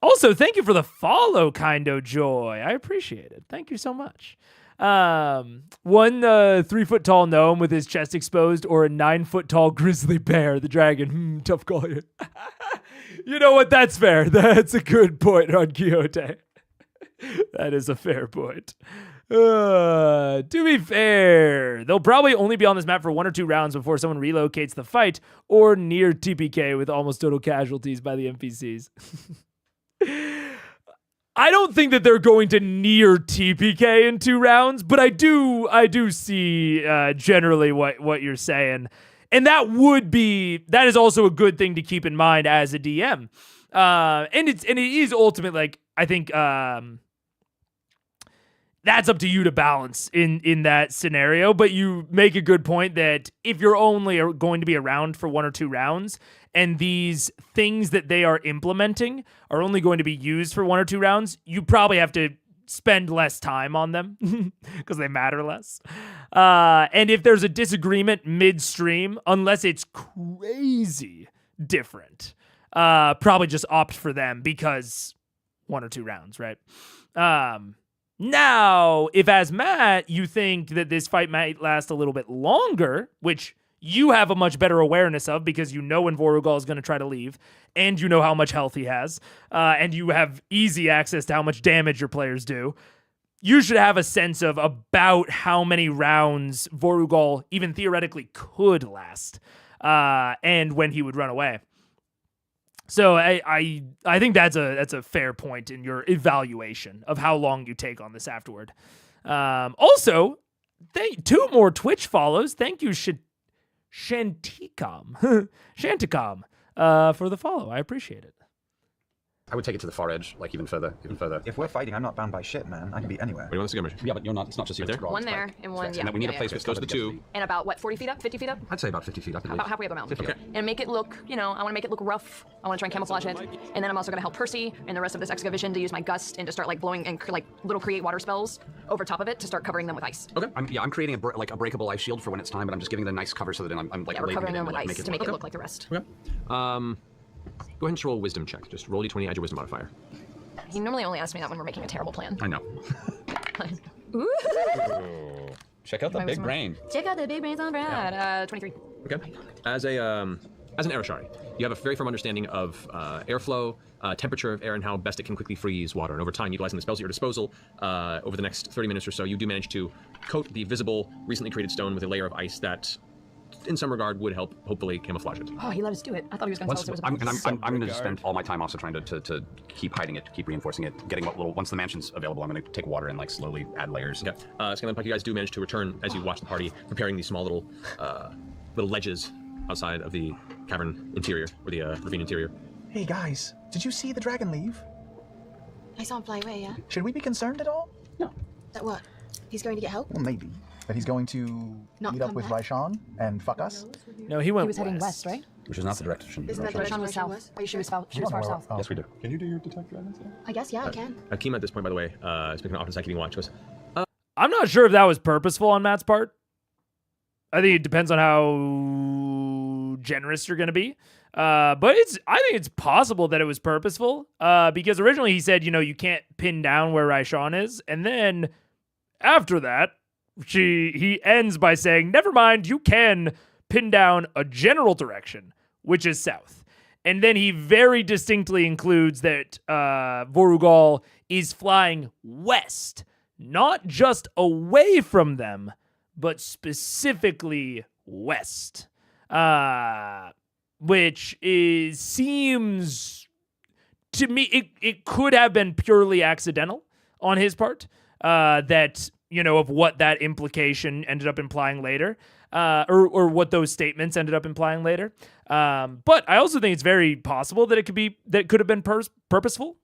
Also, thank you for the follow, Kindo Joy. I appreciate it. Thank you so much. 1 3-foot-tall gnome with his chest exposed, or a 9-foot-tall grizzly bear, the dragon. Tough call here. You know what? That's fair. That's a good point on Quixote. That is a fair point. To be fair, they'll probably only be on this map for 1 or 2 rounds before someone relocates the fight, or near TPK with almost total casualties by the NPCs. I don't think that they're going to near TPK in 2 rounds, but I do see generally what you're saying. And that is also a good thing to keep in mind as a DM. And it is ultimately, like, I think that's up to you to balance in that scenario. But you make a good point that if you're only going to be around for 1 or 2 rounds, and these things that they are implementing are only going to be used for 1 or 2 rounds, you probably have to spend less time on them because they matter less. And if there's a disagreement midstream, unless it's crazy different, probably just opt for them because 1 or 2 rounds, right? Now, if as Matt, you think that this fight might last a little bit longer, which you have a much better awareness of because you know when Vortigall is going to try to leave, and you know how much health he has, and you have easy access to how much damage your players do, you should have a sense of about how many rounds Vortigall even theoretically could last, and when he would run away. So I think that's a fair point in your evaluation of how long you take on this afterward. Also, 2 more Twitch follows. Thank you, Shanticom, for the follow. I appreciate it.
I would take it to the far edge, like even further.
If we're fighting, I'm not bound by shit, man. I can be anywhere.
What do you want to see,
Yeah, but you're not. It's not just you.
Right there?
One there and one,
And we need a place which goes to the 2.
And about, what, 40 feet up? 50 feet up?
I'd say about 50 feet up.
About halfway up the mountain.
50 feet.
And make it look, I want to make it look rough. I want to try and camouflage it. And then I'm also going to help Percy and the rest of this excavation to use my gust and to start like blowing and like little create water spells over top of it to start covering them with ice.
Okay. I'm creating a breakable ice shield for when it's time, but I'm just giving it a nice cover so that I'm like
we're covering them
it
with
and
ice to make it look like the rest.
Okay. Go ahead and roll a wisdom check. Just roll d20, add your wisdom modifier.
He normally only asks me that when we're making a terrible plan.
I know.
Ooh.
Check out the big brain.
Check out the big brains on Brad. 23.
Okay. As an Arashari, you have a very firm understanding of airflow, temperature of air, and how best it can quickly freeze water. And over time, utilizing the spells at your disposal, over the next 30 minutes or so, you do manage to coat the visible, recently created stone with a layer of ice that, in some regard, would help hopefully camouflage it.
Oh, he let us do it. I thought he was going to tell us it was a
I'm going to spend all my time also trying to keep hiding it, keep reinforcing it, getting what little. Once the mansion's available, I'm going to take water and like slowly add layers.
Okay. Scanlan Pike, you guys do manage to return as you watch the party preparing these small little ledges outside of the cavern interior or the ravine interior.
Hey guys, did you see the dragon leave?
I saw him fly away, yeah?
Should we be concerned at all?
That what? He's going to get help?
Well, maybe. But he's going to
Not
meet up
come
with
back?
Raishan and fuck us?
No, he went
He was heading west, right?
Which is not the direction.
Isn't that
Raishan-
direction
was
Raishan
south. She was far south.
Yes, we do.
Can you do your detect dragons?
I guess, yeah, I can.
Kima at this point, by the way, is making an often keeping watch. Goes,
I'm not sure if that was purposeful on Matt's part. I think it depends on how generous you're going to be. But I think it's possible that it was purposeful. Because originally he said, you can't pin down where Raishan is. And then after that, he ends by saying, never mind, you can pin down a general direction, which is south. And then he very distinctly includes that Vorugal is flying west, not just away from them, but specifically west. Which seems to me, it could have been purely accidental on his part, that, of what that implication ended up implying later, or what those statements ended up implying later. But I also think it's very possible that it could have been purposeful.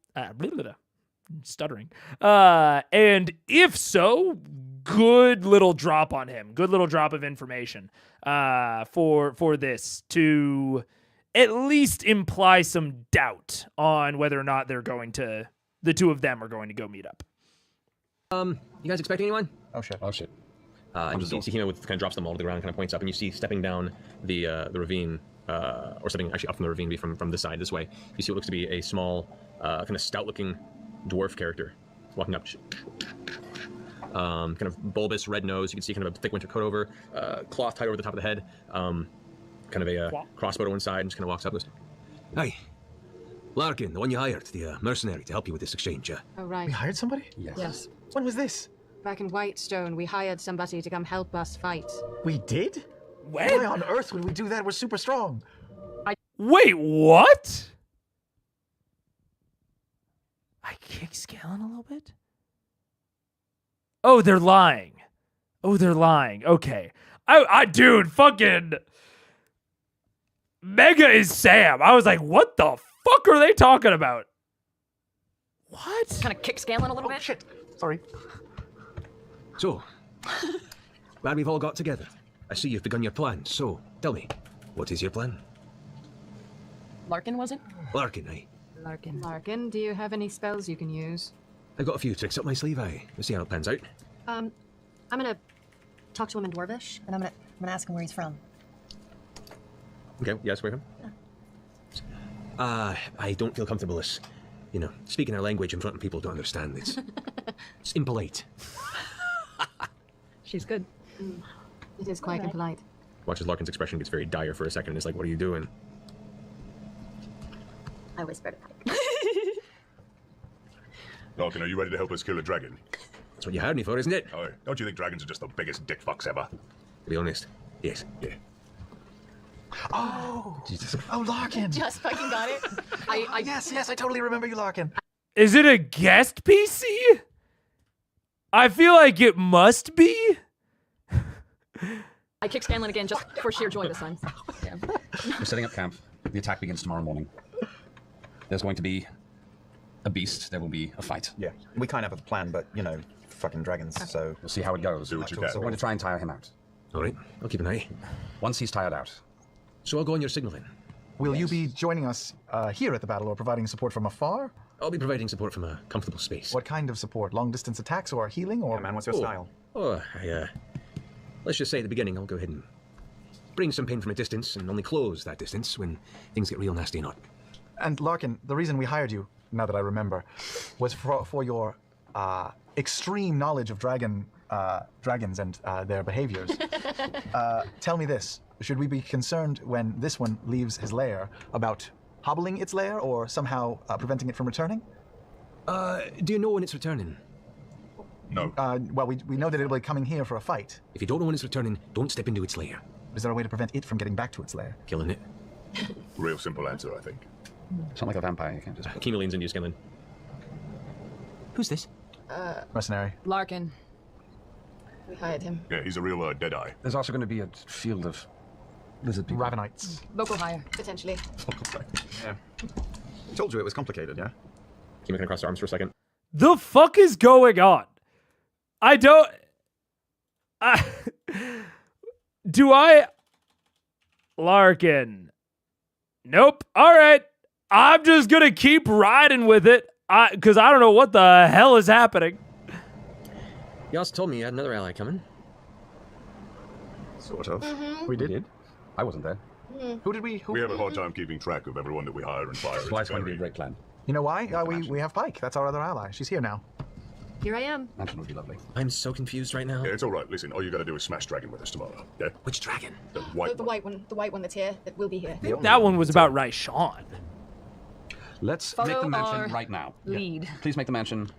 Stuttering. And if so, good little drop on him. Good little drop of information for this to at least imply some doubt on whether or not the two of them are going to go meet up.
You guys expecting anyone?
Oh shit.
Oh shit.
And you see Hima kind of drops them all to the ground and kind of points up, and you see stepping down the ravine, or stepping actually up from the ravine from this side, this way. You see what looks to be a small, kind of stout-looking dwarf character walking up. Kind of bulbous red nose. You can see kind of a thick winter coat over, cloth tied over the top of the head. Kind of a crossbow to one side, and just kind of walks up and goes, "Hi, Larkin, the one you hired, the mercenary to help you with this exchange.
Oh, right.
We hired somebody?
Yes.
When was this?
Back in Whitestone, we hired somebody to come help us fight.
We did?
When?
Why on earth would we do that? We're super strong.
Wait, what? I kick Scalen a little bit? Oh, they're lying. Okay. Dude, fucking Mega is Sam. I was like, what the fuck are they talking about? What?
Kind of kick Scanlan a little bit.
Shit. Sorry.
So, glad we've all got together. I see you've begun your plan, so tell me, what is your plan?
Larkin, was it?
Larkin, aye.
Larkin, do you have any spells you can use?
I've got a few tricks up my sleeve, aye. Let's see how it pans out.
I'm gonna talk to him in Dwarvish, and I'm gonna ask him where he's from.
Okay, yes, where from? I don't feel comfortable as, speaking our language in front of people who don't understand. It's impolite.
She's good.
It is quite impolite.
Watch as Larkin's expression gets very dire for a second, and it's like, what are you doing?
I whispered.
Larkin, are you ready to help us kill a dragon?
That's what you hired me for, isn't it?
Oh, don't you think dragons are just the biggest dick fucks ever?
To be honest, yes.
Yeah.
Oh,
Jesus.
Oh, Larkin.
Just fucking got it.
Yes, I totally remember you, Larkin.
Is it a guest PC? I feel like it must be.
I kick Scanlan again just for sheer joy this time. Yeah.
We're setting up camp. The attack begins tomorrow morning. There's going to be a beast. There will be a fight.
Yeah, we kind of have a plan, but, fucking dragons, so...
We'll see how it goes.
Do what you
So
can.
we're going to try and tire him out.
All right, I'll keep an eye.
Once he's tired out,
So I'll go on your signal then.
Will you be joining us here at the battle or providing support from afar?
I'll be providing support from a comfortable space.
What kind of support? Long-distance attacks or healing or...
Yeah, man, what's your style?
Let's just say at the beginning, I'll go ahead and bring some pain from a distance and only close that distance when things get real nasty and hot.
And Larkin, the reason we hired you, now that I remember, was for your extreme knowledge of dragons and their behaviors. Tell me this. Should we be concerned when this one leaves his lair about hobbling its lair or somehow preventing it from returning?
Do you know when it's returning?
No.
Well, we know that it'll be coming here for a fight.
If you don't know when it's returning, don't step into its lair.
Is there a way to prevent it from getting back to its lair?
Killing it.
Real simple answer, I think.
it's not like a vampire. You can't just...
Kima leans into you, Scanlan. Who's this?
Mercenary.
Larkin.
We hired him.
Yeah, he's a real deadeye.
There's also going to be a field of lizard people.
Ravenites.
Vocal hire.
Potentially.
Yeah. I told you it was complicated, yeah?
Kima kind of crossed her arms for a second.
The fuck is going on? Larkin. Nope. All right. I'm just going to keep riding with it because I don't know what the hell is happening.
You also told me you had another ally coming.
Sort of.
We did.
I wasn't there.
Who did we?
We have a hard time keeping track of everyone that we hire and fire.
That's why it's going to be a great plan.
You know why? We have Pike. That's our other ally. She's here now.
Here I am.
Mansion would be lovely.
I'm so confused right now.
Yeah, it's all right. Listen, all you got to do is smash Dragon with us tomorrow. Yeah.
Which dragon?
The white
The white one. The white one that's here. That will be here.
That one was about Raishan.
Let's
Follow
make the
our
mansion right now.
lead.
Please make the mansion.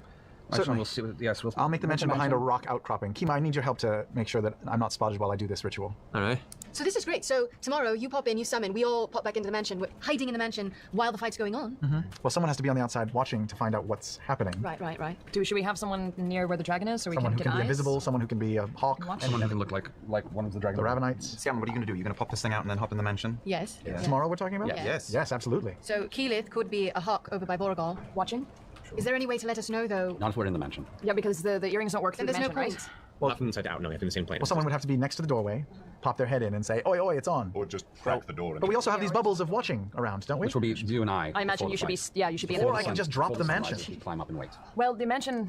Certainly.
We'll see. Yes, we'll.
I'll make the mention behind a rock outcropping. Kima, I need your help to make sure that I'm not spotted while I do this ritual.
All right.
So this is great. So tomorrow you pop in, you summon, we all pop back into the mansion. We're hiding in the mansion while the fight's going on.
Well, someone has to be on the outside watching to find out what's happening.
Right.
Should we have someone near where the dragon is so we
Someone
can
who
get
can be
eyes?
invisible, someone who can be a hawk.
Someone who can look like one of the dragons.
The Ravenites.
Sian, what are you going to do? You're going to pop this thing out and then hop in the mansion?
Yes.
Tomorrow we're talking about?
Yeah.
Yes.
Yes, absolutely.
So Keyleth could be a hawk over by Borgal watching. Is there any way to let us know though?
Not if we're in the mansion.
Yeah, because the earrings don't work
Then
through the
there's no
mansion,
point.
right?
Well,
Not from inside out. No, I think the same plane.
Well, someone would have to be next to the doorway, pop their head in and say, oi, oi, it's on.
Or just crack the door.
But we also have these bubbles of watching around, don't we?
Which will be you and I.
I imagine you should be. Yeah, you should be in
Or
the
I can just drop the mansion.
Climb up and wait.
Well, the mansion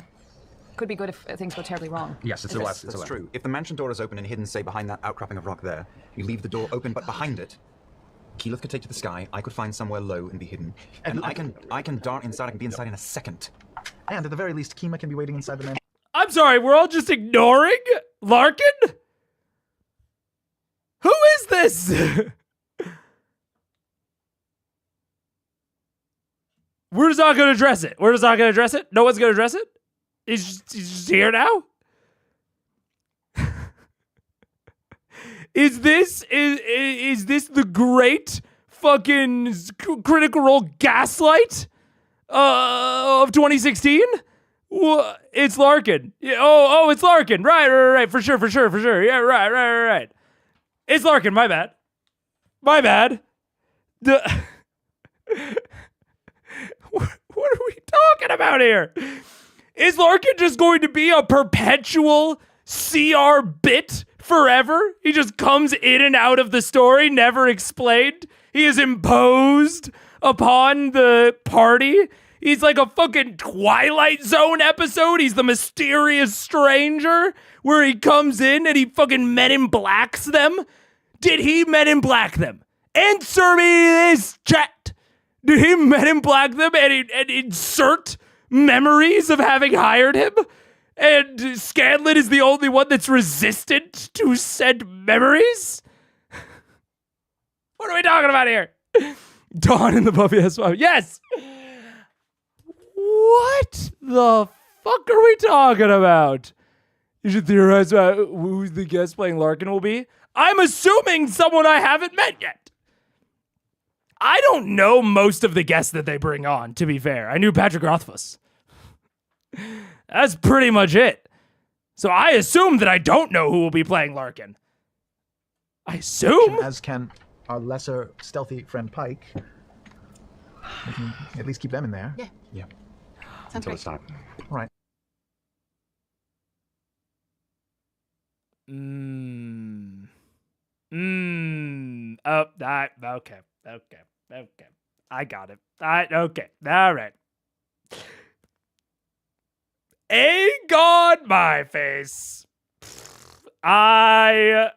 could be good if things go terribly wrong.
Yes, it's a left.
That's true. If the mansion door is open and hidden, say, behind that outcropping of rock there, you leave the door open, but behind it, Keyleth could take to the sky, I could find somewhere low and be hidden. And I can dart inside, I can be inside in a second.
And at the very least, Kima can be waiting inside the mansion.
I'm sorry, we're all just ignoring Larkin? Who is this? We're just not going to address it. We're just not going to address it. No one's going to address it. He's just here now. Is this the great fucking Critical Role gaslight of 2016? It's Larkin. Oh, it's Larkin. Right. For sure. Yeah, right. It's Larkin. My bad. What are we talking about here? Is Larkin just going to be a perpetual CR bit forever? He just comes in and out of the story, never explained. He is imposed upon the party. He's like a fucking Twilight Zone episode. He's the mysterious stranger where he comes in and he fucking Men in Blacks them. Did he Men in Black them? Answer me this, chat. Did he Men in Black them and insert memories of having hired him? And Scanlan is the only one that's resistant to said memories? What are we talking about here? Dawn in the Buffy S5. Yes! What the fuck are we talking about? You should theorize about who the guest playing Larkin will be. I'm assuming someone I haven't met yet. I don't know most of the guests that they bring on, to be fair. I knew Patrick Rothfuss. That's pretty much it. So I assume that I don't know who will be playing Larkin. I assume?
As can our lesser stealthy friend Pike. We can at least keep them in there.
Yeah. Sounds
Until
great.
it's time.
All right.
Oh, okay. I got it. Okay. All right. Egg on my face. I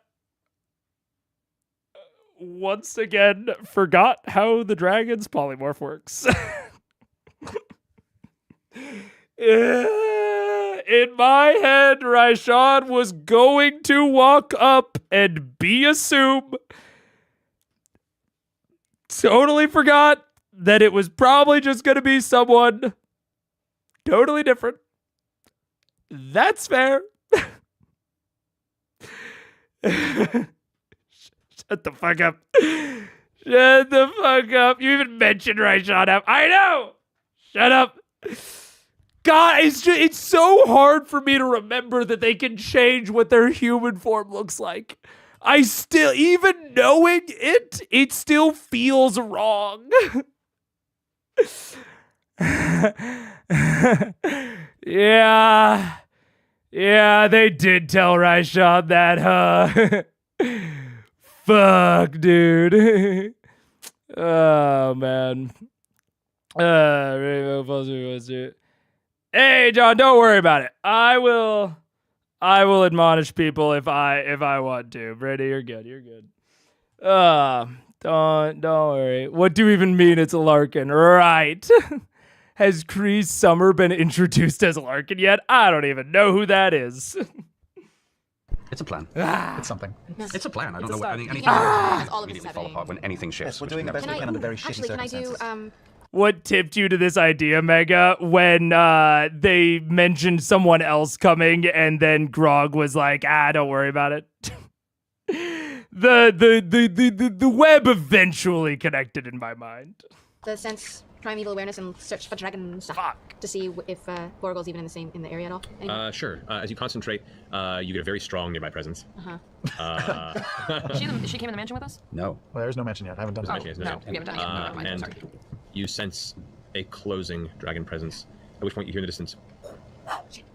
once again forgot how the dragon's polymorph works. In my head, Raishan was going to walk up and be assume. Totally forgot that it was probably just going to be someone totally different. That's fair. Shut the fuck up. Shut the fuck up. You even mentioned Raishan. I know. Shut up. God, it's so hard for me to remember that they can change what their human form looks like. I still, even knowing it still feels wrong. Yeah. Yeah, they did tell Raishan that, huh? Fuck, dude. Oh, man. Hey, John, don't worry about it. I will admonish people if I want to. Brady, you're good. You're good. Don't worry. What do you even mean it's a Larkin? Right. Has Kree's Summer been introduced as Larkin yet? I don't even know who that is.
It's a plan.
It's something.
It's a plan. I don't know what anything
All of this is
immediately fall
happening.
apart when anything shifts.
Yes, we're doing the best we can under very shitty
Actually, can I
circumstances.
do
What tipped you to this idea, Mega, when they mentioned someone else coming and then Grog was like, don't worry about it. The web eventually connected in my mind.
the sense primeval awareness and search for dragon stuff to see if Borgle's even in the area at all? Anymore?
Sure. As you concentrate, you get a very strong nearby presence.
She came in the mansion with us?
No.
Well, there's no mention yet. I haven't done it.
No, we haven't done it yet. Never mind,
And
sorry.
you sense a closing dragon presence, at which point you hear in the distance.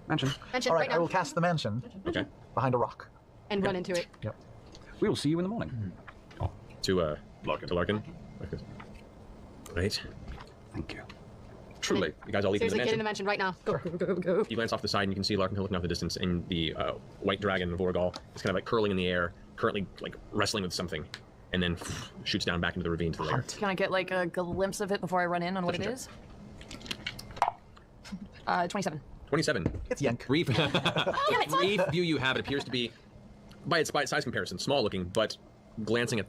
Mansion.
All right, I will cast the mansion.
Okay.
Behind a rock.
And run into it.
Yep.
We will see you in the morning.
To Larkin. Okay. Right.
Thank you.
Truly, you guys all leave
Seriously,
the
get in the
mansion.
mansion right now. Go, go, go, go.
You glance off the side and you can see Larkin looking off the distance, and the white dragon, Vorgal, is kind of like curling in the air, currently like wrestling with something, and then shoots down back into the ravine to the lair.
Can I get like a glimpse of it before I run in on what it is? 27.
27.
It's yank.
Brief view you have, it appears to be, by its size comparison, small looking, but glancing at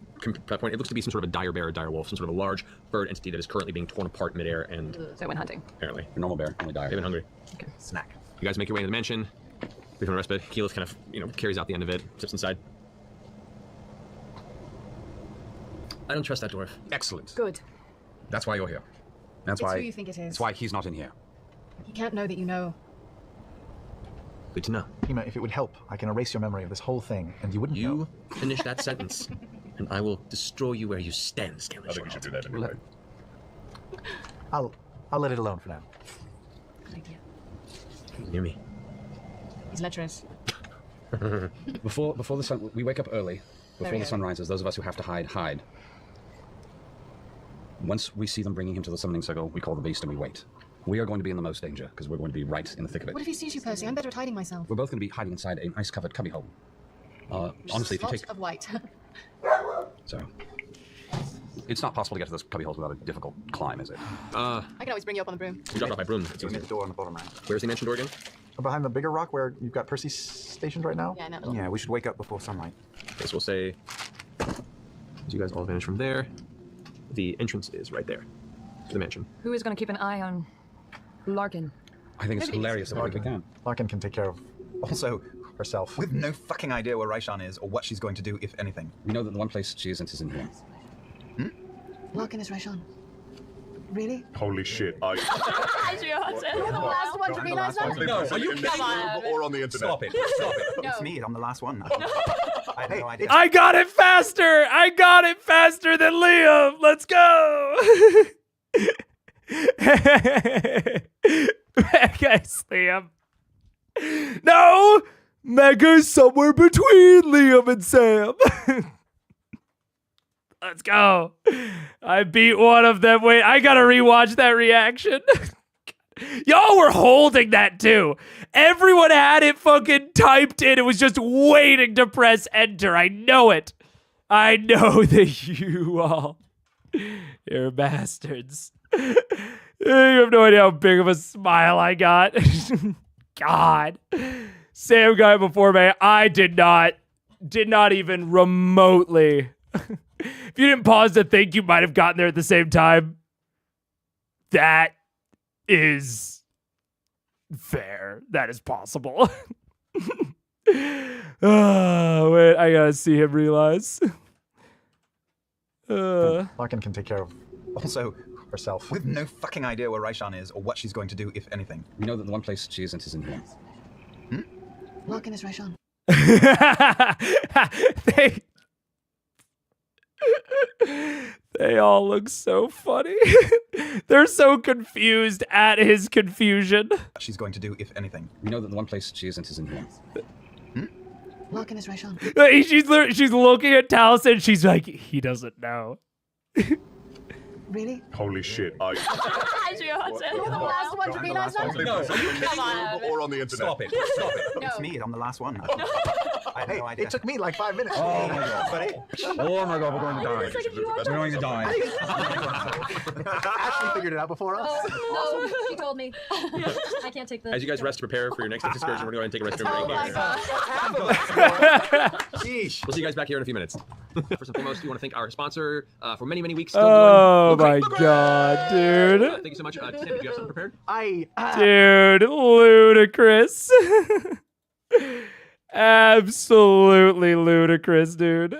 that point, it looks to be some sort of a dire bear or dire wolf, some sort of a large bird entity that is currently being torn apart midair and...
So I went hunting.
Apparently.
A normal bear, only dire.
They've been hungry.
Okay.
Snack.
You guys make your way into the mansion. Leave him a respite. Keyleth kind of, carries out the end of it, sits inside. I don't trust that dwarf.
Excellent.
Good.
That's why you're here. That's
It's
why.
who you think it is.
That's why he's not in here.
He can't know that you know.
Good to know.
Hema, if it would help, I can erase your memory of this whole thing, and you wouldn't know.
You finish that sentence, and I will destroy you where you stand, Scaly.
I think we should do that anyway.
I'll let it alone for now.
Good idea.
Near me.
He's lecherous.
Before the sun, we wake up early. Before
Very
the sun rises, those of us who have to hide. Once we see them bringing him to the summoning circle, we call the beast and we wait. We are going to be in the most danger because we're going to be right in the thick of it.
What if he sees you, Percy? I'm better at hiding myself.
We're both going to be hiding inside an ice-covered cubbyhole. Honestly, if you take...
of white.
So... It's not possible to get to those cubbyholes without a difficult climb, is it?
I can always bring you up on the broom.
You dropped off by broom.
The door on the bottom right.
Where's the mansion door again?
Behind the bigger rock where you've got Percy stationed right now?
Yeah, in that little...
Yeah, we should wake up before sunlight.
Okay, so we'll say, as you guys all vanish from there, the entrance is right there to the mansion.
Who is going to keep an eye on Larkin?
I think it's hilarious that we can.
Larkin can take care of
Also,
herself.
with no fucking idea where Raishan is or what she's going to do, if anything.
We know that the one place she isn't is in here.
Larkin is Raishan. Really?
Holy shit!
You're the last one to realize that?
No,
are you
kidding me? Or on the internet?
Stop it. Stop it.
No.
It's me. I'm the last one. I have no idea.
I got it faster! I got it faster than Liam! Let's go! Mega's Liam. No! Mega's somewhere between Liam and Sam. Let's go. I beat one of them. Wait, I gotta rewatch that reaction. Y'all were holding that too. Everyone had it fucking typed in. It was just waiting to press enter. I know it. I know that you all, you're bastards. You have no idea how big of a smile I got. God. Sam got it before me. I did not even remotely. If you didn't pause to think, you might have gotten there at the same time. That is fair. That is possible. Wait, I gotta see him realize.
Larkin can take care of
Also,
herself.
with no fucking idea where Raishan is or what she's going to do, if anything.
We know that the one place she isn't is in here.
Larkin is Raishan.
They all look so funny. They're so confused at his confusion.
She's going to do, if anything.
We know that the one place she isn't is in here.
Larkin is right on.
She's looking at Taliesin. She's like, he doesn't know.
Really?
Holy shit!
You're the last one to be nice.
No,
come on.
Or on the internet.
Stop it. Stop it.
No.
It's me. I'm the last one. I had no idea.
It took me like 5 minutes.
Oh my god.
Oh my god, we're going to die. We're going to die.
Ashley figured it out before us.
Oh, no, she told me. I can't take this.
As you guys rest to prepare for your next excursion, we're going to go ahead and take a rest break.
Sheesh.
We'll see you guys back here in a few minutes. First and foremost, we want to thank our sponsor for many, many weeks.
Oh my god, dude.
Thank you so much. Tim, do you have something prepared?
Dude, ludicrous. Absolutely ludicrous, dude.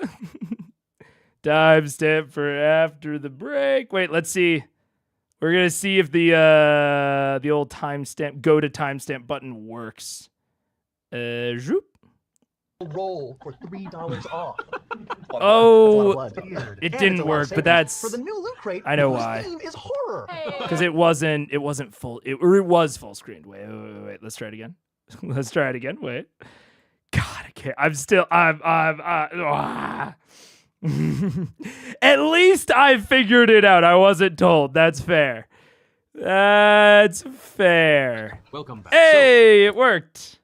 Timestamp for after the break. Wait, let's see. We're gonna see if the old timestamp go to timestamp button works. Zoop.
Roll for $3 off.
Oh, it didn't work, but that's
for the new loot crate.
I know
whose
why.
theme is horror.
Because it wasn't full. It was full screened. Wait. Let's try it again. Let's try it again. Wait. God, I can't. At least I figured it out. I wasn't told. That's fair. That's fair.
Welcome back.
Hey, it worked.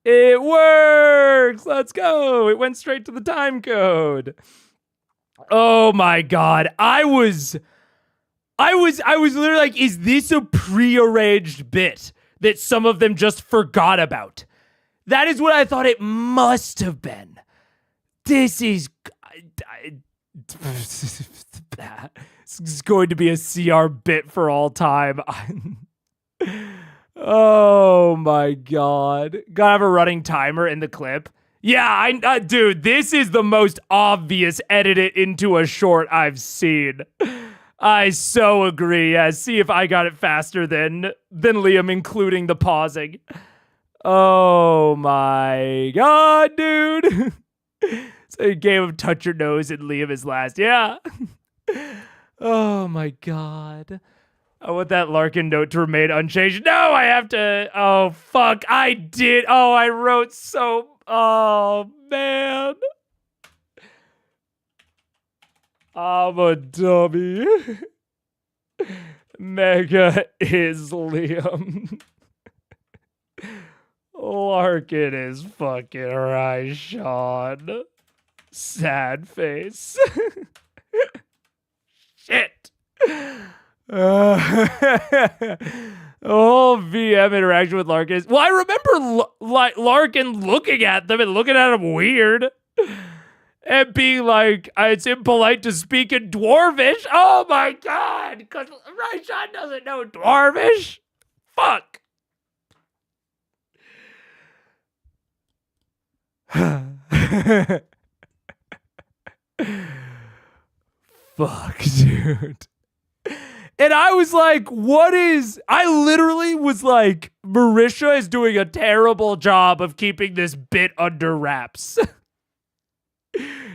It works. Let's go. It went straight to the time code. Oh my god. I was literally like, is this a prearranged bit that some of them just forgot about? That is what I thought it must have been. This is this is going to be a CR bit for all time. Oh my god. Gotta have a running timer in the clip. Yeah, dude, this is the most obvious edit it into a short I've seen. I so agree. Yeah, see if I got it faster than Liam, including the pausing. Oh my god, dude. It's a game of touch your nose and Liam is last. Yeah. Oh my god. I want that Larkin note to remain unchanged. No, I have to. Oh, fuck. I did. Oh, I wrote so. Oh, man. I'm a dummy. Mega is Liam. Larkin is fucking Ryshawn. Sad face. Shit. The whole VM interaction with Larkin is... Well, I remember Larkin looking at them and looking at them weird. And being like, it's impolite to speak in Dwarvish. Oh my god! Because Ryshawn doesn't know Dwarvish? Fuck! Fuck, dude. And I was like, I literally was like, Marisha is doing a terrible job of keeping this bit under wraps.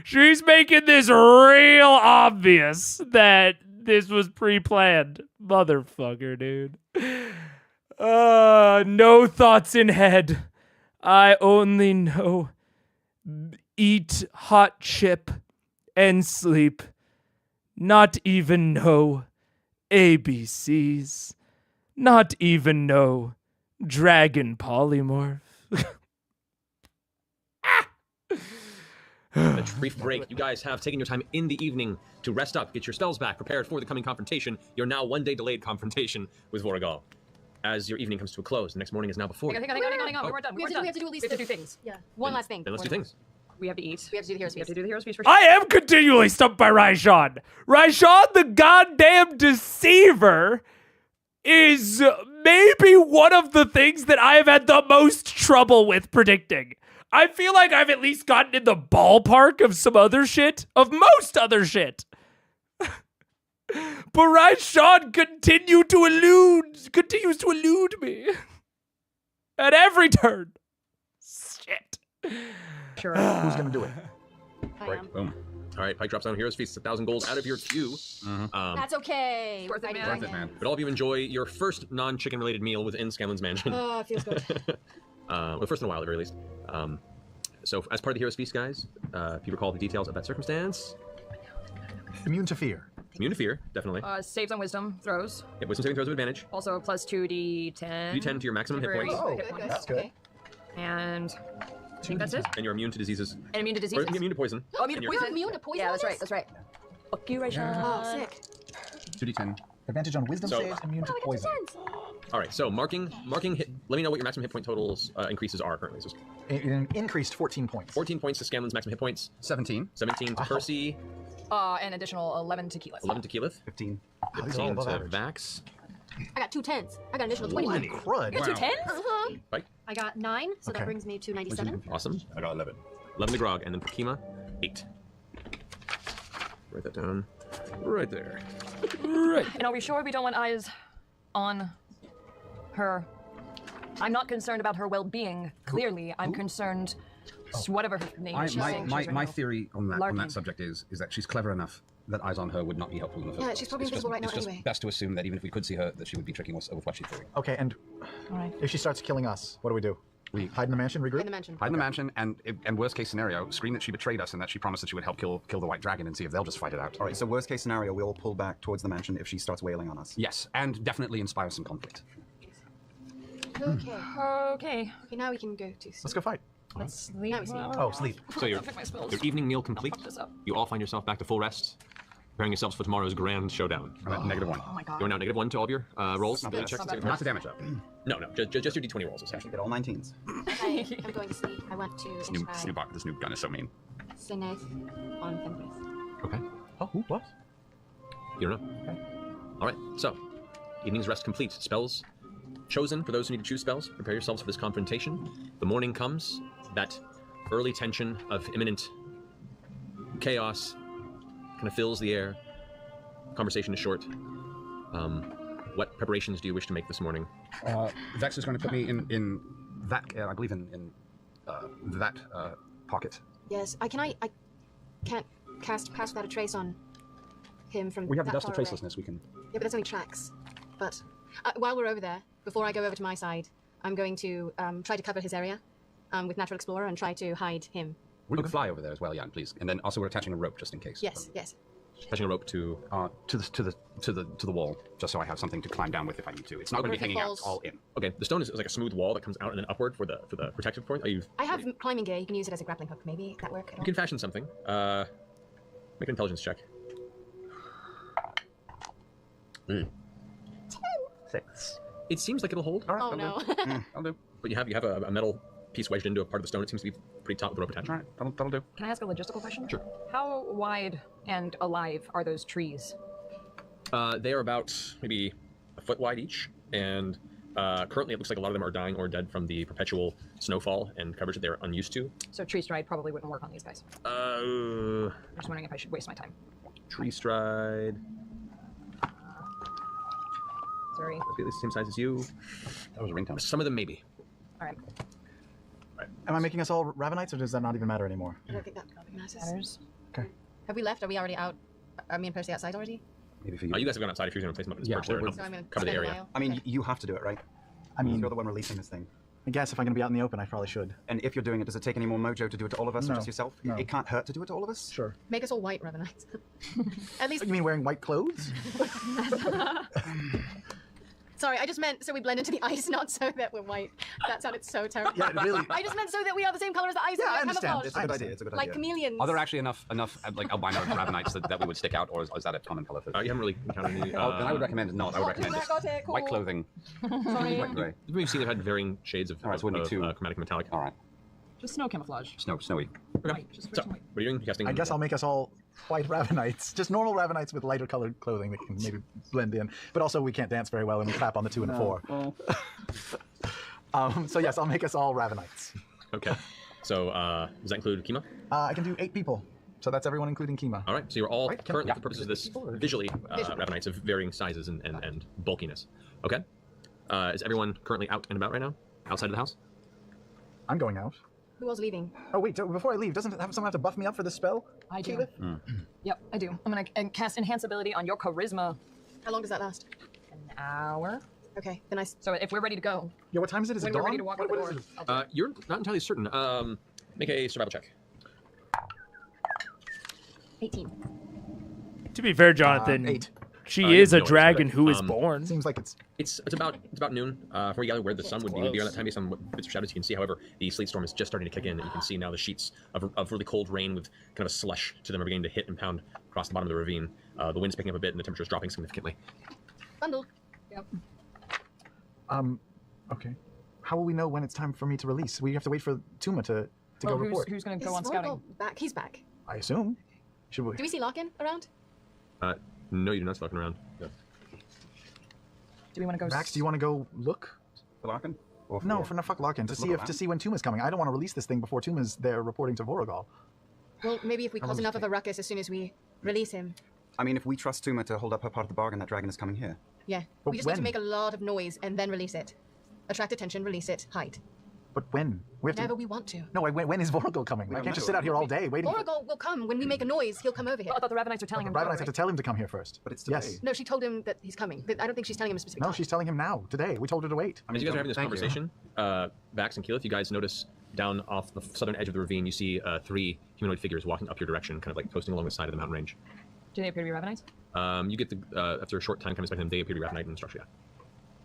She's making this real obvious that this was pre-planned. Motherfucker, dude. No thoughts in head. I only know eat hot chip and sleep. Not even know ABCs. Not even know dragon polymorph.
A brief break. You guys have taken your time in the evening to rest up, get your spells back, prepared for the coming confrontation. Your now 1 day delayed confrontation with Vorgal. As your evening comes to a close, the next morning is now before you.
Hang on. We weren't done.
We have to do at least
two things.
Yeah. One last thing.
Then let's do things.
We have to eat.
We have to do the hero speech.
We have to do the hero speech for sure.
I am continually stumped by Ryshawn. Ryshawn, the goddamn deceiver, is maybe one of the things that I have had the most trouble with predicting. I feel like I've at least gotten in the ballpark of some other shit, of most other shit. But Ryshawn continues to elude me. At every turn. Shit.
Sure.
Who's gonna do it?
I am.
Boom.
All right, Pike drops down Hero's Feast, 1,000 gold out of your queue.
That's okay.
Worth it, man.
Worth it, man.
But all of you enjoy your first non-chicken related meal within Scanlan's mansion.
Oh, it feels good.
Well, first in a while, at the very least. So, as part of the Hero's Feast, guys, if you recall the details of that circumstance...
Immune to fear.
Immune to fear, definitely.
Saves on wisdom throws.
Yeah, wisdom saving throws with advantage.
Also plus 2d10.
D10 to your maximum hit points.
Temporary hit points.
That's good.
And I think that's it.
And you're immune to diseases.
And immune to diseases.
Or immune to poison.
Oh, immune to
And you're-
poison.
Immune to poison.
Yeah, that's right. That's right. Fuck you, Rachel.
Oh, sick.
2d10.
Advantage on wisdom
So-
saves, immune to poison.
All right, so marking hit. Let me know what your maximum hit point totals increases are currently. So
Increased 14 points.
14 points to Scanlan's maximum hit points.
17.
17 to Percy.
An additional 11 to Keyleth.
11 to Keyleth.
15.
15 to Vax.
I got 2 10s. I got an additional 20.
Holy crud.
You got 2 10s?
Uh-huh.
Right.
I got 9, so that
Okay.
brings me to 97.
Awesome.
I got 11.
11 to Grog, and then for Kima, 8. Write that down. Right there. Right.
And are we sure we don't want eyes on her? I'm not concerned about her well-being. Clearly, I'm concerned. Whatever her name is. she's saying she's right
My
now.
theory on
LARKIN.
that subject is that she's clever enough that eyes on her would not be helpful in the first
Yeah,
place.
she's probably
It's just-
invisible right now
It's just
anyway.
best to assume that even if we could see her, that she would be tricking us with what she's doing.
Okay, and
Alright.
if she starts killing us, what do? We hide in the mansion, regroup?
In the mansion.
Hide in the mansion, and worst case scenario, scream that she betrayed us and that she promised that she would help kill the White Dragon and see if they'll just fight it out.
All right, so worst case scenario, we'll pull back towards the mansion if she starts wailing on us.
Yes, and definitely inspire some conflict.
Okay.
Okay.
Okay, now we can go to sleep.
Let's go fight.
Let's sleep.
Now we sleep.
Oh, sleep.
So your
Pick my spells.
evening meal complete.
Fuck this up.
You all find yourself back to full rest, preparing yourselves for tomorrow's grand showdown.
I'm at -1.
Oh my god.
You're now -1 to all of your rolls.
Not
Ability
bad.
checks,
Not
saving
bad.
Not
throws.
the damage up.
No, just your d20 rolls, essentially.
Get all 19s.
I'm going to sleep. I want to
This new
try
gun is so mean.
Seneth on Fenris.
Okay.
Oh, who? What?
You don't know. Okay. All right. So, evening's rest complete. Spells chosen for those who need to choose spells. Prepare yourselves for this confrontation. The morning comes. That early tension of imminent chaos kind of fills the air. Conversation is short. What preparations do you wish to make this morning?
Vex is going to put me in that. I believe in that pocket.
Yes, I can't cast Pass Without a Trace on him from
We have the
that
dust of
far away.
tracelessness. We can.
Yeah, but that's only tracks. But while we're over there, before I go over to my side, I'm going to try to cover his area with Natural Explorer and try to hide him.
We could fly over there as well, Jan, please. And then also we're attaching a rope just in case.
Yes, yes.
Attaching a rope to
the wall, just so I have something to climb down with if I need to. It's not going to be hanging out all in.
Okay, the stone is like a smooth wall that comes out and then upward for the protective point. Are you?
I have climbing gear. You can use it as a grappling hook. Maybe that work.
You can fashion something. Make an intelligence check.
6.
It seems like it'll hold.
All right,
Oh no.
I'll do.
But you have a metal piece wedged into a part of the stone. It seems to be pretty taut with the rope attached.
All right, that'll do.
Can I ask a logistical question?
Sure.
How wide and alive are those trees?
They are about maybe a foot wide each, and currently it looks like a lot of them are dying or dead from the perpetual snowfall and coverage that they're unused to.
So tree stride probably wouldn't work on these guys.
Uh,
I'm just wondering if I should waste my time.
tree stride.
Sorry.
Must be the same size as you.
That was a ringtone.
Some of them maybe.
All right.
Am I making us all Ravenites, or does that not even matter anymore?
I don't think that recognizes.
Matters.
Okay.
Have we left? Are we already out? Are me and Percy outside already?
Maybe for you.
You guys have gone outside if you're going to place them up in this perch there and
So I'm gonna
help cover the
spend a
area.
while.
I mean,
Okay.
you have to do it, right?
I mean,
You're the one releasing this thing.
I guess if I'm going to be out in the open, I probably should.
And if you're doing it, does it take any more mojo to do it to all of us
No.
or just yourself?
No.
It can't hurt to do it to all of us?
Sure.
Make us all white Ravenites. At least.
You mean wearing white clothes?
Sorry, I just meant so we blend into the ice, not so that we're white. That sounded so terrible.
Yeah, really.
I just meant so that we are the same color as the ice.
Yeah,
and
I
we're
understand.
camouflaged.
It's a good idea. It's a good
Like
idea.
chameleons.
Are there actually enough like albino Ravenites that we would stick out, or is that a common color for?
You haven't really encountered any.
Oh, then I would recommend not. I would recommend
that got it, cool.
white clothing.
Sorry.
White grey.
We've seen they've had varying shades of,
All right, so we need two.
chromatic and metallic.
All right.
Just snow camouflage.
Snowy.
Okay.
White. Just
So,
some white.
what are you doing? Casting.
I guess I'll make us all white Ravenites. Just normal Ravenites with lighter colored clothing that can maybe blend in. But also, we can't dance very well when we clap on the 2 and the 4. So yes, I'll make us all Ravenites.
Okay. So, does that include Kima?
I can do 8 people. So that's everyone, including Kima.
All right. So you're all
Right,
currently,
yeah.
for purposes of this, visually Ravenites of varying sizes and bulkiness. Okay. Is everyone currently out and about right now? Outside of the house?
I'm going out.
Who was leaving?
Oh wait, before I leave, doesn't someone have to buff me up for this spell?
I do. Yep, I do. I'm gonna cast enhance ability on your charisma.
How long does that last?
An hour.
Okay, then
So if we're ready to go.
Yeah, what time is it? Is
when
it dawn?
we're ready to walk out the door.
You're not entirely certain. Make a survival check.
18.
To be fair, Jonathan,
8.
she is a
no, it's
dragon
correct.
who is born.
Seems like it's
about noon. From where you gather where the sun would be around that time based on what bits of shadows you can see. However, the sleet storm is just starting to kick in, and you can see now the sheets of really cold rain with kind of a slush to them are beginning to hit and pound across the bottom of the ravine. The wind's picking up a bit, and the temperature's dropping significantly.
Bundle.
Yep.
Okay. How will we know when it's time for me to release? We have to wait for Tuma to go report.
Who's gonna go
Is
on scouting?
back? He's back.
I assume. Should we?
Do we see Larkin around?
No, you do not see Larkin around. No.
Do we want to go?
Max, do you want to go look?
For Larkin? Or
No, for no fuck Larkin. To
Just
see
look
if to
around?
see when Tuma's coming. I don't want to release this thing before Tuma's there reporting to Vorogal.
Well, maybe if we
How
cause
long
enough
does
of a ruckus as soon as we release him.
I mean, if we trust Tuma to hold up her part of the bargain, that dragon is coming here.
Yeah.
But
we just need to
when?
make a lot of noise and then release it. Attract attention, release it, hide.
But when? We have
Whenever
to.
we want to.
No, when is Vorogal coming? I can't just sit out here all day waiting.
Oracle will come. When we make a noise, he'll come over here.
I thought the Ravenites were telling him.
The Ravenites have to tell him to come here first.
But it's
yes.
No, she told him that he's coming. But I don't think she's telling him a specific
No,
time.
she's telling him now, today. We told her to wait.
As you guys are having this conversation, Vax and Keyleth, you guys notice down off the southern edge of the ravine, you see 3 humanoid figures walking up your direction, kind of like coasting along the side of the mountain range.
Do they appear to be Ravenites?
You get the after a short time, kind of spending them, they appear to be Ravenite in structure. Yeah.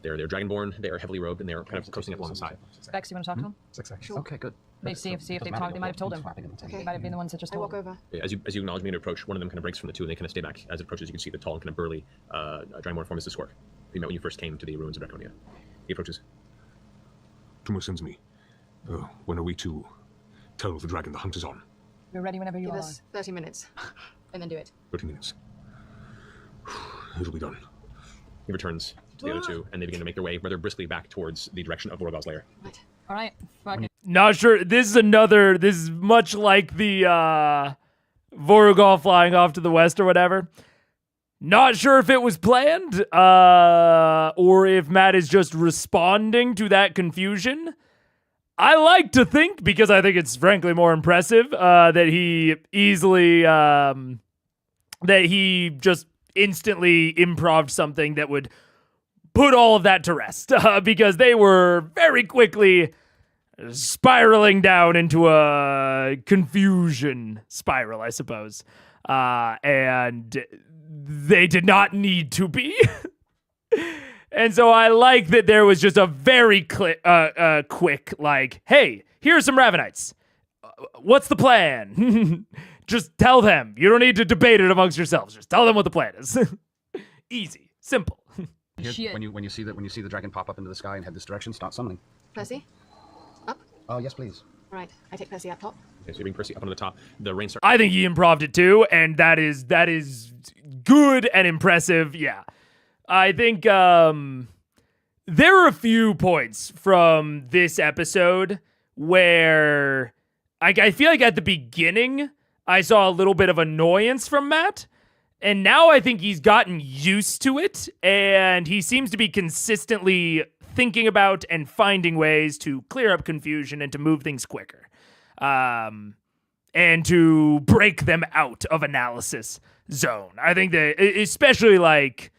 They're dragonborn. They are heavily robed, and they're kind of coasting up along the side.
Vex, you want to talk to them?
6 seconds.
Sure.
Okay, good.
Maybe see if they talk. They might have told him.
Okay.
They might have been the ones that just
I
told
walk
him.
over.
Yeah, as you acknowledge me to approach, one of them kind of breaks from the two, and they kind of stay back. As it approaches, you can see the tall and kind of burly dragonborn form is Discord. You met when you first came to the ruins of Draconia. He approaches.
Tuma sends me. When are we to tell the dragon the hunt is on?
We're ready whenever you
Give
are.
us 30 minutes. And then do it.
30 minutes. It'll be done.
He returns to the other two, and they begin to make their way rather briskly back towards the direction of Vorgal's lair.
All right. Fuck it.
Not sure. This is much like the Vorogal flying off to the west or whatever. Not sure if it was planned or if Matt is just responding to that confusion. I like to think, because I think it's frankly more impressive, that he easily, that he just instantly improv'd something that would put all of that to rest, because they were very quickly spiraling down into a confusion spiral, I suppose. And they did not need to be. And so I like that there was just a very quick, like, hey, here's some Ravenites. What's the plan? Just tell them. You don't need to debate it amongst yourselves. Just tell them what the plan is. Easy, simple.
Here, when you see the dragon pop up into the sky and head this direction, start summoning.
Percy? Up?
Oh, yes, please.
All right. I take Percy up top.
Okay, so you bring Percy up onto the top. The rain starts.
I think he improv'd it too, and that is good and impressive. Yeah. I think there are a few points from this episode where I feel like at the beginning I saw a little bit of annoyance from Matt, and now I think he's gotten used to it, and he seems to be consistently thinking about and finding ways to clear up confusion and to move things quicker, and to break them out of analysis zone. I think that especially like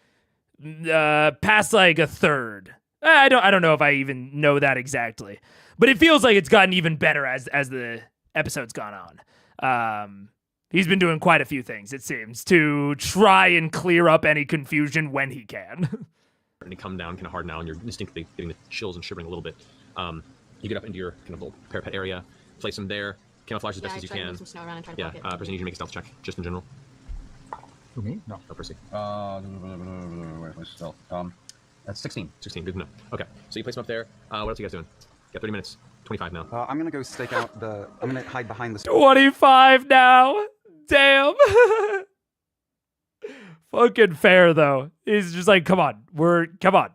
past like a third. I don't know if I even know that exactly, but it feels like it's gotten even better as the episode's gone on. He's been doing quite a few things, it seems, to try and clear up any confusion when he can.
And you come down kind of hard now, and you're distinctly getting the chills and shivering a little bit. You get up into your kind of little parapet area, place them there, camouflage as best as you can.
Some snow around and try to block it.
Percy, need you to make a stealth check, just in general.
Who, me? No.
Oh, Percy.
Where's my stealth? That's 16.
16, good enough. Okay, so you place them up there. What else are you guys doing? You got 30 minutes. 25 now.
I'm gonna go stake out the. I'm gonna hide behind the.
25 now. Damn. Fucking fair though. He's just like, come on. Come on.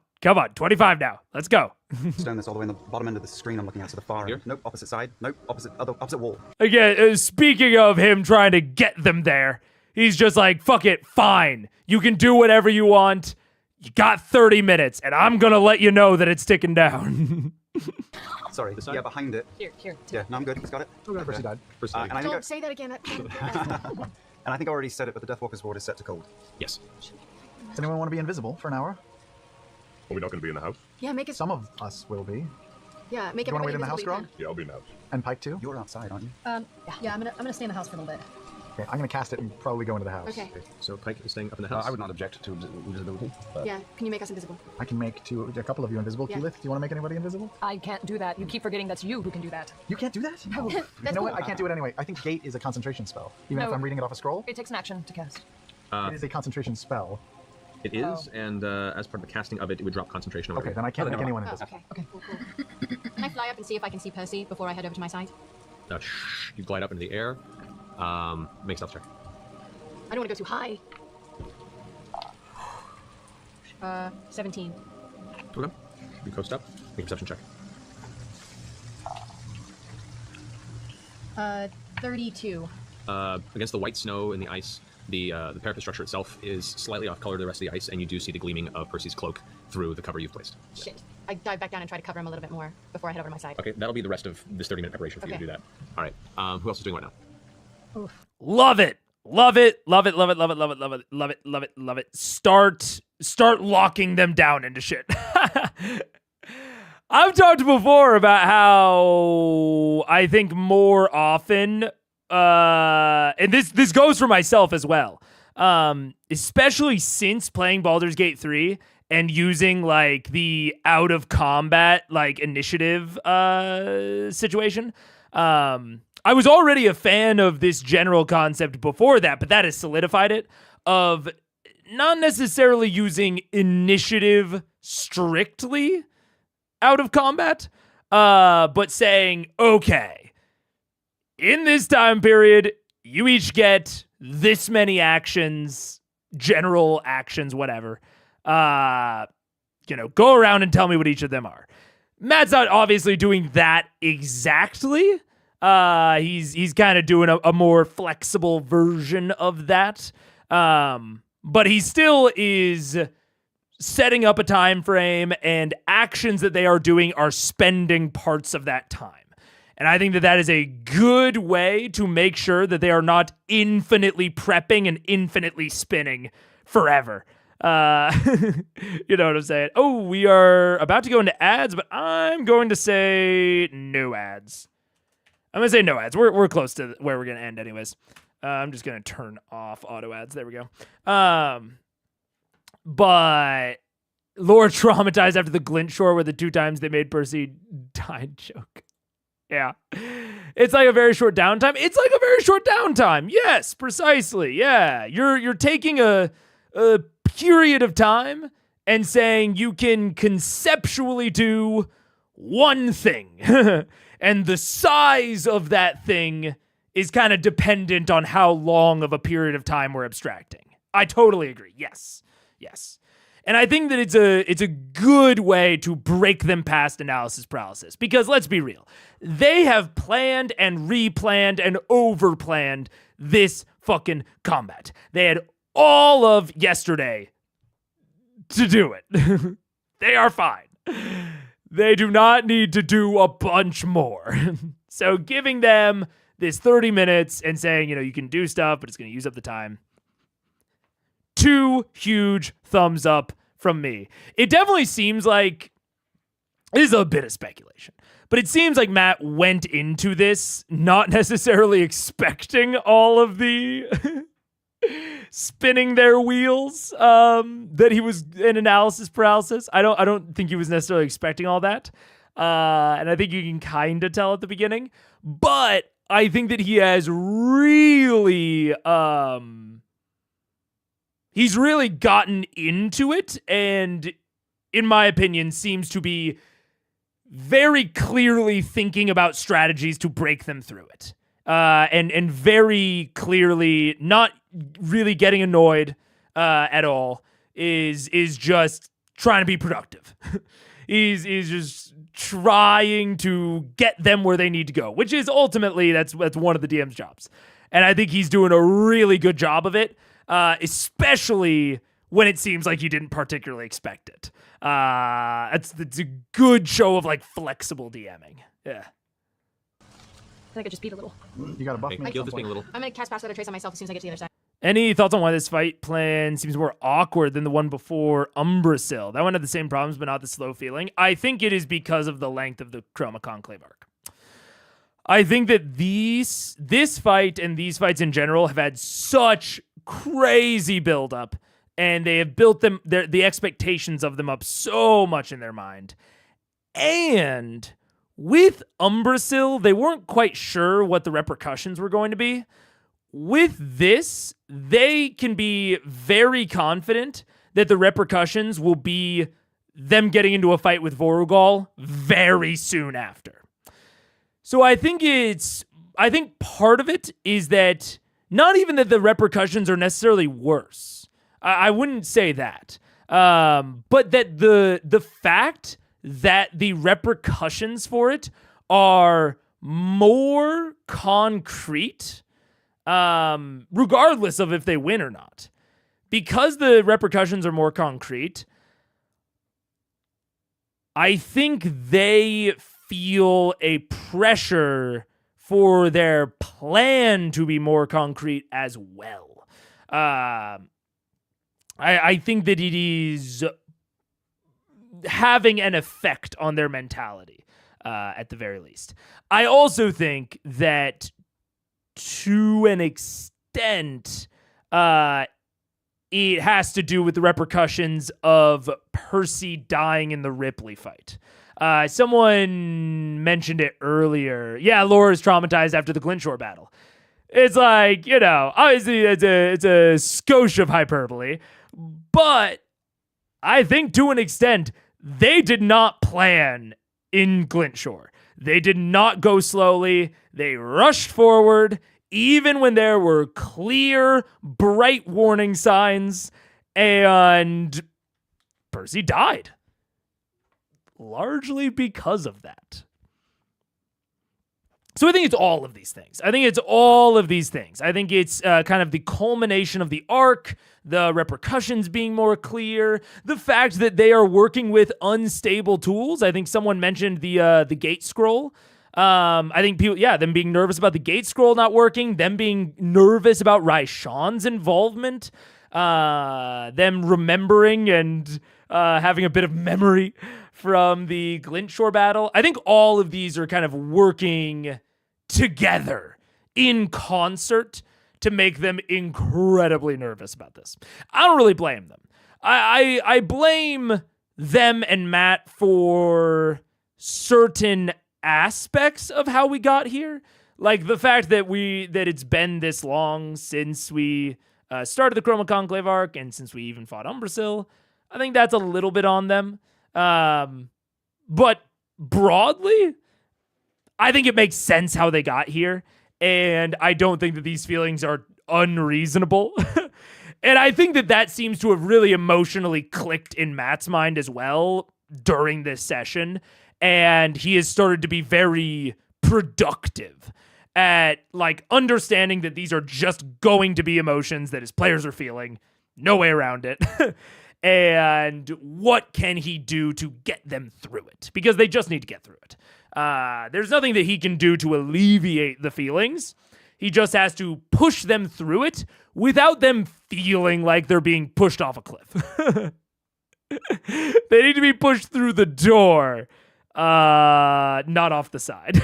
25 now. Let's go.
Stone that's all the way in the bottom end of the screen I'm looking at to the far end. Nope, opposite side. Nope, opposite wall.
Again, speaking of him trying to get them there, he's just like, fuck it, fine. You can do whatever you want. You got 30 minutes, and I'm gonna let you know that it's ticking down.
Sorry.
This side?
Yeah, behind it.
Here.
Yeah, no, I'm good. He's got it.
Okay. Percy died.
And I think
Don't say that again.
and I think I already said it, but the Deathwalker's ward is set to cold.
Yes.
Does anyone want to be invisible for an hour?
Are we not going to be in the house?
Yeah, make it.
Some of us will be.
Yeah, make
You want to wait
everybody
in the house,
invisible
Grog?
you
Yeah, I'll be in the house.
And Pike too?
You're outside, aren't you?
Yeah, I'm gonna stay in the house for a little bit.
Okay, I'm going to cast it and probably go into the house.
Okay.
So Pike is staying up in the house.
I would not object to invisibility. But...
Yeah, can you make us invisible?
I can make a couple of you invisible.
Yeah.
Keyleth, do you want to make anybody invisible?
I can't do that. You keep forgetting that's you who can do that.
You can't do that?
No.
You know what? I can't do it anyway. I think Gate is a concentration spell. Even if
No.
I'm reading it off a scroll,
It takes an action to cast.
it is a concentration spell.
It is, and as part of the casting of it, it would drop concentration.
Okay, then I can't make anyone invisible.
Okay. Cool. Can I fly up and see if I can see Percy before I head over to my side?
You glide up into the air. Make stealth check.
I don't want to go too high. 17.
Okay. You coast up. Make a perception check.
32.
Against the white snow and the ice, the parapet structure itself is slightly off color to the rest of the ice, and you do see the gleaming of Percy's cloak through the cover you've placed.
Shit. I dive back down and try to cover him a little bit more before I head over to my side.
Okay, that'll be the rest of this 30-minute preparation for you to
Okay.
do that. All right. Who else is doing right now?
Love it. Love it. Love it. Love it. Love it. Love it. Love it. Love it. Love it. Love it. Start locking them down into shit. I've talked before about how I think more often, and this goes for myself as well, especially since playing Baldur's Gate 3 and using like the out of combat like initiative situation. I was already a fan of this general concept before that, but that has solidified it, of not necessarily using initiative strictly out of combat, but saying, okay, in this time period, you each get this many actions, general actions, whatever. Go around and tell me what each of them are. Matt's not obviously doing that exactly. He's kind of doing a more flexible version of that. But he still is setting up a time frame, and actions that they are doing are spending parts of that time. And I think that is a good way to make sure that they are not infinitely prepping and infinitely spinning forever. You know what I'm saying? Oh, we are about to go into ads, but I'm going to say no ads. I'm going to say no ads. We're close to where we're going to end anyways. I'm just going to turn off auto ads. There we go. But Laura traumatized after the Glint Shore where the 2 times they made Percy die joke. Yeah. It's like a very short downtime. It's like a very short downtime. Yes, precisely. Yeah. You're taking a period of time and saying you can conceptually do one thing. And the size of that thing is kind of dependent on how long of a period of time we're abstracting. I totally agree. Yes. And I think that it's a good way to break them past analysis paralysis. Because let's be real. They have planned and replanned and overplanned this fucking combat. They had all of yesterday to do it. They are fine. They do not need to do a bunch more. So giving them this 30 minutes and saying, you can do stuff, but it's going to use up the time. 2 huge thumbs up from me. It definitely seems like, this is a bit of speculation, but it seems like Matt went into this not necessarily expecting all of the spinning their wheels, that he was in analysis paralysis. I don't think he was necessarily expecting all that. And I think you can kind of tell at the beginning, but I think that he has really, he's really gotten into it, and in my opinion, seems to be very clearly thinking about strategies to break them through it. And very clearly not really getting annoyed at all, is just trying to be productive. He's just trying to get them where they need to go, which is ultimately that's one of the DM's jobs. And I think he's doing a really good job of it, especially when it seems like you didn't particularly expect it. It's a good show of like flexible DMing. Yeah.
I think I just beat a little.
You got a buff.
Gil just being a little.
I'm gonna cast Pass Without a Trace on myself as soon as I get to the other side.
Any thoughts on why this fight plan seems more awkward than the one before Umbrasyl? That one had the same problems, but not the slow feeling. I think it is because of the length of the Chroma Conclave arc. I think that this fight and these fights in general have had such crazy buildup, and they have built them the expectations of them up so much in their mind. And with Umbrasyl, they weren't quite sure what the repercussions were going to be. With this, they can be very confident that the repercussions will be them getting into a fight with Vorugal very soon after. So I think part of it is that not even that the repercussions are necessarily worse. I wouldn't say that. But that the fact that the repercussions for it are more concrete, regardless of if they win or not. Because the repercussions are more concrete, I think they feel a pressure for their plan to be more concrete as well. I think that it is having an effect on their mentality, at the very least. I also think that to an extent, it has to do with the repercussions of Percy dying in the Ripley fight. Someone mentioned it earlier. Yeah, Laura is traumatized after the Glinshore battle. It's like, obviously it's a skosh of hyperbole, but I think to an extent, they did not plan in Glinshore. They did not go slowly. They rushed forward, even when there were clear, bright warning signs, and Percy died. Largely because of that. So I think it's all of these things. I think it's kind of the culmination of the arc, the repercussions being more clear, the fact that they are working with unstable tools. I think someone mentioned the gate scroll. I think people, them being nervous about the gate scroll not working, them being nervous about Raishan's involvement, them remembering and having a bit of memory from the Glinshore battle. I think all of these are kind of working together in concert to make them incredibly nervous about this. I don't really blame them. I blame them and Matt for certain aspects of how we got here. Like the fact that it's been this long since we started the Chroma Conclave arc and since we even fought Umbrasyl. I think that's a little bit on them. But broadly, I think it makes sense how they got here. And I don't think that these feelings are unreasonable. And I think that seems to have really emotionally clicked in Matt's mind as well during this session. And he has started to be very productive at like understanding that these are just going to be emotions that his players are feeling. No way around it. And what can he do to get them through it? Because they just need to get through it. There's nothing that he can do to alleviate the feelings. He just has to push them through it without them feeling like they're being pushed off a cliff. They need to be pushed through the door, not off the side.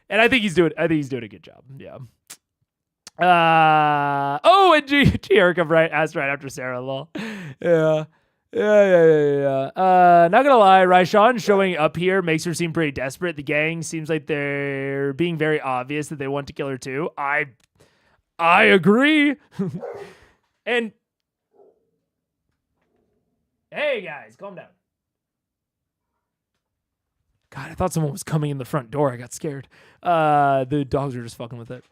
And I think he's doing a good job. Yeah. And G-Erka asked right after Sarah, lol. Yeah. Not gonna lie, Raishan showing up here makes her seem pretty desperate. The gang seems like they're being very obvious that they want to kill her too. I agree. And hey guys, calm down. God, I thought someone was coming in the front door. I got scared. The dogs are just fucking with it.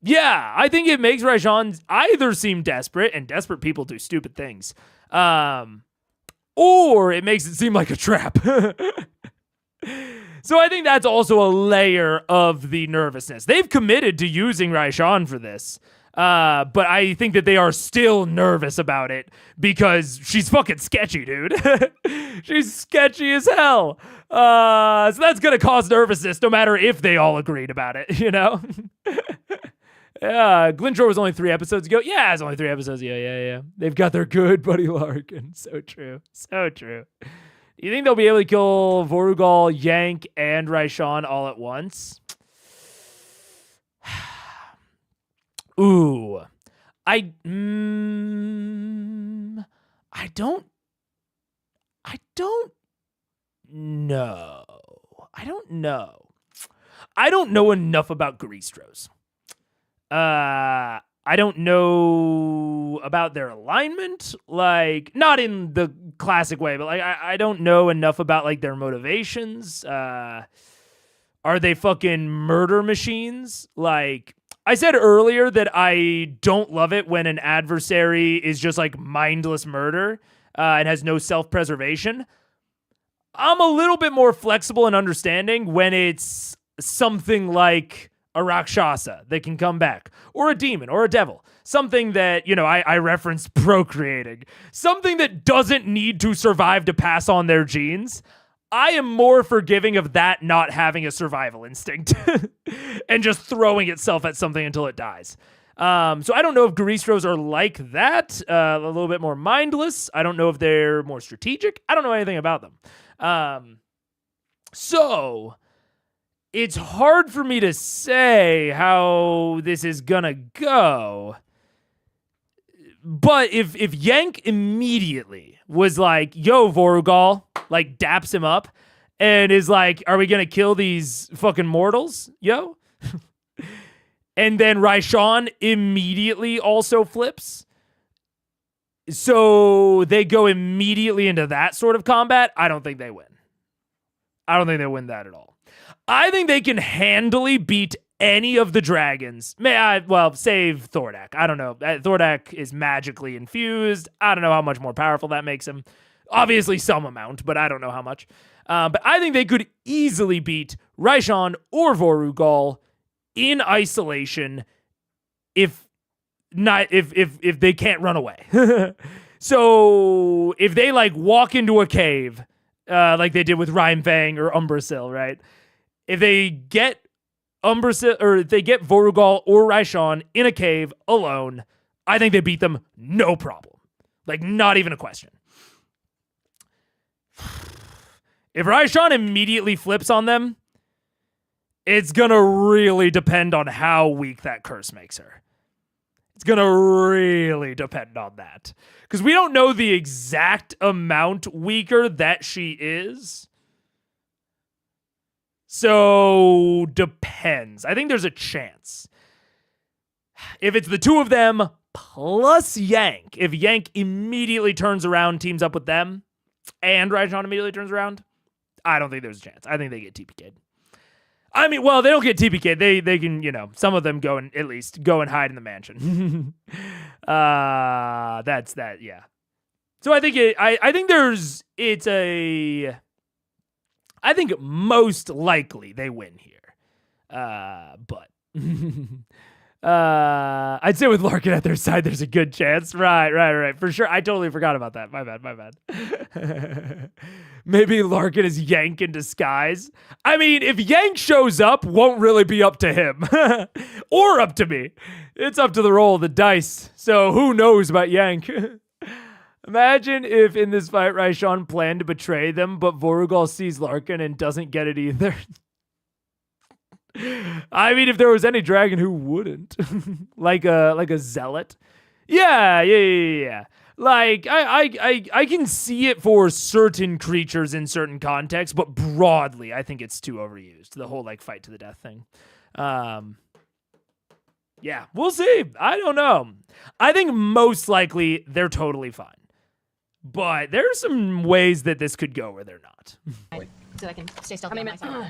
Yeah, I think it makes Raishan either seem desperate, and desperate people do stupid things, or it makes it seem like a trap. So I think that's also a layer of the nervousness. They've committed to using Raishan for this. But I think that they are still nervous about it because she's fucking sketchy, dude. She's sketchy as hell. So that's going to cause nervousness no matter if they all agreed about it, you know? Yeah, Glenshore was only 3 episodes ago. Yeah, it's only 3 episodes ago. Yeah. They've got their good buddy Larkin. So true. So true. Do you think they'll be able to kill Vorugal, Yank, and Raishan all at once? Ooh. I don't know. I don't know enough about Garistros. I don't know about their alignment, like not in the classic way, but like I don't know enough about like their motivations. Are they fucking murder machines? Like I said earlier that I don't love it when an adversary is just like mindless murder and has no self-preservation. I'm a little bit more flexible and understanding when it's something like a Rakshasa that can come back, or a demon, or a devil. Something that, you know, I referenced procreating. Something that doesn't need to survive to pass on their genes. I am more forgiving of that not having a survival instinct and just throwing itself at something until it dies. So I don't know if Garistros are like that, a little bit more mindless. I don't know if they're more strategic. I don't know anything about them. So it's hard for me to say how this is gonna go. But if Yank immediately was like, yo, Vorugal, like daps him up and is like, are we gonna kill these fucking mortals, yo? And then Raishan immediately also flips. So they go immediately into that sort of combat. I don't think they win. I don't think they win that at all. I think they can handily beat any of the dragons. Well, save Thordak. I don't know. Thordak is magically infused. I don't know how much more powerful that makes him. Obviously some amount, but I don't know how much. But I think they could easily beat Raishan or Vorugal in isolation if they can't run away. So if they like walk into a cave, like they did with Rhymefang or Umbrasyl, right? If they get Umbrasyl, or if they get Vorugal or Raishan in a cave alone, I think they beat them no problem. Like, not even a question. If Raishan immediately flips on them, it's gonna really depend on how weak that curse makes her. It's gonna really depend on that. Because we don't know the exact amount weaker that she is. So, depends. I think there's a chance. If it's the two of them plus Yank, if Yank immediately turns around, teams up with them, and Raishan immediately turns around, I don't think there's a chance. I think they get TPK'd. I mean, well, they don't get TPK'd. They can, you know, some of them go and at least go and hide in the mansion. That's that, yeah. So I think I think most likely they win here. But I'd say with Larkin at their side, there's a good chance. Right. For sure. I totally forgot about that. My bad. Maybe Larkin is Yank in disguise. I mean, if Yank shows up, won't really be up to him. Or up to me. It's up to the roll of the dice. So who knows about Yank? Imagine if in this fight Raishan planned to betray them, but Vorugal sees Larkin and doesn't get it either. I mean, if there was any dragon who wouldn't. like a zealot. Yeah. Like, I can see it for certain creatures in certain contexts, but broadly, I think it's too overused. The whole, like, fight to the death thing. Yeah, we'll see. I don't know. I think most likely they're totally fine. But there are some ways that this could go where they're not.
So I can stay stealthy on my side.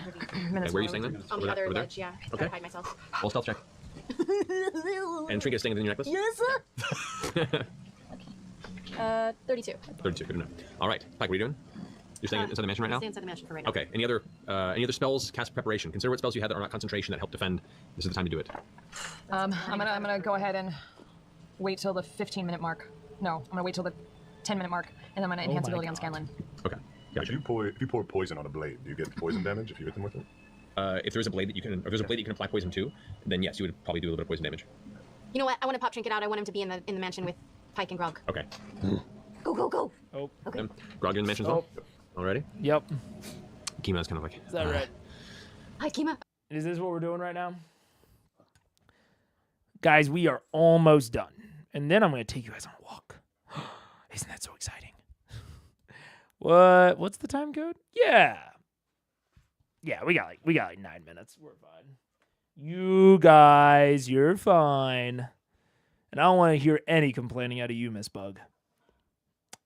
Where are you staying then?
On the other ledge, yeah.
Okay.
Hide myself.
Roll stealth check. And trinket staying within your necklace?
Yes, sir. 32.
32, good enough. All right, Pike, what are you doing? You're staying inside the mansion right now?
Stay inside the mansion for right now.
Okay. Any other spells? Cast preparation. Consider what spells you have that are not concentration that help defend. This is the time to do it.
I'm gonna go ahead and wait till the 15-minute mark. No, I'm gonna wait till the 10-minute mark, and then I'm gonna enhance ability on Scanlan.
Okay. Gotcha.
If you pour poison on a blade, do you get poison damage if you hit them with it?
If there's a blade that you can apply poison to, then yes, you would probably do a little bit of poison damage.
You know what? I want to pop Trinket out. I want him to be in the mansion with Pike and Grog.
Okay.
Go, go, go.
Oh.
Okay.
Grog in the mansion as well? Already?
Yep.
Kima's kind of like...
Is that right?
Hi, Kima.
Is this what we're doing right now? Guys, we are almost done. And then I'm going to take you guys on a walk. Isn't that so exciting? What's the time code? Yeah. Yeah, we got like 9 minutes. We're fine. You guys, you're fine. And I don't want to hear any complaining out of you, Miss Bug.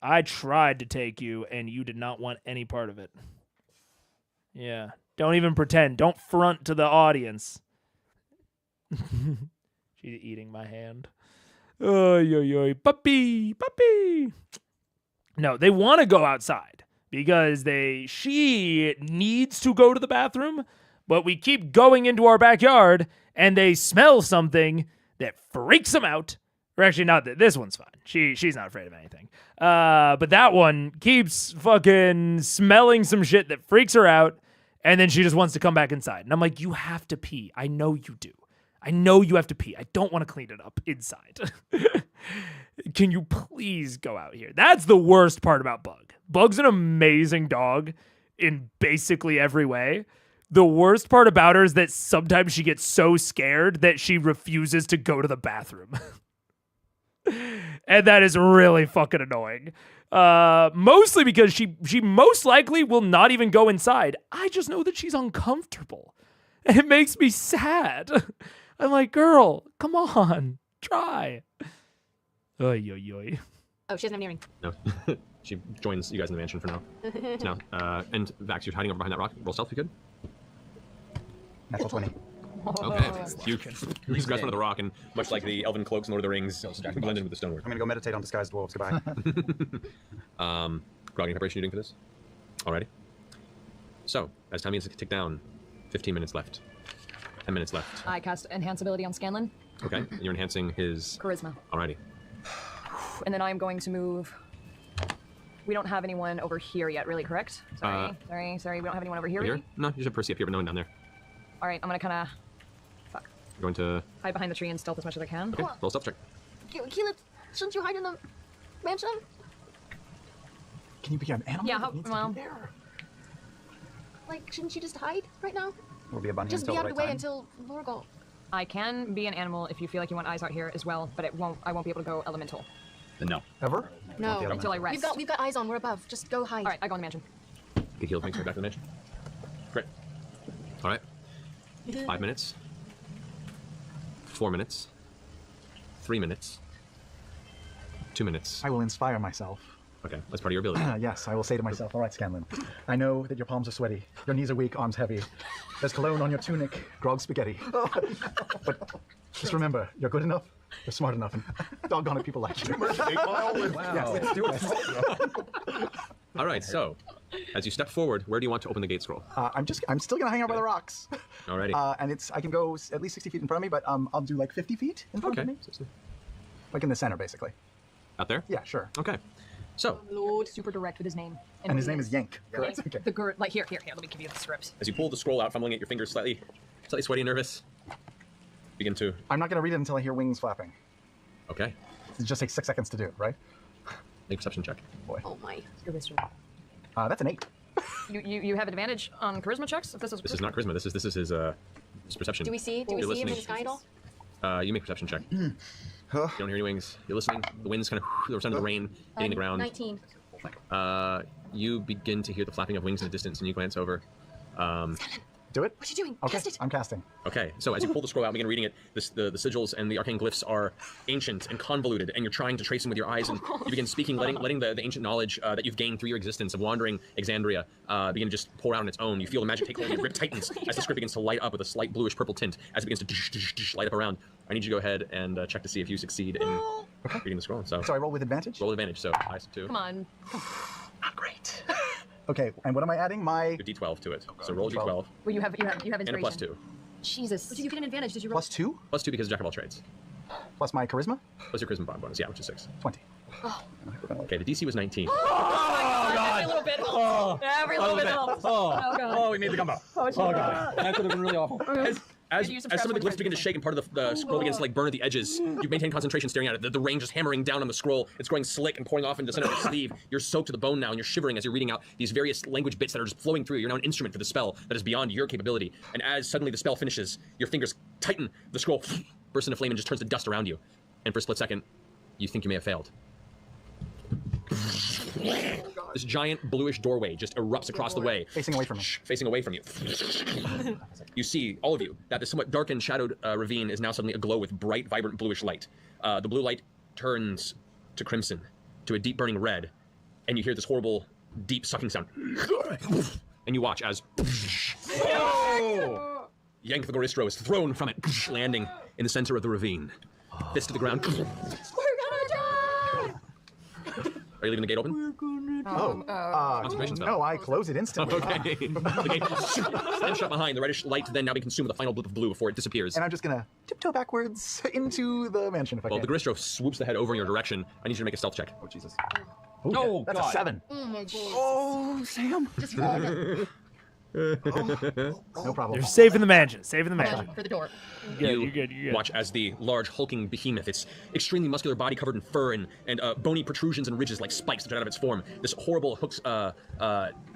I tried to take you, and you did not want any part of it. Yeah. Don't even pretend. Don't front to the audience. She's eating my hand. Oy, oy, oy. Puppy, puppy. No, they want to go outside because she needs to go to the bathroom, but we keep going into our backyard, and they smell something that freaks them out. Or actually, not that this one's fine. She's not afraid of anything. But that one keeps fucking smelling some shit that freaks her out, and then she just wants to come back inside. And I'm like, you have to pee. I know you do. I know you have to pee. I don't want to clean it up inside. Can you please go out here? That's the worst part about Bug. Bug's an amazing dog in basically every way. The worst part about her is that sometimes she gets so scared that she refuses to go to the bathroom. And that is really fucking annoying. Mostly because she most likely will not even go inside. I just know that she's uncomfortable. And it makes me sad. I'm like, girl, come on. Try. Oy, oy, oy.
Oh, she doesn't have an earring.
No. She joins you guys in the mansion for now. And Vax, you're hiding over behind that rock. Roll stealth if you could.
Natural 20.
Okay. You just grasp onto the rock, and much like the elven cloaks in Lord of the Rings, you blend in with the stonework.
I'm gonna go meditate on disguised dwarves. Goodbye.
Grog, any preparation you're doing for this? Alrighty. So, as time begins to tick down, 15 minutes left. 10 minutes left.
I cast enhance ability on Scanlan.
Okay, and you're enhancing his...
Charisma.
Alrighty.
And then I am going to move... We don't have anyone over here yet, really, correct? Sorry. We don't have anyone over here, really?
No, you just have Percy up here, but no one down there.
Alright, I'm gonna kinda... Fuck.
You're going to...
Hide behind the tree and stealth as much as I can.
Okay, roll a stealth check.
Keyleth, shouldn't you hide in the mansion?
Can you be an animal?
Yeah, well...
Like, shouldn't you just hide right now?
We'll be a bunny
Just
until
be out
the
of
right
the way
time.
until Lorgal.
I can be an animal if you feel like you want eyes out here as well, but I won't be able to go elemental.
Then no.
Ever?
No.
Until I rest.
We've got eyes on. We're above. Just go hide.
Alright, I go in the mansion.
Get healed, makes way back to the mansion. Great. Alright. 5 minutes. 4 minutes. 3 minutes. 2 minutes.
I will inspire myself.
Okay, that's part of your ability.
Yes, I will say to myself, all right, Scanlan, I know that your palms are sweaty, your knees are weak, arms heavy. There's cologne on your tunic, grog spaghetti. But just remember, you're good enough, you're smart enough, and doggone it, people like you.
Wow.
Yes, let's do it.
All right, so as you step forward, where do you want to open the gate scroll?
I'm still gonna hang out by the rocks.
Alrighty.
And I can go at least 60 feet in front of me, but I'll do like 50 feet in front of me. Like in the center, basically.
Out there?
Yeah, sure.
Okay. So,
Lord, super direct with his name.
And his name is Yank.
Correct.
Okay.
The girl, like here, let me give you the script.
as you pull the scroll out, fumbling at your fingers, slightly sweaty and nervous, begin to...
I'm not gonna read it until I hear wings flapping.
Okay.
It just takes 6 seconds to do, right?
Make a perception check.
Boy.
Oh my.
Your wisdom.
That's an 8.
You have advantage on charisma checks? If this is
not charisma. This is his perception.
Do we see him in the sky at all?
You make a perception check. You don't hear any wings. You're listening. The wind's kind of the sound of the rain hitting the ground.
19.
You begin to hear the flapping of wings in the distance, and you glance over.
Do it.
What are you doing?
Okay,
Cast it.
I'm casting.
Okay, so as you pull the scroll out and begin reading it, the sigils and the arcane glyphs are ancient and convoluted, and you're trying to trace them with your eyes, and you begin speaking, letting the ancient knowledge that you've gained through your existence of wandering Exandria begin to just pour out on its own. You feel the magic take hold, and your grip tightens as the script begins to light up with a slight bluish-purple tint as it begins to light up around. I need you to go ahead and check to see if you succeed in reading the scroll. So
I roll with advantage?
Roll with advantage, so eyes 2.
Come on.
Not great.
Okay, and what am I adding? My
Your D12 to it. So roll D12.
Well, you have inspiration.
And a +2.
Jesus.
So you get an advantage. Did you roll?
plus 2?
+2 because of Jack of all trades.
Plus my charisma?
Plus your charisma bonus, yeah, which is 6.
20.
Okay, the DC was 19.
Every little bit helps. Every little bit helps.
Oh, we made the gumbo.
Oh,
God. That could have been really awful.
As some of the glyphs begin to shake and part of the scroll begins to like burn at the edges, you maintain concentration staring at it. The rain just hammering down on the scroll. It's growing slick and pouring off into the center of the sleeve. You're soaked to the bone now and you're shivering as you're reading out these various language bits that are just flowing through. You're now an instrument for the spell that is beyond your capability. And as suddenly the spell finishes, your fingers tighten, the scroll bursts into flame and just turns to dust around you. And for a split second, you think you may have failed. This giant bluish doorway just erupts across the way.
Facing away from me.
Facing away from you. You see, all of you, that the somewhat dark and shadowed ravine is now suddenly aglow with bright, vibrant bluish light. The blue light turns to crimson, to a deep burning red, and you hear this horrible, deep sucking sound. And you watch as Yank the Goristro is thrown from it, landing in the center of the ravine. Fist to the ground.
We're gonna die!
Are you leaving the gate open?
Concentration spell. No, I close it instantly.
Okay. The gate slams shut behind, the reddish light then now being consumed with a final blip of blue before it disappears.
And I'm just gonna tiptoe backwards into the mansion if I can.
Well, the Goristro swoops the head over in your direction. I need you to make a stealth check.
Oh, Jesus.
Oh,
that's
God.
a 7.
Oh my god.
Oh, Sam.
Just roll it.
No problem.
You're safe in the mansion. Safe in the mansion.
For the door.
You're good. Watch as the large hulking behemoth, its extremely muscular body covered in fur and bony protrusions and ridges like spikes that out of its form. This horrible hook's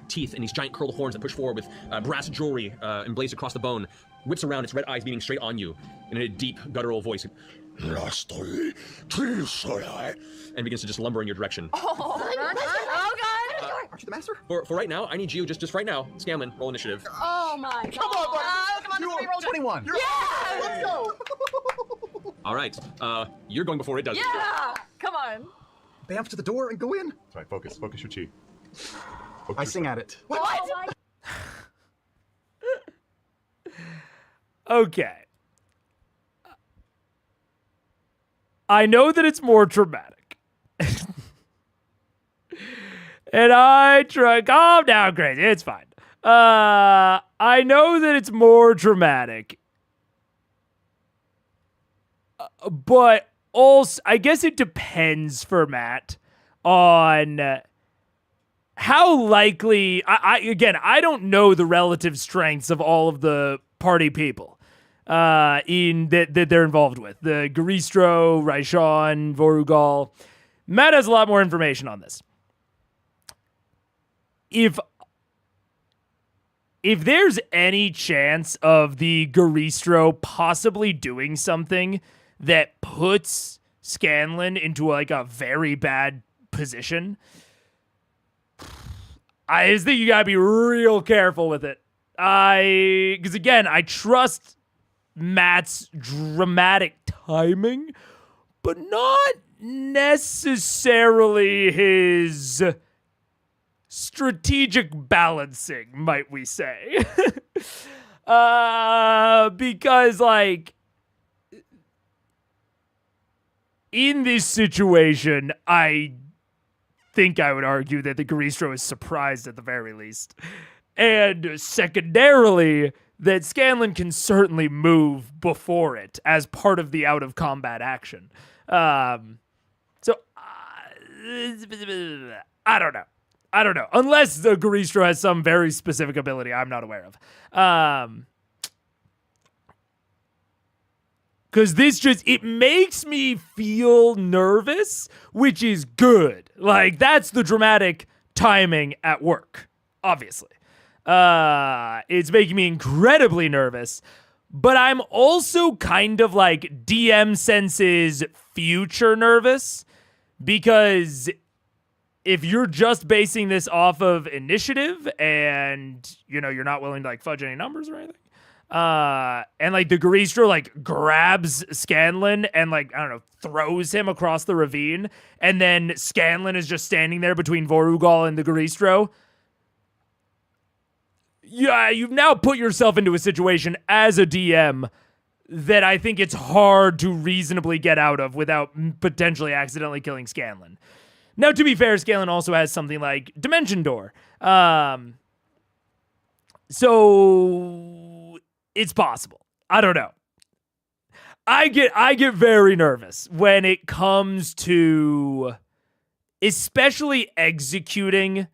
teeth and these giant curled horns that push forward with brass jewelry emblazed across the bone, whips around, its red eyes beaming straight on you, and in a deep guttural voice, and begins to just lumber in your direction.
Oh god!
Aren't you the master?
For right now, I need you, just right now, Scanlan, roll initiative.
Oh my god!
Come on, buddy!
Come on, roll
21.
Yes!
Let's go!
All right, you're going before it does.
Yeah! Come on.
Bamf to the door and go in.
That's right, focus your chi.
I sing at it.
What?
Okay. I know that it's more traumatic. And I try, calm down, crazy. It's fine. I know that it's more dramatic. But also, I guess it depends for Matt on how likely, I don't know the relative strengths of all of the party people that they're involved with. The Goristro, Raishan, Vorugal. Matt has a lot more information on this. If there's any chance of the Goristro possibly doing something that puts Scanlan into like a very bad position, I just think you gotta be real careful with it. Because again, I trust Matt's dramatic timing, but not necessarily his strategic balancing, might we say. Because, like, in this situation, I think I would argue that the Goristro is surprised at the very least. And secondarily, that Scanlan can certainly move before it as part of the out-of-combat action. I don't know. Unless the Goristro has some very specific ability I'm not aware of. Because it makes me feel nervous, which is good. Like, that's the dramatic timing at work, obviously. It's making me incredibly nervous, but I'm also kind of like DM senses future nervous, because if you're just basing this off of initiative and, you're not willing to like fudge any numbers or anything, and like the Goristro like grabs Scanlan and like, I don't know, throws him across the ravine, and then Scanlan is just standing there between Vorugal and the Goristro. Yeah, you've now put yourself into a situation as a DM that I think it's hard to reasonably get out of without potentially accidentally killing Scanlan. Now, to be fair, Scanlan also has something like Dimension Door, So it's possible. I don't know. I get very nervous when it comes to especially executing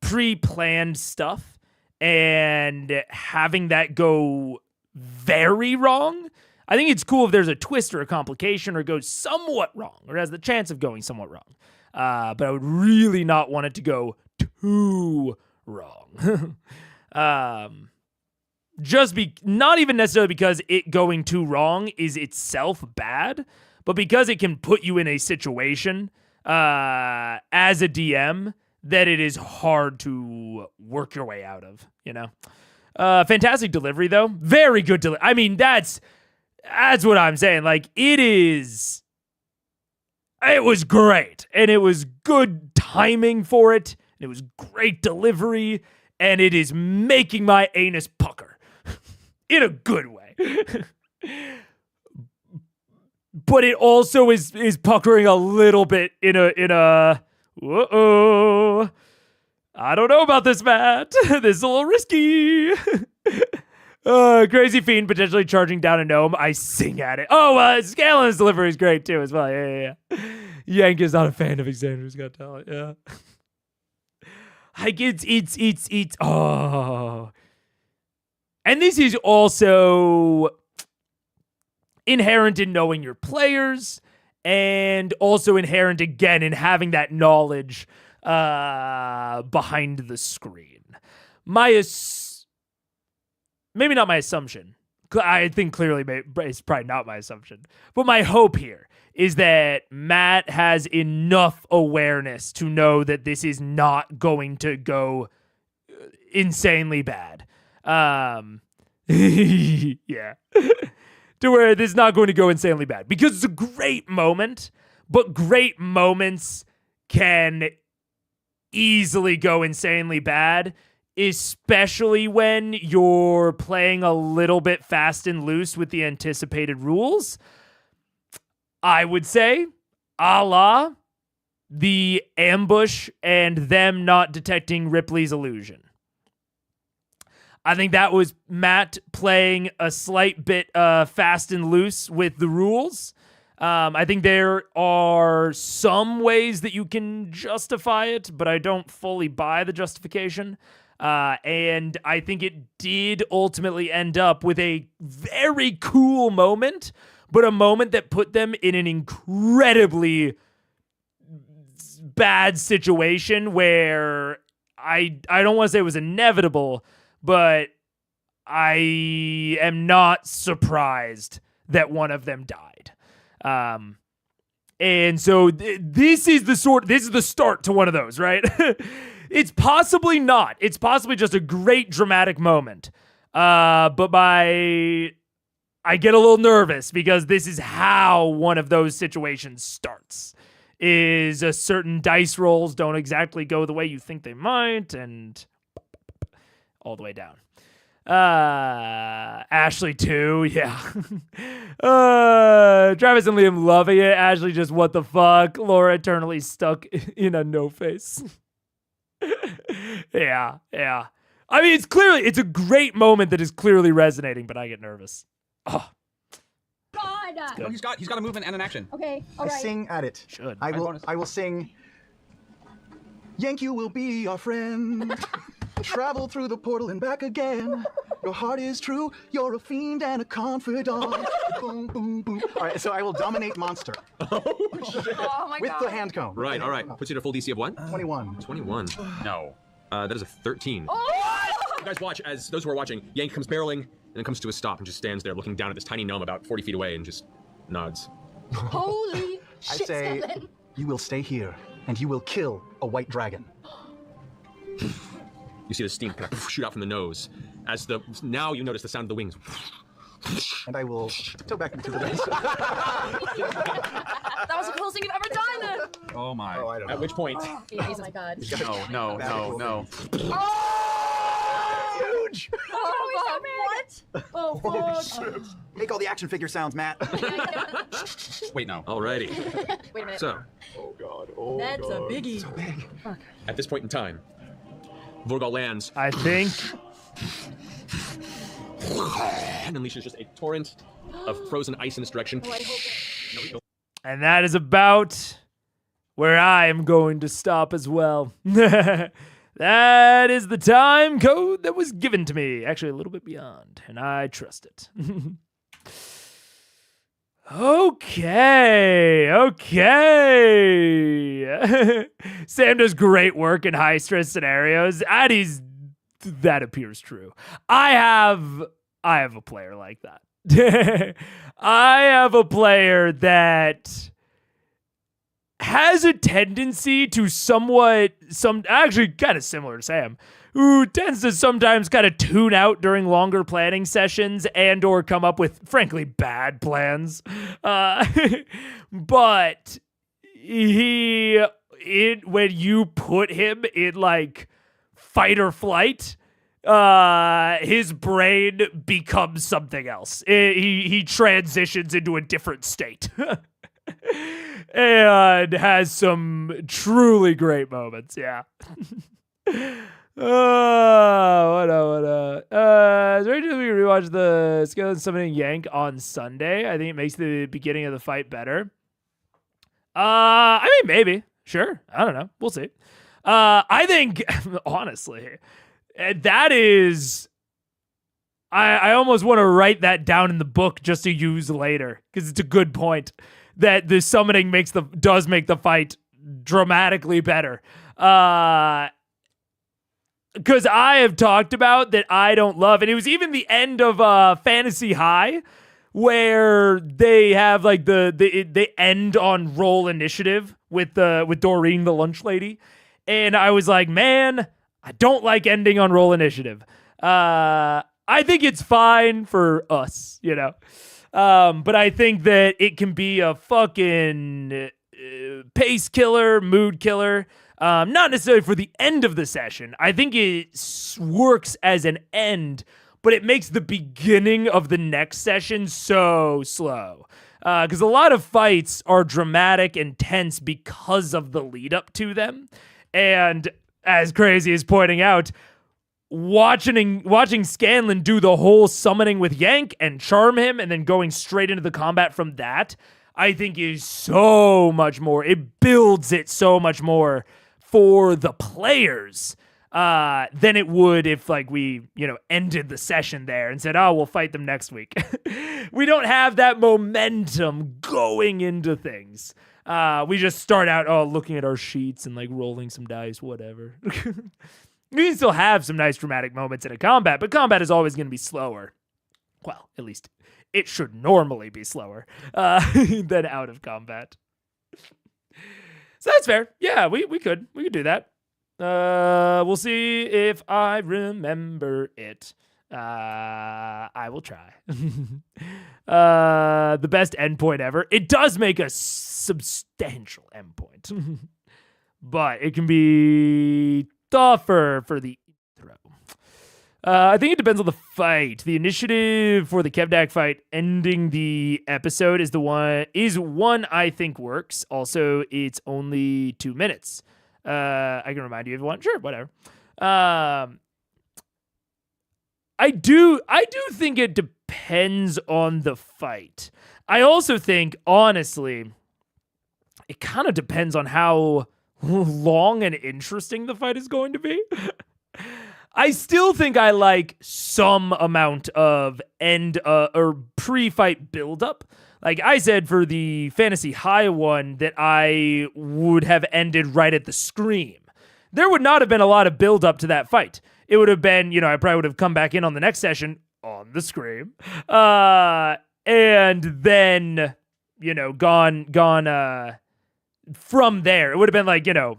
pre-planned stuff and having that go very wrong. I think it's cool if there's a twist or a complication or goes somewhat wrong or has the chance of going somewhat wrong. But I would really not want it to go too wrong. Not even necessarily because it going too wrong is itself bad, but because it can put you in a situation as a DM that it is hard to work your way out of, you know? Fantastic delivery, though. Very good delivery. I mean, that's what I'm saying. Like, it was great, and it was good timing for it, and it was great delivery, and it is making my anus pucker. In a good way. But it also is puckering a little bit in a whoa. I don't know about this, Matt. This is a little risky. Crazy Fiend potentially charging down a gnome. I sing at it. Oh, Scalen's delivery is great too as well. Yeah. Yank is not a fan of Xander's Got Talent. Yeah. Like it's oh. And this is also inherent in knowing your players and also inherent again in having that knowledge behind the screen. Maybe not my assumption. I think clearly it's probably not my assumption. But my hope here is that Matt has enough awareness to know that this is not going to go insanely bad. Yeah. To where this is not going to go insanely bad. Because it's a great moment, but great moments can easily go insanely bad, especially when you're playing a little bit fast and loose with the anticipated rules. I would say, a la the ambush and them not detecting Ripley's illusion. I think that was Matt playing a slight bit fast and loose with the rules. I think there are some ways that you can justify it, but I don't fully buy the justification. And I think it did ultimately end up with a very cool moment, but a moment that put them in an incredibly bad situation where I don't want to say it was inevitable, but I am not surprised that one of them died. And so this is the start to one of those, right? It's possibly not. It's possibly just a great dramatic moment. But I get a little nervous because this is how one of those situations starts. Is a certain dice rolls don't exactly go the way you think they might, and all the way down. Ashley too, yeah. Travis and Liam loving it. Ashley just, what the fuck? Laura eternally stuck in a no face. Yeah. I mean, it's a great moment that is clearly resonating, but I get nervous. Oh.
God.
Oh, he's got a movement and an action.
Okay, all right.
I sing at it.
Should.
I will sing. Yank, you will be our friend. Travel through the portal and back again. Your heart is true. You're a fiend and a confidant. Boom, boom, boom. All right, so I will dominate monster.
Oh my
With
God.
the hand cone.
Right, all right. Puts you at a full DC of what?
21.
21. No. That is a 13.
Oh!
You guys watch as those who are watching, Yank comes barreling and then comes to a stop and just stands there looking down at this tiny gnome about 40 feet away and just nods.
Holy
I
shit,
say,
Seven.
you will stay here and you will kill a white dragon.
You see the steam kind of shoot out from the nose. Now you notice the sound of the wings.
And I will toe back into the dice.
That was the coolest thing you've ever done!
Oh my.
Oh, I don't know.
At which point...
Oh my God.
No.
Huge!
Oh, what? Oh, fuck.
Make all the action figure sounds, Matt.
Wait, no.
Alrighty.
Wait a minute.
So,
Oh, God. Oh,
That's
God.
a biggie.
So big.
at this point in time, Vorgal lands.
I think.
And unleashes just a torrent of frozen ice in this direction.
And that is about where I am going to stop as well. That is the time code that was given to me. Actually, a little bit beyond, and I trust it. Okay. Sam does great work in high-stress scenarios. That appears true. I have a player like that. I have a player that has a tendency to actually kind of similar to Sam, who tends to sometimes kind of tune out during longer planning sessions and or come up with, frankly, bad plans. But when you put him in like fight or flight, his brain becomes something else. He transitions into a different state. And has some truly great moments, yeah. What is there any chance we can rewatch the Skeleton Summoning Yank on Sunday? I think it makes the beginning of the fight better. I mean, maybe. Sure. I don't know. We'll see. I think, honestly, that is... I almost want to write that down in the book just to use later, because it's a good point. That the summoning does make the fight dramatically better. Because I have talked about that I don't love, and it was even the end of Fantasy High, where they have like they end on roll initiative with Doreen the lunch lady, and I was like, man, I don't like ending on roll initiative. I think it's fine for us, you know. But I think that it can be a fucking pace killer, mood killer. Not necessarily for the end of the session. I think it works as an end, but it makes the beginning of the next session so slow. Because a lot of fights are dramatic and tense because of the lead up to them. And as Crazy is pointing out, watching Scanlan do the whole summoning with Yank and charm him and then going straight into the combat from that, I think is so much more. It builds it so much more for the players than it would if like we, ended the session there and said, oh, we'll fight them next week. We don't have that momentum going into things. We just start out, looking at our sheets and like rolling some dice, whatever. We can still have some nice dramatic moments in a combat, but combat is always going to be slower. Well, at least it should normally be slower than out of combat. So that's fair. Yeah, we could do that. We'll see if I remember it. I will try. The best endpoint ever. It does make a substantial endpoint, but it can be tougher for the throw. I think it depends on the fight. The initiative for the Kevdak fight ending the episode is one I think works. Also, it's only 2 minutes. I can remind you if you want. Sure, whatever. I do think it depends on the fight. I also think, honestly, it kind of depends on how long and interesting the fight is going to be. I still think I like some amount of end or pre-fight buildup. Like I said for the Fantasy High one that I would have ended right at the scream. There would not have been a lot of buildup to that fight. It would have been, I probably would have come back in on the next session on the scream. And then, gone from there. It would have been like, 2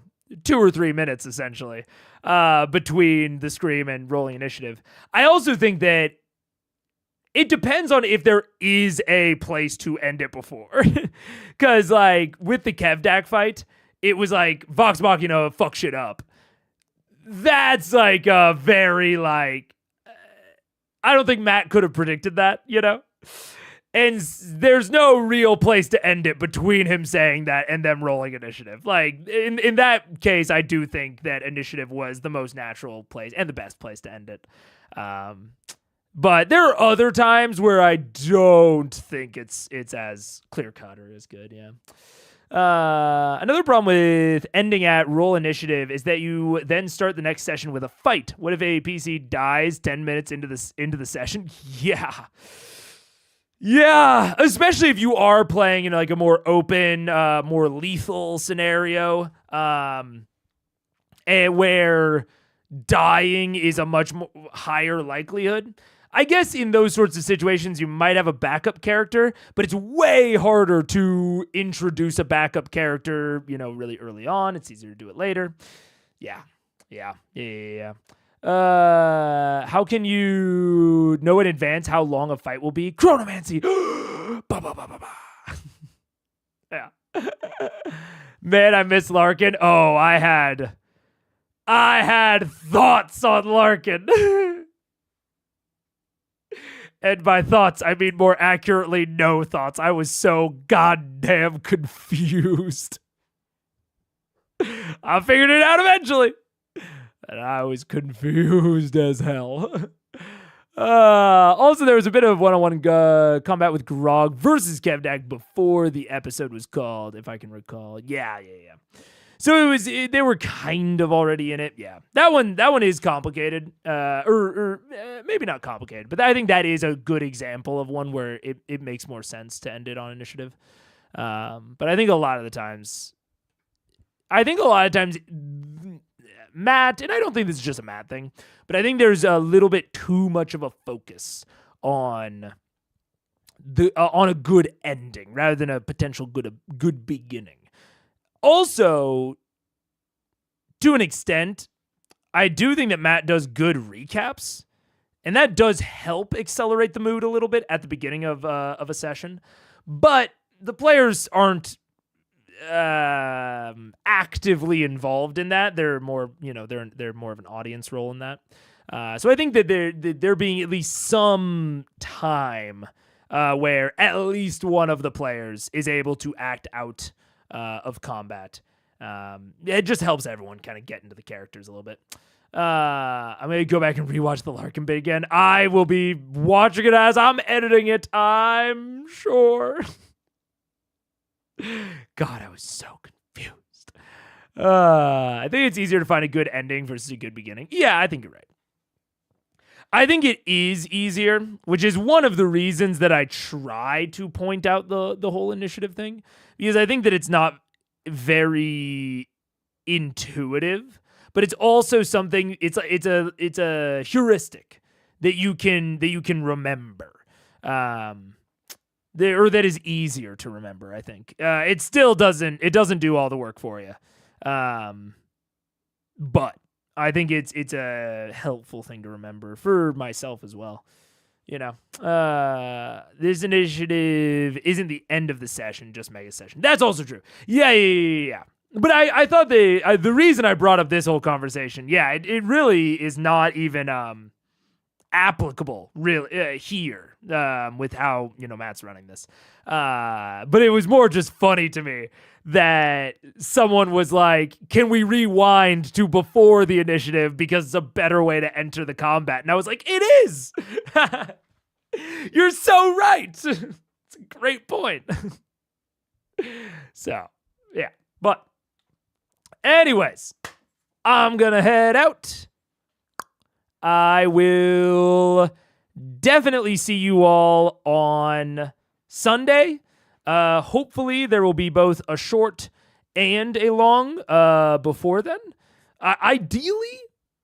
or 3 minutes essentially between the scream and rolling initiative. I also think that it depends on if there is a place to end it before. Because like with the Kevdak fight, it was like Vox Machina fuck shit up. That's like a very like, I don't think Matt could have predicted that, And there's no real place to end it between him saying that and them rolling initiative. Like, in that case, I do think that initiative was the most natural place and the best place to end it. But there are other times where I don't think it's as clear-cut or as good, yeah. Another problem with ending at roll initiative is that you then start the next session with a fight. What if a PC dies 10 minutes into the session? Yeah, especially if you are playing in like a more open, more lethal scenario, and where dying is a much higher likelihood. I guess in those sorts of situations, you might have a backup character, but it's way harder to introduce a backup character, really early on. It's easier to do it later. Yeah. How can you know in advance how long a fight will be? Chronomancy. Yeah. Man, I miss Larkin. Oh, I had thoughts on Larkin. And by thoughts, I mean more accurately, no thoughts. I was so goddamn confused. I figured it out eventually. And I was confused as hell. Also, there was a bit of one-on-one combat with Grog versus Kevdak before the episode was called, if I can recall. Yeah. So they were kind of already in it. Yeah, that one is complicated, or maybe not complicated, but I think that is a good example of one where it makes more sense to end it on initiative. But I think a lot of times, Matt, and I don't think this is just a Matt thing, but I think there's a little bit too much of a focus on a good ending rather than a potential good beginning. Also, to an extent, I do think that Matt does good recaps, and that does help accelerate the mood a little bit at the beginning of a session. But the players aren't actively involved in that. They're more, they're more of an audience role in that. So I think that there being at least some time where at least one of the players is able to act out of combat. It just helps everyone kind of get into the characters a little bit. I'm going to go back and rewatch the Larkin bit again. I will be watching it as I'm editing it, I'm sure. God, I was so confused. I think it's easier to find a good ending versus a good beginning. Yeah, I think you're right. I think it is easier, which is one of the reasons that I try to point out the whole initiative thing, because I think that it's not very intuitive, but it's also something. It's a heuristic that you can remember, or that is easier to remember. I think it still doesn't do all the work for you, but I think it's a helpful thing to remember for myself as well. This initiative isn't the end of the session, just mega session. That's also true. Yeah. But I thought the reason I brought up this whole conversation, it really is not even applicable really here with how Matt's running this. But it was more just funny to me that someone was like, can we rewind to before the initiative because it's a better way to enter the combat? And I was like, it is. You're so right. It's a great point. So, yeah. But anyways, I'm going to head out. I will definitely see you all on Sunday. Hopefully there will be both a short and a long before then. Ideally,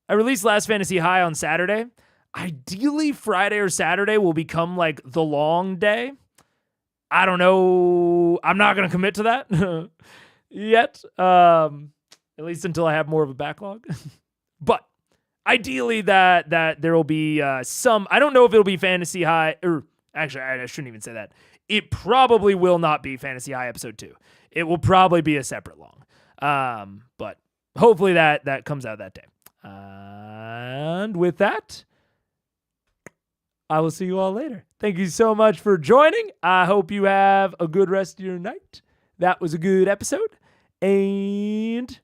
I released Last Fantasy High on Saturday. Ideally, Friday or Saturday will become like the long day. I don't know. I'm not going to commit to that yet. At least until I have more of a backlog. But ideally that there will be some, I don't know if it'll be Fantasy High, or actually I shouldn't even say that. It probably will not be Fantasy High episode 2. It will probably be a separate long. But hopefully that comes out that day. And with that, I will see you all later. Thank you so much for joining. I hope you have a good rest of your night. That was a good episode. And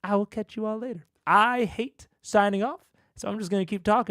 I will catch you all later. I hate signing off, so I'm just going to keep talking.